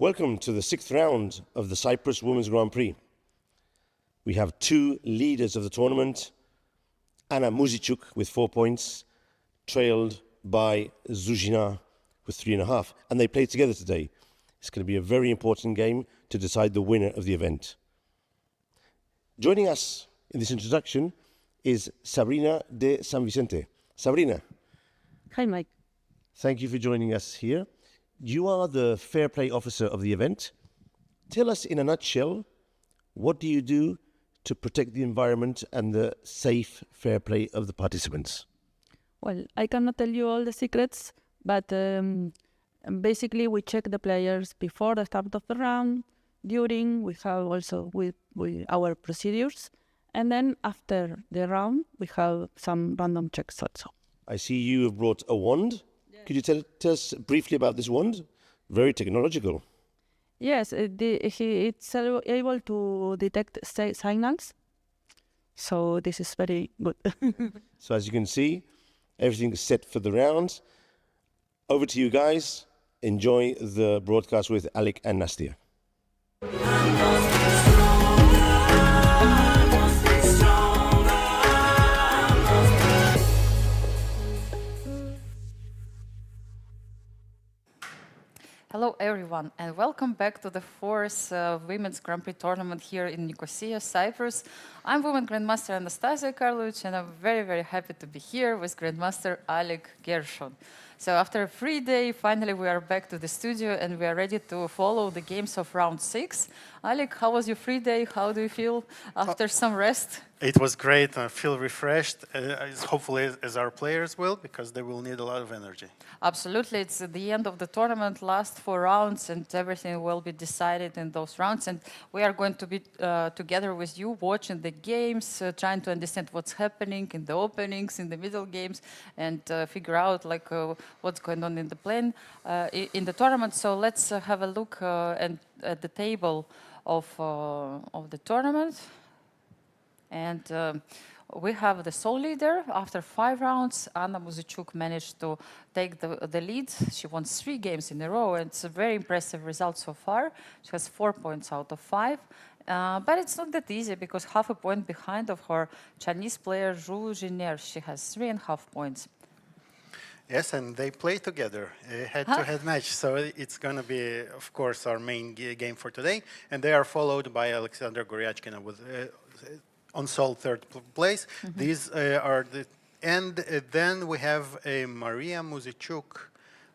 Welcome to the 6th round of the Cyprus Women's Grand Prix. We have two leaders of the tournament, Anna Muzychuk with 4 points, trailed by Zhu Jiner with 3.5, and they play together today. It's going to be a very important game to decide the winner of the event. Joining us in this introduction is Sabrina de San Vicente. Sabrina. Hi, Mike. Thank you for joining us here. You are the fair play officer of the event. Tell us in a nutshell, what do you do to protect the environment and the safe fair play of the participants? Well, I cannot tell you all the secrets, but basically we check the players before the start of the round, during, we have also with our procedures, and then after the round, we have some random checks also. I see you have brought a wand. Could you tell us briefly about this wand? Very technological. Yes, it's able to detect signals, so this is very good. So as you can see, everything is set for the round. Over to you guys. Enjoy the broadcast with Alik and Anastasiya. Hello everyone and welcome back to the 4th Women's Grand Prix tournament here in Nicosia, Cyprus. I'm Women Grandmaster Anastasiya Karlovich and I'm very, very happy to be here with Grandmaster Alik Gershon. So after a free day, finally we are back to the studio and we are ready to follow the games of round 6. Alik, how was your free day? How do you feel after some rest? It was great. I feel refreshed, hopefully as our players will, because they will need a lot of energy. Absolutely. It's at the end of the tournament, last 4 rounds, and everything will be decided in those rounds. And we are going to be together with you, watching the games, trying to understand what's happening in the openings, in the middle games, and figure out what's going on in the plan, in the tournament. So let's have a look at the table of the tournament. And we have the sole leader. After 5 rounds, Anna Muzychuk managed to take the lead. She won 3 games in a row, and it's a very impressive result so far. She has 4 points out of 5. But it's not that easy, because half a point behind of her Chinese player, Zhu Jiner. She has 3.5 points. Yes, and they play together, a head-to-head match. So it's going to be, of course, our main game for today. And they are followed by Aleksandra Goryachkina with on sole 3rd place. These are the, and then we have a Mariya Muzychuk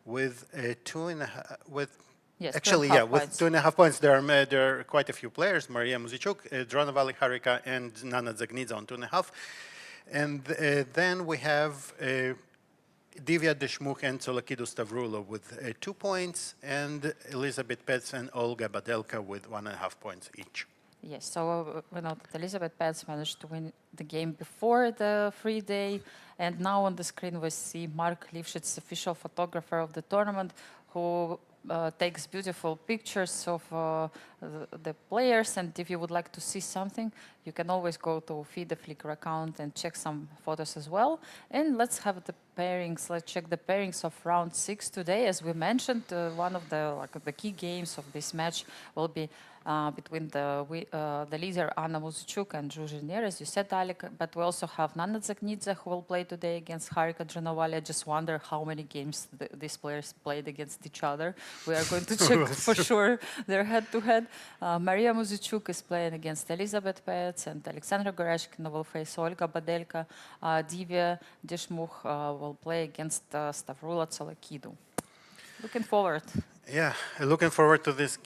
with 2.5, with yes, actually, yeah, with 2.5 points. There are quite a few players. Mariya Muzychuk, Dronavalli, Harika, and Dzagnidze on 2.5. And then we have Divya, Deshmukh, and Tsolakidou Stavroula with 2 points, and Elisabeth, Paehtz, and Olga, Badelka with 1.5 points each. Yes, so we know that Elisabeth Paehtz managed to win the game before the free day, and now on the screen we see Mark Lifshitz, official photographer of the tournament, who takes beautiful pictures of the players. And if you would like to see something, you can always go to FIDE Flickr account and check some photos as well. And let's have the pairings. Let's check the pairings of round 6 today. As we mentioned, one of the key games of this match will be between the leader Anna Muzychuk and Zhu Jiner, as you said, Alik. But we also have Dzagnidze, who will play today against Harika, Dronavalli. I just wonder how many games these players played against each other. We are going to check for sure their head-to-head. Mariya Muzychuk is playing against Elisabeth Paehtz, and Aleksandra Goryachkina will face Olga, Badelka. Divya, Deshmukh will play against Stavroula, Tsolakidou. Looking forward. Yeah, looking forward to this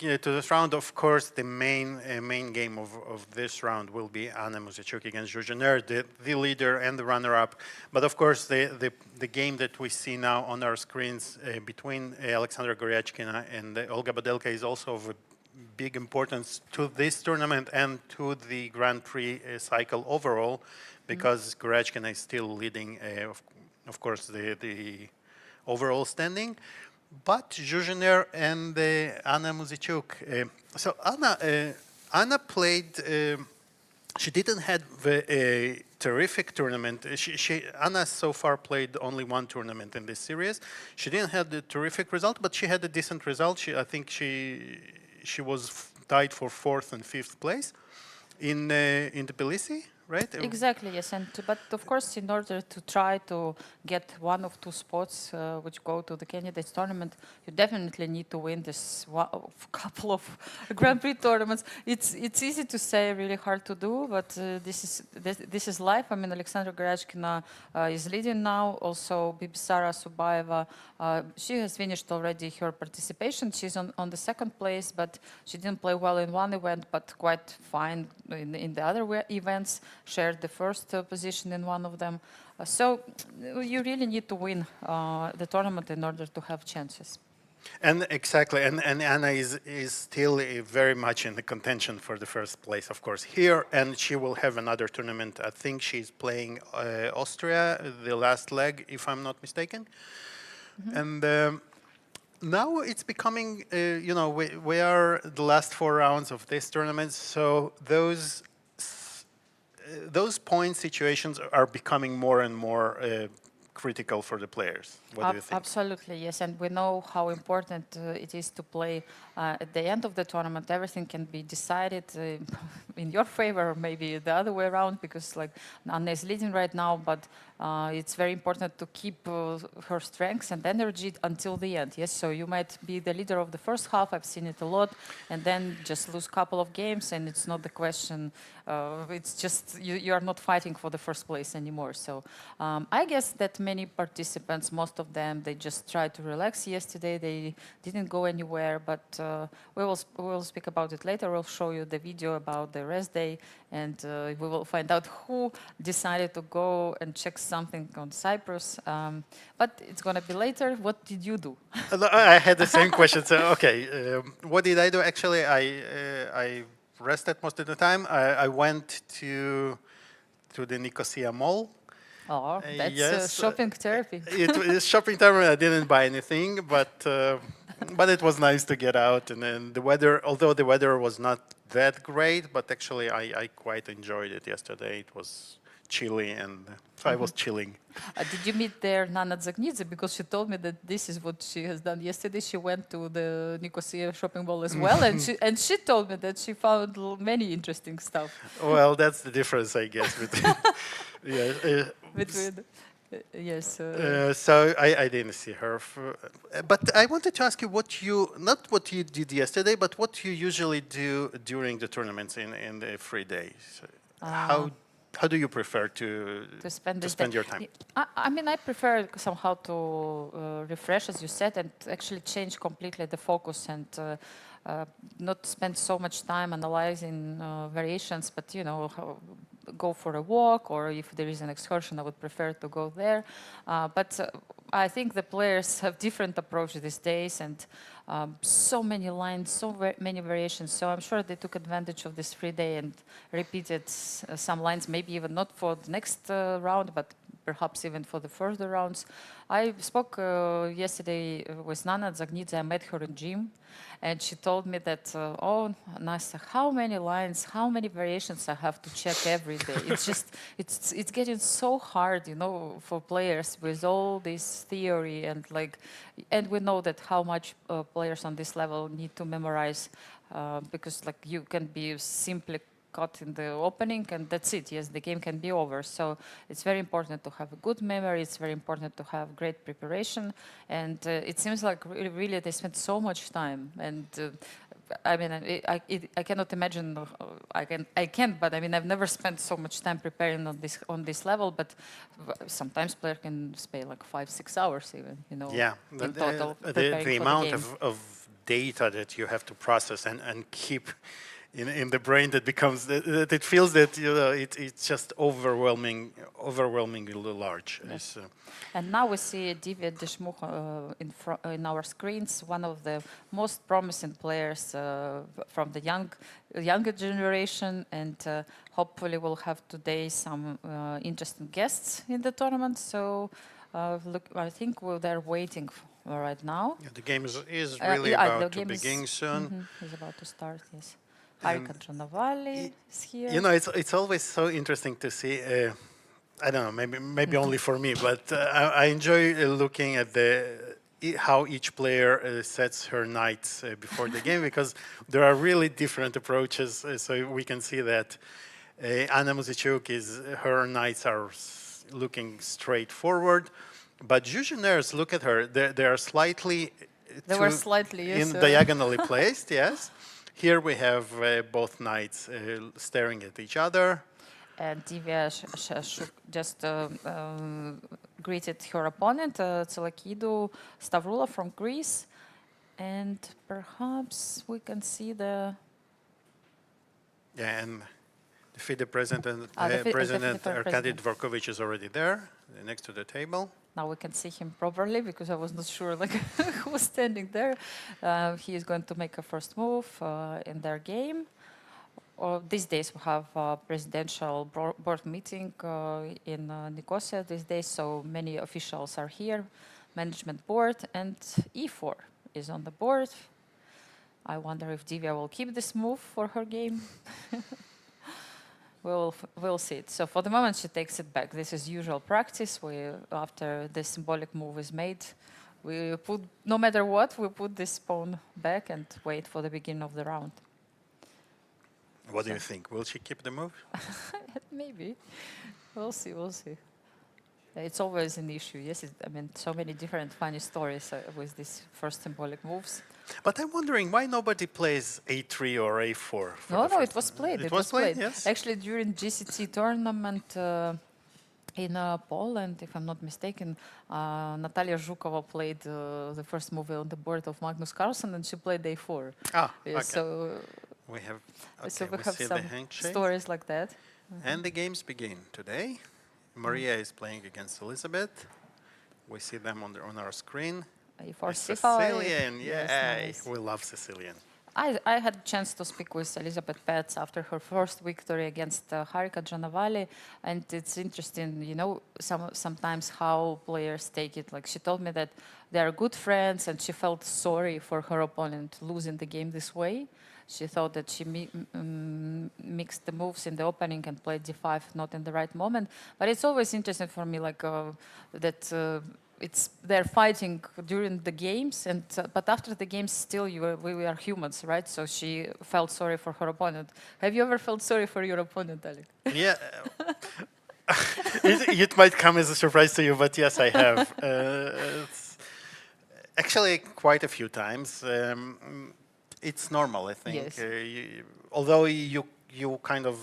round. Of course, the main game of this round will be Anna Muzychuk against Zhu Jiner, the leader and the runner-up. But of course, the game that we see now on our screens between Aleksandra Goryachkina and Olga Badelka is also of big importance to this tournament and to the Grand Prix cycle overall, because Goryachkina is still leading, of course, the overall standing. But Zhu Jiner and Anna Muzychuk. So Anna played she didn't have a terrific tournament. Anna so far played only one tournament in this series. She didn't have the terrific result, but she had a decent result. I think she was tied for 4th and 5th place in Tbilisi, right? Exactly, yes. But of course, in order to try to get one of 2 spots which go to the candidates tournament, you definitely need to win this couple of Grand Prix tournaments. It's easy to say, really hard to do, but this is life. I mean, Aleksandra Goryachkina is leading now. Also, Bibisara Subaeva, she has finished already her participation. She's on the 2nd place, but she didn't play well in one event, but quite fine in the other events. Shared the 1st position in one of them. So you really need to win the tournament in order to have chances. And exactly, and Anna is still very much in the contention for the 1st place, of course, here, and she will have another tournament. I think she's playing Austria, the last leg, if I'm not mistaken. And now it's becoming, you know, we are the last 4 rounds of this tournament, so those point situations are becoming more and more critical for the players. What do you think? Absolutely, yes. And we know how important it is to play at the end of the tournament. Everything can be decided in your favor, or maybe the other way around, because like Anna is leading right now, but it's very important to keep her strengths and energy until the end. Yes, so you might be the leader of the 1st half. I've seen it a lot, and then just lose a couple of games, and it's not the question. It's just you are not fighting for the 1st place anymore. So I guess that many participants, most of them, they just tried to relax yesterday. They didn't go anywhere, but we will speak about it later. We'll show you the video about the rest day, and we will find out who decided to go and check something on Cyprus. But it's going to be later. What did you do? I had the same question. So, okay, what did I do? Actually, I rested most of the time. I went to the Nicosia Mall. Oh, that's yes, shopping therapy. It is shopping therapy. I didn't buy anything, but it was nice to get out. And then the weather, although the weather was not that great, but actually I quite enjoyed it yesterday. It was chilly, and so I was chilling. Did you meet there Nana Dzagnidze? Because she told me that this is what she has done yesterday. She went to the Nicosia shopping mall as well, and she told me that she found many interesting stuff. Well, that's the difference, I guess. Yes. So I didn't see her, but I wanted to ask you not what you did yesterday, but what you usually do during the tournaments in the free days. How do you prefer to spend your time? I mean, I prefer somehow to refresh, as you said, and actually change completely the focus and not spend so much time analyzing variations, but, you know, go for a walk, or if there is an excursion, I would prefer to go there. But I think the players have different approaches these days, and so many lines, so many variations. So I'm sure they took advantage of this free day and repeated some lines, maybe even not for the next round, but perhaps even for the further rounds. I spoke yesterday with Nana Dzagnidze. I met her in gym, and she told me that, oh, Nasa, how many lines, how many variations I have to check every day. It's just, it's getting so hard, you know, for players with all this theory and we know that how much players on this level need to memorize because like you can be simply caught in the opening and that's it. Yes, the game can be over. So it's very important to have a good memory. It's very important to have great preparation. And it seems like really they spend so much time. And I mean, I cannot imagine. I can't. But I mean, I've never spent so much time preparing on this level. But sometimes player can spend like 5-6 hours even. You know. Yeah. In total, The amount of data that you have to process and keep in the brain that becomes that it feels that it's just overwhelmingly large. Yes. And now we see Divya Deshmukh in our screens, one of the most promising players from the younger generation, and hopefully we'll have today some interesting guests in the tournament. So look, I think they're waiting right now. Yeah, the game is really about to begin soon. It's about to start. Yes. Harika Dronavalli is here. You know, it's always so interesting to see. I don't know, maybe only for me, but I enjoy looking at how each player sets her knights before the game, because there are really different approaches. So we can see that Anna Muzychuk her knights are looking straight forward, but Zhu Jiner's, look at her, they are slightly diagonally placed. Yes. Here we have both knights staring at each other. And Divya just greeted her opponent, Tsolakidou, Stavroula from Greece. And perhaps we can see the... Yeah, and the FIDE president, the President FIDE Arkady Dvorkovich is already there, next to the table. Now we can see him properly, because I was not sure who was standing there. He is going to make a first move in their game. These days we have a presidential board meeting in Nicosia these days, so many officials are here, management board, and E4 is on the board. I wonder if Divya will keep this move for her game. We'll see it. So for the moment, she takes it back. This is usual practice. After the symbolic move is made, we put, no matter what, we put this pawn back and wait for the beginning of the round. What do you think? Will she keep the move? Maybe. We'll see. It's always an issue. Yes, I mean, so many different funny stories with these first symbolic moves. But I'm wondering why nobody plays A3 or A4. No, it was played. It was played, yes. Actually, during GCT tournament in Poland, if I'm not mistaken, Natalia Zhukova played the first move on the board of Magnus Carlsen, and she played A4. Okay. So we have, we have some stories like that. And the games begin today. Mariya is playing against Elisabeth. We see them on our screen. For Sicilian, yes, yeah, nice. We love Sicilian. I had a chance to speak with Elisabeth Paehtz after her first victory against Harika Dronavalli, and it's interesting, you know, sometimes how players take it. Like, she told me that they are good friends, and she felt sorry for her opponent losing the game this way. She thought that she mixed the moves in the opening and played d5 not in the right moment. But it's always interesting for me, like that. They're fighting during the games, and but after the games, still we are humans, right? So she felt sorry for her opponent. Have you ever felt sorry for your opponent, Alik? Yeah, it might come as a surprise to you, but yes, I have. Actually, quite a few times. It's normal, I think. Yes. Although you kind of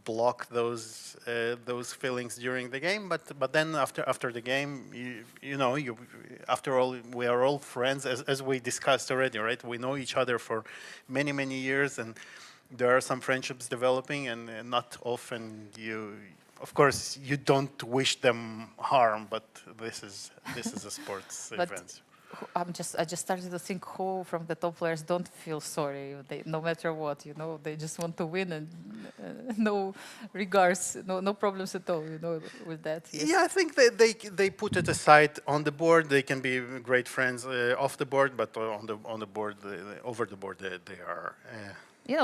block those feelings during the game, but then after the game, after all, we are all friends, as we discussed already, right? We know each other for many years, and there are some friendships developing, and not often of course you don't wish them harm, but this is a sports event. I just started to think who from the top players don't feel sorry. No matter what, they just want to win, and no regards, no problems at all, with that. Yes. Yeah, I think they put it aside on the board. They can be great friends off the board, but on the board, over the board, they are.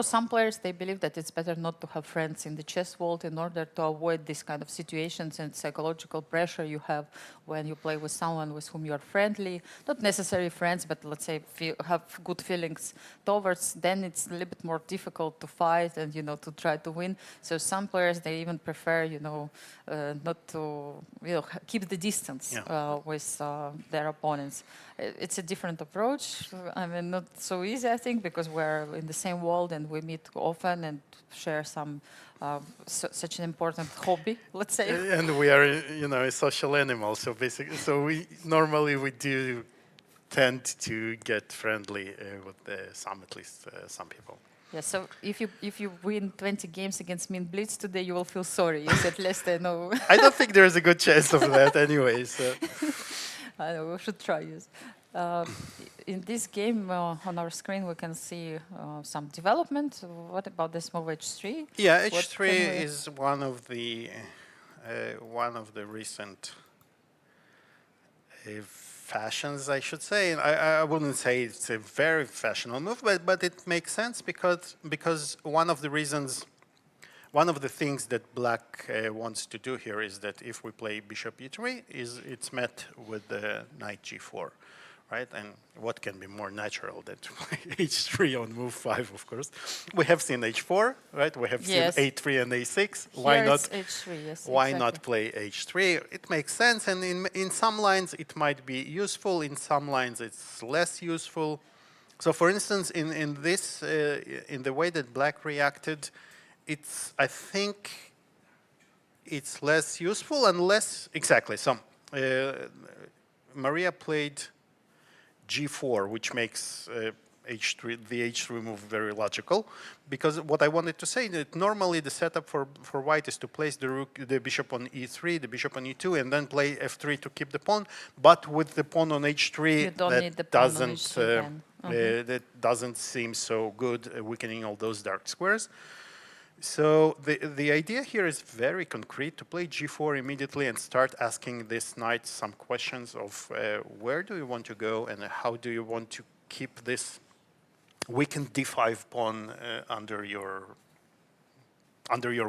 Some players, they believe that it's better not to have friends in the chess world in order to avoid these kind of situations and psychological pressure you have when you play with someone with whom you are friendly. Not necessarily friends, but let's say have good feelings towards, then it's a little bit more difficult to fight and, to try to win. So some players, they even prefer, not to, keep the distance with their opponents. It's a different approach. I mean, not so easy, I think, because we're in the same world and we meet often and share some such an important hobby, let's say. And we are, a social animal. So basically, we do tend to get friendly with at least some people. Yeah. So if you win 20 games against Min Blitz today, you will feel sorry. Yes, at least I know. I don't think there is a good chance of that, anyway. So. I know, we should try, yes. In this game, on our screen, we can see some development. What about this move h3? Yeah, h3 is one of the recent fashions, I should say. I wouldn't say it's a very fashionable move, but it makes sense because one of the things that Black wants to do here is that if we play Bishop E3, it's met with the Knight G4, right? And what can be more natural than to play H3 on move 5, of course. We have seen H4, right? We have seen A3 and A6. Why not? H3, yes, why not play H3? It makes sense, and in some lines it might be useful. In some lines it's less useful. So, for instance, in this, in the way that Black reacted, I think it's less useful and less exactly. So, Mariya played G4, which makes H3, the H3 move very logical, because what I wanted to say that normally the setup for White is to place the bishop on E3, the bishop on E2, and then play F3 to keep the pawn. But with the pawn on H3, that doesn't seem so good, weakening all those dark squares. So the idea here is very concrete, to play G4 immediately and start asking this knight some questions of where do you want to go and how do you want to keep this weakened D5 pawn under your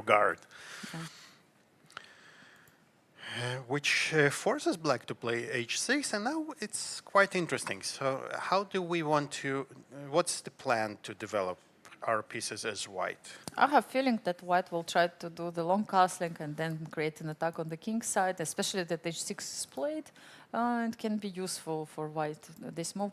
guard. Okay. Which forces Black to play H6, and now it's quite interesting. So how do we want to, what's the plan to develop our pieces as White? I have a feeling that White will try to do the long castling and then create an attack on the king's side, especially that H6 is played. It can be useful for White, this move.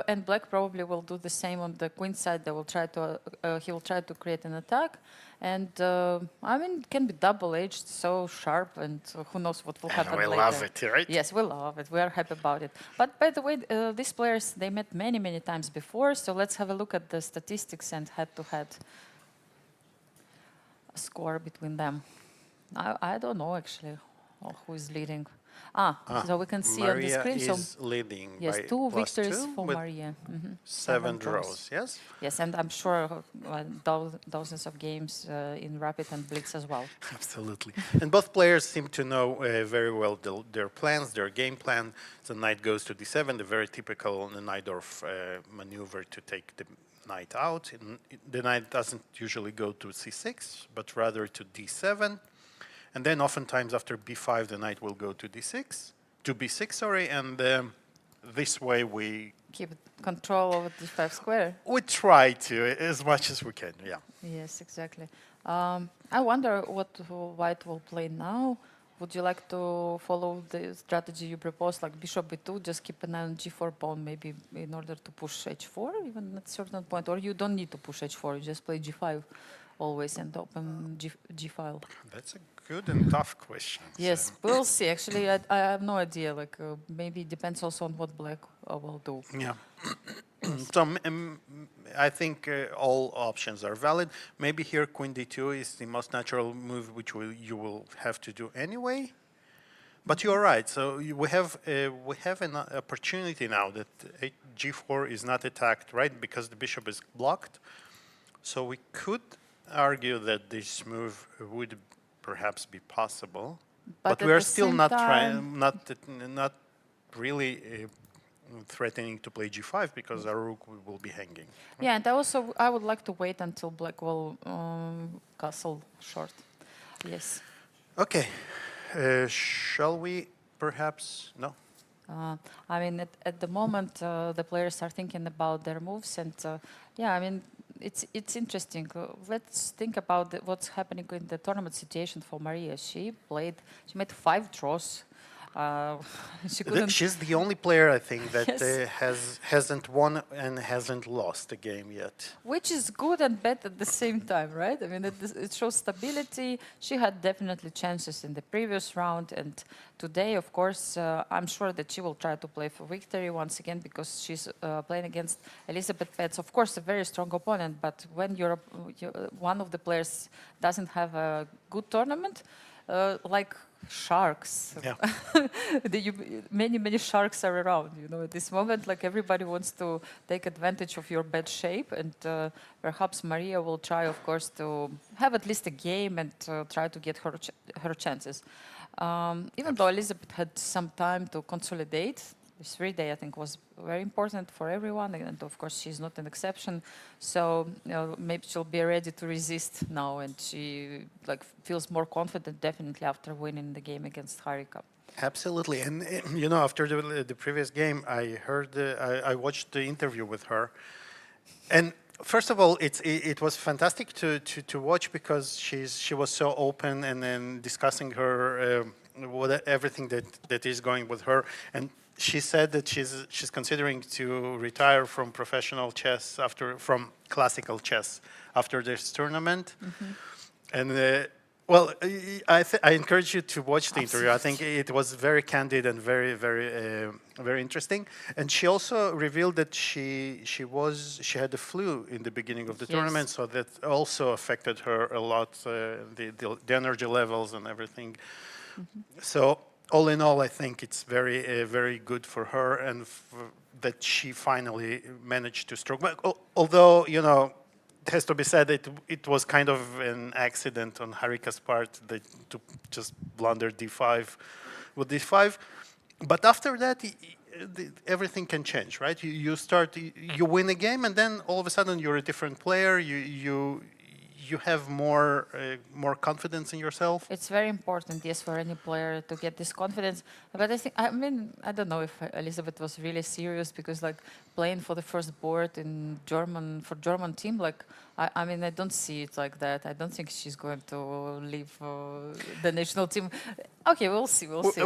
And Black probably will do the same on the queen side. They will try to, he will try to create an attack. And I mean, it can be double-edged, so sharp, and who knows what will happen later. We love it, right? Yes, we love it. We are happy about it. But by the way, these players, they met many, many times before. So let's have a look at the statistics and head-to-head score between them. I don't know, actually, who is leading. So we can see on the screen. Mariya is leading. Yes, by 2 victories +2 for Mariya. 7 draws, yes? Yes, and I'm sure dozens of games in Rapid and Blitz as well. Absolutely. And both players seem to know very well their plans, their game plan. The knight goes to D7, the very typical Najdorf maneuver to take the knight out. The knight doesn't usually go to C6, but rather to D7. And then oftentimes after B5, the knight will go to D6, to B6, sorry, and this way we keep control over D5 square. We try to, as much as we can, yeah. Yes, exactly. I wonder what White will play now. Would you like to follow the strategy you proposed, like Bishop B2, just keep an eye on G4 pawn, maybe in order to push H4, even at a certain point, or you don't need to push H4, you just play G5 always and open G file? That's a good and tough question. Yes, we'll see. Actually, I have no idea. Like maybe it depends also on what Black will do. Yeah. So I think all options are valid. Maybe here Queen D2 is the most natural move, which you will have to do anyway. But you're right. So we have an opportunity now that G4 is not attacked, right? Because the bishop is blocked. So we could argue that this move would perhaps be possible, but we are still not really threatening to play G5 because our rook will be hanging. Yeah, and I would like to wait until Black will castle short. Yes. Okay. Shall we perhaps no? I mean, at the moment, the players are thinking about their moves, and yeah, I mean, it's interesting. Let's think about what's happening in the tournament situation for Mariya. She made 5 draws. She's the only player, I think, that Yes. hasn't won and hasn't lost a game yet. Which is good and bad at the same time, right? I mean, it shows stability. She had definitely chances in the previous round, and today, of course, I'm sure that she will try to play for victory once again because she's playing against Elisabeth Paehtz. Of course, a very strong opponent, but when one of the players doesn't have a good tournament, like sharks. Yeah. Many sharks are around, you know, at this moment. Like everybody wants to take advantage of your bad shape, and perhaps Mariya will try, of course, to have at least a game and try to get her chances. Even though Elisabeth had some time to consolidate, this 3-day, I think, was very important for everyone, and of course she's not an exception. So maybe she'll be ready to resist now, and she feels more confident definitely after winning the game against Harika. Absolutely, and after the previous game, I heard, I watched the interview with her, and first of all, it was fantastic to watch because she was so open and then discussing her everything that is going with her, and she said that she's considering to retire from professional chess from classical chess after this tournament, and. Well, I encourage you to watch the interview. I think it was very candid and very, very, very interesting. And she also revealed that she had the flu in the beginning of the tournament, so that also affected her a lot, the energy levels and everything. So all in all, I think it's very, very good for her, and that she finally managed to stroke. But although it has to be said that it was kind of an accident on Harika's part to just blunder d5 with d5. But after that, everything can change, right? You win a game, and then all of a sudden you're a different player. You have more confidence in yourself. It's very important, yes, for any player to get this confidence. But I don't know if Elisabeth was really serious, because playing for the first board in German team, I don't see it like that. I don't think she's going to leave the national team. Okay, we'll see. We'll see.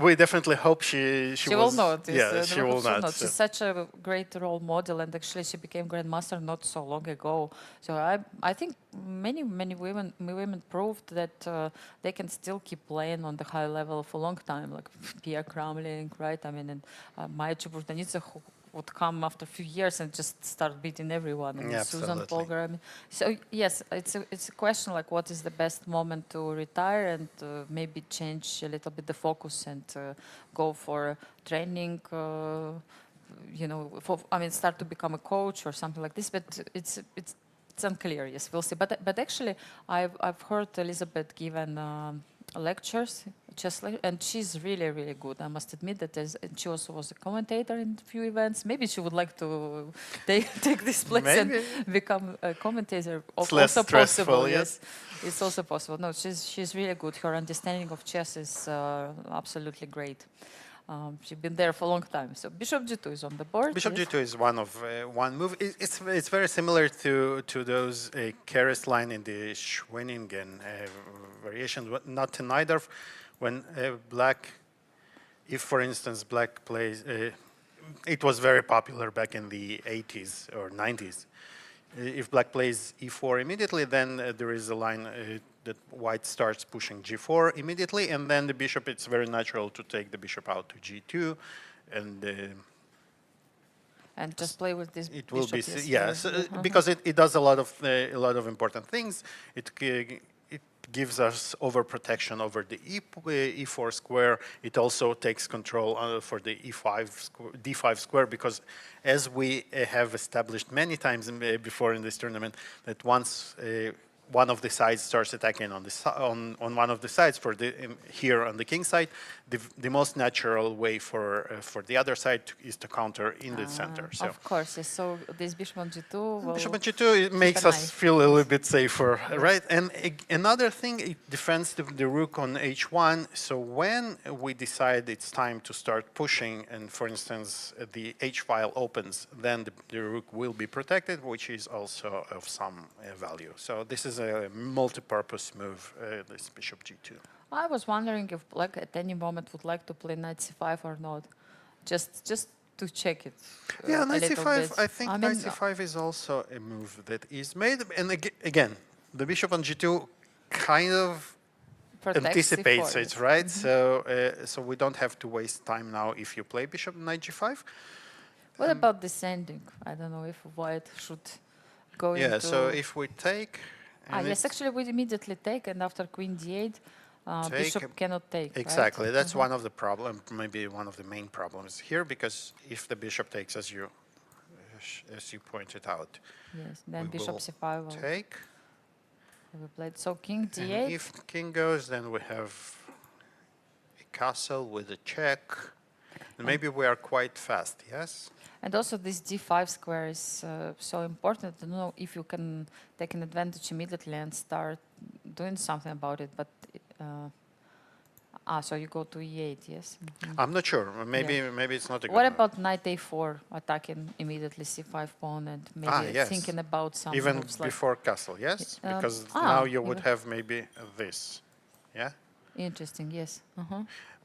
We definitely hope she will not. Yeah, she will not. She's such a great role model, and actually she became grandmaster not so long ago. So I think many women proved that they can still keep playing on the high level for a long time, like Pia Kramling, right? And Mariya Dzagnidze, who would come after a few years and just start beating everyone. And Susan Polgar. So yes, it's a question what is the best moment to retire and maybe change a little bit the focus and go for training. Start to become a coach or something like this. But it's unclear. Yes, we'll see. But actually, I've heard Elisabeth given lectures, and she's really, really good. I must admit that she also was a commentator in a few events. Maybe she would like to take this place and become a commentator. It's less also stressful, possible. Yes, it's also possible. No, she's really good. Her understanding of chess is absolutely great. She's been there for a long time. So Bishop G2 is on the board. Bishop G2 is one move. It's very similar to those Keres line in the Schwenningen variation. Not in either. When if for instance Black plays, it was very popular back in the 80s or 90s. If Black plays e4 immediately, then there is a line that White starts pushing g4 immediately, and then the bishop, it's very natural to take the bishop out to g2, and just play with this. It will be because it does a lot of important things. It gives us overprotection over the e4 square. It also takes control for the d5 square, because as we have established many times before in this tournament, that once one of the sides starts attacking on one of the sides here on the king side, the most natural way for the other side is to counter in the center. So of course, yes. So this bishop on g2. Bishop on g2 it makes us feel a little bit safer, right? And another thing, it defends the rook on h1. So when we decide it's time to start pushing, and for instance the h file opens, then the rook will be protected, which is also of some value. So this is a multi-purpose move, this bishop g2. I was wondering if Black at any moment would like to play knight c5 or not, just to check it. Yeah, knight c5. I think knight c5 is also a move that is made, and again, the bishop on g2 kind of anticipates it, right? So we don't have to waste time now if you play bishop knight g5. What about descending? I don't know if White should go into... Yeah, so if we take... yes, actually we immediately take, and after queen d8, bishop cannot take. Exactly, right? That's one of the problems, maybe one of the main problems here, because if the bishop takes, as you pointed out, yes, then bishop c5 will take. We played so king d8. And if the king goes, then we have a castle with a check. And maybe we are quite fast, yes? And also this d5 square is so important to know if you can take an advantage immediately and start doing something about it. But so you go to e8, yes? I'm not sure. Maybe it's not a good What move. about knight a4, attacking immediately c5 pawn and maybe yes. thinking about some Even moves like before castle, yes? Y- Because now you would even- have maybe this, yeah? Interesting, yes.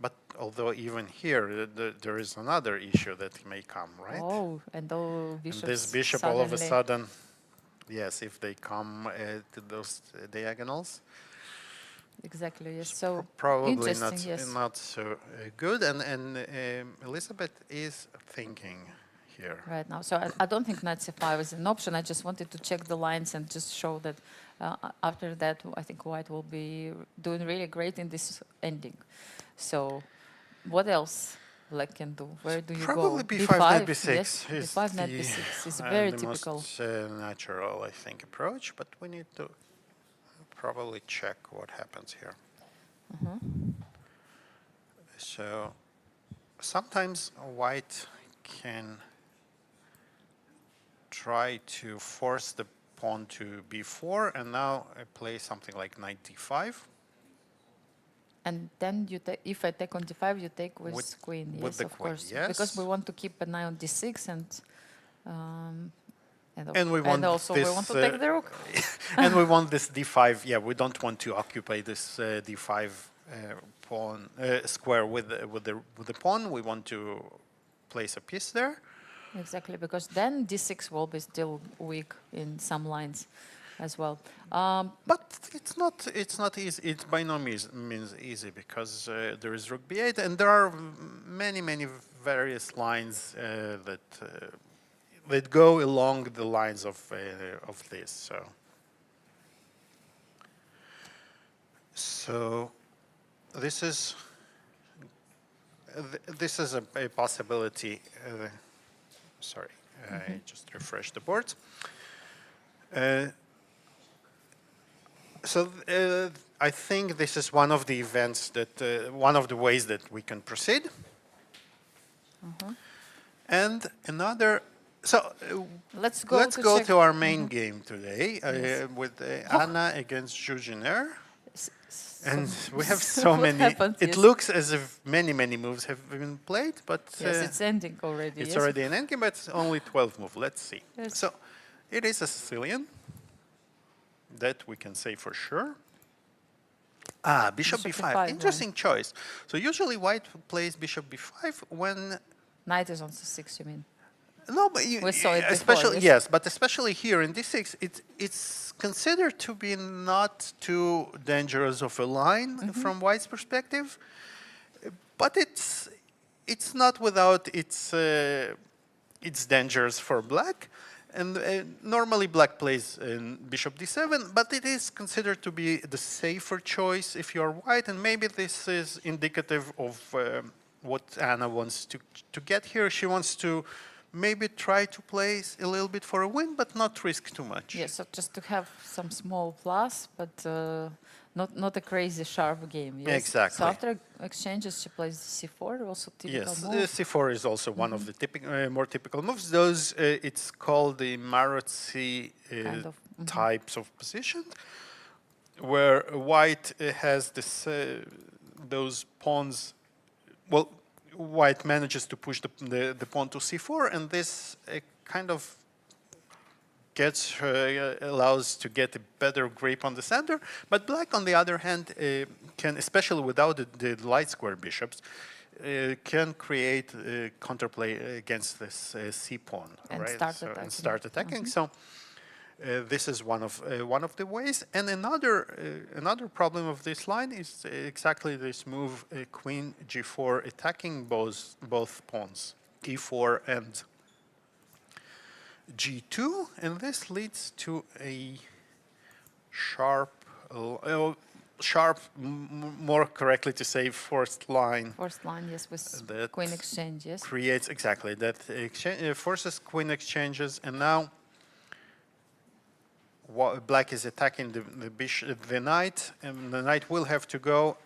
But although even here, there is another issue that may come, right? Oh, and And bishops this bishop all of a suddenly- sudden, yes, if they come to those diagonals, Exactly, yes. So probably interesting, yes. not so good. And Elisabeth is thinking here. Right now. So I don't think knight c5 is an option. I just wanted to check the lines and just show that after that, I think white will be doing really great in this ending. So what else black can do? Where do you Probably go? b5, knight b6 Yes, is b5, knight the, b6 is very the typical. most natural, I think, approach. But we need to probably check what happens here. So sometimes white can try to force the pawn to b4, and now I play something like knight d5. And then you take, if I take on d5, you take with, With- queen. with Yes, the of queen, course. Because yes. we want to keep an eye on d6 And we want also this, we want to take the rook. And we want this d5. Yeah, we don't want to occupy this d5 pawn square with the pawn. We want to place a piece there. Exactly, because then d6 will be still weak in some lines as well. But it's not easy. It's by no means easy because there is rook b8, and there are many various lines that go along the lines of this. So this is a possibility. Sorry, I just refreshed the board. I think this is one of the events that one of the ways that we can proceed. And another. So Let's go check. to our main game today Yes. with Anna against Zhu Jiner. And we have so so what many. happened, It yes. looks as if many moves have been played, but Yes, it's ending already. it's yes. already an endgame, but it's only 12 moves. Let's see. Yes. So it is a Sicilian. That we can say for sure. Bishop Bishop b5. b5, Interesting choice. So usually white plays bishop b5 when Knight is on c6, you mean? no, but We saw it before, especially yes. but especially here in d6, it's considered to be not too dangerous of a line from white's perspective, but it's not without its dangers for black. And normally black plays bishop d7, but it is considered to be the safer choice if you're white, and maybe this is indicative of what Anna wants to get here. She wants to maybe try to play a little bit for a win, but not risk too much. Yes, so just to have some small plus, but not a crazy sharp game. Yes? Exactly. So after exchanges, she plays c4, also typical Yes, move. c4 is also one of the more typical moves. Those it's called the Maroczy Kind of, types of position, where white has this those pawns. Well, white manages to push the pawn to c4, and this kind of allows to get a better grip on the center. But black, on the other hand, can, especially without the light square bishops, can create counterplay against this c pawn, And right? start So, and attacking. start attacking. So this is one of the ways. And another problem of this line is exactly this move, queen g4, attacking both pawns, e4 and g2, and this leads to a sharp, more correctly to say, forced line. First line, yes, with That queen exchange, yes. Creates exactly that forces queen exchanges, and now black is attacking the knight, and the knight will have to go,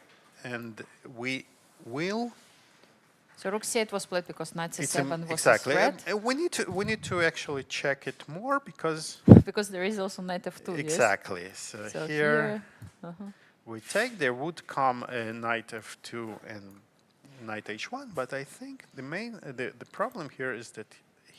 and we will So rook c8 was played because knight c7 was exactly. a threat. We need to actually check it more because Because there is also knight f2, exactly. yes? So here we take. There would come a knight f2 and knight h1, but I think the main the problem here is that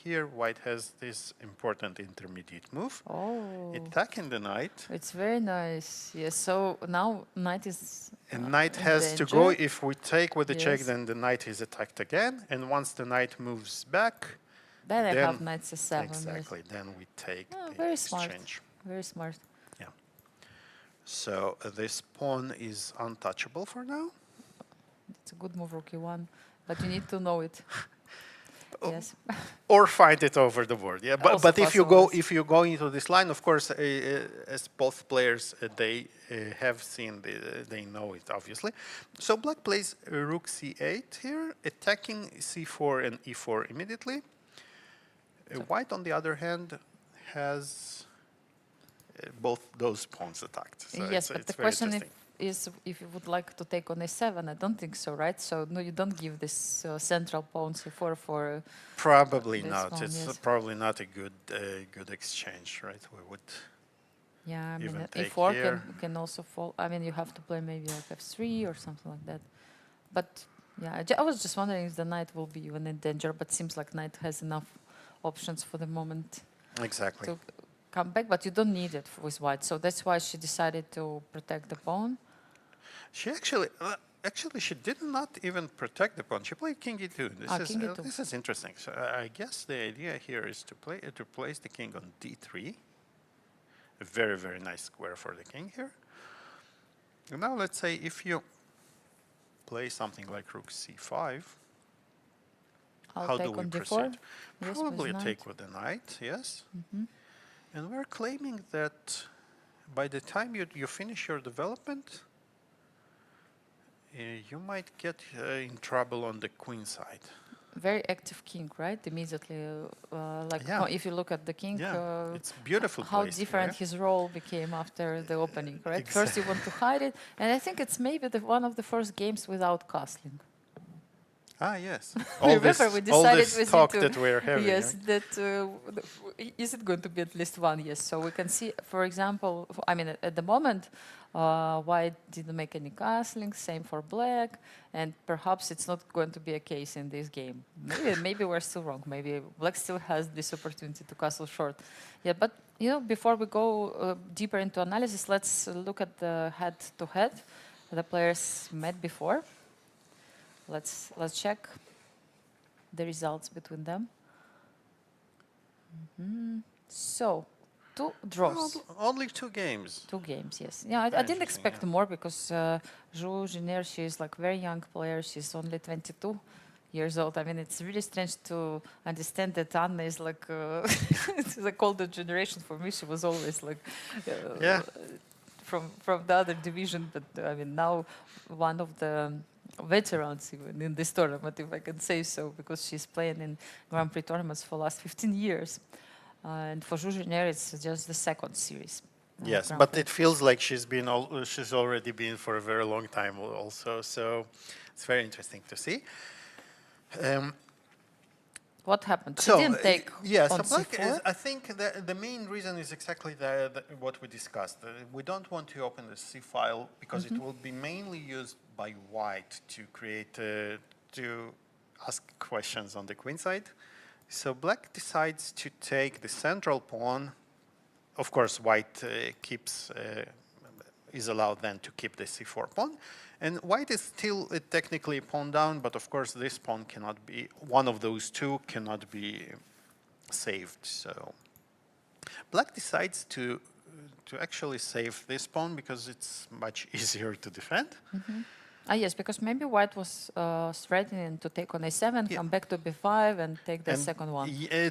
here white has this important intermediate move, Oh, attacking the knight. it's very nice. Yes, so now knight is And knight in has to danger. go. If we take with the check, Yes. then the knight is attacked again. And once the knight moves back, Then I then- have knight c7. yes. exactly, then we take Oh, the very smart. exchange. Very smart. Yeah. So this pawn is untouchable for now. It's a good move, rook e1, but you need to know it. Yes. Or find it over the board. Yeah, but, Also but possible, yes. if you go into this line, of course, as both players they have seen, they know it obviously. So black plays rook c8 here, attacking c4 and e4 immediately. White, on the other hand, has both those pawns attacked. So Yes, but it's the very question interesting. is if you would like to take on a7. I don't think so, right? So no, you don't give this central pawn c4 for. Probably this not. one, It's yes. probably not a good exchange, right? We would. Yeah, I mean Even take a4 here. can also fall. I mean you have to play maybe like f3 or something like that. But yeah, I was just wondering if the knight will be even in danger. But seems like knight has enough options for the moment Exactly. to come back. But you don't need it with white, so that's why she decided to protect the pawn. She actually she did not even protect the pawn. She played king e2. King e2. This is interesting. So I guess the idea here is to place the king on d3. A very nice square for the king here. And now let's say if you play something like rook c5, I'll how take do we on d4. proceed? Yes, Probably with take with the knight, yes. Mm-hmm. And we're claiming that by the time you finish your development, you might get in trouble on the queen side. Very active king, right? Immediately, like Yeah. if you look at the king, Yeah, it's beautiful. how placed different here. his role became after the opening, right? First you want to hide it, and I think it's maybe one of the first games without castling. Ah, yes. Remember, we decided this with you talk to- that we're having. Yes, right? that is it going to be at least one? Yes. So we can see, for example, I mean, at the moment, white didn't make any castling. Same for black, and perhaps it's not going to be a case in this game. Maybe we're still wrong. Maybe black still has this opportunity to castle short. Yeah, but you know, before we go deeper into analysis, let's look at the head-to-head. The players met before. Let's check the results between them. So, 2 draws. Only 2 games. 2 games, yes. Yeah, I Very didn't interesting, expect yeah. more because Zhu Jiner, she is like very young player. She's only 22 years old. I mean, it's really strange to understand that Anna is like it's like older generation. For me, she was always like Yeah. from the other division. But I mean, now one of the veterans even in this tournament, if I can say so, because she's playing in Grand Prix tournaments for the last 15 years. And for Zhu Jiner, it's just the second series. Yes, Grand but Prix. it feels like she's already been for a very long time also. So it's very interesting to see. What happened? She So didn't take yes, on so black c4. I think the main reason is exactly what we discussed. We don't want to open the C file because it will be mainly used by white to create to ask questions on the queen side. So black decides to take the central pawn. Of course, white is allowed then to keep the c4 pawn. And white is still technically a pawn down, but of course this pawn cannot be, one of those two cannot be saved. So black decides to actually save this pawn because it's much easier to defend. Yes, because maybe white was threatening to take on a7, Yeah. come back to b5, and take the And second one.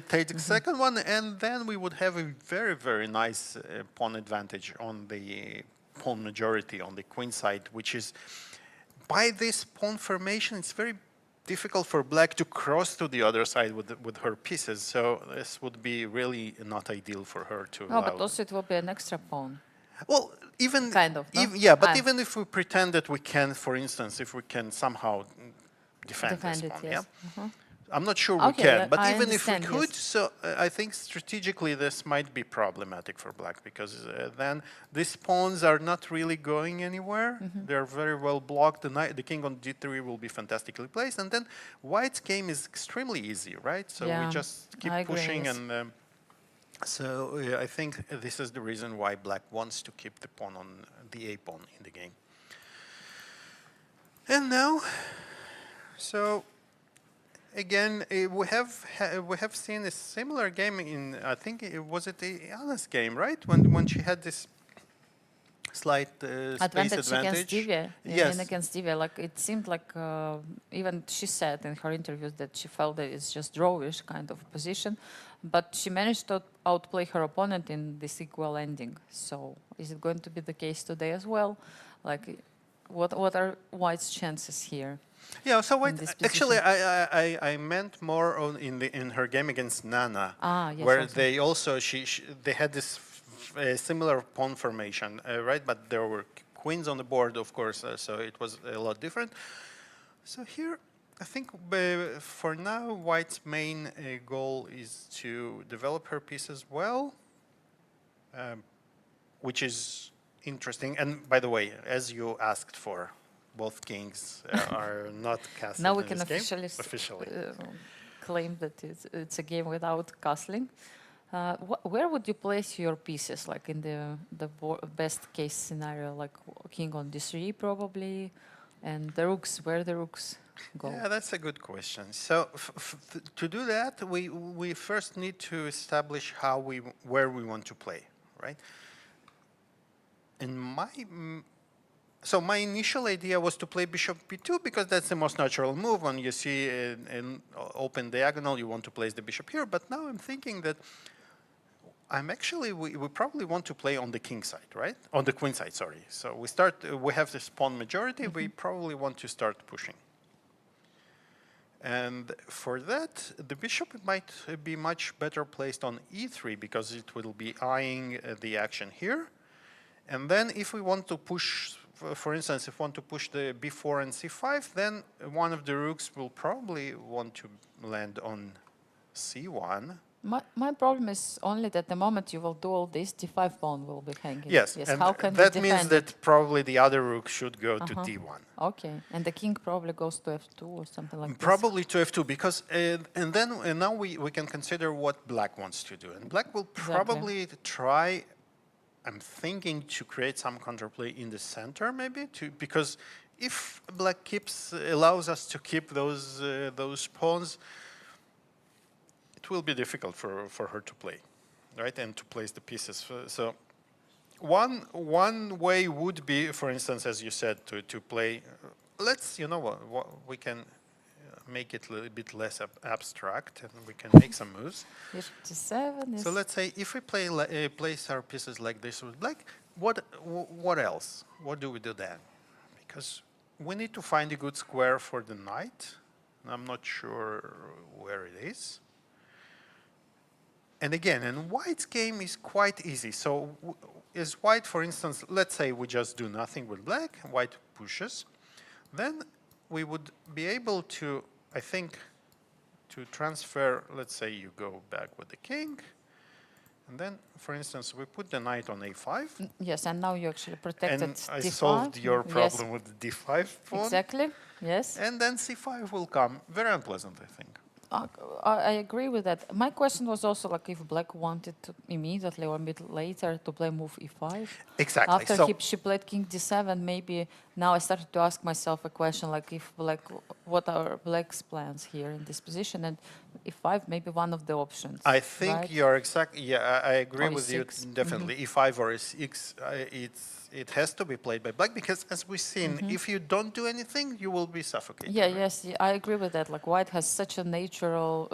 take the second one, and then we would have a very nice pawn advantage on the pawn majority on the queen side, which is by this pawn formation, it's very difficult for black to cross to the other side with her pieces. So this would be really not ideal for her to No, allow. but also it will be an extra pawn. Well, even Kind of, no? yeah, but Ah. even if we pretend that we can, for instance, if we can somehow defend this Defend it, pawn. yes. Yeah. I'm not sure we Okay, can, but I even if we understand, could, yes. so I think strategically this might be problematic for black because then these pawns are not really going anywhere. They're very well blocked. The king on d3 will be fantastically placed, and then white's game is extremely easy, right? So we Yeah, just keep I agree, pushing, yes. and so I think this is the reason why black wants to keep the pawn on the a pawn in the game. And now, so. Again, we have seen a similar game in, I think it was Anna's game, right? When she had this slight space Advantage advantage. against Divya. Yes. And against Divya, like it seemed like even she said in her interviews that she felt that it's just drawish kind of position, but she managed to outplay her opponent in this equal ending. So is it going to be the case today as well? Like, what are White's chances here? Yeah, so in this actually, position? I meant more on in her game against Nana, Yes, where also. they also they had this similar pawn formation, right? But there were queens on the board, of course, so it was a lot different. So here, I think for now, White's main goal is to develop her pieces well, which is interesting. And by the way, as you asked for, both kings are not castled Now we in can this game. officially claim that it's a game without castling. Where would you place your pieces, like in the best case scenario, like king on d3 probably, and the rooks, where the rooks go? Yeah, that's a good question. So to do that, we first need to establish where we want to play, right? In my initial idea was to play bishop b2 because that's the most natural move. When you see an open diagonal, you want to place the bishop here. But now I'm thinking that we probably want to play on the king side, right? On the queen side, sorry. So we have this pawn majority. We probably want to start pushing. And for that, the bishop might be much better placed on e3 because it will be eyeing the action here. And then if we want to push, for instance, if we want to push the b4 and c5, then one of the rooks will probably want to land on c1. My problem is only that the moment you will do all this, d5 pawn will be hanging. Yes, and How can that we means defend that it? probably the other rook should go to d1. Okay, and the king probably goes to f2 or something like Probably to f2 because, and now we can consider what black wants to do. And black will probably try, I'm thinking, to create some counterplay in the center maybe, because if black allows us to keep those pawns, it will be difficult for her to play, right, and to place the pieces. So one way would be, for instance, as you said, to play. Let's, you know what we can make it a little bit less abstract, and we can make some moves. F7 is... So let's say if we place our pieces like this with black, what else? What do we do then? Because we need to find a good square for the knight. I'm not sure where it is. And again, and White's game is quite easy. So is White, for instance, let's say we just do nothing with black, White pushes, then we would be able to, I think, to transfer, let's say you go back with the king, and then, for instance, we put the knight on a5. Yes, and now you actually protected and I d5. solved your problem with the d5 pawn. Exactly, yes. And then c5 will come. Very unpleasant, I think. I agree with that. My question was also like if black wanted to immediately or a bit later to play move e5. Exactly. After she played king d7, maybe now I started to ask myself a question like if black, what are black's plans here in this position, and e5 maybe one of the options. I think right? you're exactly. Yeah, I agree Or with e6. you. Definitely, e5 or e6. It has to be played by black because, as we've seen, if you don't do anything, you will be suffocated. Yeah, right? yes, I agree with that. Like White has such a natural,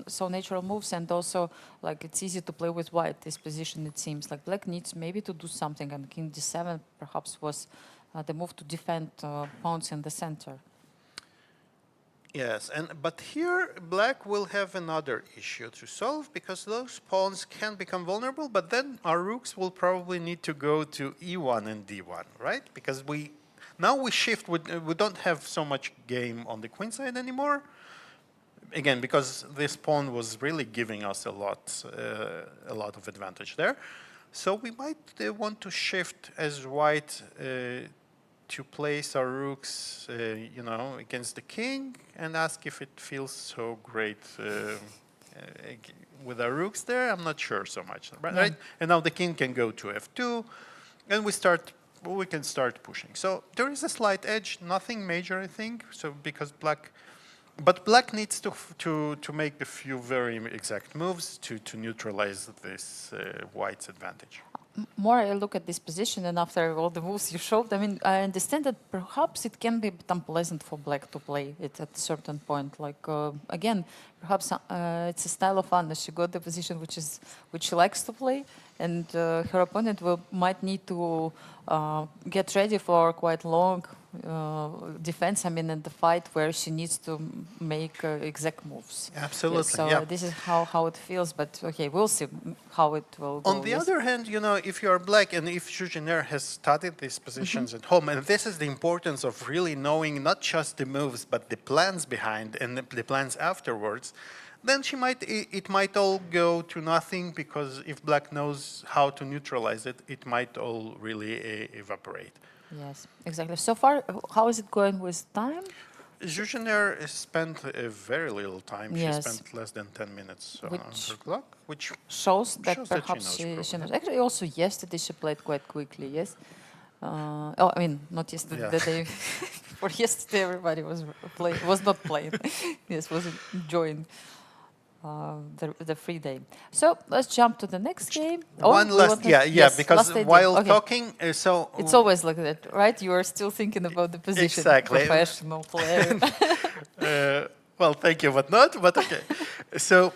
so natural moves, and also like it's easy to play with White. This position, it seems like Black needs maybe to do something, and King d7 perhaps was the move to defend pawns in the center. Yes, but here black will have another issue to solve because those pawns can become vulnerable, but then our rooks will probably need to go to e1 and d1, right? Because Now we shift. We don't have so much game on the queen side anymore. Again, because this pawn was really giving us a lot of advantage there. So we might want to shift as white to place our rooks, against the king, and ask if it feels so great with our rooks there. I'm not sure so much, right? And now the king can go to f2, and we can start pushing. So there is a slight edge, nothing major, I think. So because black needs to make a few very exact moves to neutralize this white's advantage. More I look at this position, and after all the moves you showed, I mean, I understand that perhaps it can be a bit unpleasant for black to play it at a certain point. Like, again, perhaps it's a style of Anna. She got the position which she likes to play, and her opponent might need to get ready for quite long defense, I mean, in the fight where she needs to make exact moves. Absolutely, yes, so this is how it feels, but okay, we'll see how it will go. On the other hand, if you are black and if Zhu Jiner has studied these positions at home, and this is the importance of really knowing not just the moves, but the plans behind and the plans afterwards, then it might all go to nothing, because if black knows how to neutralize it, it might all really evaporate. Yes, exactly. So far, how is it going with time? Zhu Jiner spent very little time. Yes. She spent less than 10 minutes on her clock, which shows that shows perhaps she knows. she knows. Actually, also yesterday she played quite quickly, yes? I mean, not yesterday, Yeah. the day before yesterday everybody was not playing. Yes, was enjoying the free day. So let's jump to the next game. One last, because last while talking, so it's always like that, right? You are still thinking about the position. Exactly. Professional player. well, thank you, but not. But okay. So,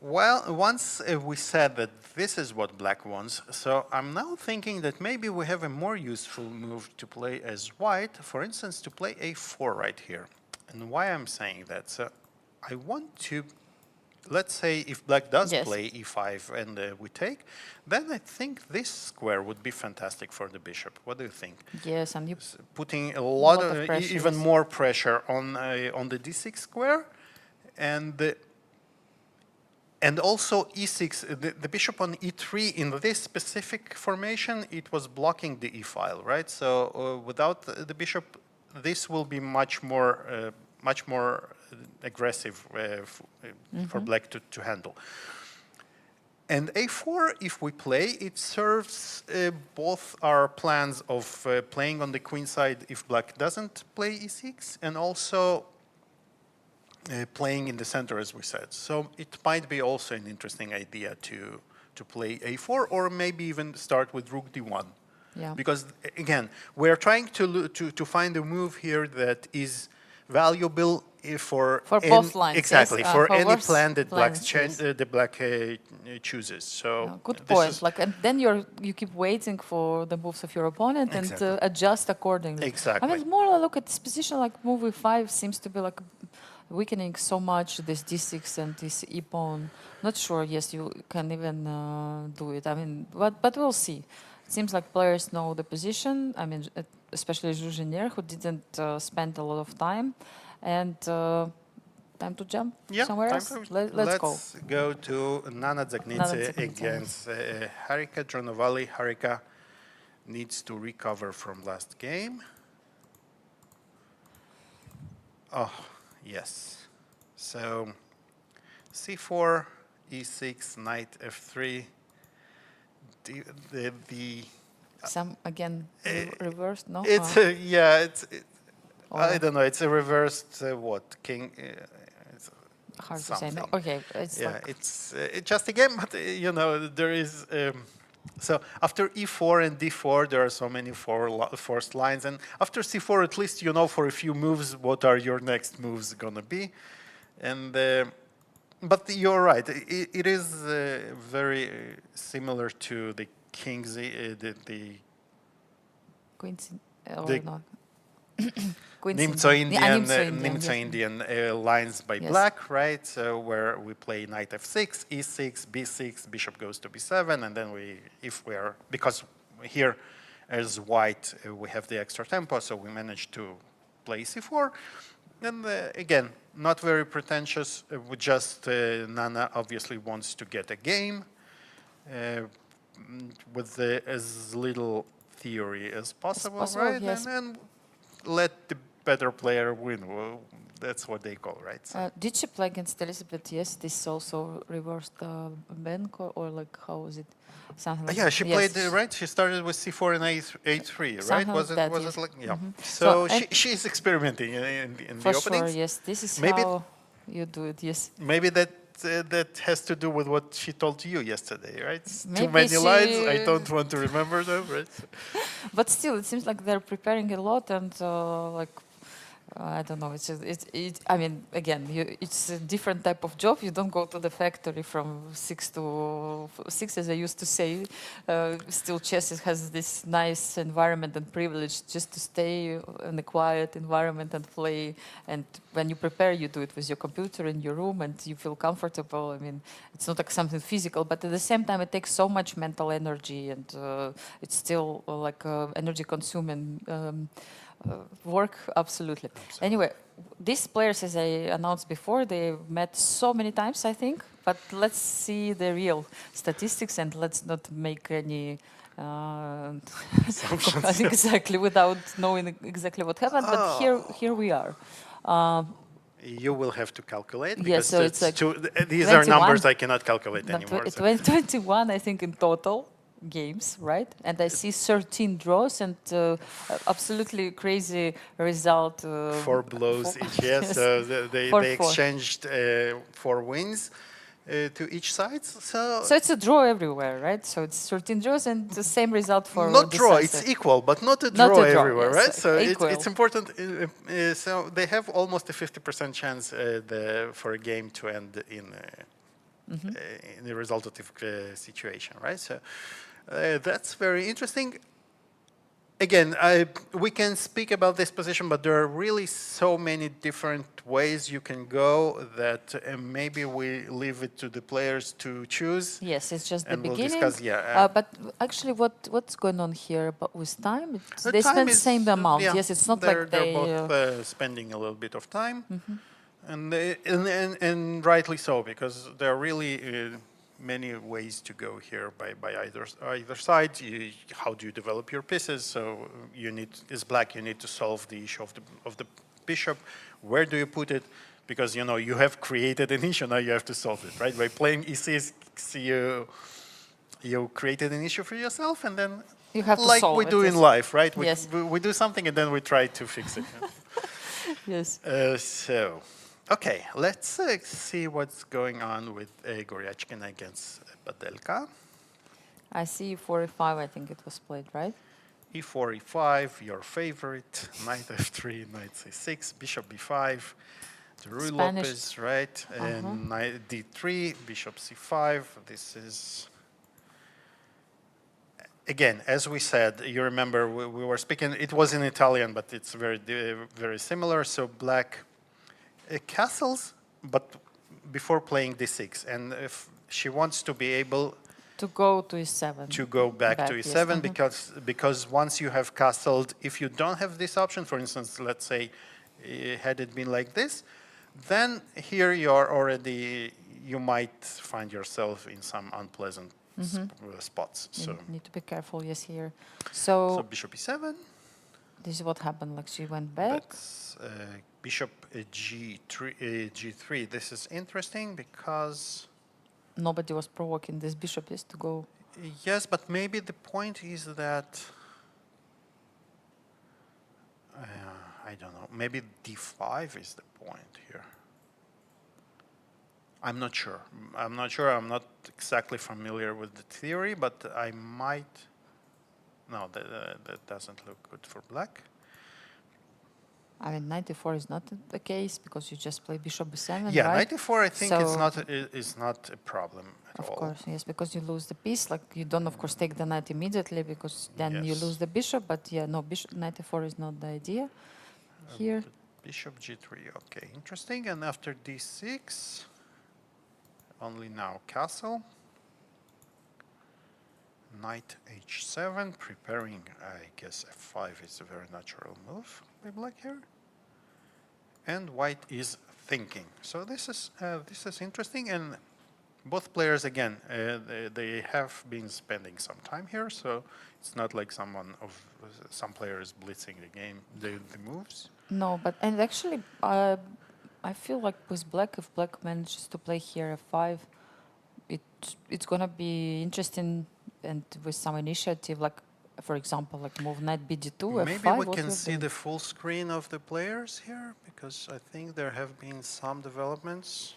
once we said that this is what black wants, so I'm now thinking that maybe we have a more useful move to play as white. For instance, to play a4 right here. And why I'm saying that? So, I want to, let's say if black does play e5 and we take, then I think this square would be fantastic for the bishop. What do you think? Yes, and you putting a lot of pressure, even more pressure on the d6 square, and also e6. The bishop on e3 in this specific formation, it was blocking the e file, right? So without the bishop, this will be much more aggressive for black to handle. And a4, if we play, it serves both our plans of playing on the queen side if black doesn't play e6, and also playing in the center, as we said. So it might be also an interesting idea to play a4, or maybe even start with rook d1. Yeah. Because, again, we're trying to find a move here that is valuable for both lines. Exactly, yes, for any worse plan that plans, the black chooses. So good point. Like, and then you keep waiting for the moves of your opponent and adjust accordingly. Exactly. I mean, more I look at this position, like move e5 seems to be like weakening so much this d6 and this e pawn. Not sure. Yes, you can even do it. I mean, but we'll see. It seems like players know the position. I mean, especially Zhu Jiner, who didn't spend a lot of time. And time to jump somewhere else? Let's go. Let's go to Nana Dzagnidze against Harika. Dronavalli. Harika needs to recover from last game. Oh, yes. So, c4, e6, knight f3. Some again reversed, no? It's I don't know. It's a reversed king. It's hard something. to say. No. Okay, it's it's just a game, but there is. So after e4 and d4, there are so many forced lines, and after c4, at least you know for a few moves what are your next moves gonna be, and. But you're right. It is very similar to the king's the Queen's Nimzo-Indian lines by black, right? So where we play knight f6, e6, b6, bishop goes to b7, and then because here as white, we have the extra tempo, so we managed to play c4. And again, not very pretentious. We just Nana obviously wants to get a game with as little theory as possible, right? Yes. And let the better player win. Well, that's what they call, right? So Did she play against Elisabeth? Yes, this also reversed bank, or like how was it? Something like yeah, she yes. played right. She started with c4 and a3, right? Something Was like it? that, Was yes. it like yeah? So, So she's experimenting in for the sure, openings. yes. This is Maybe how you do it. Yes. Maybe that has to do with what she told you yesterday, right? Too Maybe many lines. I she- don't want to remember them, right? But still, it seems like they're preparing a lot, and like I don't know. I mean, again, it's a different type of job. You don't go to the factory from 6 to 6, as I used to say. Still, chess has this nice environment and privilege just to stay in a quiet environment and play. And when you prepare, you do it with your computer in your room, and you feel comfortable. I mean, it's not like something physical, but at the same time, it takes so much mental energy, and it's still like energy consuming. Work, absolutely. Anyway, these players, as I announced before, they met so many times, I think. But let's see the real statistics, and let's not make any exactly without knowing exactly what happened. But here we are. You will have to calculate. Yes, Because so it's like these are 21. numbers I cannot calculate No, anymore. So. 21, I think, in total games, right? And I see 13 draws and absolutely crazy result. 4 blows each, yes. So they 4-4. exchanged 4 wins to each side. So So it's a draw everywhere, right? So it's 13 draws and the same result for not draw, decisive. it's equal, but not a Not draw a draw, everywhere, yes, right? So equal. it's important. So they have almost a 50% chance for a game to end in a resultative situation, right? So that's very interesting. Again, we can speak about this position, but there are really so many different ways you can go that maybe we leave it to the players to choose. Yes, it's just the And we'll beginning. discuss, yeah. But actually, what's going on here? But with time, The they time spend the is, same amount. yeah, Yes, it's not they're, like they. They're both spending a little bit of time, and rightly so, because there are really many ways to go here by either side. How do you develop your pieces? So you need, as black, you need to solve the issue of the bishop. Where do you put it? Because you have created an issue, now you have to solve it, right? By playing e6, you created an issue for yourself, and then You have to like solve we it, do in yes. life, right? Yes. We do something and then we try to fix it. Yes. So, okay, let's see what's going on with Goryachkina against Badelka. I see 45. I think it was played, right? E4, E5, your favorite. Knight F3, Knight C6, Bishop B5. Rui Spanish. Lopez, right? And Knight D3, Bishop C5. This is... Again, as we said, you remember we were speaking, it was in Italian, but it's very similar. So black castles, but before playing d6. And if she wants to be able To go to e7. to go back to yes. e7, because once you have castled, if you don't have this option, for instance, let's say, had it been like this, then here you might find yourself in some unpleasant spots. So You need to be careful, yes, here. So bishop e7. this is what happened, like she went back. That's bishop g3. This is interesting because... Nobody was provoking this bishop, yes, to go. Yes, but maybe the point is that... I don't know. Maybe d5 is the point here. I'm not sure. I'm not exactly familiar with the theory, but I might... No, that doesn't look good for black. I mean, 94 is not the case because you just play bishop b7, Yeah, right? 94 I think So- is not a problem at all. Of course, yes, because you lose the piece. Like you don't, of course, take the knight immediately because then you Yes. lose the bishop. But yeah, no, bishop 94 is not the idea here. Bishop g3, okay, interesting. And after d6, only now castle. knight h7, preparing, I guess f5 is a very natural move by black here. And white is thinking. So this is interesting, and both players again they have been spending some time here, so it's not like some players blitzing the game, the moves. No, but and actually, I feel like with black, if black manages to play here f5, it's gonna be interesting and with some initiative, like for example, like move knight bd2, Maybe f5. we can see the full screen of the players here, because I think there have been some developments.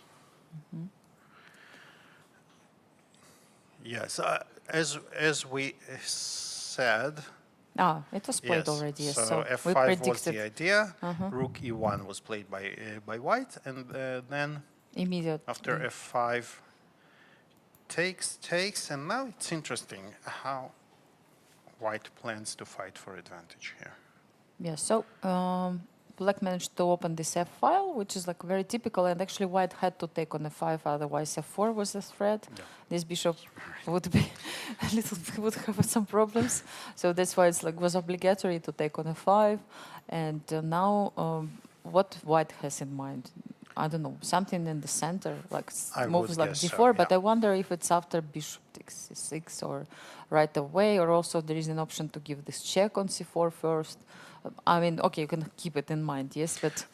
Yes, as we said. It was played already. Yes, so we f5 predicted. was the idea. Rook e1 was played by white, and then Immediate. after f5 takes, and now it's interesting how white plans to fight for advantage here. Yeah, so black managed to open this f file, which is like very typical, and actually white had to take on f5, otherwise f4 was a threat. Yeah. This bishop would be would have some problems, so that's why it's like was obligatory to take on f5. And now what white has in mind? I don't know, something in the center, like moves like d4, so, but yeah. I wonder if it's after bishop takes c6 or right away, or also there is an option to give this check on c4 first. I mean, okay, you can keep it in mind, yes, but...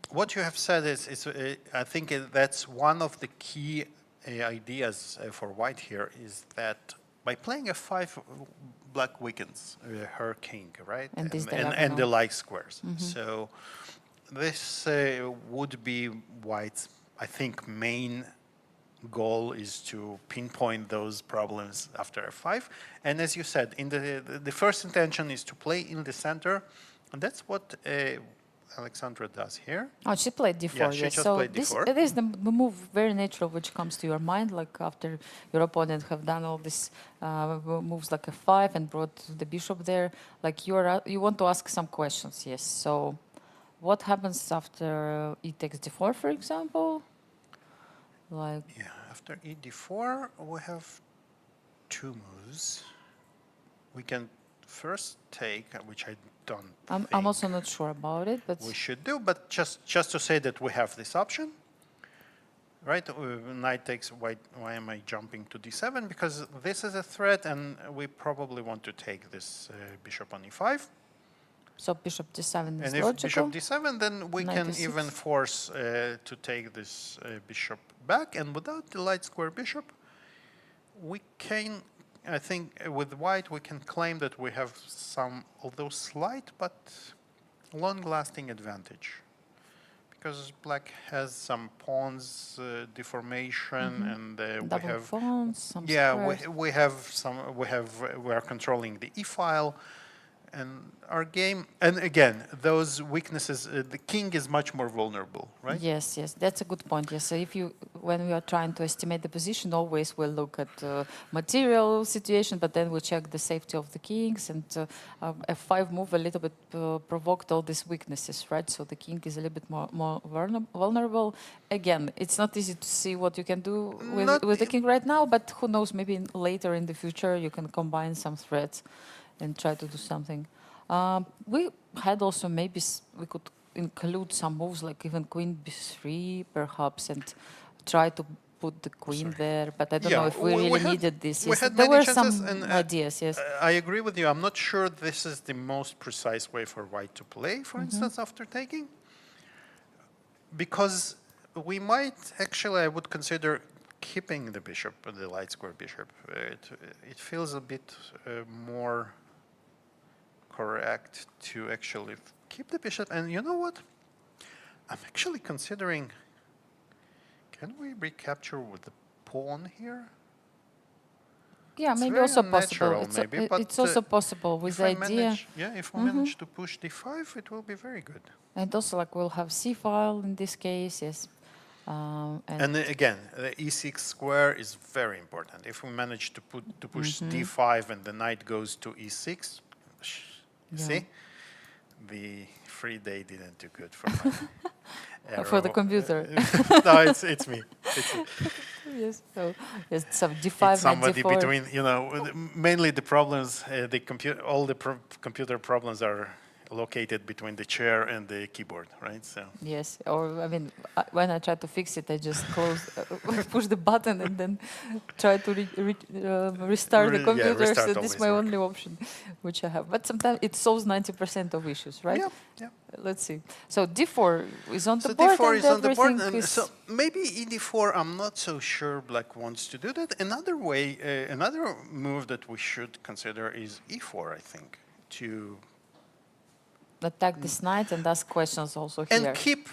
what you have said is I think that's one of the key ideas for white here, is that by playing f5, black weakens her king, right? And this and the like squares. So this would be white's, I think, main goal is to pinpoint those problems after f5. And as you said, in the first intention is to play in the center, and that's what Aleksandra does here. Oh, she played d4. Yeah, she yes. just So played this d4. it is the move very natural which comes to your mind, like after your opponent have done all these moves like f5 and brought the bishop there, like you want to ask some questions, yes. So what happens after e takes d4, for example? Like Yeah, after e d4, we have two moves. We can first take, which I don't I'm think also not sure about it, but we should do, but just to say that we have this option, right? Knight takes white. Why am I jumping to d7? Because this is a threat, and we probably want to take this bishop on e5. so bishop d7 is And if logical. bishop d7, then we Knight can e6. even force to take this bishop back. And without the light square bishop, we can, I think, with white, we can claim that we have some, although slight, but long-lasting advantage. Because black has some pawns deformation, and we Double have pawns, some yeah, squares. we are controlling the e file, and our game. And again, those weaknesses, the king is much more vulnerable, right? Yes, yes, that's a good point. Yes, so when we are trying to estimate the position, always we'll look at material situation, but then we check the safety of the kings, and f5 move a little bit provoked all these weaknesses, right? So the king is a little bit more vulnerable. Again, it's not easy to see what you can do with the king right now, but who knows? Maybe later in the future you can combine some threats and try to do something. We had also maybe we could include some moves like even queen b3 perhaps, and try to put the queen there, but I don't know if we really needed this. Yes, there were some ideas, yes. I agree with you. I'm not sure this is the most precise way for white to play, for instance, after taking. Because we might, actually, I would consider keeping the bishop, the light square bishop. It feels a bit more correct to actually keep the bishop. And you know what? I'm actually considering, can we recapture with the pawn here? Yeah, It's maybe very also possible. unnatural, maybe, but, It's also possible with the idea. If we manage to push d5, it will be very good. And also, like, we'll have c file in this case, yes. And again, the e6 square is very important. If we manage to push d5 and the knight goes to e6, see, the free day didn't do good for my for the computer. No, it's me. Yes. So yes, some D5, It's knight somebody D4. between, mainly the problems, all the computer problems are located between the chair and the keyboard, right? So Yes, or I mean, when I try to fix it, I just push the button and then try to restart the computer. restart So this is always my work. only option, which I have. But sometimes it solves 90% of issues, right? Yeah, yeah. Let's see. So D4 is on the So board, D4 and is on the board, everything and is so maybe ED4. I'm not so sure Black wants to do that. Another way, another move that we should consider is E4. I think to attack this knight and ask questions also and here. keep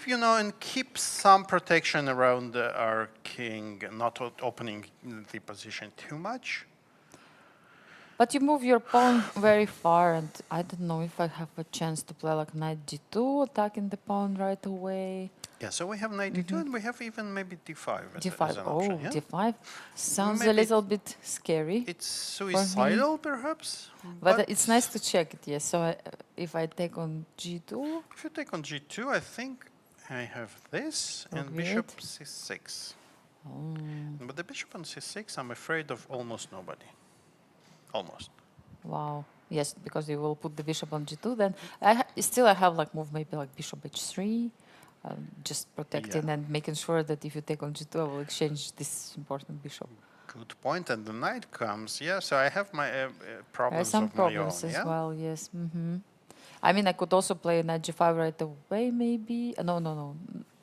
keep some protection around our king, not opening the position too much. But you move your pawn very far, and I don't know if I have a chance to play like knight D2, attacking the pawn right away. Yeah, so we have knight D2, and we have even maybe D5 as D5. an Oh, option. Yeah? D5 sounds a Maybe little bit scary. It's suicidal, perhaps. But it's nice to check it, yes. So if I take on G2, If you take on G2, I think I have this and Okay. bishop C6. But the bishop on C6, I'm afraid of almost nobody. Almost. wow. Yes, because you will put the bishop on G2, then still I have like move maybe like bishop H3, just protecting Yeah. and making sure that if you take on G2, I will exchange this important bishop. Good point. And the knight comes. Yeah, so I have my There are problems some of my problems own. as Yeah? well, yes. I mean, I could also play knight G5 right away, maybe. No.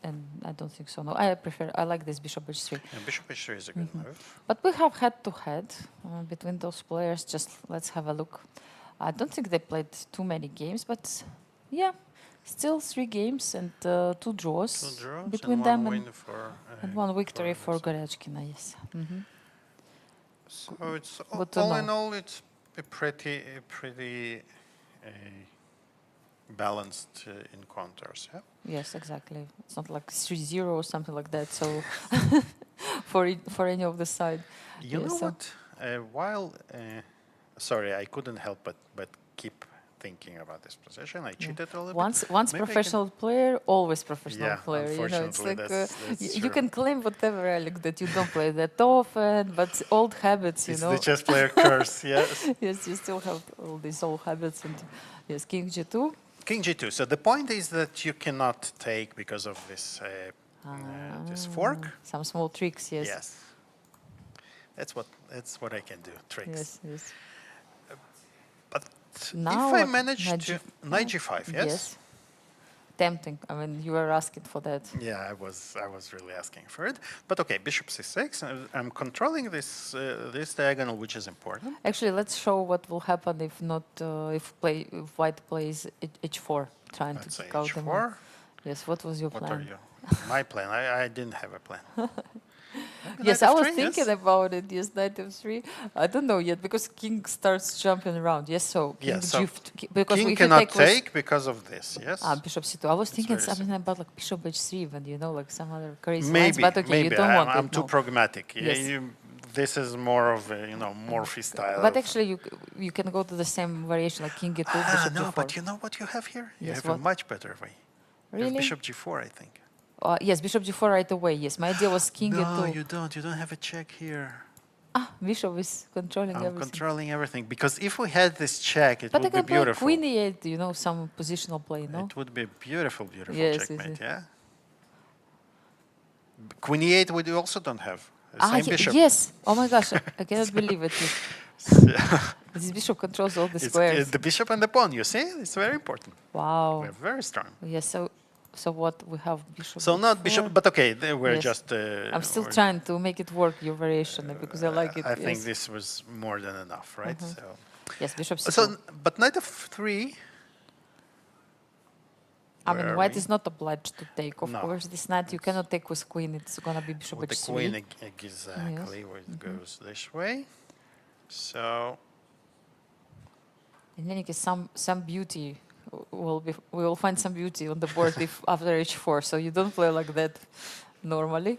And I don't think so. No, I like this bishop H3. And bishop H3 is a good move. But we have head-to-head between those players. Just let's have a look. I don't think they played too many games, but yeah, still 3 games and 2 draws, Two draws between and them one win for, and 1 victory for Aleksandra. Goryachkina, yes. So it's Good to all in know. all, it's a pretty balanced encounters. Yeah. Yes, exactly. It's not like 3-0 or something like that. So for any of the side. You Yeah, know so- what? While sorry, I couldn't help but keep thinking about this position. I cheated a little Once bit. Maybe I can- professional player, always professional Yeah, player. You know, it's unfortunately, like that's you true. can claim whatever, Alik, that you don't play that often, but old habits, you It's know. the chess player curse. Yes. Yes, you still have all these old habits. And yes, King G2. King G2. So the point is that you cannot take because of this this fork. Some small tricks, yes. Yes. That's what I can do. Tricks. Yes, yes. But Now if I what- manage knight to G- knight G5, yes. Tempting. I mean, you were asking for that. Yeah, I was really asking for it. But okay, bishop C6. I'm controlling this this diagonal, which is important. Actually, let's show what will happen if not if White plays H4, trying Let's to say kick out the move. H4. Yes, what was your What plan? are you? My plan. I didn't have a plan. Yes, Knight I was F3, thinking yes. about it. Yes, knight F3. I don't know yet because king starts jumping around. Yes, so king Yeah, so because King if you cannot take with- take because of this. Yes. bishop C2. I was thinking very something about like bishop H3 even, you know, like some other crazy lines. Maybe. But okay, maybe you don't want I'm it. too no. pragmatic. Yes. This is more of a Morphy style. But of- actually, you can go to the same variation like king E2, bishop no, G4. but you know what you have here? You Yes, have what? a much better way. You have Really? bishop G4, I think. Yes, bishop G4 right away. Yes, my idea was king No, E2. you don't. You don't have a check here. Bishop is controlling I'm everything. controlling everything. Because if we had this check, it But I would be can play beautiful. queen E8, you know, some positional play, no? It would be a beautiful, beautiful Yes, yes, checkmate, yes. yeah? Queen E8 we also don't have. The same bishop. Yes. Oh my gosh, I cannot believe it. This bishop controls all the It's squares. the bishop and the pawn, you see? It's very important. Wow. We're very strong. Yes, so what we have bishop. So not bishop, G4. but okay, we're Yes. just... I'm still we're- trying to make it work, your variation, because I like it. I think yes. this was more than enough, right? Yes, bishop C2. So, but knight of3... I mean, where white are is not obliged to take. Of No. course, this knight you cannot take with queen. It's gonna be bishop With the H3. queen, exactly, where it goes this way. So, In any case, some beauty we will find some beauty on the board if after H4. So you don't play like that normally.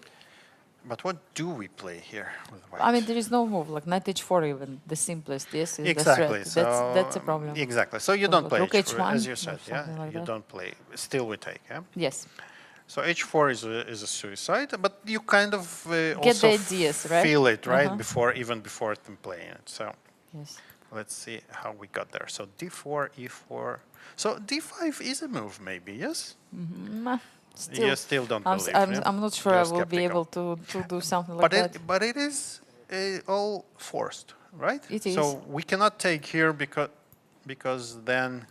but what do we play here with white? I mean, there is no move like knight H4 even the simplest. Yes, is Exactly. the threat. That's a problem. Exactly. So you So don't play rook H4, H1 as you or said, yeah? something like You that. don't play. Still we take, yeah? Yes. So h4 is a suicide, but you kind of Get also the ideas, right? feel it, right? Uh-huh. Even before them playing it. So Yes. let's see how we got there. So d4, e4. So d5 is a move, maybe, yes? Still, You still don't I'm, believe, I'm, yeah? I'm not sure You're I will be skeptical. able to do something like But that. but it is all forced, right? It So is. we cannot take here because then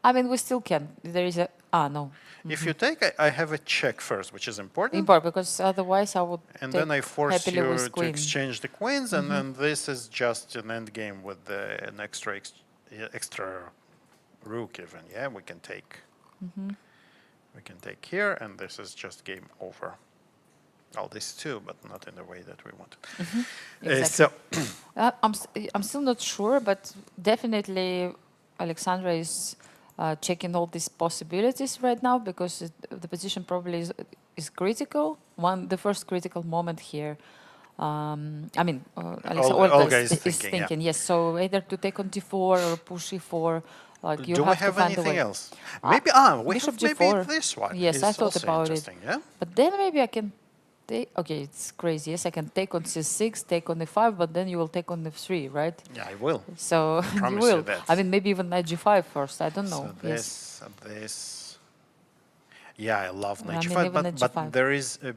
I mean, we still can. There is a no. if you take, I have a check first, which is important. Import, because otherwise I would And take then I force happily you with to queen. exchange the queens, and then this is just an end game with an extra rook even. Yeah, we can take. We can take here, and this is just game over. All this too, but not in the way that we want. Exactly. So I'm still not sure, but definitely Aleksandra is checking all these possibilities right now because the position probably is critical. The first critical moment here. I mean, Olga is is thinking, yeah. yes. So either to take on d4 or push e4. Like you do we have to have find a anything way. else? Maybe we Bishop have maybe g4. this one. Yes, is I thought also about it. interesting, yeah? But then maybe I can take. Okay, it's crazy. Yes, I can take on c6, take on e5, but then you will take on f3, right? Yeah, I will. So you promise will. you that. I mean, maybe even knight g5 first. I don't know. So Yes. this. Yeah, I love I knight mean, g5, even knight but g5. there is a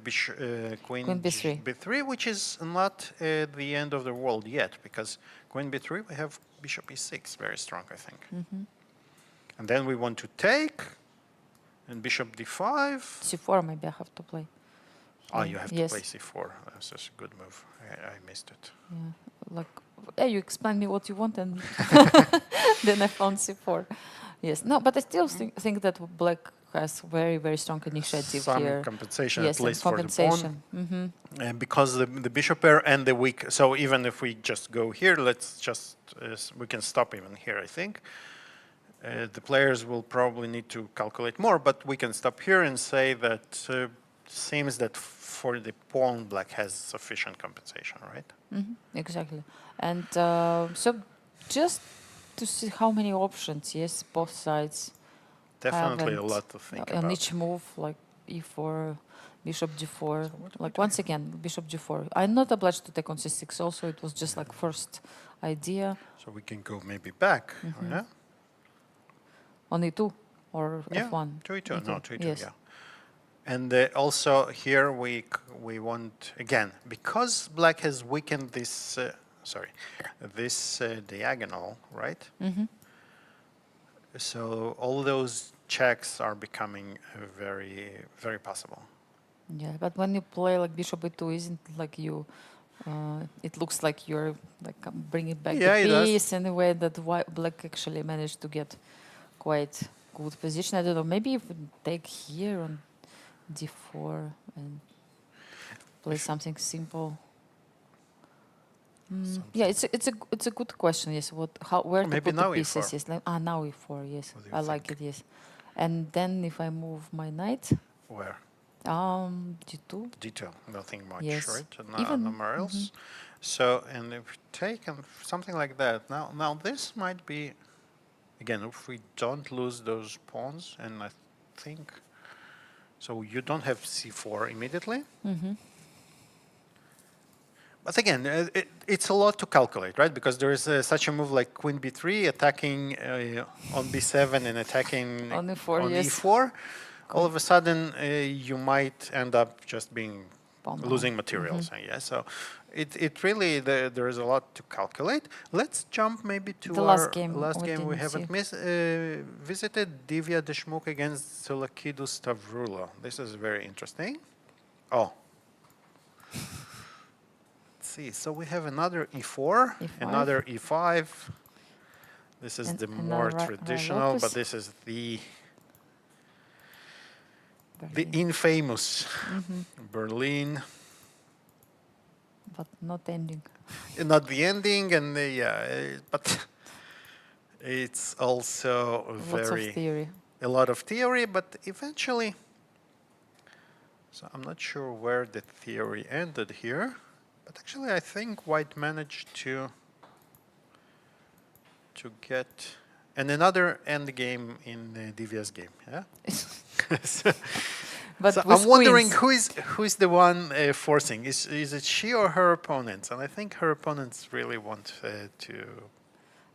queen Queen b3. b3, which is not the end of the world yet, because queen b3 we have bishop e6, very strong, I think. And then we want to take, and bishop d5. c4 maybe I have to play. Oh, you have Yes. to play c4. That's a good move. I missed it. Yeah. Like, you explain me what you want, and then I found c4. Yes. No, but I still think that black has very, very strong initiative Some here. compensation, Yes, at least and for the pawn. compensation. Because the bishop pair and the weak, so even if we just go here, let's just, we can stop even here, I think. The players will probably need to calculate more, but we can stop here and say that seems that for the pawn, black has sufficient compensation, right? Exactly. And so just to see how many options, yes, both sides Definitely have, a and lot to think on about. each move, like e4, bishop g4. So what do we Like do once again, bishop g4. I'm not obliged to take on c6 also. It was just like first idea So we can go maybe back, yeah? on e2 or Yeah, f1. 2e2, no, 2e2, Yes. yeah. And also here we want, again, because black has weakened this, this diagonal, right? So all those checks are becoming very, very possible. Yeah, but when you play like bishop e2, isn't like you? It looks like you're like bringing back Yeah, the it does. piece in a way that black actually managed to get quite good position. I don't know. Maybe if we take here on d4 and play something simple. Yeah, it's a good question. Yes, where to Maybe put the now pieces? e4. Yes, now e4. Yes, What do you I like think? it. Yes, and then if I move my knight, Where? g2. D2, nothing much, Yes. right? Even- Nowhere else. So, and if we take something like that, now this might be, again, if we don't lose those pawns, and I think, so you don't have c4 immediately. But again, it's a lot to calculate, right? Because there is such a move like queen b3 attacking on b7 and attacking On e4, on yes. e4. All of a sudden, you might end up just being Pawn down. losing materials. Yeah, so it really there is a lot to calculate. Let's jump maybe to The our last game last we game we didn't haven't visited. Divya Deshmukh against Tsolakidou Stavroula. This is very interesting. Oh. See, so we have another e4, E5. another e5. This is And the another more right traditional, opus. but this is the Berlin. infamous Berlin. But not ending. Not the ending, and but it's also Lots of theory. a lot of theory, but eventually. So I'm not sure where the theory ended here. But actually, I think White managed to get another end game in Divya's game. Yeah. But So with I'm wondering queens. who is the one forcing? Is it she or her opponents? And I think her opponents really want to.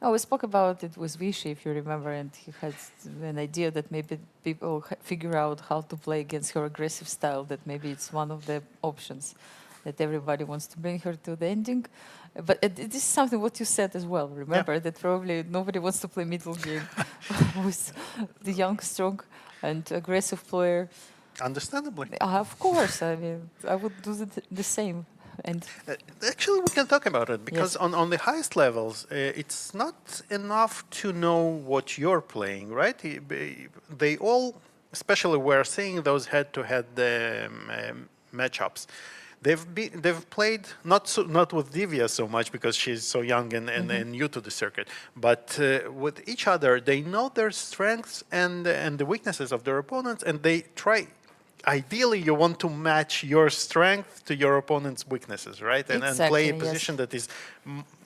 Oh, we spoke about it with Vichy, if you remember, and he had an idea that maybe people figure out how to play against her aggressive style, that maybe it's one of the options, that everybody wants to bring her to the ending. But this is something what you said as well, remember, that probably nobody wants to play middle game with the young, strong and aggressive player. Understandably. Of course, I mean, I would do the same. And Actually, we can talk about it because Yes. on the highest levels, it's not enough to know what you're playing, right? They all, especially we're seeing those head-to-head matchups. They've played not with Divya so much because she's so young and new to the circuit, but with each other. They know their strengths and the weaknesses of their opponents, and they try. Ideally, you want to match your strength to your opponent's weaknesses, right? And play a Exactly, yes. position that is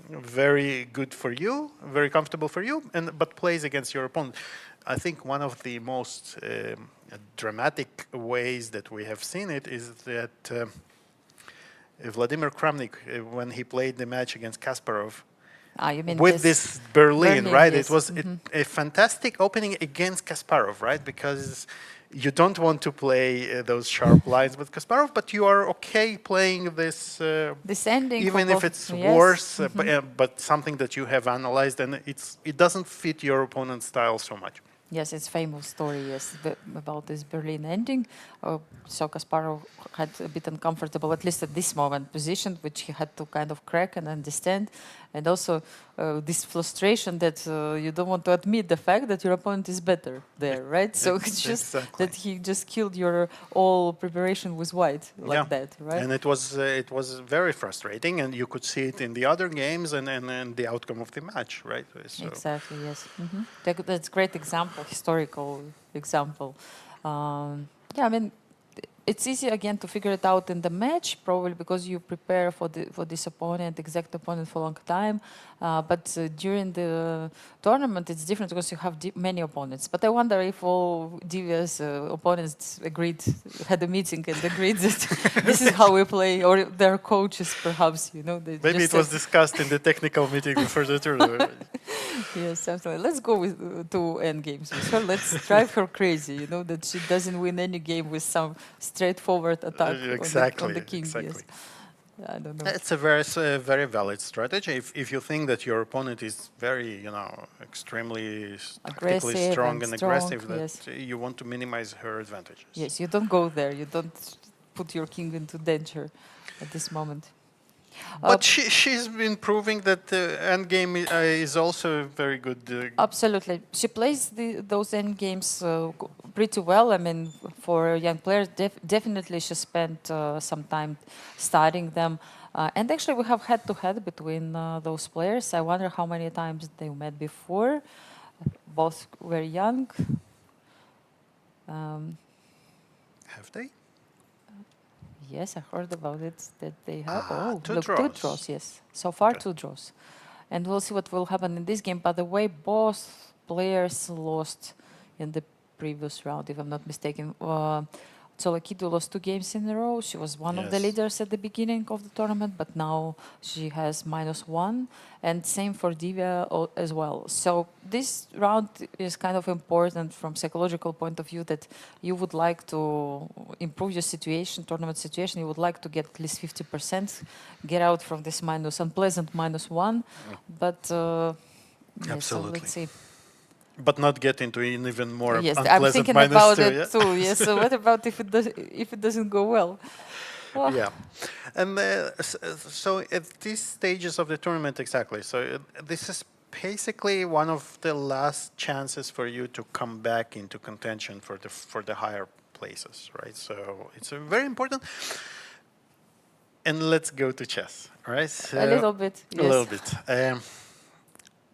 very good for you, very comfortable for you, but plays against your opponent. I think one of the most dramatic ways that we have seen it is that Vladimir Kramnik, when he played the match against Kasparov, you mean with this Berlin, right? yes. It was a fantastic opening against Kasparov, right? Because you don't want to play those sharp lines with Kasparov, but you are okay playing this, this ending, even if it's worse, but something that you have analyzed, and it doesn't fit your opponent's style so much. Yes, it's famous story, yes, about this Berlin ending. So Kasparov had a bit uncomfortable, at least at this moment, position, which he had to kind of crack and understand. And also this frustration that you don't want to admit the fact that your opponent is better there, right? So it's just that he just killed your all preparation with white like that, right? And it was very frustrating, and you could see it in the other games and the outcome of the match, right? So Exactly, yes. That's a great example, historical example. Yeah, I mean, it's easy again to figure it out in the match, probably because you prepare for this opponent, exact opponent for a long time. But during the tournament, it's different because you have many opponents. But I wonder if all Divya's opponents had a meeting and agreed that this is how we play, or their coaches, perhaps, you know. Maybe it was discussed in the technical meeting before the tournament. Yes, absolutely. Let's go to end games with her. Let's drive her crazy, you know, that she doesn't win any game with some straightforward attack on the king. Exactly. Yes. I don't know. It's a very valid strategy. If you think that your opponent is very, extremely tactically strong and aggressive, that you want to minimize her advantages. Yes, you don't go there. You don't put your king into danger at this moment. But she's been proving that endgame is also very good. Absolutely. She plays those endgames pretty well. I mean, for a young player, definitely she spent some time studying them. And actually, we have head-to-head between those players. I wonder how many times they met before. Both were young. Have they? Yes, I heard about it, that they have. Two Two draws. draws, yes. So far, 2 draws. And we'll see what will happen in this game. By the way, both players lost in the previous round, if I'm not mistaken. Tsolakidou lost 2 games in a row. She was one of the leaders at the beginning of the tournament, but now she has -1. And same for Divya as well. So this round is kind of important from psychological point of view, that you would like to improve your situation, tournament situation. You would like to get at least 50%, get out from this unpleasant -1. But Absolutely. So let's see. But not get into an even more Yes, unpleasant I'm thinking -2, about yeah? it too. Yes. So what about if it doesn't go well? Well, Yeah, and so at these stages of the tournament, exactly. So this is basically one of the last chances for you to come back into contention for the higher places, right? So it's very important. And let's go to chess, right? So a little bit. Yes. A little bit.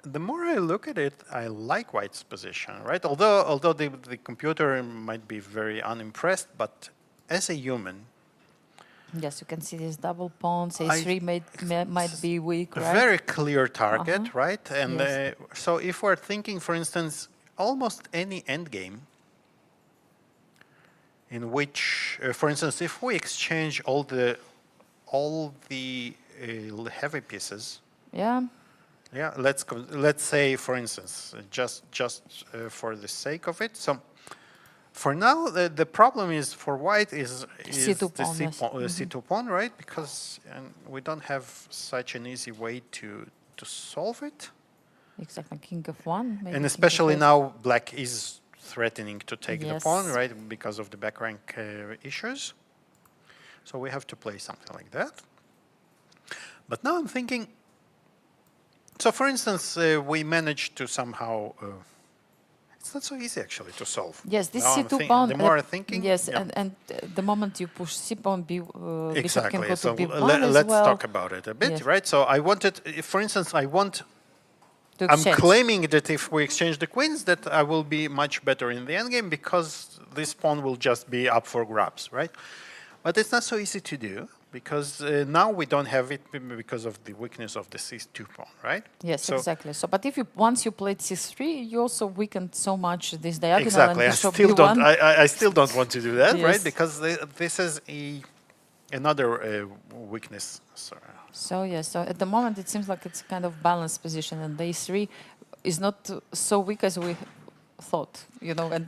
The more I look at it, I like White's position, right? Although the computer might be very unimpressed, but as a human, yes, you can see these double pawns. A3 might be weak, a right? very clear target, right? And Yes. so if we're thinking, for instance, almost any endgame, in which, for instance, if we exchange all the heavy pieces. Yeah. Yeah, let's say, for instance, just for the sake of it. So, for now, the problem is for white is C2 the pawn, yes. C2 pawn, right? Because we don't have such an easy way to solve it. Exactly. King of 1. Maybe And king especially of now, black is threatening to take the pawn, Yes. right? Because of the back rank issues. So we have to play something like that. But now I'm thinking. So, for instance, we managed to somehow. It's not so easy actually to solve. Yes, this Now I'm C2 pawn. The more I'm thinking. Yes, yeah. and the moment you push C pawn, bishop can Exactly. go So to B1 as let's well. talk about it a bit, Yes. right? So I wanted, for instance, To I'm exchange. claiming that if we exchange the queens, that I will be much better in the endgame because this pawn will just be up for grabs, right? But it's not so easy to do because now we don't have it because of the weakness of the C2 pawn, right? Yes, So- exactly. So, but if you once you played C3, you also weakened so much this diagonal Exactly. and I bishop still B1. don't. I still don't want to do that, Yes. right? Because this is another weakness. So yes, so at the moment it seems like it's a kind of balanced position, and the A3 is not so weak as we thought, and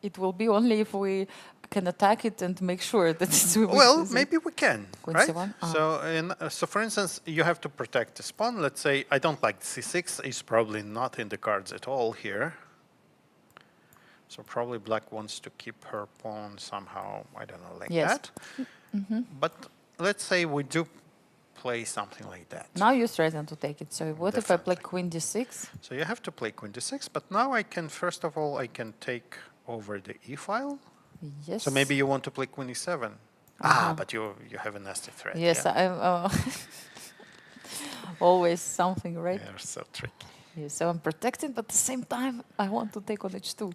it will be only if we can attack it and make sure that it's weak. Well, maybe we can, Queen right? C1? So for instance, you have to protect this pawn. Let's say I don't like C6. It's probably not in the cards at all here. So probably black wants to keep her pawn somehow, I don't know, like Yes. that. But let's say we do play something like that. Now you threaten to take it. So what if I play Definitely. Queen D6? So you have to play Queen D6, but now I can, first of all, I can take over the E file. Yes. So maybe you want to play Queen E7. But you have a nasty threat. Yes, yeah? I'm always something, right? They're so tricky. Yes, so I'm protecting, but at the same time I want to take on H2.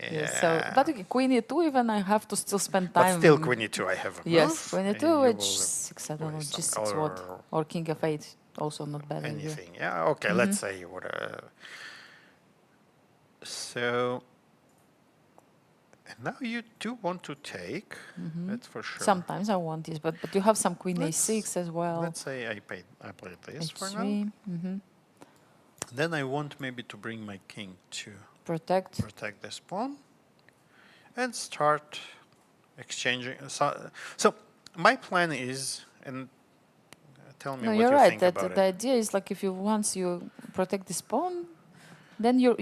Yeah. Yes, so but okay, Queen E2, even I have to still spend time. But still, Queen E2, I have a Yes, move, Queen and E2, you will H6, I don't know, play some- G6 what? Or King F8, also not bad idea. anything. Yeah, okay, let's say you would. So, and now you do want to take, that's for sure. Sometimes I want this, but you have some Queen A6 as well. Let's say I played this for now. H3, Then I want maybe to bring my king to protect. protect this pawn and start exchanging. So my plan is, and tell me No, what you're you right. think That about the it. idea is like if you once you protect this pawn, then you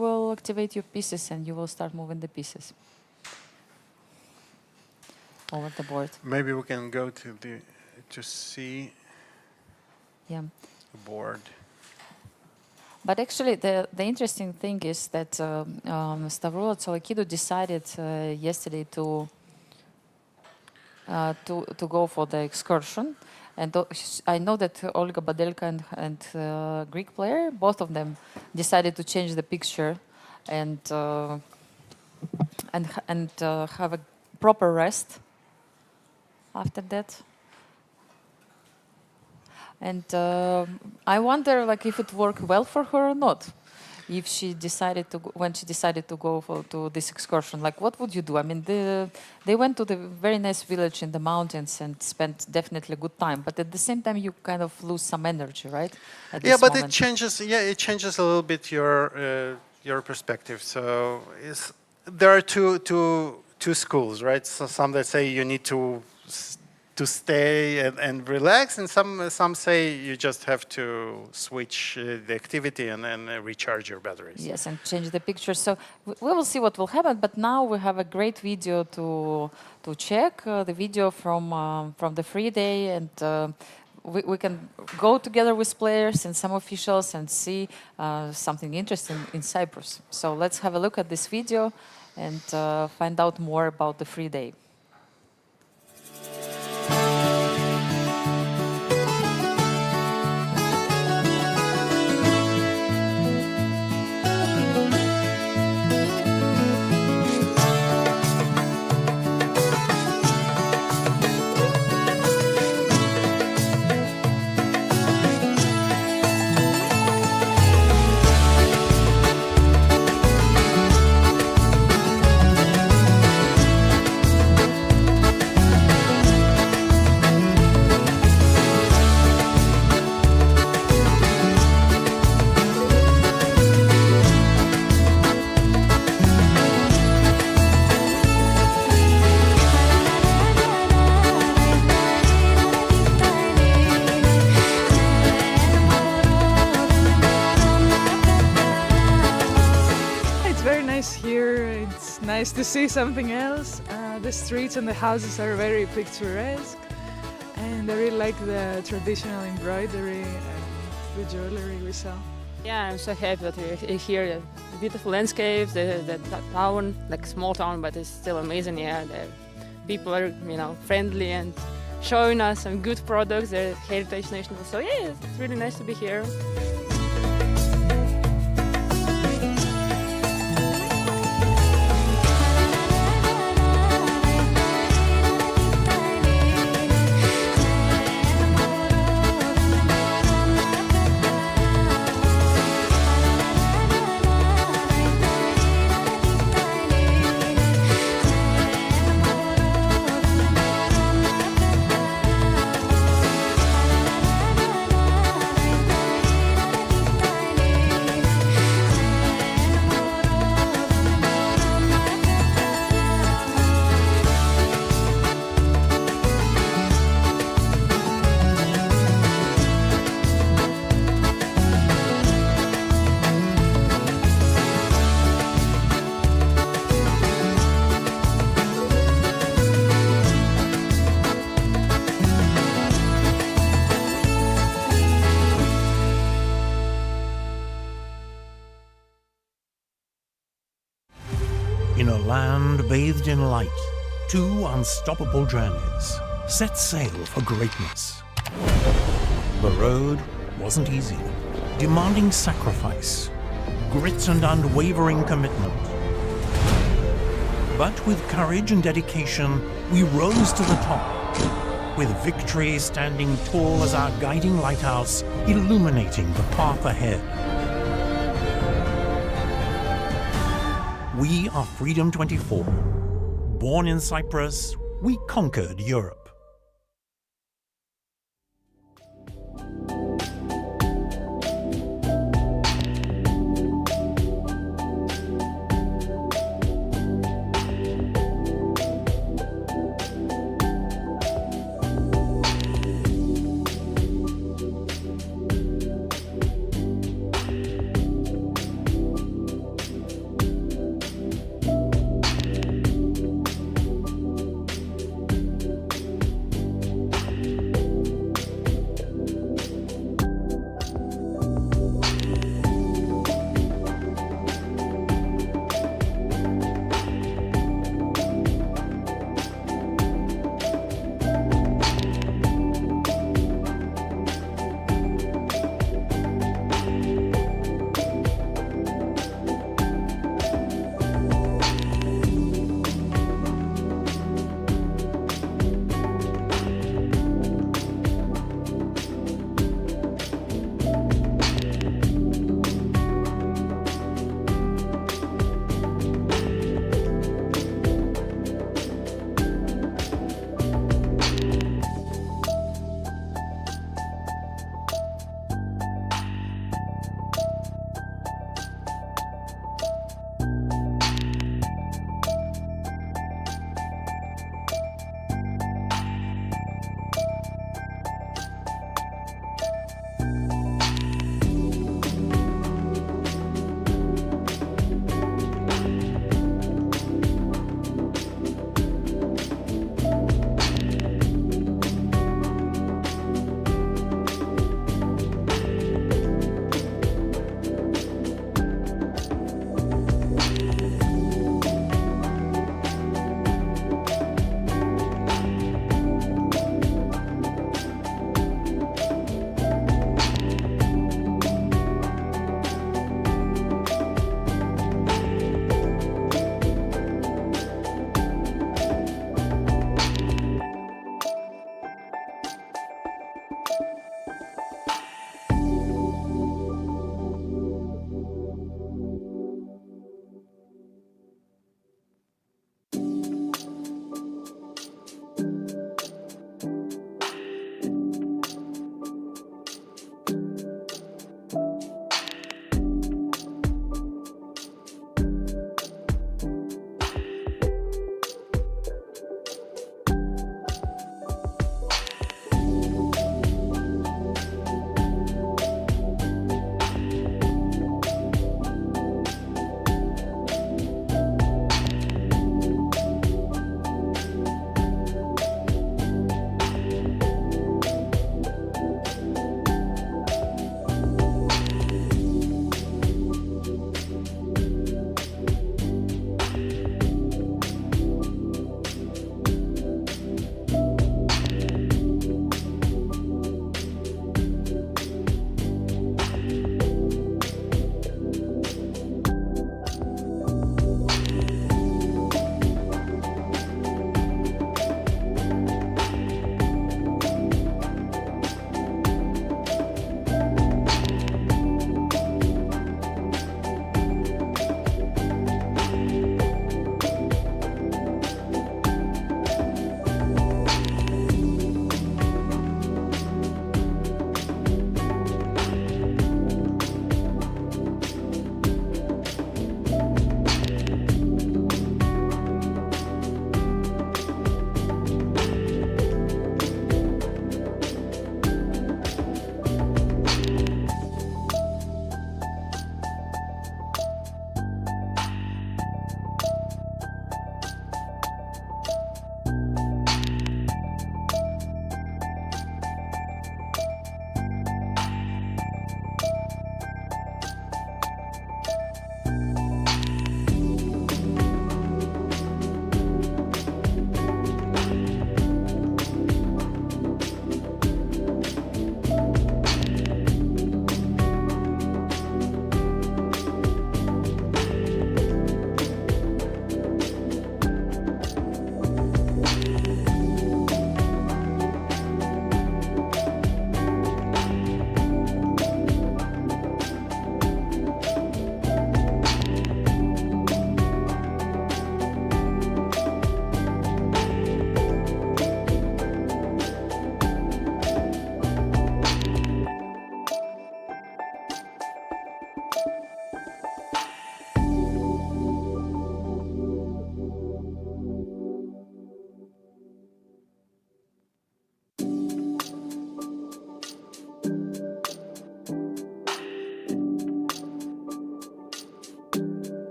will activate your pieces and you will start moving the pieces over the board. Maybe we can go to see Yeah. the board. But actually, the interesting thing is that Stavroula Tsolakidou decided yesterday to go for the excursion, and I know that Olga, Badelka, and Greek player, both of them decided to change the picture and have a proper rest after that. And I wonder, like, if it worked well for her or not. If she decided to, when she decided to go to this excursion, like, what would you do? I mean, they went to the very nice village in the mountains and spent definitely a good time. But at the same time, you kind of lose some energy, right? At Yeah, this but moment. it changes. Yeah, it changes a little bit your perspective. So there are two schools, right? So some that say you need to stay and relax, and some say you just have to switch the activity and recharge your batteries. Yes, and change the picture. So we will see what will happen. But now we have a great video to check, the video from the free day, and we can go together with players and some officials and see something interesting in Cyprus. So let's have a look at this video and find out more about the free day. nice to see something else. The streets and the houses are very picturesque, and I really like the traditional embroidery and the jewelry we saw. Yeah, I'm so happy that we're here. The beautiful landscapes, the town, like small town, but it's still amazing. Yeah, the people are, friendly and showing us some good products. They're heritage national, so yeah, it's really nice to be here. In a land bathed in light, two unstoppable journeys set sail for greatness. The road wasn't easy, demanding sacrifice, grit and unwavering commitment. But with courage and dedication, we rose to the top, with victory standing tall as our guiding lighthouse, illuminating the path ahead. We are Freedom 24. Born in Cyprus, we conquered Europe.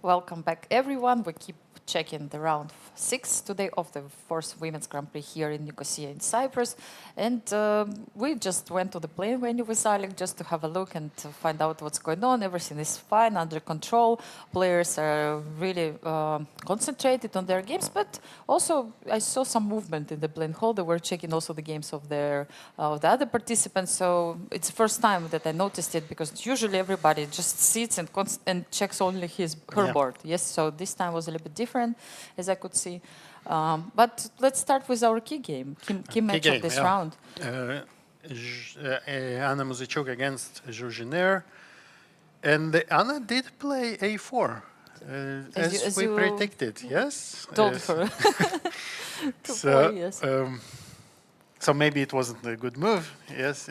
welcome back everyone. We keep checking the round 6 today of the 4th Women's Grand Prix here in Nicosia in Cyprus. And we just went to the playing venue with Alik just to have a look and to find out what's going on. Everything is fine, under control. Players are really concentrated on their games, but also I saw some movement in the playing hall. They were checking also the games of the other participants. So it's the first time that I noticed it, because usually everybody just sits and checks only her board. Yes, so this time was a little bit different, as I could see. But let's start with our key game, key match of this round. Anna Muzychuk against Zhu Jiner. And Anna did play a4, as we predicted, yes? Told her to play, yes. So maybe it wasn't a good move, yes.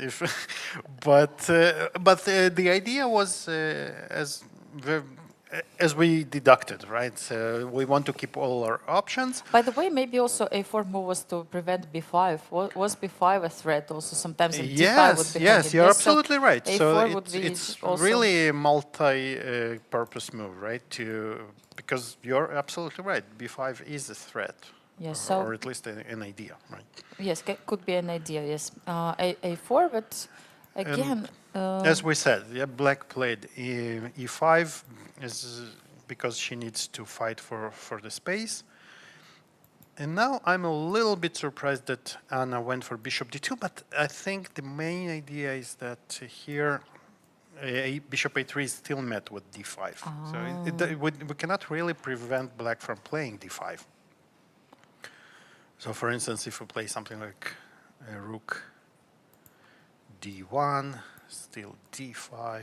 But the idea was as we deducted, right? So we want to keep all our options. By the way, maybe also a4 move was to prevent b5. Was b5 a threat also? Sometimes d5 would be yes, you're absolutely right. A4 so would be it's also really a multi-purpose move, right? Because you're absolutely right. b5 is a threat. Yes, or at least an idea, right? Yes, could be an idea, yes. a4, but again... as we said, Black played e5 because she needs to fight for the space. And now I'm a little bit surprised that Anna went for bishop d2, but I think the main idea is that here bishop a3 is still met with d5. So we cannot really prevent Black from playing d5. So for instance, if we play something like rook d1, still d5,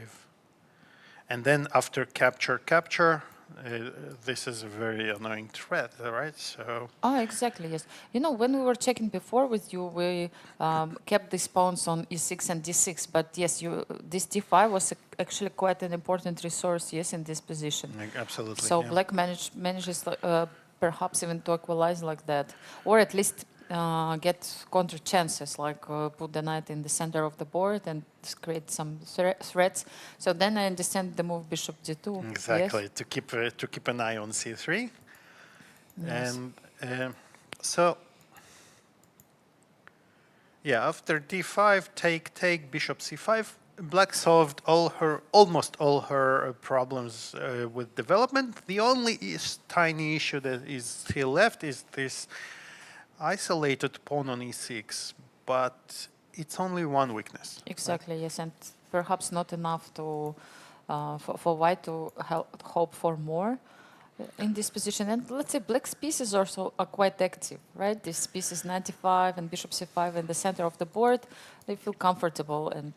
and then after capture, this is a very annoying threat, right? So. Oh, exactly, yes. You know, when we were checking before with you, we kept these pawns on e6 and d6, but yes, this d5 was actually quite an important resource, yes, in this position. Absolutely. So Black manages perhaps even to equalize like that, or at least get counter chances, like put the knight in the center of the board and create some threats. So then I understand the move bishop d2. Exactly, yes? to keep an eye on c3. Yes. And so after d5, take bishop c5. Black solved almost all her problems with development. The only tiny issue that is still left is this isolated pawn on e6, but it's only one weakness. Exactly, yes, and perhaps not enough to for White to hope for more in this position. And let's say Black's pieces also are quite active, right? This piece is 95 and bishop c5 in the center of the board. They feel comfortable, and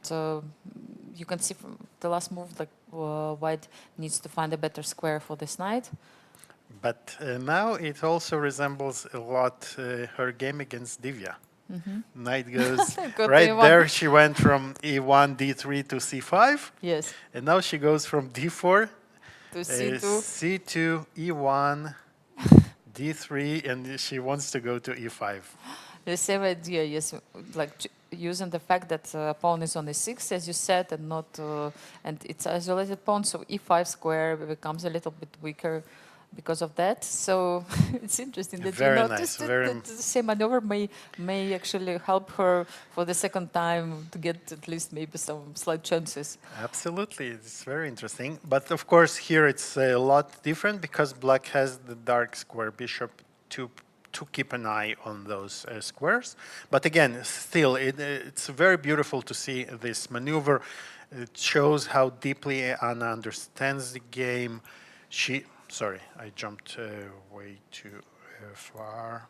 you can see from the last move, like White needs to find a better square for this knight. But now it also resembles a lot her game against Divya. Knight goes right there. She went from e1, d3 to c5. Yes. And now she goes from d4 to c2. c2, e1, d3, and she wants to go to e5. The same idea, yes. Like using the fact that pawn is on e6, as you said, and not and it's isolated pawn, so e5 square becomes a little bit weaker because of that. So it's interesting that you noticed that the same maneuver may actually help her for the second time to get at least maybe some slight chances. Absolutely, it's very interesting. But of course here it's a lot different because Black has the dark square bishop to keep an eye on those squares. But again, still, it's very beautiful to see this maneuver. It shows how deeply Anna understands the game. Sorry, I jumped way too far.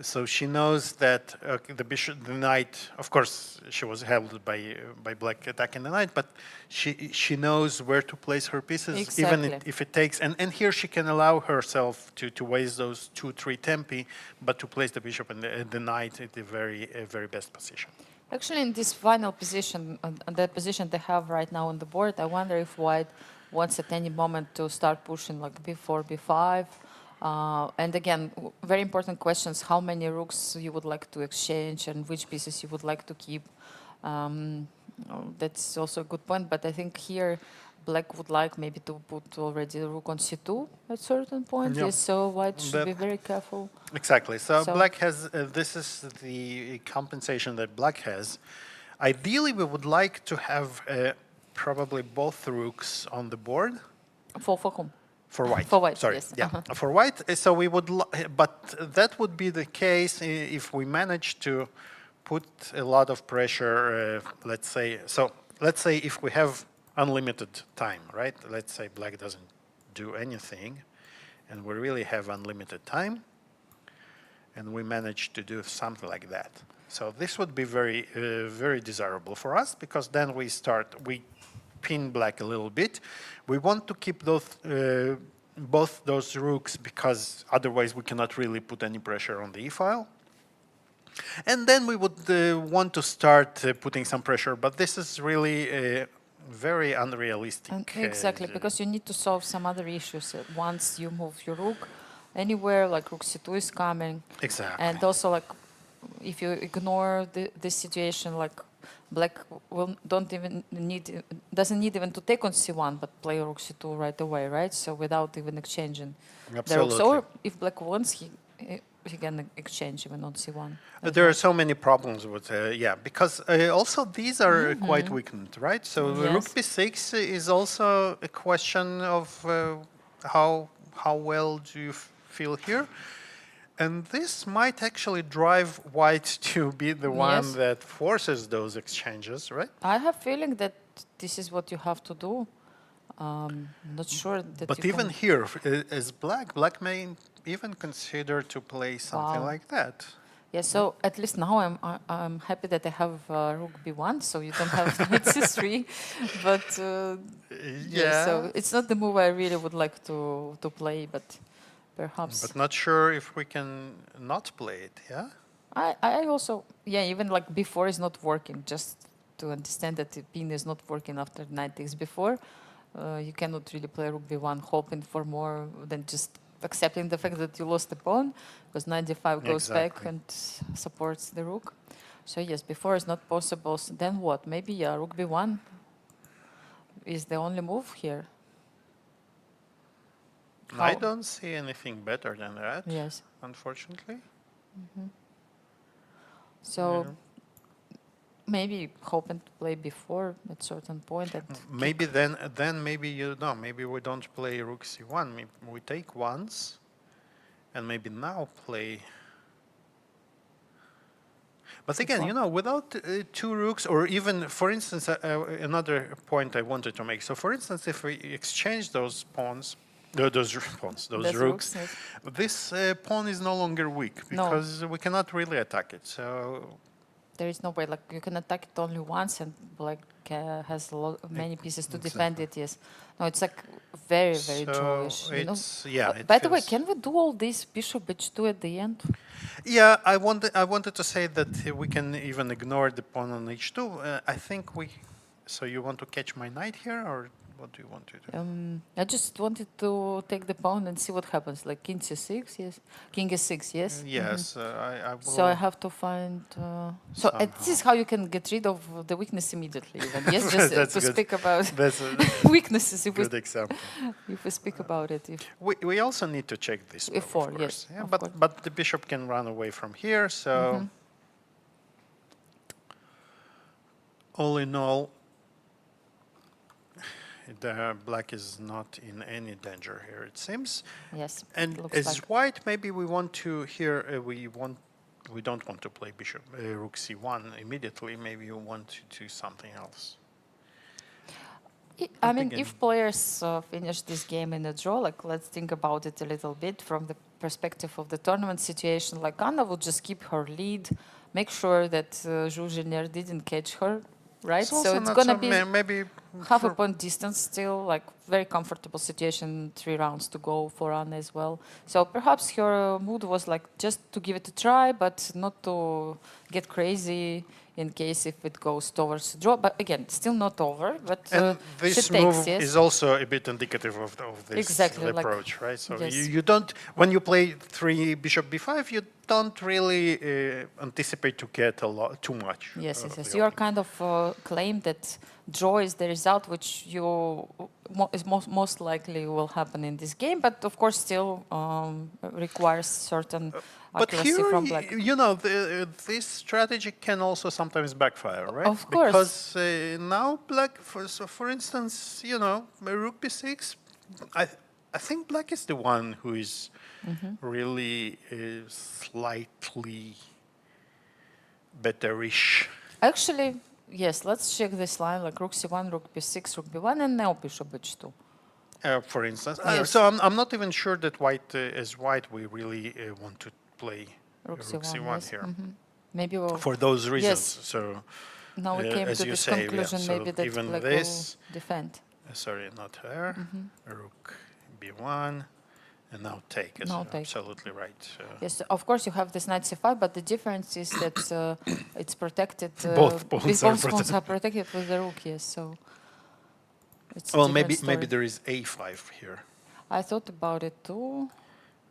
So she knows that the knight, of course, she was held by Black attacking the knight, but she knows where to place her pieces, even if it takes. And here she can allow herself to waste those 2-3 tempi, but to place the bishop and the knight at the very best position. Actually, in this final position, the position they have right now on the board, I wonder if White wants at any moment to start pushing like b4, b5. And again, very important questions, how many rooks you would like to exchange and which pieces you would like to keep. That's also a good point, but I think here Black would like maybe to put already rook on c2 at certain point. Yeah. Yes, so white should That- be very careful. Exactly. So, So- black has, this is the compensation that black has. Ideally, we would like to have probably both rooks on the board. For whom? For white. For white, Sorry. yes. Yeah. Uh-huh. For white. So we would, but that would be the case if we manage to put a lot of pressure. Let's say. So let's say if we have unlimited time, right? Let's say black doesn't do anything, and we really have unlimited time, and we manage to do something like that. So this would be very, very desirable for us, because then we pin black a little bit. We want to keep those, both those rooks, because otherwise we cannot really put any pressure on the e-file. And then we would want to start putting some pressure, but this is really very unrealistic. Exactly, because you need to solve some other issues. Once you move your rook anywhere, like rook c2 is coming. Exactly. And also, like, if you ignore this situation, like black doesn't need even to take on c1, but play rook c2 right away, right? So without even exchanging the rooks. Absolutely. Or if black wants, he can exchange even on c1. There are so many problems with, yeah, because also these are quite weakened, right? So Yes. rook b6 is also a question of how well do you feel here? And this might actually drive white to be the one Yes. that forces those exchanges, right? I have feeling that this is what you have to do. Not sure that But you even can. here, as black may even consider to play something Wow. like that. Yeah, so at least now I'm happy that I have rook b1, so you don't have knight c3. But yeah, so it's not the move I really would like to play, but perhaps. But not sure if we can not play it, yeah? I also, yeah, even like before is not working, just to understand that the pin is not working after knight takes before. You cannot really play rook b1 hoping for more than just accepting the fact that you lost the pawn, because knight d5 goes back Exactly. and supports the rook. So yes, before is not possible. So then what? Maybe yeah, rook b1 is the only move here. I How- don't see anything better than that, Yes. unfortunately. So maybe hoping to play before at certain point. And Maybe then maybe you know, maybe we don't play rook c1. Maybe we take once, and maybe now play. But again, you know, without two rooks, or even, for instance, another point I wanted to make. So, for instance, if we exchange those pawns, those Those rooks, rooks, yes. this pawn is no longer weak, No. because we cannot really attack it. So there is no way, like you can attack it only once, and black has many pieces to defend it. Yes, no, it's like very drawish. You know. it's yeah. it By the way, feels- can we do all this bishop h2 at the end? Yeah, I wanted to say that we can even ignore the pawn on h2. I think we. So you want to catch my knight here, or what do you want to do? I just wanted to take the pawn and see what happens. Like king c6, yes, king s6, yes. Yes, I will. So I have to find. So this is how you can get rid of the weakness immediately. Even. Yes, just That's to good. speak about That's a weaknesses. good example. If we speak about it, if We also need to check this. move, of F4, course. yes, Yeah, of but course. but the bishop can run away from here. So all in all, the black is not in any danger here, it seems. yes, And it looks as like. white, maybe we want to here. We don't want to play bishop rook c1 immediately. Maybe you want to do something else. I mean, again- if players finish this game in a draw, like let's think about it a little bit from the perspective of the tournament situation. Like Anna would just keep her lead, make sure that Zhu Jiner didn't catch her, right? It's also So it's not gonna so- be maybe half a for- point distance still, like very comfortable situation, 3 rounds to go for Anna as well. So perhaps her mood was like just to give it a try, but not to get crazy in case if it goes towards draw. But again, still not over, but And she this takes, move yes. is also a bit indicative of this Exactly, like- approach, right? So yes. you don't, when you play 3 bishop b5, you don't really anticipate to get too much. Yes, of yes, yes. the You are opening. kind of claim that draw is the result which is most likely will happen in this game, but of course still requires certain But accuracy here, from black. you know, this strategy can also sometimes backfire, right? Of course. Because now black, for instance, you know, rook b6, I think black is the one who is really slightly betterish. Actually, yes, let's check this line, like rook c1, rook b6, rook b1, and now bishop h2. For instance. Yes. So I'm not even sure that white, as white, we really want to play Rook rook c1, c1 yes. here. Maybe we'll... For those reasons. Yes. So Now we came as to you this say, yeah, conclusion, so maybe that even black this, will defend. sorry, not her, rook b1, and now take, is Now take. absolutely right. Yes, of course you have this knight c5, but the difference is that it's protected. Both pawns are pawns are protected with the rook, yes, so... It's a Well, different maybe story. there is a5 here. I thought about it too.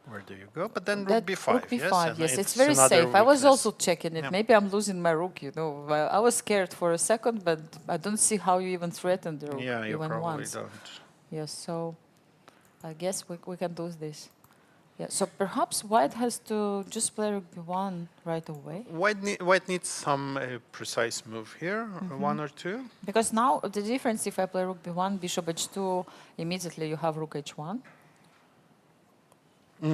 Where do you go? But then rook That b5, rook b5, and yes, it's very another safe. I was weakness. also checking it. Yeah. Maybe I'm losing my rook, you know. I was scared for a second, but I don't see how you even threaten the rook, Yeah, you even probably once. don't. Yes, so I guess we can do this. Yeah, so perhaps white has to just play rook b1 right away. White needs some precise move here, one or two. Because now the difference, if I play rook b1, bishop h2, immediately you have rook h1. A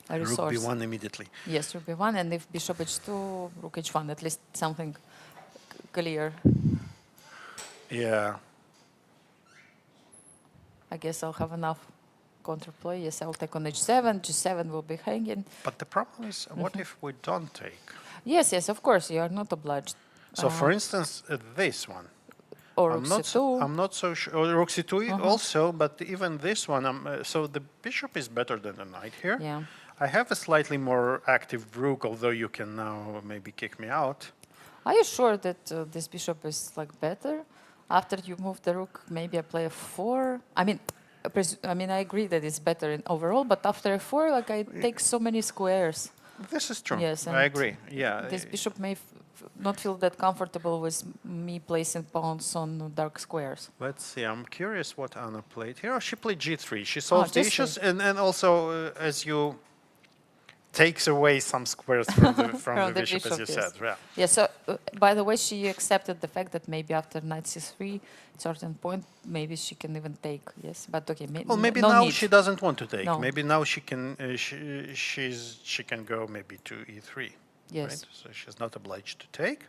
Rook resource. b1 immediately. Yes, rook b1, and if bishop h2, rook h1, at least something clear. Yeah. I guess I'll have enough counterplay. Yes, I'll take on h7, g7 will be hanging. But the problem is, what if we don't take? Yes, yes, of course, you are not obliged. So, for instance, this one. Or I'm rook not, c2. I'm not so sure. Or rook c2 also, but even this one. So the bishop is better than the knight here. Yeah. I have a slightly more active rook, although you can now maybe kick me out. Are you sure that this bishop is like better? After you move the rook, maybe I play f4. I mean, I agree that it's better in overall, but after f4, like I take so many squares. This is true. Yes, I and agree. Yeah. This bishop may not feel that comfortable with me placing pawns on dark squares. Let's see. I'm curious what Anna played here. Oh, she played g3. She solved the G3. issues, and also as you takes away some squares from the bishop, as you yes. said. Yeah. Yeah, so by the way, she accepted the fact that maybe after knight c3, certain point, maybe she can even take. Yes, but okay. Well, maybe no now need. she doesn't want to take. No. Maybe now she can. She can go maybe to e3. Yes. Right? So she's not obliged to take.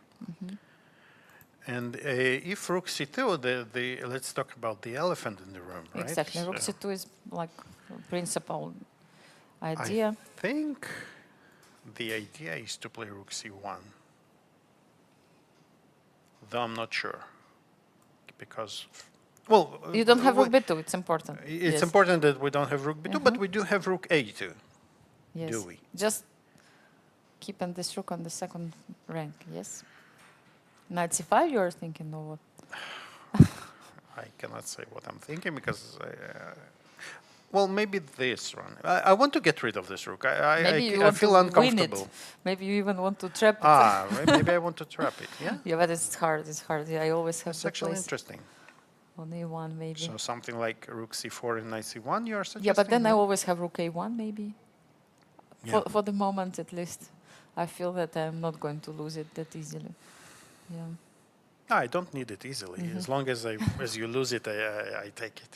And if rook c2, let's talk about the elephant in the room, right? Exactly. Rook So c2 is like principal idea. I think the idea is to play rook c1. Though I'm not sure. Because, well... You don't have rook b2, it's important. It's Yes. important that we don't have rook b2, but we do have rook a2. Yes. Do we? Just keeping this rook on the second rank, yes? Knight c5 you're thinking, or what? I cannot say what I'm thinking because... well, maybe this one. I want to get rid of this rook. Maybe you I want feel to uncomfortable. win it. Maybe you even want to trap it. Right, maybe I want to trap it, yeah? Yeah, but it's hard, it's hard. Yeah, I always have That's to actually place interesting. on a1 maybe. So something like rook c4 and knight c1 you are suggesting? Yeah, but then I always have rook a1 maybe. Yeah. For the moment at least. I feel that I'm not going to lose it that easily. Yeah. No, I don't need it easily. As long as you lose it, I take it.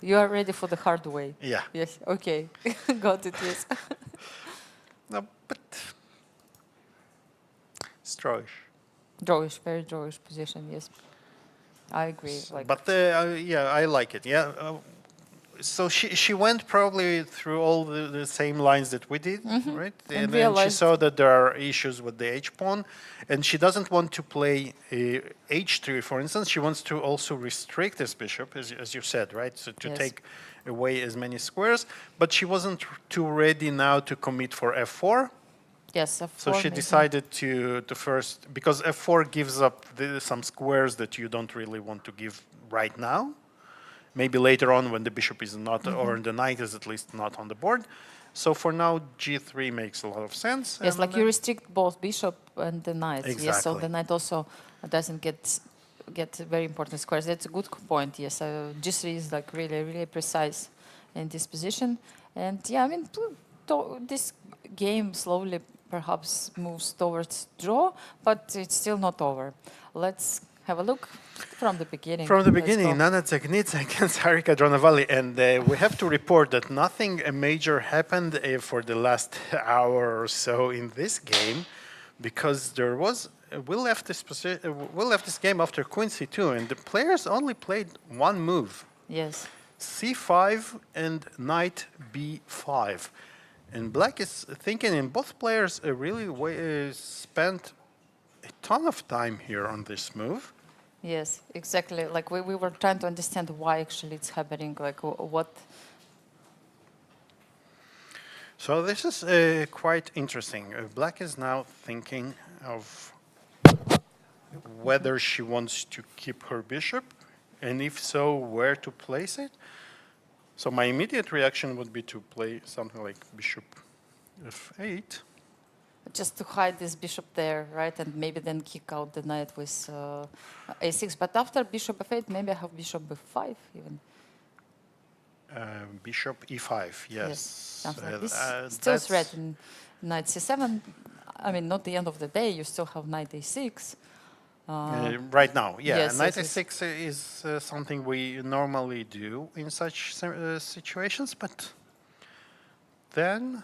You are ready for the hard way. Yeah. Yes, okay. Got it, yes. No, but it's drawish. Drawish, very drawish position, yes. I agree. Like, But yeah, I like it. Yeah. So she went probably through all the same lines that we did, right? And then she realized- saw that there are issues with the h pawn, and she doesn't want to play h3, for instance. She wants to also restrict this bishop, as you said, right? So to Yes. take away as many squares, but she wasn't too ready now to commit for f4. yes, f4 So she maybe. decided to first, because f4 gives up some squares that you don't really want to give right now. Maybe later on when the bishop is not, or the knight is at least not on the board. So for now, g3 makes a lot of sense. Yes, and like then- you restrict both bishop and the knight. Yes, so Exactly. the knight also doesn't get get very important squares. That's a good point. Yes, G3 is like really precise in this position, and yeah, I mean this game slowly perhaps moves towards draw, but it's still not over. Let's have a look from the beginning. From the Let's beginning, go. Nana Dzagnidze against Harika Dronavalli, and we have to report that nothing major happened for the last hour or so in this game, because there was we left this game after Queen C2, and the players only played one move. Yes. C5 and Knight B5, and Black is thinking, and both players really spent a ton of time here on this move. Yes, exactly. Like we were trying to understand why actually it's happening, like what. So this is quite interesting. Black is now thinking of whether she wants to keep her bishop, and if so, where to place it. So my immediate reaction would be to play something like bishop f8. Just to hide this bishop there, right? And maybe then kick out the knight with a6. But after bishop f8, maybe I have bishop b5 even. Bishop e5, yes. Something like this. Still threaten knight c7. I mean, not the end of the day. You still have knight a6. Right now, yeah. Yes, Knight yes, a6 is something we normally do in such situations, but then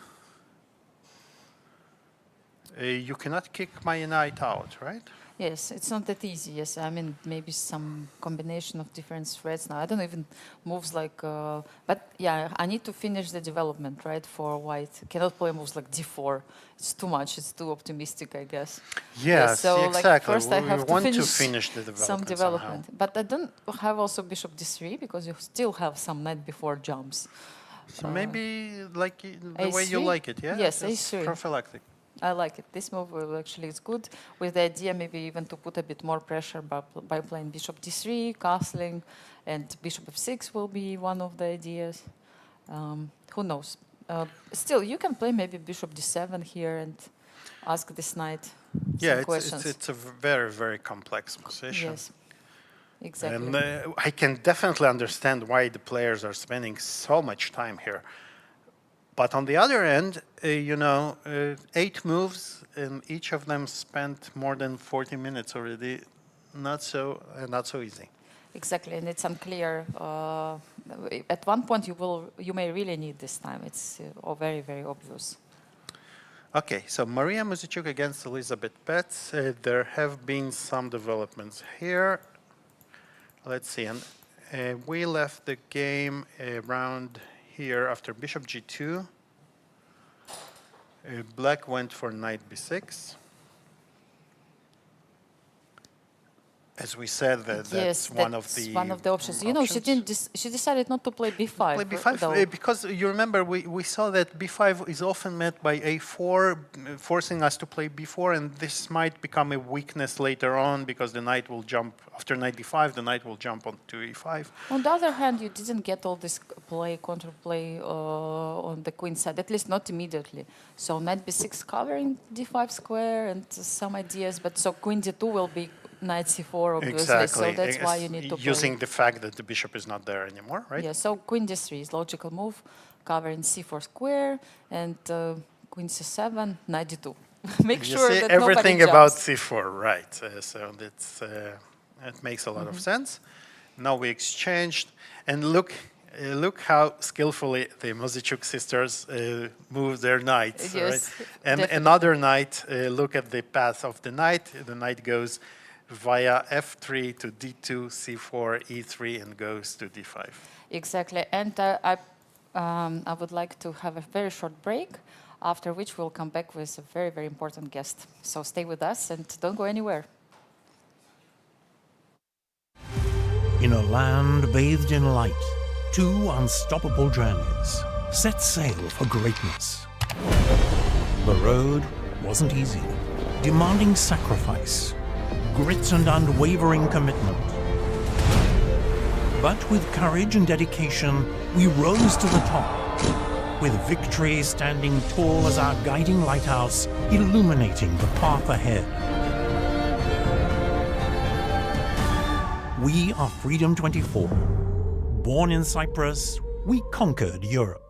you cannot kick my knight out, right? Yes, it's not that easy. Yes, I mean maybe some combination of different threats. Now I don't even moves like. But yeah, I need to finish the development, right? For white, cannot play moves like d4. It's too much. It's too optimistic, I guess. Yes, so exactly. like first I have to want finish, to finish the development some development. somehow. But I don't have also bishop d3 because you still have some knight before jumps. So maybe like the way you A3? like it, yeah? Yes, Just A3. prophylactic. I like it. This move actually is good, with the idea maybe even to put a bit more pressure by playing bishop d3, castling, and bishop f6 will be one of the ideas. Who knows? Still, you can play maybe bishop d7 here and ask this knight some questions. It's a very complex position. Yes, exactly. And I can definitely understand why the players are spending so much time here. But on the other end, 8 moves, and each of them spent more than 40 minutes already. Not so easy. Exactly, and it's unclear. At one point, you may really need this time. It's very obvious. Okay, so Mariya Muzychuk against Elisabeth Paehtz. There have been some developments here. Let's see, and we left the game around here after bishop g2. Black went for knight b6. As we said, that's one of the options. You know, she decided not to play b5. Play b5 because you remember we saw that b5 is often met by a4, forcing us to play b4, and this might become a weakness later on because the knight will jump after knight d5. The knight will jump onto e5. On the other hand, you didn't get all this counterplay on the queen side, at least not immediately. So knight b6 covering d5 square and some ideas, but so queen d2 will be knight c4, obviously. Exactly. So that's why you need to using the fact that the bishop is not there anymore, right? Yeah, so queen d3 is logical move, covering c4 square, and queen c7, knight d2. Make you sure see that everything nobody about jumps. c4, right? So that's that makes a lot of sense. Now we exchanged, and look how skillfully the Muzychuk sisters move their knights, Yes, right? And definitely. another knight, look at the path of the knight. The knight goes via f3 to d2, c4, e3, and goes to d5. Exactly, and I would like to have a very short break, after which we'll come back with a very important guest. So stay with us and don't go anywhere. In a land bathed in light, 2 unstoppable journeys set sail for greatness. The road wasn't easy, demanding sacrifice, grit and unwavering commitment. But with courage and dedication, we rose to the top, with victory standing tall as our guiding lighthouse, illuminating the path ahead. We are Freedom 24. Born in Cyprus, we conquered Europe.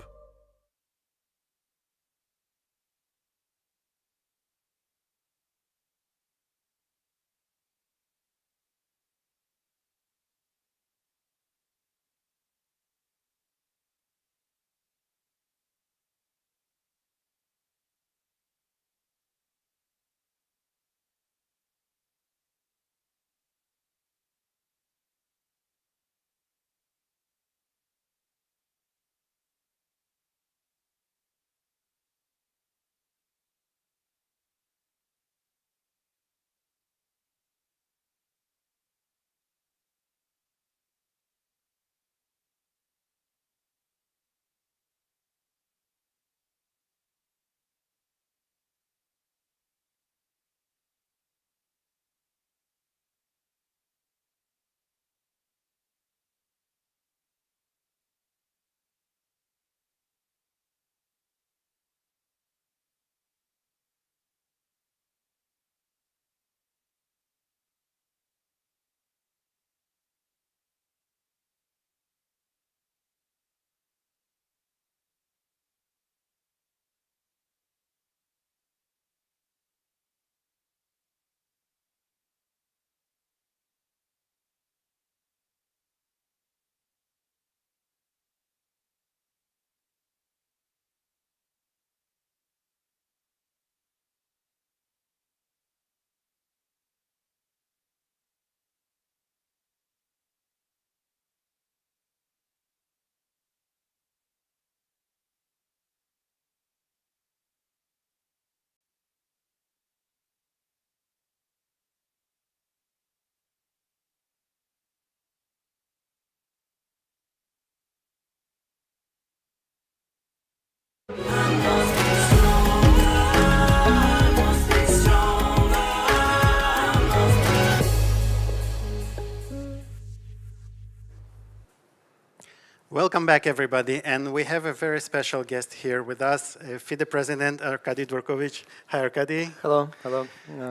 Welcome back, everybody. And we have a very special guest here with us, FIDE President Arkady Dvorkovich. Hi, Arkady. Hello, hello.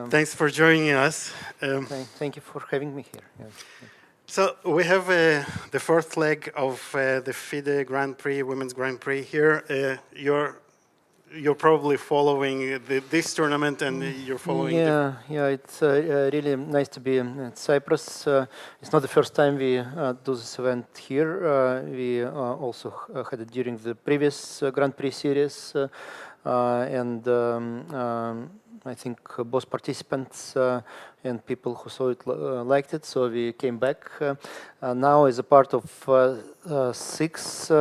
Thanks for joining us. Thank you for having me here. Yeah. So we have the fourth leg of the FIDE Grand Prix, Women's Grand Prix here. You're probably following this tournament, and you're following. Yeah, it's really nice to be in Cyprus. It's not the first time we do this event here. We also had it during the previous Grand Prix series, and I think both participants and people who saw it liked it, so we came back. Now as a part of 6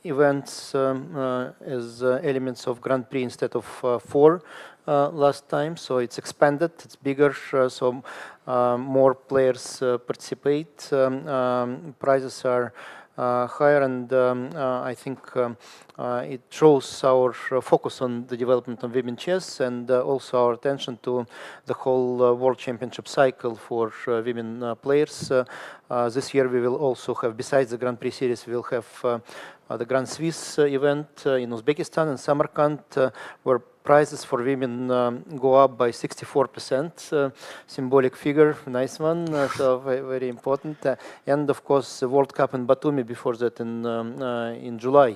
events as elements of Grand Prix instead of 4 last time, so it's expanded, it's bigger, so more players participate, prizes are higher, and I think it shows our focus on the development of women chess, and also our attention to the whole World Championship cycle for women players. This year we will also have, besides the Grand Prix series, we will have the Grand Swiss event in Uzbekistan and Samarkand, where prizes for women go up by 64%. Symbolic figure, nice one, so very important. And of course, the World Cup in Batumi before that in July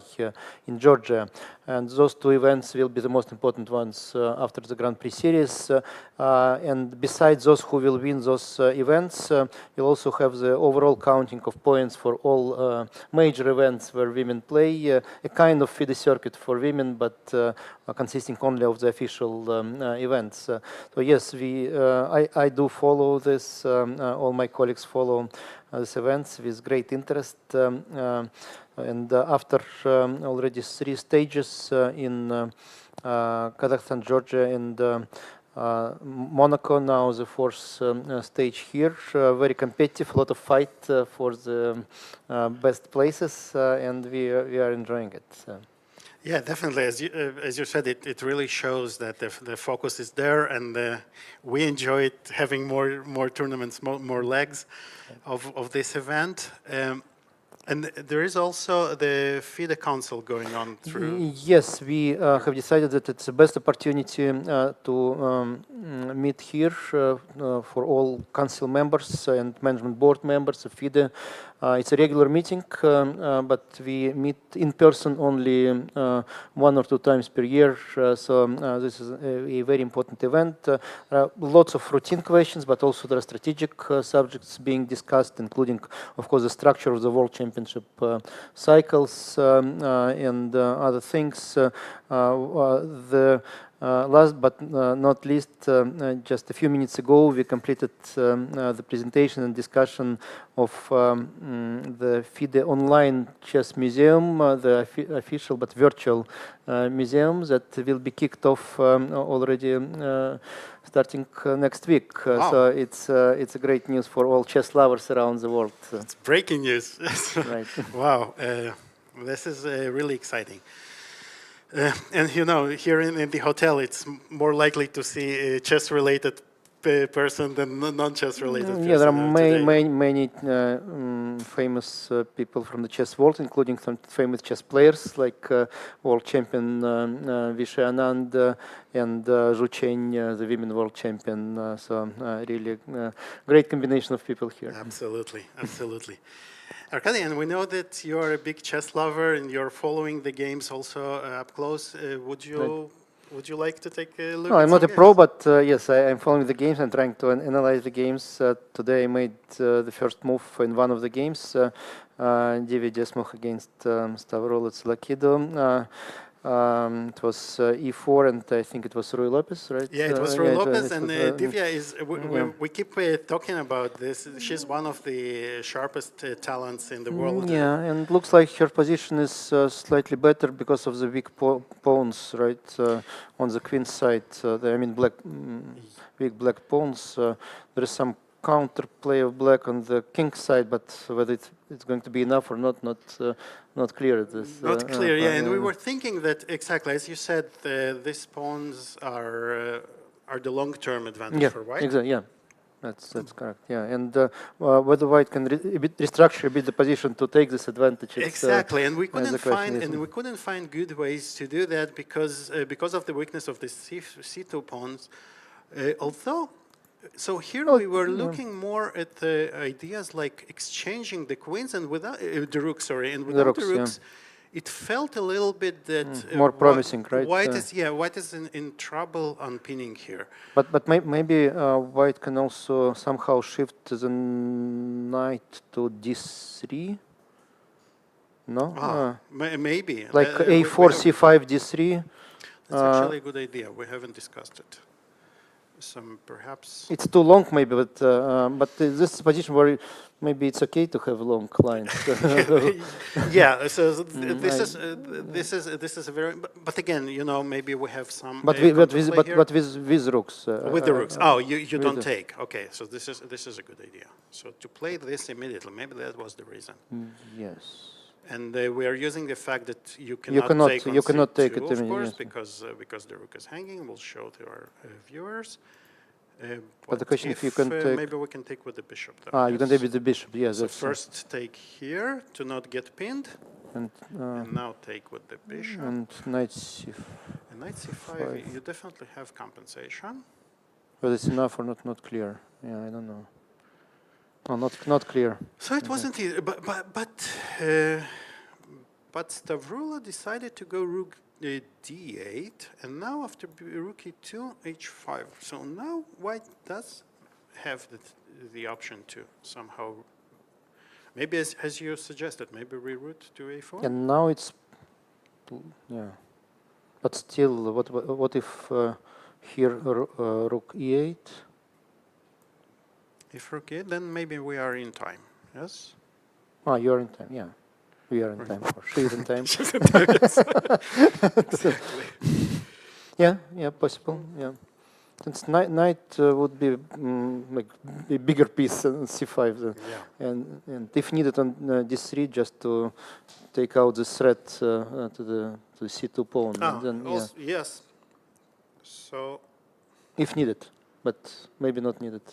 in Georgia. And those 2 events will be the most important ones after the Grand Prix series. And besides those who will win those events, you'll also have the overall counting of points for all major events where women play, a kind of FIDE circuit for women, but consisting only of the official events. So yes, I do follow this. All my colleagues follow these events with great interest. And after already 3 stages in Kazakhstan, Georgia, and Monaco, now the 4th stage here. Very competitive, a lot of fight for the best places, and we are enjoying it. Yeah, definitely. As you said, it really shows that the focus is there, and we enjoy it, having more tournaments, more legs of this event. And there is also the FIDE Council going on through. Yes, we have decided that it's the best opportunity to meet here for all council members and management board members of FIDE. It's a regular meeting, but we meet in person only 1 or 2 times per year. So this is a very important event. Lots of routine questions, but also there are strategic subjects being discussed, including, of course, the structure of the World Championship cycles and other things. Last but not least, just a few minutes ago, we completed the presentation and discussion of the FIDE online chess museum, the official but virtual museum that will be kicked off already starting next week. Wow. So it's a great news for all chess lovers around the world. It's breaking news. Right. Wow, this is really exciting. And you know, here in the hotel, it's more likely to see a chess-related person than non-chess-related person. Yeah, there are today. many famous people from the chess world, including some famous chess players like world champion Vishay Anand and Zhu Jiner, the women world champion. So really great combination of people here. Absolutely, absolutely. Arkady, and we know that you're a big chess lover and you're following the games also up close. Would you like to take a look? No, at I'm not a some pro, games? but yes, I'm following the games and trying to analyze the games. Today I made the first move in one of the games, Divya Deshmukh against Stavroula Tsolakidou. It was E4, and I think it was Ruy Lopez, right? Yeah, it was Ruy Lopez, and was, Divya is. We keep talking about this. She's one of the sharpest talents in the world. Yeah, and looks like her position is slightly better because of the weak pawns, right? On the queen side, weak black pawns. There is some counterplay of black on the king side, but whether it's going to be enough or not clear. Not clear, yeah. And we were thinking that exactly as you said, these pawns are the long-term advantage for white. Exactly. Yeah, that's correct. Yeah, and whether white can restructure a bit the position to take this advantage. Exactly, and we couldn't find good ways to do that because of the weakness of the C2 pawns. So here we were looking more at the ideas like exchanging the queens and without the rooks, and without the rooks, it felt a little bit that more promising, right? White is in trouble on pinning here. But maybe white can also somehow shift the knight to D3. No, maybe like A4, C5, D3. That's actually a good idea. We haven't discussed it. Some perhaps it's too long, maybe, but this position where maybe it's okay to have long lines. Yeah. So this is a very. But again, you know, maybe we have some. But with rooks. With the rooks. Oh, you don't take. Okay, so this is a good idea. So to play this immediately, maybe that was the reason. Yes. And we are using the fact that you cannot take it, of course, because the rook is hanging. We'll show to our viewers. But the question if you can take... Maybe we can take with the bishop. Though, you can take with the bishop, yes. So first take here to not get pinned. And now take with the bishop. And knight c5. And knight c5, you definitely have compensation. But it's enough or not clear. Yeah, I don't know. No, not clear. So it wasn't easy, but Stavroula decided to go rook d8, and now after rook e2, h5. So now white does have the option to somehow, maybe as you suggested, maybe reroute to a4. And now it's, yeah. But still, what if here rook e8? If rook e8, then maybe we are in time. Yes. You're in time. Yeah. We are in time, or she's in time. She's in time, yes. Exactly. Yeah, possible, yeah. Since knight would be like a bigger piece than c5, and if needed on d3, just to take out the threat to the c2 pawn. Ah, then, also, yes. So, if needed, but maybe not needed.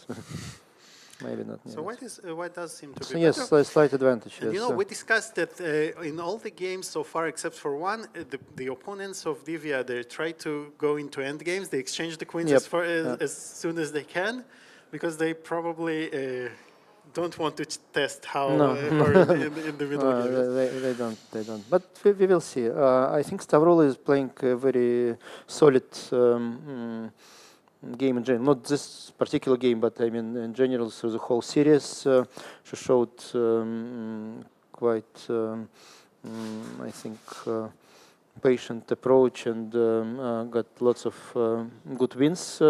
maybe not. So white does seem to So be yes, better. slight advantage. And Yes. you know, we discussed that in all the games so far, except for one, the opponents of Divya, they try to go into end games. They exchange the queens Yep. as soon as they can, because they probably don't want to test how in the middle game. They don't. But we will see. I think Stavroula is playing a very solid game in general. Not this particular game, but I mean in general through the whole series. She showed quite, I think, patient approach and got lots of good wins.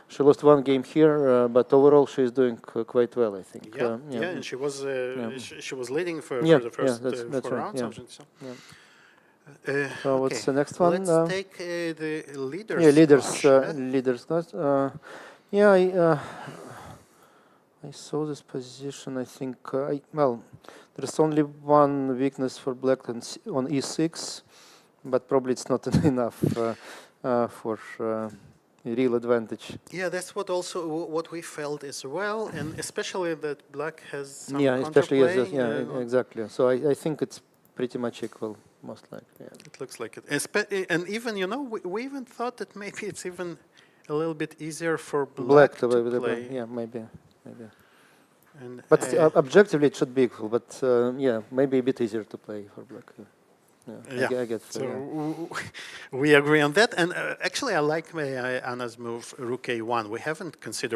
She lost one game here, but overall she is doing quite well, I think. Yeah, and she was she was leading for Yeah, the first that's four right, rounds. yeah. So. Yeah. So what's the next one? Let's take the leaders. Yeah, leaders. clash, Leaders. Yeah, I saw this position. I think there's only one weakness for black on e6, but probably it's not enough for a real advantage. Yeah, that's what we felt as well, and especially that black has some especially counterplay. exactly. So I think it's pretty much equal, most likely. Yeah. It looks like it, and even we even thought that maybe it's even a little bit easier for black to play. Yeah, maybe. And, But objectively, it should be equal. But maybe a bit easier to play for black. Yeah, I get so we agree on that. And actually, I like Anna's move, Rook A1.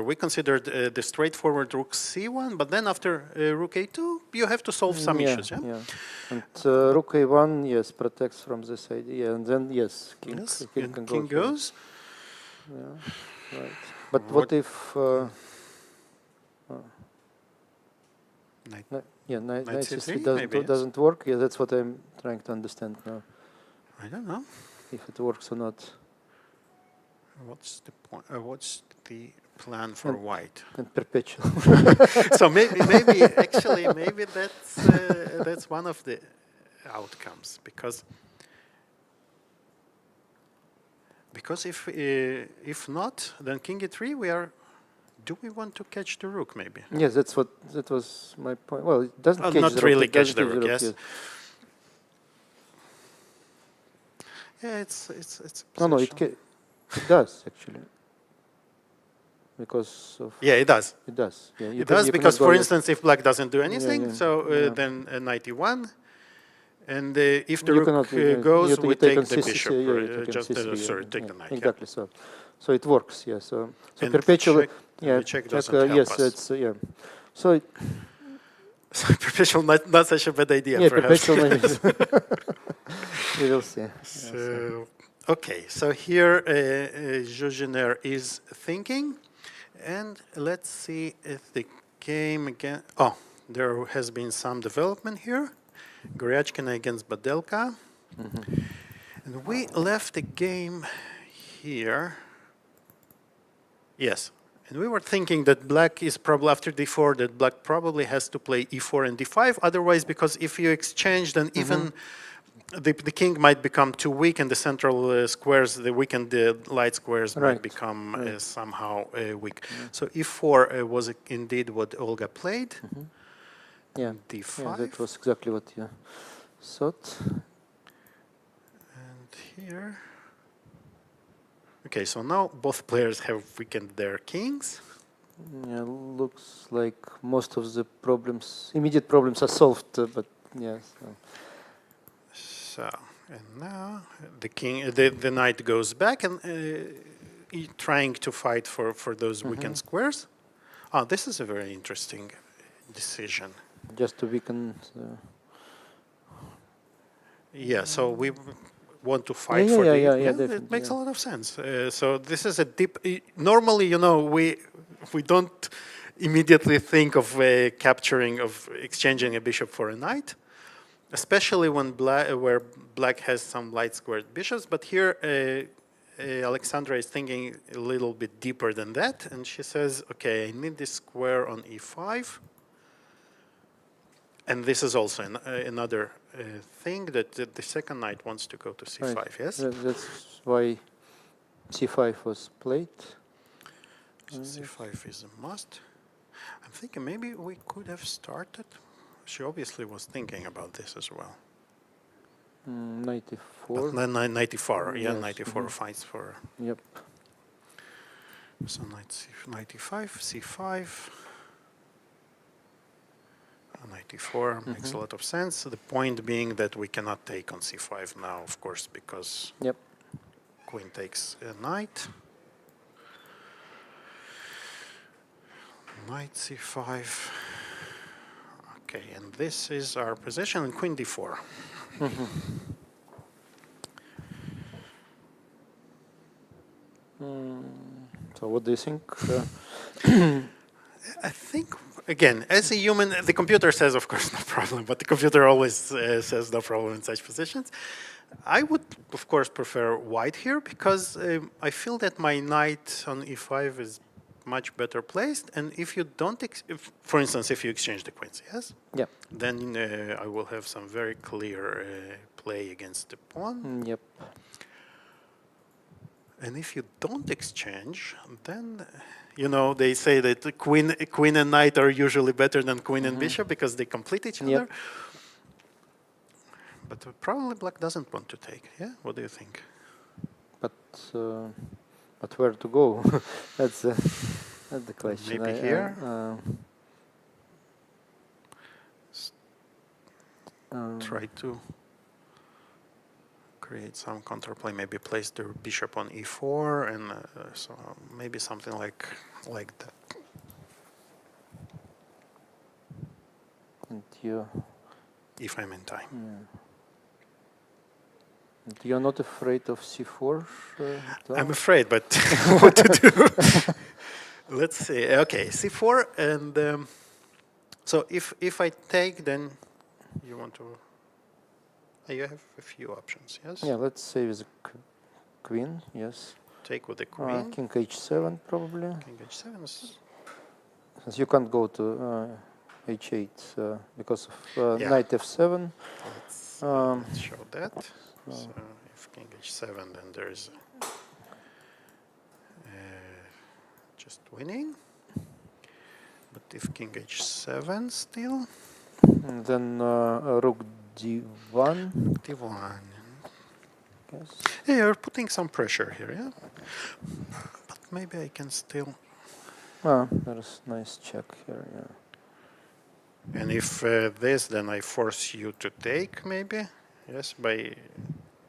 We considered the straightforward Rook C1, but then after Rook A2, you have to solve some issues. Yeah. And Rook A1, yes, protects from this idea, and then King can King go. goes. Yeah, right. But what if? Knight C3 doesn't work. Yeah, that's what I'm trying to understand now. I don't know if it works or not. What's the point? What's the plan for white? And perpetual. So maybe that's one of the outcomes because if not, then King E3 Do we want to catch the rook, maybe? Yes, that was my point. Well, it doesn't catch not the rook. really It catch doesn't the rook, yes. Yes. Yeah, it's No, it does actually. Because of it does. It does. Yeah, It does because, for instance, if black doesn't do anything, then knight e1, and if the rook goes, we take the bishop. Take the knight. Exactly. So it works. Yeah. So perpetual. Check doesn't help us. So perpetual not such a bad idea. Yeah, perhaps. perpetual. We will see. Okay, so here Zhu Jiner is thinking, and let's see if the game again. Oh, there has been some development here. Goryachkina against Badelka, and we left the game here. Yes, and we were thinking that black is probably after d4 that black probably has to play e4 and d5. Otherwise, because if you exchange, then even the king might become too weak, and the central squares, the weakened light squares, might become somehow weak. So e4 was indeed what Olga played. Yeah, d5. Yeah, that was exactly what you thought. And here. Okay, so now both players have weakened their kings. Yeah, looks like most of the immediate problems are solved, but yes. So, and now the king, the knight goes back and trying to fight for those weakened squares. Oh, this is a very interesting decision. Just to weaken. Yeah, so we want to fight for it makes a lot of sense. So this is a deep. Normally, we don't immediately think of exchanging a bishop for a knight, especially when where black has some light squared bishops. But here, Aleksandra is thinking a little bit deeper than that, and she says, "Okay, I need this square on e5." And this is also another thing that the second knight wants to go to c5, yes? That's why c5 was played. So c5 is a must. I'm thinking maybe we could have started. She obviously was thinking about this as well. 94. 94, yeah, Yes, 94 fights for. Yep. So knight 95, c5. 94 makes a lot of sense. The point being that we cannot take on c5 now, of course, because Yep. queen takes a knight. Knight c5. Okay, and this is our position, and queen d4. So what do you think? I think, again, as a human, the computer says, of course, no problem, but the computer always says no problem in such positions. I would, of course, prefer white here because I feel that my knight on e5 is much better placed. And if you don't, for instance, if you exchange the queens, yes? Yeah. Then I will have some very clear play against the pawn. Yep. And if you don't exchange, then, you know, they say that the queen and knight are usually better than queen and bishop because they complete each other. But probably black doesn't want to take, yeah? What do you think? But where to go? That's the question. Maybe here? Try to create some counterplay, maybe place the bishop on e4, and so maybe something like that. And you, If I'm in time. and you're not afraid of c4? I'm afraid, but what to do? Let's see. Okay, c4, and so if I take, then you want to. You have a few options, yes? Yeah, let's say with the queen, yes. Take with the queen. King h7 probably. King h7 is. Since you can't go to h8 because of knight f7. Let's show that. So if king h7, then there's just winning. But if king h7 still. And then rook d1. d1. Yes. Yeah, you're putting some pressure here, yeah? But maybe I can still. There's nice check here, yeah. And if this, then I force you to take, maybe? Yes, by.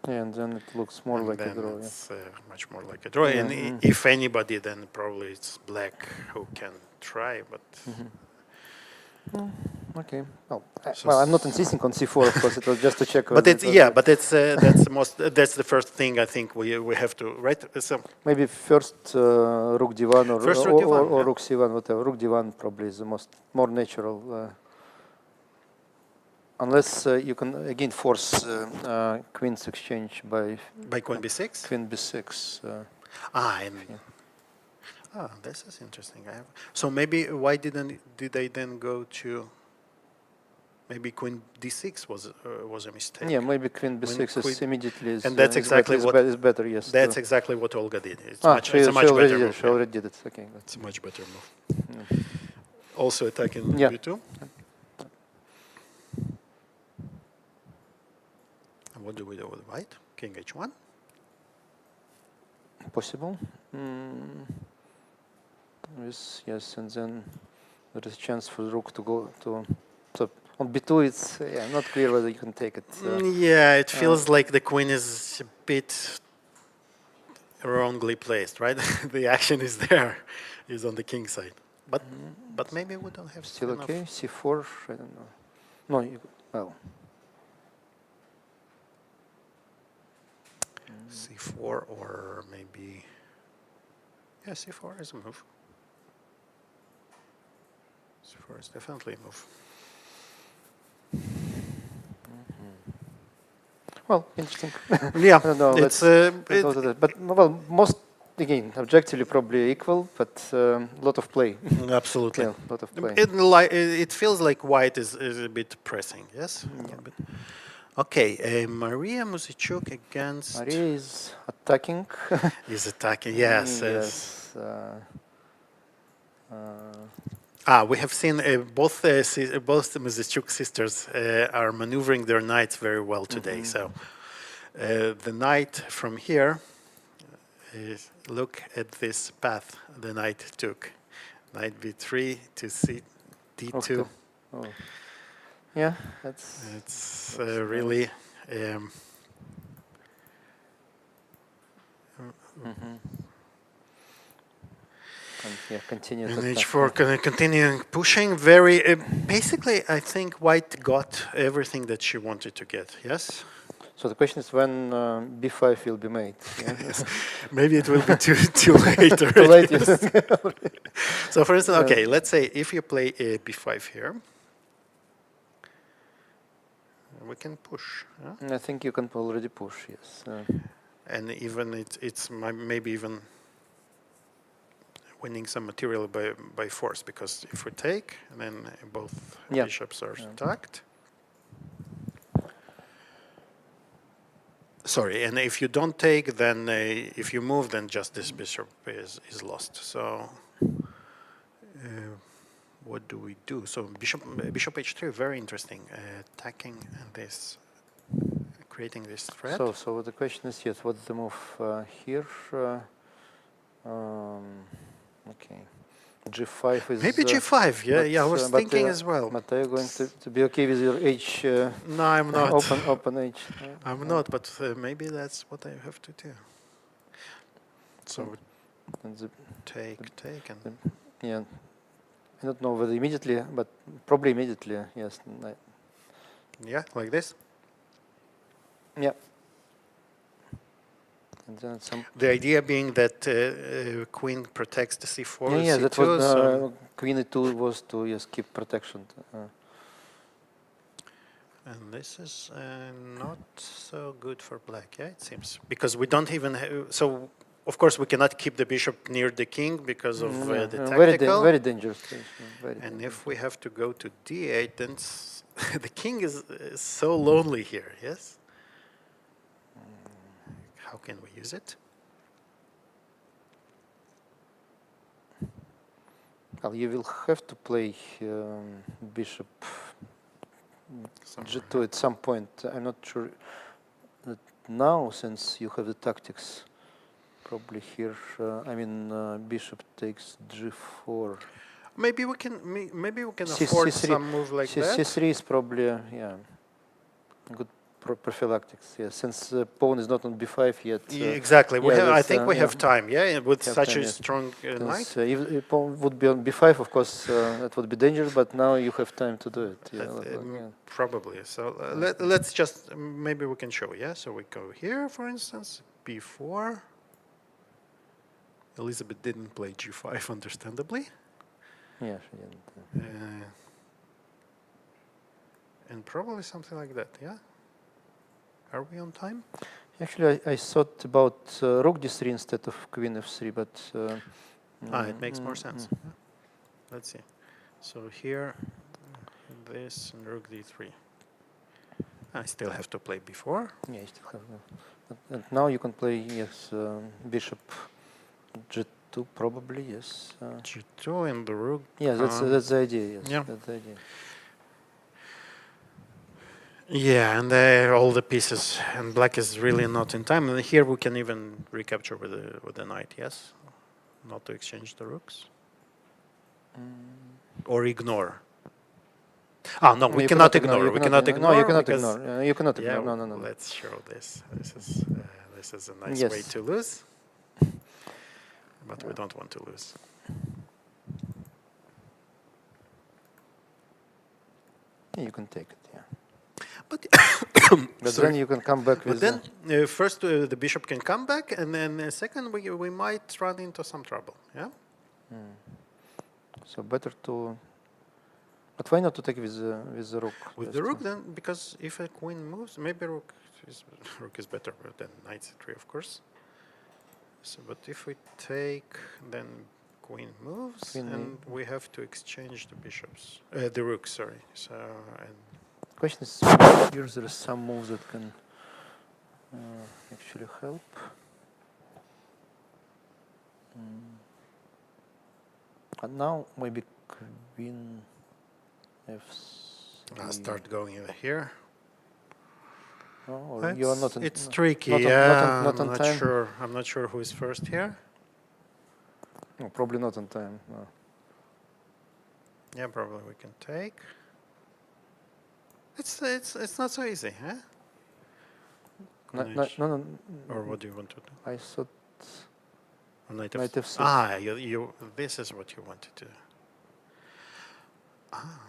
Yeah, and then it looks more like a draw. It's much more like a draw. Yeah. And if anybody, then probably it's black who can try, but. Okay. Well, I'm not insisting on c4, of course. It was just to check. But it's but it's that's the most. That's the first thing I think we have to right. So maybe first rook d1 or first rook d1, or rook c1, whatever. Rook d1 probably is the more natural. Unless you can again force queen's exchange by queen b6. Queen b6. This is interesting. So maybe why did they then go to? Maybe queen d6 was a mistake. Yeah, maybe queen b6 is immediately. And that's exactly what is better. Yes. That's exactly what Olga did. It's She a much better move. She already did it. Okay. It's a much better move. Also attacking b2. And what do we do with white? King h1. Possible. Yes, and then there is a chance for the rook to go to. So on b2, it's not clear whether you can take it. It feels like the queen is a bit wrongly placed, right? The action is there, is on the king side. But maybe we don't have still enough. Okay. c4. I don't know. No, well. c4 or maybe. Yeah, c4 is a move. C4 is definitely a move. Well, interesting. Yeah, I don't know. it's but well, most again objectively probably equal, but a lot of play. Absolutely, Yeah, a lot of play. It feels like white is a bit pressing. Yes. Okay, Mariya Muzychuk against. Mariya is attacking. Is attacking. Yes. Yes. We have seen both the Muzychuk sisters are maneuvering their knights very well today. So the knight from here, look at this path the knight took. Knight b3 to c d2. Oh. Yeah, that's It's really. Continue. And h4 continuing pushing. Very basically, I think White got everything that she wanted to get. Yes. So the question is when b5 will be made. Yeah? Yes. Maybe it will be too late. Too late. Yes. So for instance, okay, let's say if you play b5 here, we can push. Yeah? I think you can already push. Yes. And even it's maybe even winning some material by force, because if we take, then both bishops are stacked. Sorry, and if you don't take, then if you move, then just this bishop is lost. So what do we do? So bishop h3, very interesting, attacking this, creating this threat. So the question is, yes, what's the move here? Okay, g5 is maybe g5. Yeah, I was thinking as well. But are you going to be okay with your h? No, I'm not. Open h. I'm not, but maybe that's what I have to do. So take, and yeah, I don't know whether immediately, but probably immediately. Yes. Yeah, like this. Yeah. And then the idea being that queen protects the c4. Yeah, c2, that was queen e2 was to keep protection. And this is not so good for black, yeah, it seems, because we don't even have, so of course we cannot keep the bishop near the king because of the tactical. Very dangerous. And if we have to go to d8, then the king is so lonely here, yes? How can we use it? Well, you will have to play bishop g2 at some point. I'm not sure that now, since you have the tactics. Probably here. Bishop takes g4. Maybe we can afford some move like that. c3 is probably good prophylactics. Yeah, since pawn is not on b5 yet. Exactly. I think we have time. Yeah, with such a strong knight. If pawn would be on b5, of course, that would be dangerous. But now you have time to do it. Probably. So let's just maybe we can show. Yeah. So we go here, for instance, b4. Elisabeth didn't play g5, understandably. Yeah, she didn't. And probably something like that. Yeah. Are we on time? Actually, I thought about rook d3 instead of queen f3, but it makes more sense. Yeah. Let's see. So here, this and rook d3. I still have to play b4. Yeah, you still have. And now you can play bishop g2 probably. Yes. G2 and the rook. Yeah, that's the idea. Yes, yeah. That's the idea. Yeah, and all the pieces, and black is really not in time. And here we can even recapture with the knight. Yes, not to exchange the rooks, or ignore. No, we cannot ignore. We cannot ignore. No, you cannot ignore. You cannot ignore. No. Let's show this. This is a nice way to lose, but we don't want to lose. Yeah, you can take it. Yeah. But then you can come back with. But then first the bishop can come back, and then second we might run into some trouble. Yeah. So better to. But why not to take with the rook? With the rook, then, because if a queen moves, maybe rook is better than knight c3, of course. So, but if we take, then queen moves, and we have to exchange the bishops, the rook. Sorry. So and. Question is, here there are some moves that can actually help. And now maybe Queen f3. I'll start going over here. Oh, or you are not in, It's tricky. not on, Yeah, not on I'm not time. sure. I'm not sure who is first here. No, probably not on time. No. Yeah, probably we can take. It's not so easy, huh? No, Or what do you want to do? I thought Knight Knight of f6. Ah, you. This is what you wanted to do. Ah.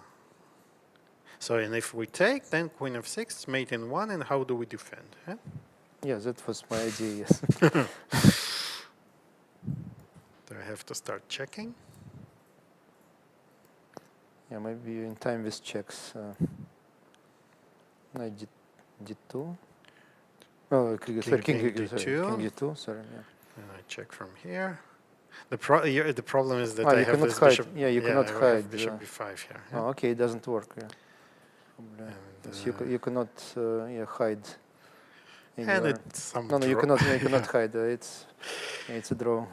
So, and if we take, then Queen of 6, mate in 1, and how do we defend? Huh? Yeah, that was my idea. Yes. Do I have to start checking? Yeah, maybe in time with checks. Knight d2. Oh, king King d2. d2. King d2. Sorry. Yeah. And I check from here. The problem is that Ah, I you have cannot this hide. bishop. Yeah, you cannot I have hide. bishop b5 here. Yeah? Oh, okay, it doesn't work. Yeah. And, Yes, you cannot hide. and anywhere. it's some No, you draw. cannot. You cannot hide. It's a draw.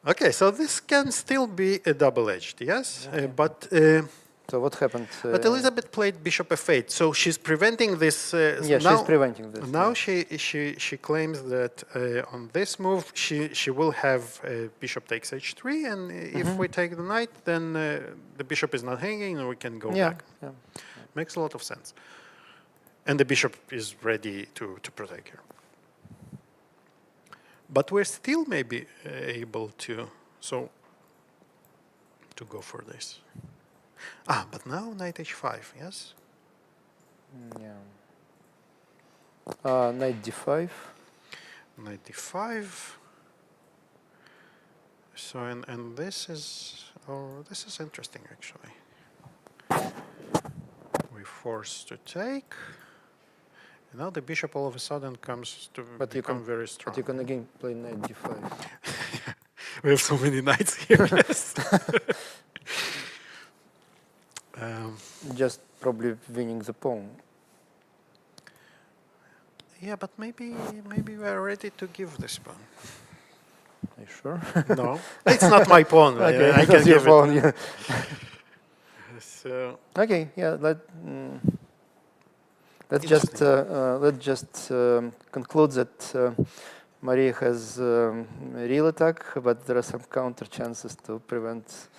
Okay, so this can still be a double-edged, yes, but. So what happened? But Elisabeth played bishop f8, so she's preventing this. Yeah, now, she's preventing this. Now yeah. she claims that on this move she will have bishop takes h3, and if we take the knight, then the bishop is not hanging, and we can go back. Yeah. Makes a lot of sense. And the bishop is ready to protect her. But we're still maybe able to go for this. Ah, but now knight h5, yes? Yeah. Knight d5. Knight d5. So and this is interesting actually. We're forced to take. And now the bishop all of a sudden comes to become very strong. But you can again play knight d5. We have so many knights here. Yes. Just probably winning the pawn. Yeah, but maybe we are ready to give this pawn. Are you sure? No, it's not my pawn. Okay, I can your give pawn. it. Yeah. So Okay. Yeah. Let's just conclude that Mariya has real attack, but there are some counter chances to prevent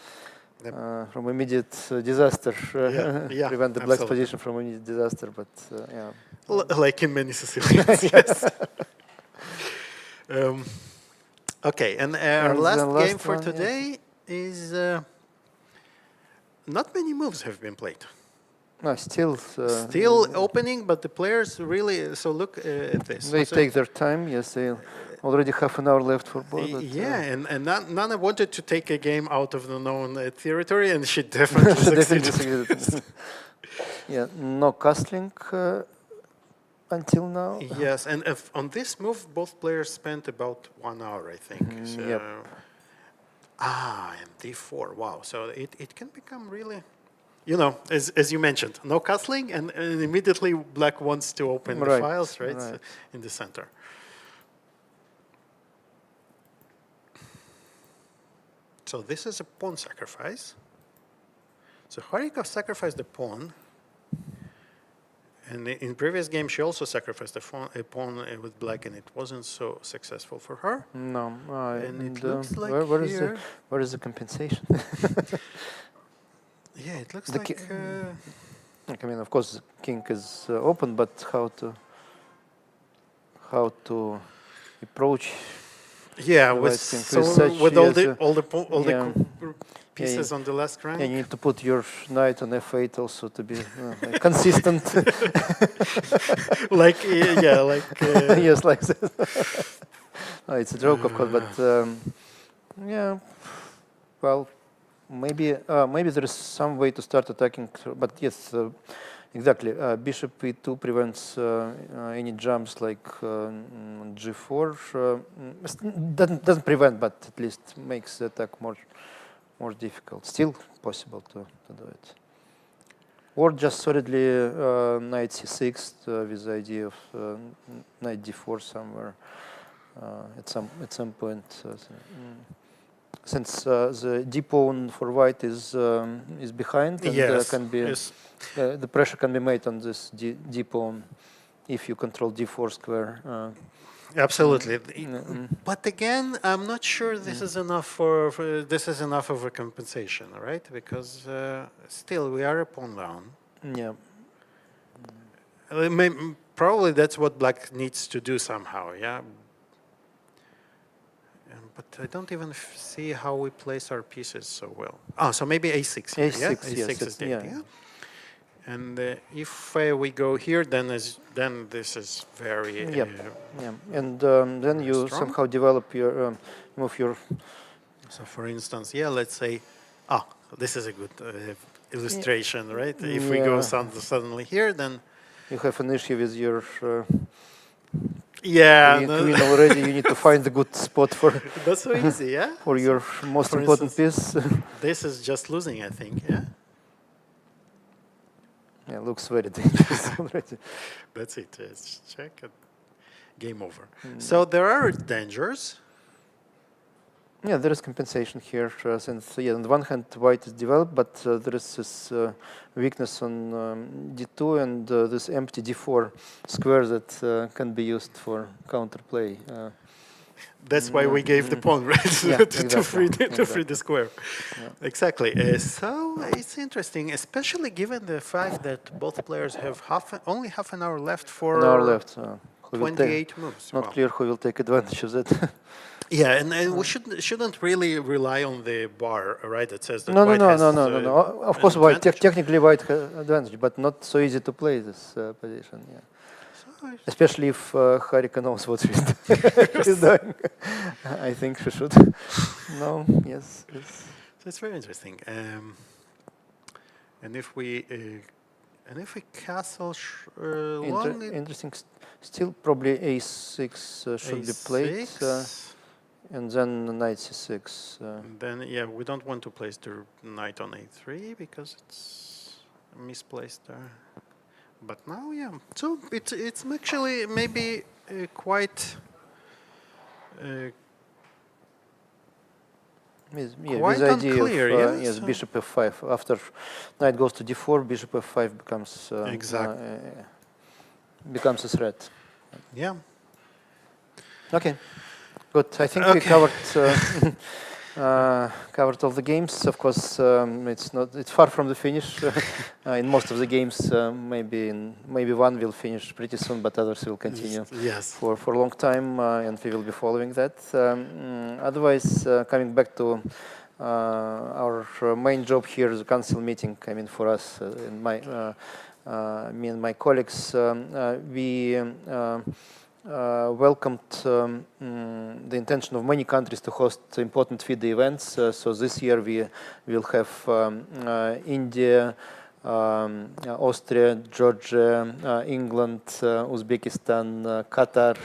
from immediate disaster. Yeah, prevent the black's absolutely. position from immediate disaster. But yeah. like in many Sicilians, yes. Okay, and our And last the game last for one, yes. today is not many moves have been played. No, still Opening, but the players really. So look at this. they So- take their time. Yes, they already half an hour left for both. But, yeah, and Nana wanted to take a game out of the known territory, and she definitely definitely succeeded. succeeded. Yeah, no castling until now. Yes, and on this move, both players spent about 1 hour, I think. So, Yep. and d4, wow. So it can become really, as you mentioned, no castling, and immediately black wants to open the Right, files, right, right. So in the center. So this is a pawn sacrifice. So Harika sacrificed the pawn. And in previous game, she also sacrificed a pawn with black, and it wasn't so successful for her. No, And it looks like where is the compensation? Yeah, it looks The like. I mean, of course, the king is open, but how to approach? Yeah, Right, with since with such, all the yeah. pieces on the last rank. Yeah, you need to put your knight on f8 also to be consistent. like Yes, like this. No, it's a joke, of course, but yeah. Well, maybe there is some way to start attacking, but yes, exactly. Bishop e2 prevents any jumps like g4. Doesn't prevent, but at least makes the attack more difficult. Still possible to do it. Or just solidly knight c6 with the idea of knight d4 somewhere at some point. since the d pawn for white is behind, and Yes. can be Yes. the pressure can be made on this d pawn if you control d4 square. Absolutely. But again, I'm not sure this is enough for this is enough of a compensation, right? Because still we are a pawn down. Yeah. Probably that's what black needs to do somehow, yeah. But I don't even see how we place our pieces so well. Oh, so maybe a6. A6, yeah? yes, A6 is the yeah. idea. And if we go here, then this is very Yeah. And then you strong. somehow develop your move your. So for instance, yeah, let's say, this is a good illustration, right? If we go suddenly here, then You have an issue with your no, queen already. You need to find a good spot for that's so easy, yeah. for your most For important instance, piece. This is just losing, I think, yeah. Yeah, looks very dangerous already. That's it. Let's check it. Game over. So there are dangers. Yeah, there is compensation here, since on the one hand white is developed, but there is this weakness on d2 and this empty d4 square that can be used for counterplay. That's why we gave the pawn, right? Yeah, to free exactly. the square. Yeah. Exactly. So it's interesting, especially given the fact that both players have only half an hour left for An hour left. Who will 28 moves. Not Wow. clear who will take advantage of that. Yeah, and we shouldn't really rely on the bar, right? That says that No. white has Of course, an white advantage. technically white has advantage, but not so easy to play this position. Yeah. Especially if Harika knows what she's doing. I think she should know. Yes. So it's very interesting. And if we castle long, Interesting. Still, probably a6 should be played, A6, and then knight c6. then we don't want to place the knight on a3 because it's misplaced there. But now, so it's actually maybe quite. With Quite the idea unclear, of yes. yes, bishop f5. After knight goes to d4, bishop f5 becomes a threat. Yeah. Okay, good. I think we covered all the games. Of course, it's far from the finish. In most of the games, maybe one will finish pretty soon, but others will continue Yes. for a long time, and we will be following that. Otherwise, coming back to our main job here, the council meeting. I mean, for us, and me and my colleagues, we welcomed the intention of many countries to host important FIDE events. So this year we will have India, Austria, Georgia, England, Uzbekistan, Qatar,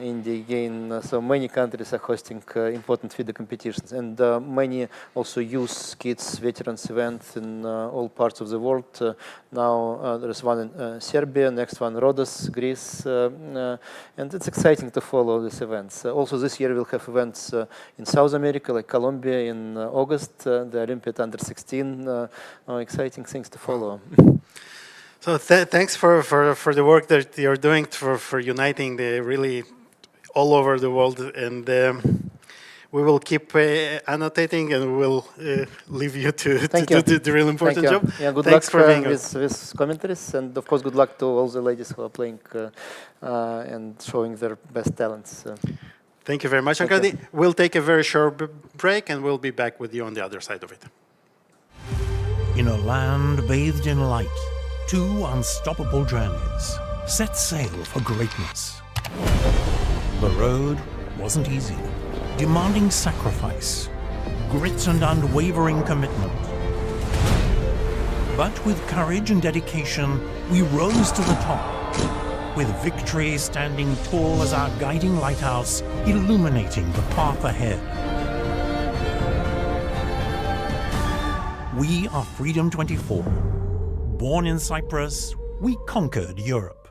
India again. So many countries are hosting important FIDE competitions, and many also youth, kids, veterans events in all parts of the world. Now there is one in Serbia, next one Rhodes, Greece, and it's exciting to follow these events. Also this year we'll have events in South America, like Colombia in August, the Olympiad under 16. Exciting things to follow. So thanks for the work that you're doing for uniting the really all over the world, and we will keep annotating, and we'll leave you to do the real important job. Yeah, good Thanks luck for being with commentaries, and of course good luck to all the ladies who are playing and showing their best talents. Thank you very much, Thank Arkady. We'll take a very short break, and we'll be back with you on the other side of it. In a land bathed in light, two unstoppable journeys set sail for greatness. The road wasn't easy, demanding sacrifice, grit and unwavering commitment. But with courage and dedication, we rose to the top, with victory standing tall as our guiding lighthouse, illuminating the path ahead. We are Freedom 24. Born in Cyprus, we conquered Europe.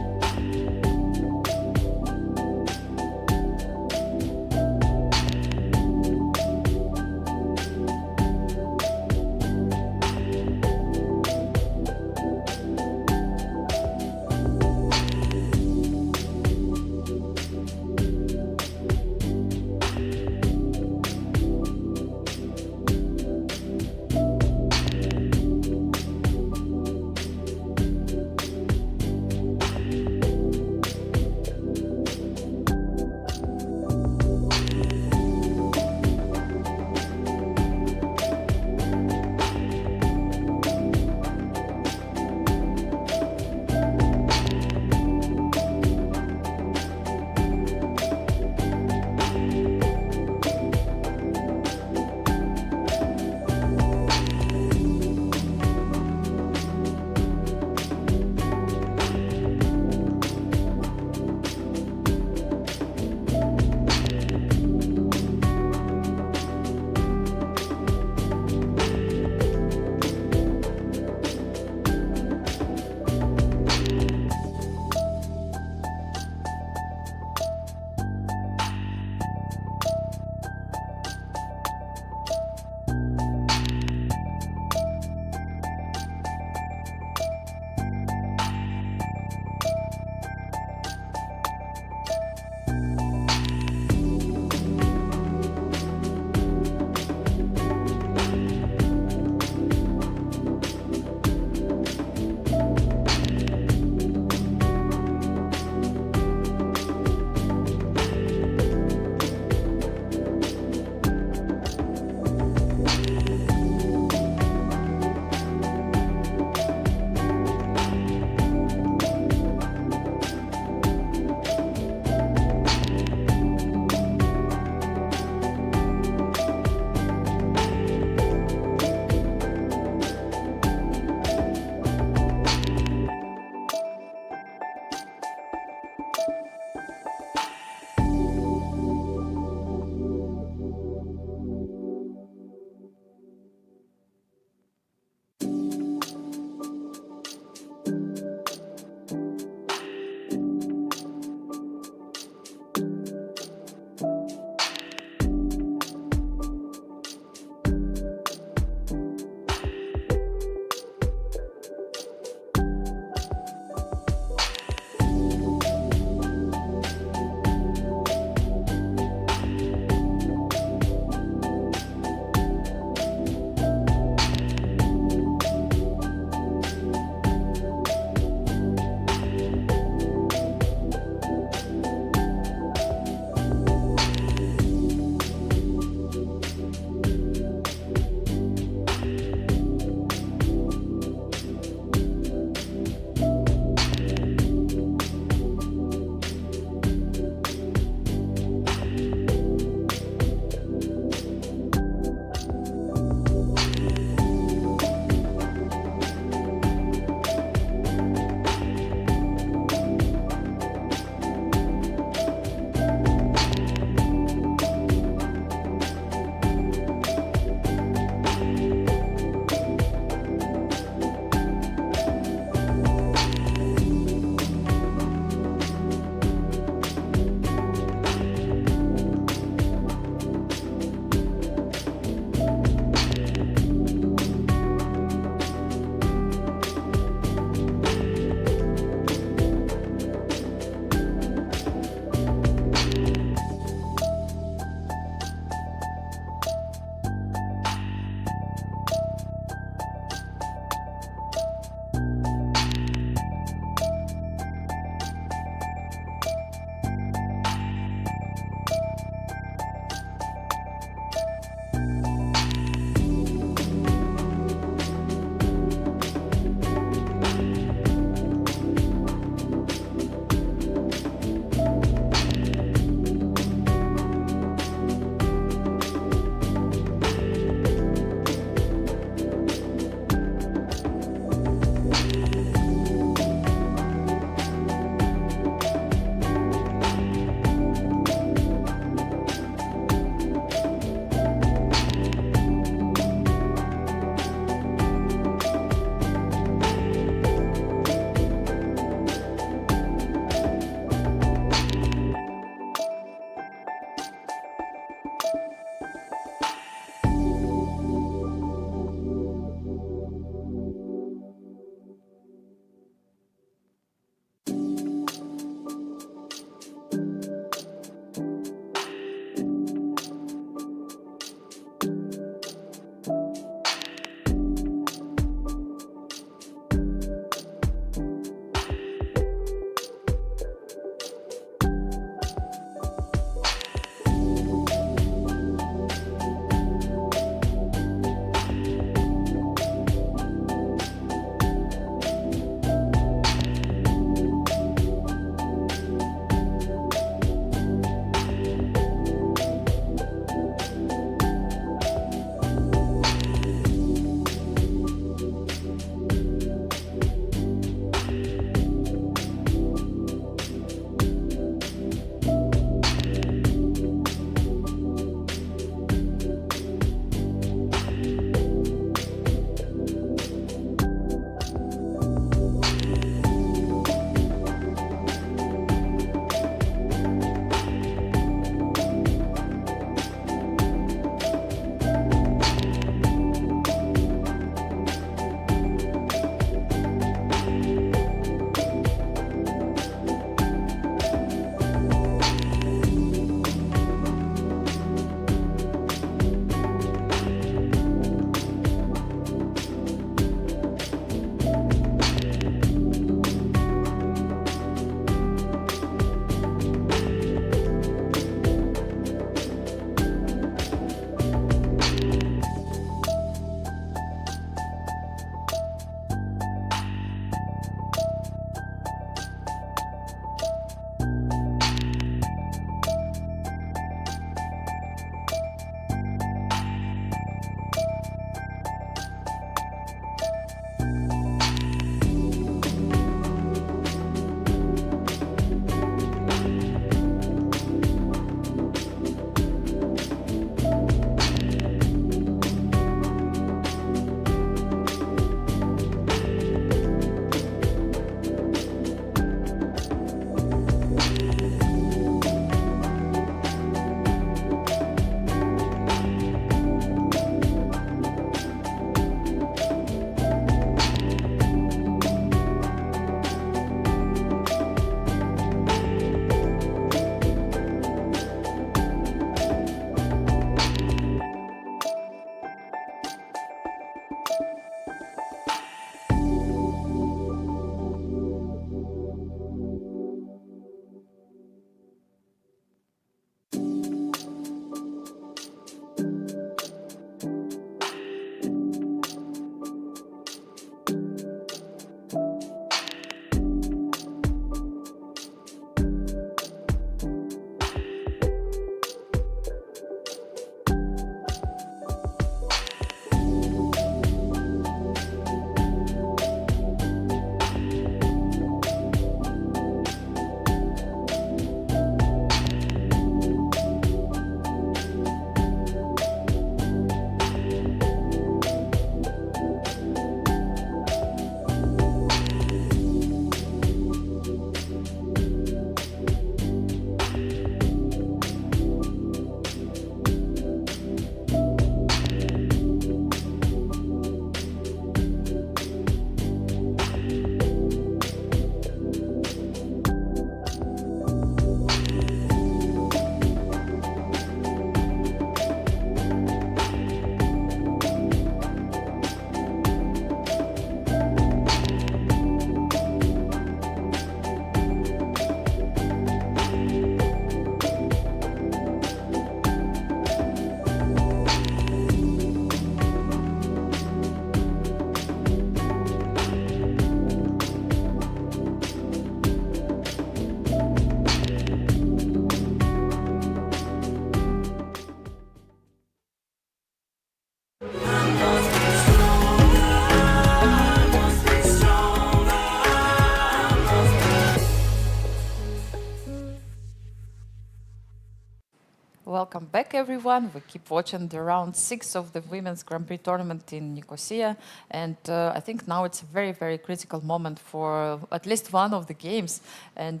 welcome back, everyone. We keep watching the round 6 of the Women's Grand Prix tournament in Nicosia. And I think now it's a very, very critical moment for at least one of the games. And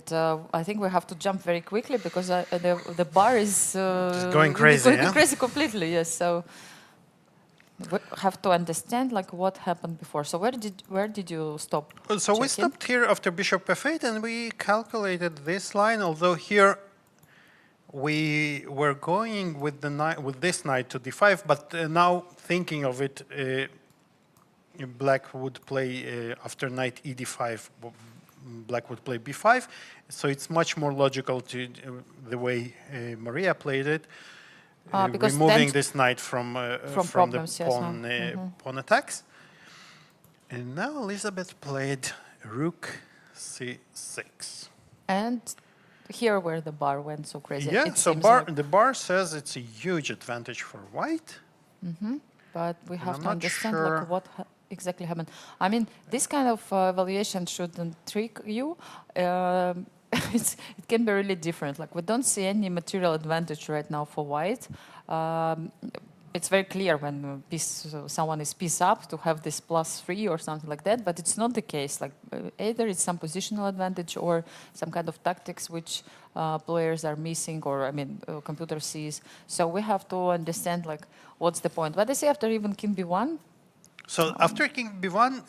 I think we have to jump very quickly because the bar is going crazy, yeah? crazy completely, yes. So we have to understand like what happened before. So where did you stop? So we stopped here after Bishop F8 and we calculated this line, although here we were going with this knight to d5, but now thinking of it, black would play after knight ed5, black would play b5. So it's much more logical to the way Mariya played it. Removing this knight from problems, the pawn attacks. And now Elisabeth played rook c6. And here where the bar went so crazy. Yeah, so the bar says it's a huge advantage for white. But we have I'm to not understand sure. like, what exactly happened. I mean, this kind of evaluation shouldn't trick you. It can be really different. Like we don't see any material advantage right now for white. It's very clear when someone is piece up to have this +3 or something like that, but it's not the case. Like either it's some positional advantage or some kind of tactics which players are missing, or I mean, computer sees. So we have to understand like what's the point. But I say after even king b1. So after king b1,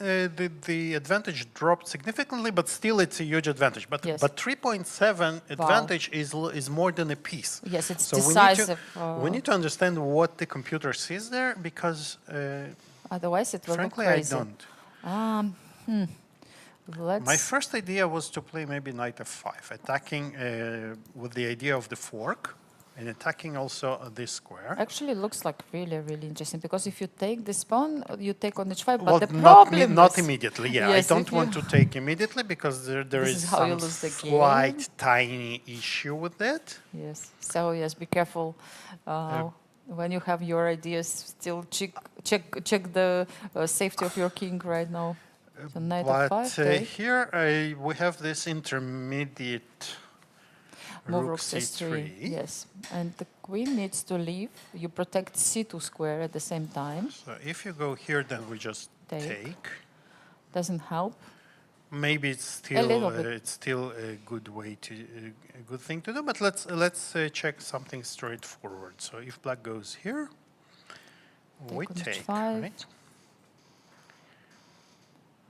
the advantage dropped significantly, but still it's a huge advantage. But Yes. but 3.7 advantage is more than a piece. Yes, it's So decisive. we need to understand what the computer sees there, because Otherwise, it will frankly look I crazy. don't. Let's My first idea was to play maybe knight f5, attacking with the idea of the fork, and attacking also this square. Actually, looks like really, really interesting, because if you take this pawn, you take on h5. But Well, the problem not is, immediately. Yeah, Yes, I don't if want you- to take immediately because there This is is how you some lose the game. slight tiny issue with that. yes. So yes, be careful when you have your ideas. Still check the safety of your king right now. So knight But f5. take. here we have this intermediate Move rook rook c3. c3. Yes, and the queen needs to leave. You protect c2 square at the same time. So if you go here, then we just take. Doesn't help. Maybe it's little bit. still a good way to a good thing to do. But let's check something straightforward. So if black goes here, we on take. h5. Right?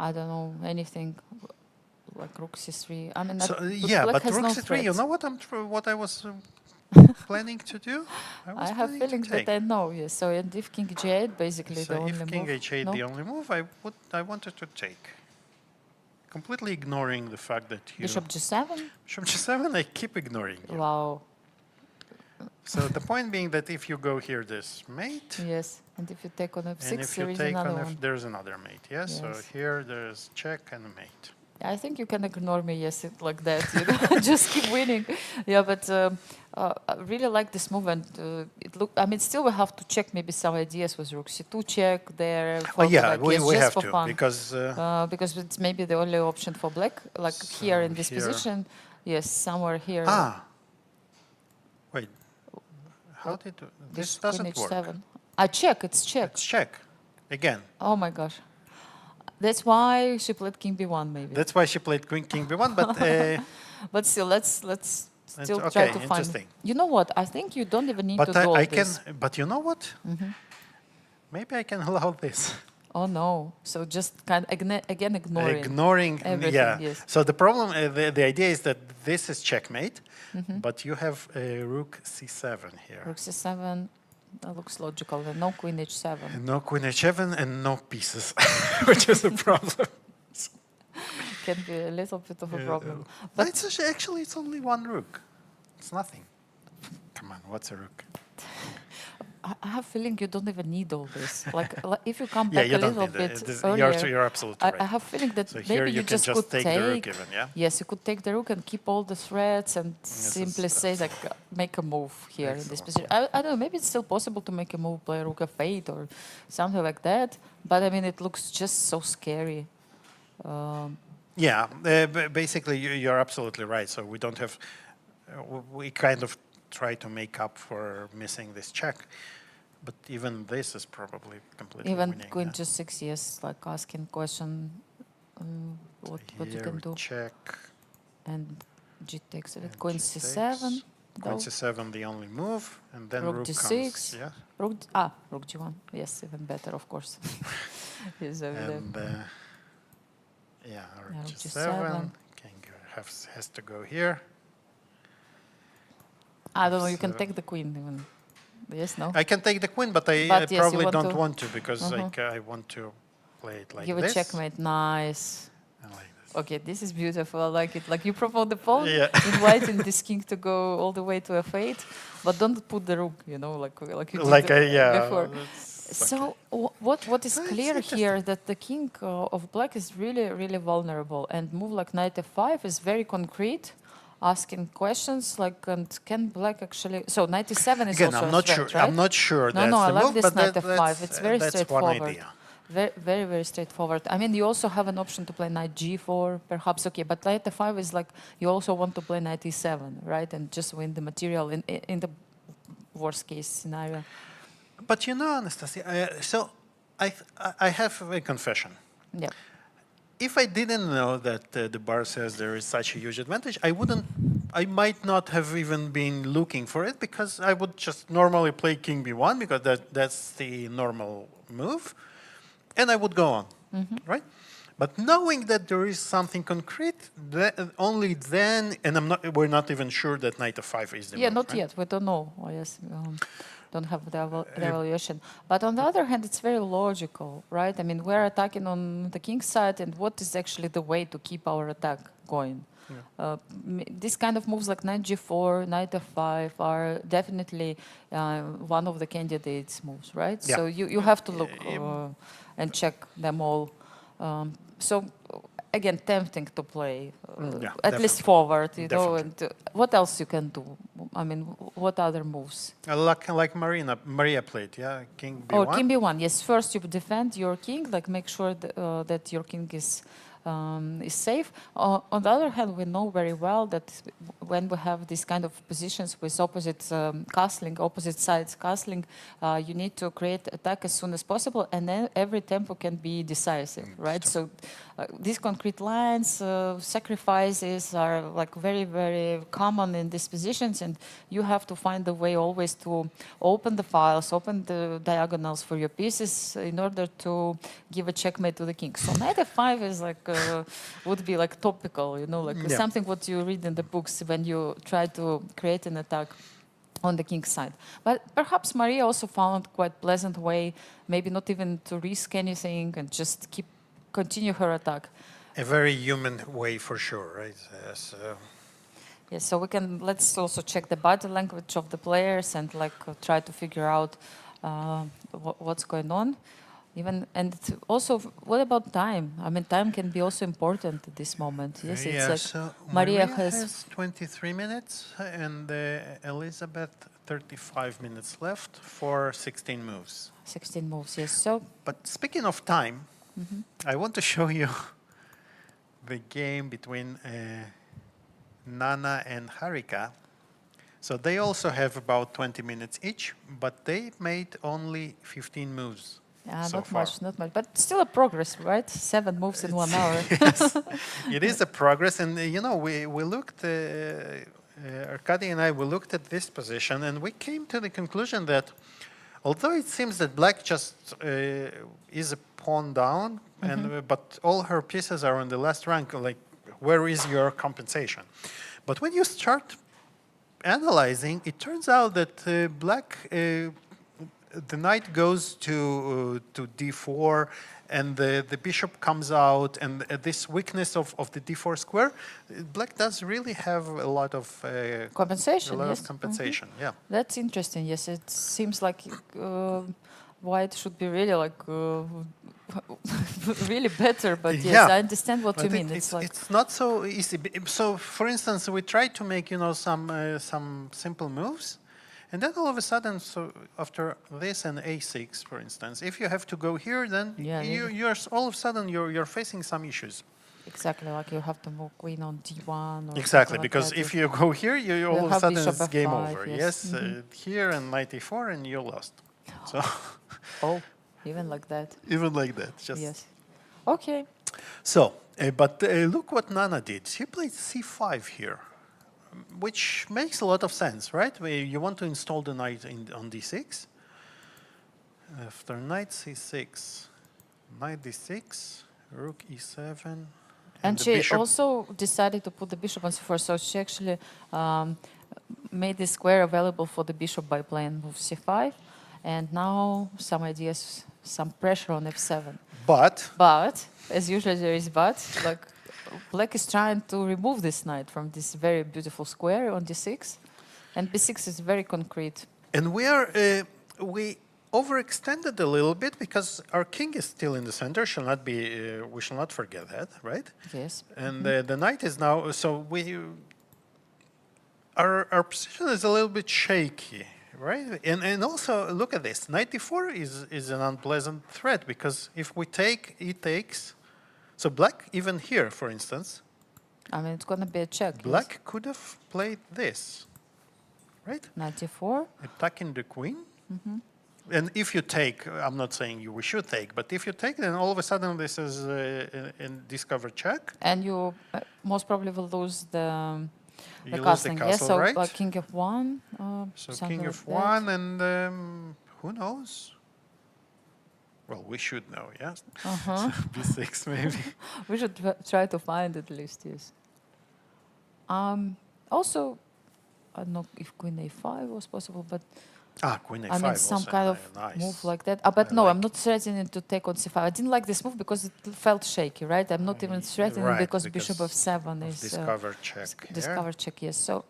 I don't know anything like rook c3. I mean, So black but has rook no c3. You threats. know what I was planning to do? I have feelings that I know. Yes. So and if king g8, basically So the only if king move. h8 no? the only move, I wanted to take, completely ignoring the fact that you Bishop g7. bishop g7. I keep ignoring you. Wow. So the point being that if you go here, this mate, Yes. And if you take on f6, and if there you is take another on one. there's another mate. Yes. So Yes. here there's check and mate. I think you can ignore me, yes, like that. You know? Just keep winning. Yeah, but I really like this move, and it look. I mean, still we have to check maybe some ideas with rook c2 check there. Oh yeah, like, we yes, just have for to fun. because It's maybe the only option for black, like So here in this here- position. Yes, somewhere here. Wait, how did this queen doesn't work? h7. I check. It's check. Let's check again. Oh my gosh. That's why she played king b1 maybe. That's why she played queen king b1. But But still, let's still try okay, to find. interesting. You know what? I think you don't even need but to do all I can. this. But you know what? Maybe I can allow this. Oh no! So just kind of again ignoring. Ignoring, everything, yeah. yes. So the problem, the idea is that this is checkmate, but you have rook c7 here. Rook c7. That looks logical. And no queen h7. And no queen h7 and no pieces, which is a problem. Can be a little bit of a problem. But But it's actually it's only one rook. It's nothing. Come on, what's a rook? I have a feeling you don't even need all this. Like if you come Yeah, back you a don't little need bit it. earlier, You're absolutely I right. have a feeling that So here maybe you can just just could take the rook even, yeah? Yes, you could take the rook and keep all the threats and This simply is, say like make a move here in this excellent. position. I don't know. Maybe it's still possible to make a move, play rook f8 or something like that. But I mean, it looks just so scary. Yeah, basically you're absolutely right. So we don't have, we kind of try to make up for missing this check. But even this is probably completely Even winning. queen g6, yes, like asking question, what you Here can we do. check. And g takes it. And Queen g c7. takes. Queen though. c7, the only move, and then Rook rook g6. comes. Yeah. Rook g1. Yes, even better, of course. He's over there. And yeah, rook Rook g7. g7. Has to go here. I don't know, you can So- take the queen even. Yes, no? I can take the queen, but I But yes, you probably want don't to- want to because I want to play it like Give this. a checkmate. Nice. And like this. Okay, this is beautiful. I like it. Like you propose the pawn, Yeah. inviting this king to go all the way to f8, but don't put the rook, you know, like you did before. So what is It's clear interesting. here that the king of black is really vulnerable, and move like knight f5 is very concrete, asking questions like, and can black actually? So knight e7 is Again, also I'm a not threat, sure. right? I'm not sure No, that's no, I the like move, this but knight that, f5. It's very that's one straightforward. idea. Very straightforward. I mean, you also have an option to play knight g4, perhaps. Okay, but knight f5 is like you also want to play knight e7, right? And just win the material in the worst case scenario. But you know, Anastasiya, so I have a confession. Yeah. If I didn't know that the bar says there is such a huge advantage, I might not have even been looking for it because I would just normally play king b1 because that's the normal move, and I would go on, right? But knowing that there is something concrete, only then, and we're not even sure that knight f5 is the Yeah, move, not right? yet. We don't know. Oh, yes, don't have the evaluation. But on the other hand, it's very logical, right? I mean, we're attacking on the king's side, and what is actually the way to keep our attack going? This kind of moves like knight g4, knight f5 are definitely one of the candidates' moves, right? Yeah. So you have to look and check them all. So again, tempting to play, Yeah, at least forward, you know. Definitely. And what else you can do? I mean, what other moves? Like Mariya played, yeah, king b1. Or king b1. Yes, first you defend your king, like make sure that your king is safe. On the other hand, we know very well that when we have these kind of positions with opposite castling, opposite sides castling, you need to create attack as soon as possible, and then every tempo can be decisive, right? So these concrete lines, sacrifices are like very common in these positions, and you have to find a way always to open the files, open the diagonals for your pieces in order to give a checkmate to the king. So knight f5 is like would be like topical, you know, like something what you read in the books when you try to create an attack on the king's side. But perhaps Mariya also found quite pleasant way, maybe not even to risk anything and just continue her attack. A very human way for sure, right? Yes, so let's also check the body language of the players and like try to figure out what's going on. And also, what about time? I mean, time can be also important at this moment. Yes, it's like so Mariya Mariya has 23 minutes and Elisabeth 35 minutes left for 16 moves. 16 moves, yes. So, But speaking of time, I want to show you the game between Nana and Harika. So they also have about 20 minutes each, but they made only 15 moves. yeah, so not far. much. But still a progress, right? 7 moves in 1 hour. Yes, it is a progress. And, you know, we looked, Arkady and I, we looked at this position and we came to the conclusion that although it seems that black just is a pawn down, and but all her pieces are on the last rank, like, where is your compensation? But when you start analyzing, it turns out that black, the knight goes to d4, and the bishop comes out, and this weakness of the d4 square, black does really have a lot of Compensation, a lot yes. of compensation. Yeah. That's interesting. Yes, it seems like white should be really like really better. But yes, Yeah. I understand what you But mean. It's like it's not so easy. So, for instance, we try to make some simple moves, and then all of a sudden, so after this and a6, for instance, if you have to go here, then Yeah, you're all of a sudden you're facing some issues. Exactly, like you have to move queen on d1. Or Exactly, something like because that. if you go here, you all of a have sudden bishop it's game f5, over. yes. Yes, here and knight e4 and you lost. So Oh, even like that. even like that, just Yes. Okay. so. But look what Nana did. She played c5 here, which makes a lot of sense, right? You want to install the knight on d6. After knight c6, knight d6, rook e7. And the she bishop also decided to put the bishop on c4, so she actually made the square available for the bishop by playing move c5. And now some ideas, some pressure on f7. But But, as usually there is but, like black is trying to remove this knight from this very beautiful square on d6. And b6 is very concrete. And we overextended a little bit because our king is still in the center. Shall not be. We shall not forget that, right? Yes. And the knight is now. So our position is a little bit shaky, right? And also look at this. Knight d4 is an unpleasant threat because if we take, he takes. So black even here, for instance, I mean, it's going to be a check. black could have played this, right? Knight d4. Attacking the queen. And if you take, I'm not saying we should take, but if you take, then all of a sudden this is a discovered check. And you most probably will lose the You lose the castling. Yes, castle, so right? like king f1. So something king like f1, and who knows? Well, we should know, yes? b6 maybe. We should try to find at least, yes. Also, I don't know if queen a5 was possible, but Queen a5 I mean, some also kind of nice. move like that. But I no, like I'm not threatening to take on c5. I didn't like this move because it felt shaky, right? I'm not even threatening Right, because bishop f7 is discovered check here. discovered check, yes. So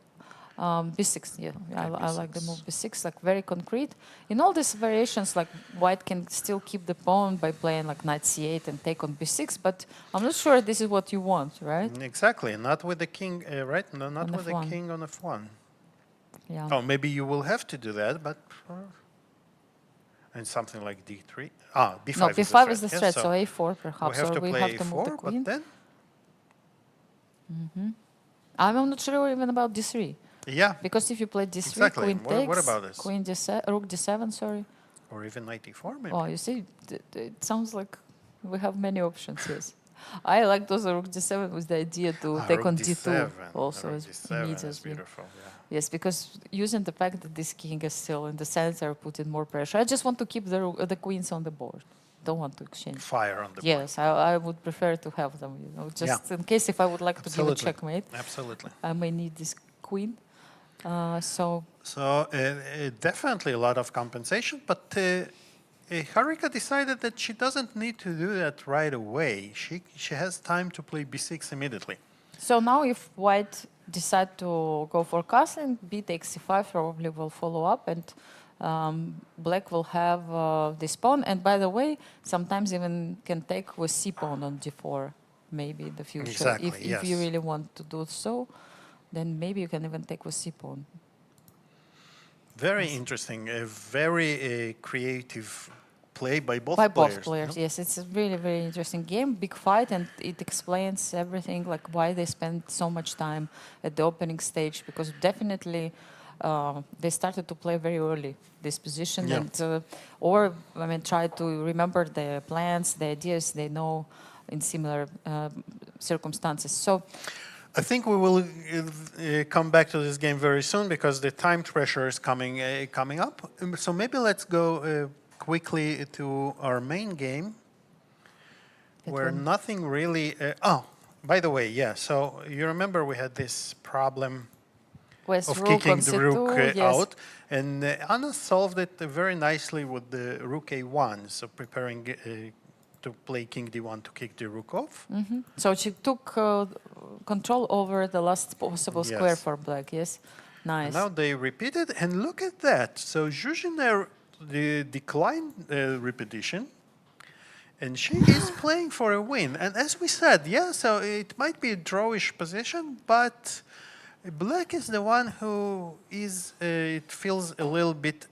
b6, yeah, I like the move b6, like very concrete. In all these variations, like white can still keep the pawn by playing like knight c8 and take on b6, but I'm not sure this is what you want, right? Exactly, not with the king, right? No, not On with the f1. king on f1. Yeah. Oh, maybe you will have to do that, but and something like d3. B5. No, b5 is the yes, threat, so a4 perhaps, we have or to we play have to a4, move the queen. but then I'm not sure even about d3. yeah, Because if you play d3, Exactly. queen What takes, about this? queen d7, rook d7, sorry. or even knight e4 maybe. Oh, you see, it sounds like we have many options, yes. I like those rook d7 with the idea to take rook on d2 d7. also Rook as d7 is immediately. beautiful. Yeah. Yes, because using the fact that this king is still in the center, putting more pressure. I just want to keep the queens on the board. Don't want to exchange. Fire on the board. Yes, I would prefer to have them, just in case if I would like to give a Absolutely. checkmate, Absolutely. I may need this queen. So Definitely a lot of compensation, but Harika decided that she doesn't need to do that right away. She has time to play b6 immediately. So now if white decide to go for castling, b takes c5 probably will follow up, and black will have this pawn. And by the way, sometimes even can take with c pawn on d4, maybe in the future. Exactly, If yes. you really want to do so, then maybe you can even take with c pawn. Very interesting, a very creative play by both By players. both players, no? yes. It's a really, very interesting game, big fight, and it explains everything, like why they spend so much time at the opening stage, because definitely they started to play very early this position, Yeah. and or I mean, try to remember the plans, the ideas they know in similar circumstances. So I think we will come back to this game very soon because the time pressure is coming up. So maybe let's go quickly to our main game, where nothing really. By the way, yeah. So you remember we had this problem with of rook kicking on the c2, rook yes. out, and Anna solved it very nicely with the rook a1. So preparing to play king d1 to kick the rook off. So she took control over the last possible square Yes. for black. Yes, nice. Now they repeat it, and look at that. So Zhu Jiner declined repetition, and she is playing for a win. And as we said, yeah, so it might be a drawish position, but black is the one who is, it feels a little bit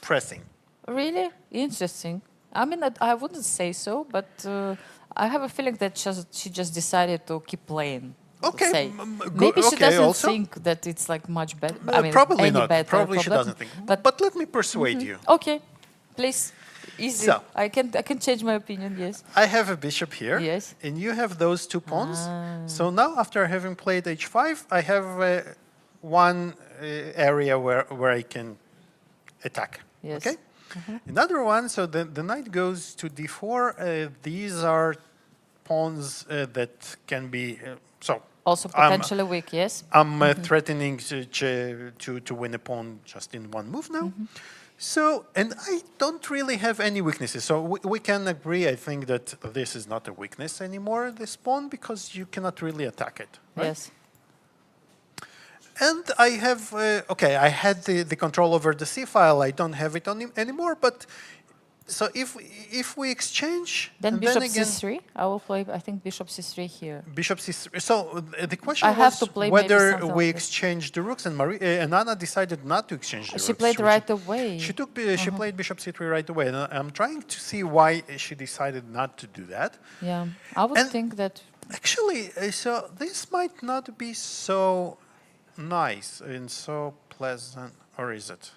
pressing. Really interesting. I mean, I wouldn't say so, but I have a feeling that she just decided to keep playing. Okay, Say. good. Maybe she Okay, doesn't also. think that it's like much better. I mean, Probably any not. better. Probably she problem. doesn't think. But let me persuade you. Okay, please. Easy. So. I can change my opinion. Yes. I have a bishop here, Yes. and you have those 2 pawns. So now, after having played h5, I have one area where I can attack. Yes. Okay. Another one. So the knight goes to d4. These are pawns that can be so. Also potentially weak. Yes. I'm threatening to win a pawn just in one move now. So, and I don't really have any weaknesses. So we can agree, I think, that this is not a weakness anymore, this pawn, because you cannot really attack it. Right? Yes. And I have, okay, I had the control over the c file. I don't have it on anymore. But so if we exchange, Then bishop again, c3. I will play, I think, bishop c3 here. Bishop c3. So the question I have was to play maybe whether something we like this. exchanged the rooks, and Anna decided not to exchange the She rooks. played right away. She took. She played bishop c3 right away. And I'm trying to see why she decided not to do that. Yeah, I would And- think that. Actually, so this might not be so nice and so pleasant, or is it?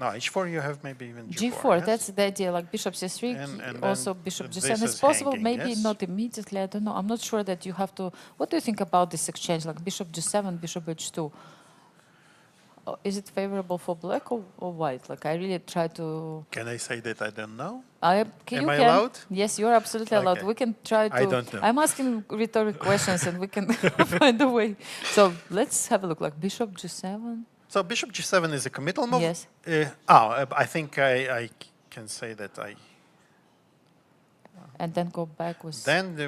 No, h4 you have maybe even g4. G4, yes? that's the idea, like bishop c3, And also then bishop this g7 is is possible, hanging, maybe yes? not immediately, I don't know. I'm not sure that you have to. What do you think about this exchange, like bishop g7, bishop h2? Is it favorable for black or white? Like I really try to. Can I say that I don't know? Am Am I allowed? Yes, you're absolutely allowed. Okay. We can try to. I don't know. I'm asking rhetorical questions and we can find a way. So let's have a look, like bishop g7. So bishop g7 is a committal move. Yes. I think I can say that I. And then go back with. Then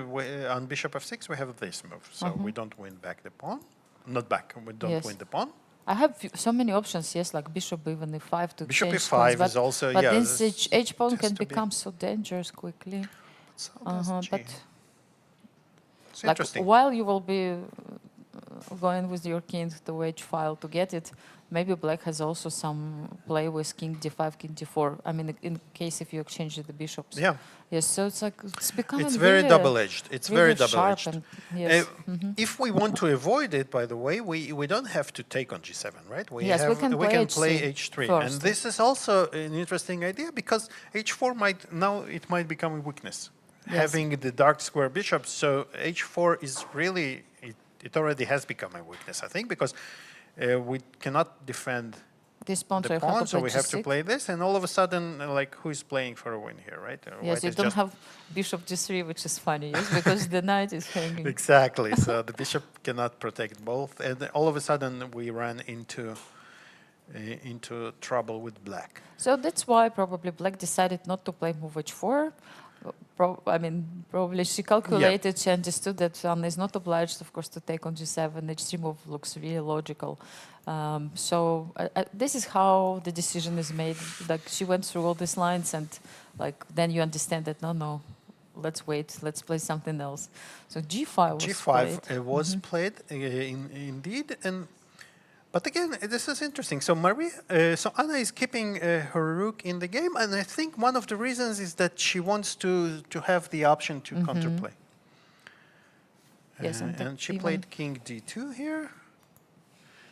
on bishop f6 we have this move, so we don't win back the pawn. Not back. We don't Yes. win the pawn. I have so many options, yes, like bishop even e5 to Bishop change e5 pawns, is also, but yeah, then this h pawn tends can to be- become so dangerous quickly. So does But g. It's like interesting. while you will be going with your king to h file to get it, maybe black has also some play with king d5, king d4. I mean, in case if you exchange the bishops. Yeah, Yes, so it's like it's becoming it's very really, double-edged. It's very really sharp double-edged. and- yes. If we want to avoid it, by the way, we don't have to take on g7, right? Yes, we can play h3, first. and this is also an interesting idea because h4 might become a weakness, Yes. having the dark square bishop. So h4 is really it already has become a weakness, I think, because we cannot defend This pawn, so the you have pawn, to so play we have to g6. play this, and all of a sudden, like, who is playing for a win here, right? Yes, White you is don't just- have bishop g3, which is funny, yes, because the knight is hanging. Exactly. So the bishop cannot protect both, and all of a sudden we run into trouble with black. So that's why probably black decided not to play move h4. Probably she calculated, she understood that Anna is not obliged, of course, to take on g7. H3 move looks really logical. This is how the decision is made. Like she went through all these lines, and like then you understand that no, let's wait, let's play something else. So g5 was G5 played. was played indeed, but again, this is interesting. So Mariya, so Anna is keeping her rook in the game, and I think one of the reasons is that she wants to have the option to counterplay. Yes, And she even- played king d2 here.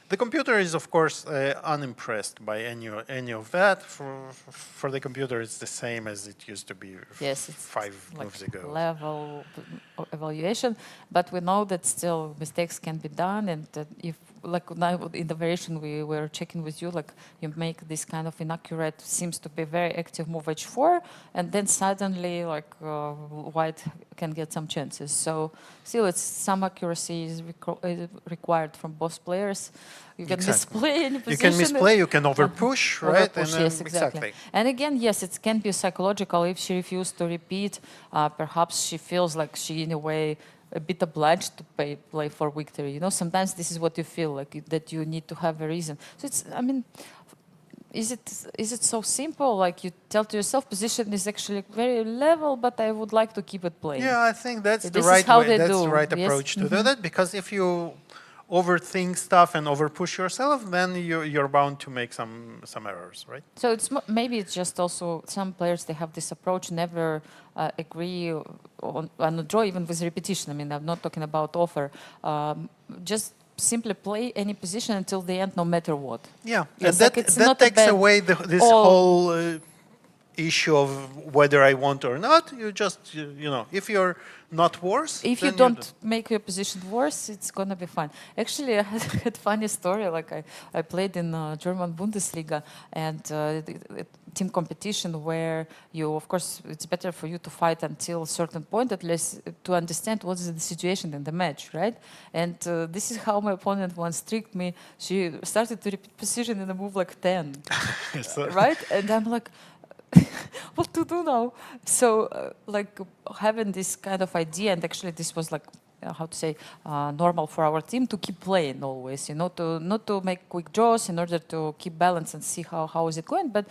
The computer is, of course, unimpressed by any of that. For the computer, it's the same as it used to be Yes, it's 5 like moves ago. level evaluation, but we know that still mistakes can be done, and that if like now in the variation we were checking with you, like you make this kind of inaccurate, seems to be very active move h4, and then suddenly like white can get some chances. So still, it's some accuracy is required from both players. You can Exactly. misplay any You position. can misplay, you can overpush, right? Overpush, then- yes, exactly. And again, yes, it can be psychological. If she refused to repeat, perhaps she feels like she, in a way, a bit obliged to play for victory. You know, sometimes this is what you feel like that you need to have a reason. So it's, I mean, is it so simple? Like you tell to yourself, position is actually very level, but I would like to keep it playing. Yeah, I think that's the This is right how way. they That's do, the right yes? approach to do that, because if you overthink stuff and overpush yourself, then you're bound to make some errors, right? So it's maybe it's just also some players, they have this approach, never agree on a draw even with repetition. I mean, I'm not talking about offer. Just simply play any position until the end, no matter what. Yeah, Yes, and like it's that not a takes bad away this whole issue of whether I want or not. You just, you know, if you're not worse, if you then don't make your position worse, it's gonna be fine. Actually, I had funny story. Like I played in German Bundesliga and team competition where you, of course, it's better for you to fight until a certain point at least to understand what is the situation in the match, right? And this is how my opponent once tricked me. She started to repeat position in a move like 10, right? And I'm like, what to do now? So like having this kind of idea, and actually this was like how to say normal for our team to keep playing always, you know, to not to make quick draws in order to keep balance and see how is it going. But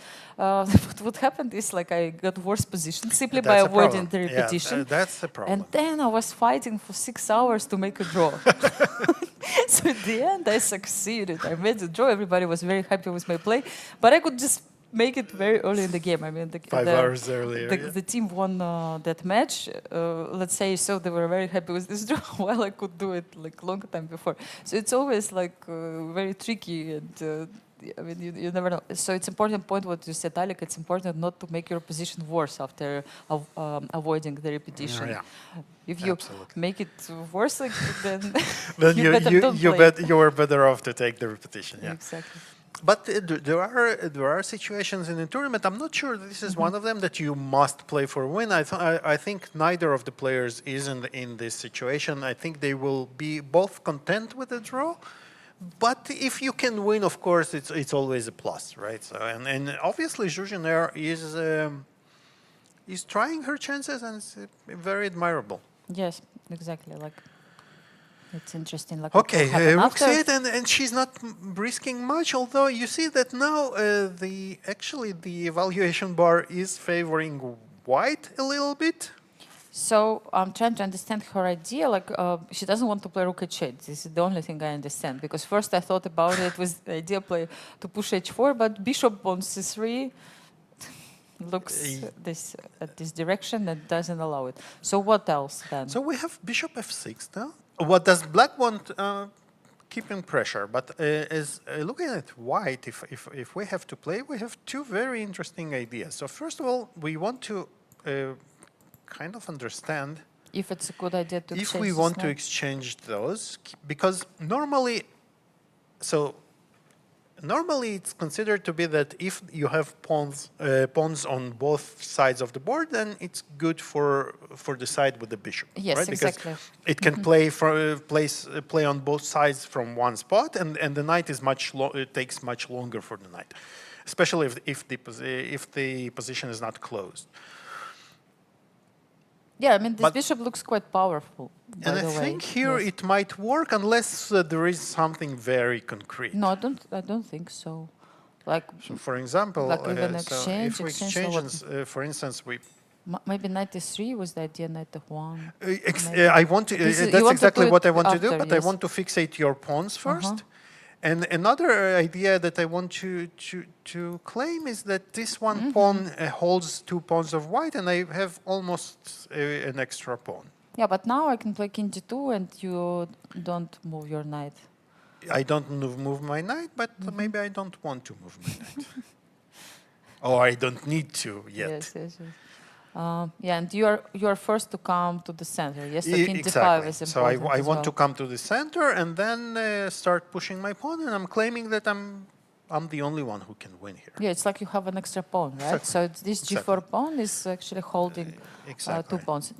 what happened is like I got worse position simply by avoiding the repetition. Yeah, that's the problem. And then I was fighting for 6 hours to make a draw. So at the end I succeeded. I made the draw. Everybody was very happy with my play, but I could just make it very early in the game. I mean, 5 hours earlier. The team won that match. Let's say so they were very happy with this draw, while I could do it like long time before. So it's always like very tricky, and I mean you never know. So it's important point what you said, Alik. It's important not to make your position worse after avoiding the repetition. Yeah. If you make it worse, like then then you are better off to take the repetition. Yeah. Exactly. But there are situations in the tournament. I'm not sure this is one of them that you must play for a win. I think neither of the players is in this situation. I think they will be both content with the draw. But if you can win, of course, it's always a plus, right? So and obviously Zhu Jiner is trying her chances, and it's very admirable. Yes, exactly. Like. It's interesting. Like okay, Rook C8, and she's not risking much. Although you see that now the evaluation bar is favoring white a little bit. So I'm trying to understand her idea. Like she doesn't want to play Rook H8. This is the only thing I understand. Because first I thought about it with the idea play to push H4, but Bishop on C3 looks at this direction and doesn't allow it. So what else then? So we have Bishop F6 now. What does Black want? Keeping pressure, but as looking at White, if we have to play, we have two very interesting ideas. So first of all, we want to kind of understand if it's a good idea to if we want to exchange those, because normally it's considered to be that if you have pawns on both sides of the board, then it's good for the side with the bishop. Yes, right? exactly. Because it can play on both sides from one spot, and the knight is it takes much longer for the knight, especially if the position is not closed. Yeah, I mean this bishop looks quite powerful. And I think here it might work unless there is something very concrete. No, I don't think so. Like, so for example, like even exchange, so if we exchange, for instance, we maybe knight e3 was the idea, knight f1. I want to. That's exactly what I want to do, but I want to fixate your pawns first. And another idea that I want to claim is that this one pawn holds 2 pawns of white, and I have almost an extra pawn. Yeah, but now I can play king d2, and you don't move your knight. I don't move my knight, but maybe I don't want to move my knight. Or I don't need to yet. Yes. Yeah, and you are first to come to the center. Yes, so king exactly. d5 is important. So I want to come to the center and then start pushing my pawn, and I'm claiming that I'm the only one who can win here. Yeah, it's like you have an extra pawn, right? Exactly. So this g4 pawn is actually holding 2 pawns.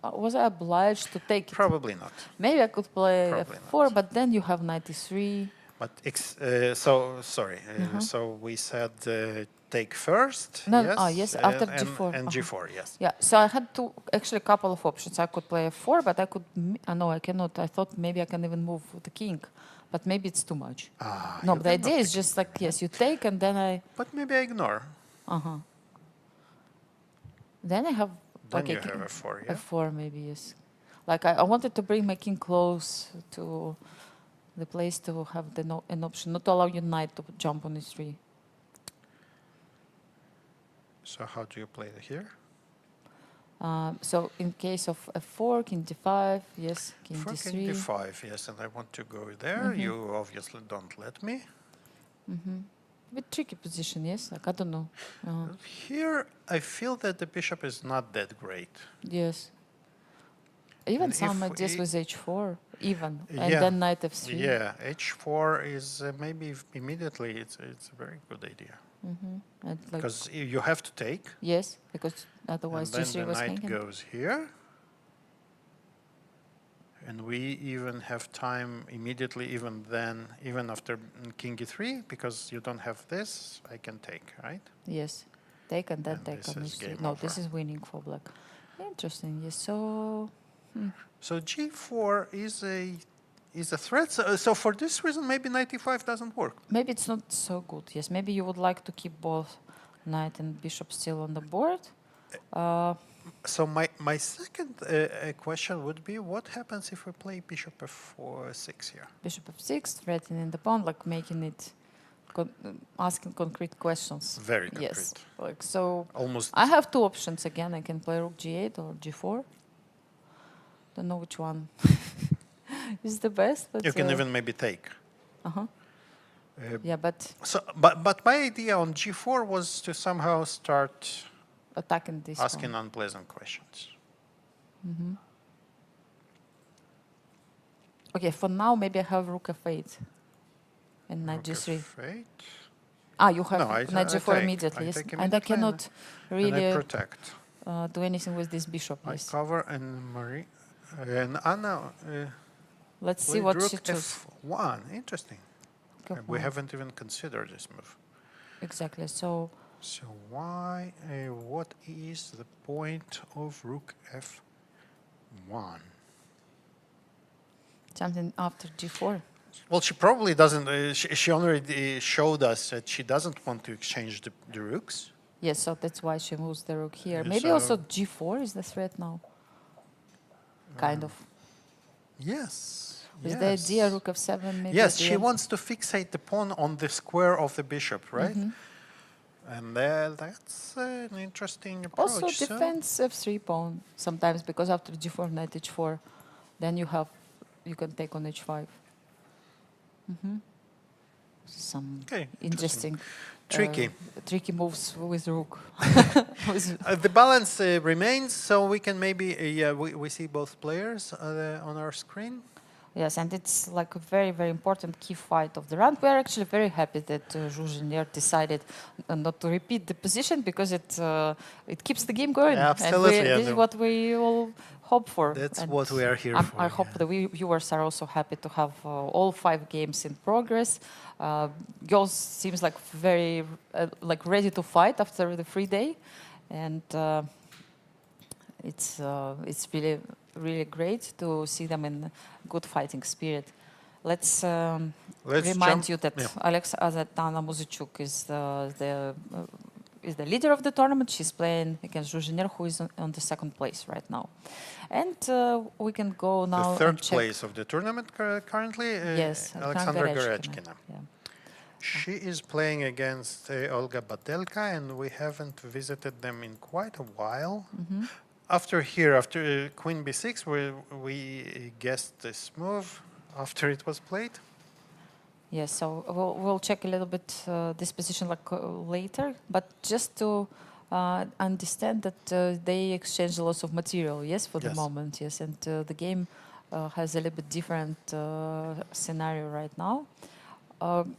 Was I obliged to take it? Probably not. Maybe I could play Probably f4, not. but then you have knight e3. But so we said take first. No, yes, after g4. And g4, yes. Yeah, so I had actually a couple of options. I could play f4, but I could. No, I cannot. I thought maybe I can even move the king, but maybe it's too much. No, but the idea is just like yes, you take and then I. But maybe I ignore. Then I have. Then like you have f4, yeah. f4 maybe yes. Like I wanted to bring my king close to the place to have an option, not to allow your knight to jump on e3. So how do you play it here? So in case of f4, king d5, yes, king For d3. king d5, yes, and I want to go there. You obviously don't let me. Bit tricky position, yes, like I don't know. Here, I feel that the bishop is not that great. Yes. Even And some if ideas with h4, even, Yeah. and then knight f3. Yeah, h4 is maybe immediately it's a very good idea. And like, Because you have to take, yes, because otherwise and then g3 the was knight hanging. goes here. And we even have time immediately, even then, even after king e3, because you don't have this, I can take, right? Yes, take and then And take this on is h3. game No, over. this is winning for black. Interesting, yes, so... So g4 is a threat. So for this reason, maybe knight e5 doesn't work. Maybe it's not so good, yes. Maybe you would like to keep both knight and bishop still on the board. So my second question would be, what happens if we play bishop f6 here? Bishop f6, threatening the pawn, like making it, asking concrete questions. Very concrete. Yes, like so. Almost. I have two options again. I can play rook g8 or g4. Don't know which one is the best. But You can even maybe take. yeah, but So, but my idea on g4 was to somehow start attacking this asking one. unpleasant questions. Okay, for now maybe I have rook f8 and knight Rook g3. f8. Ah, you have No, I knight take. g4 immediately. I Yes, take and I immediately cannot and I really protect. do anything with this bishop. I Yes. cover and Marie and Anna. Let's see Played what rook she chooses. f1. Interesting. Rook We f1. haven't even considered this move. Exactly. So So why? What is the point of rook f1? something after g4. Well, she probably doesn't. She already showed us that she doesn't want to exchange the rooks. Yes, so that's why she moves the rook here. Yeah, Maybe so- also g4 is the threat now. Kind of. Yes. With the idea rook f7 maybe. Yes, at the she end. wants to fixate the pawn on the square of the bishop, right? And that's an interesting approach. Also So- defends f3 pawn sometimes because after g4 knight h4, then you can take on h5. Some Okay, interesting, Tricky. tricky moves with rook. With- The balance remains, so we can maybe we see both players on our screen. Yes, and it's like a very, very important key fight of the round. We are actually very happy that Zhu Jiner decided not to repeat the position because it keeps the game going. Absolutely, And yeah, this is what we all hope for. That's And what we are here for. I hope the viewers are also happy to have all 5 games in progress. Girls seems like very like ready to fight after the free day, and it's really, really great to see them in good fighting spirit. Let's remind jump- you that yeah. Aleksandra Muzychuk is the leader of the tournament. She's playing against Zhu Jiner, who is on the 2nd place right now. And we can go now The 3rd and check. place of the tournament currently. Yes, Aleksandra Goryachkina. Goryachkina. Yeah. She is playing against Olga Badelka, and we haven't visited them in quite a while. After Queen b6, we guessed this move after it was played. Yes, so we'll check a little bit this position later, but just to understand that they exchange lots of material, yes, for the Yes. moment, yes, and the game has a little bit different scenario right now.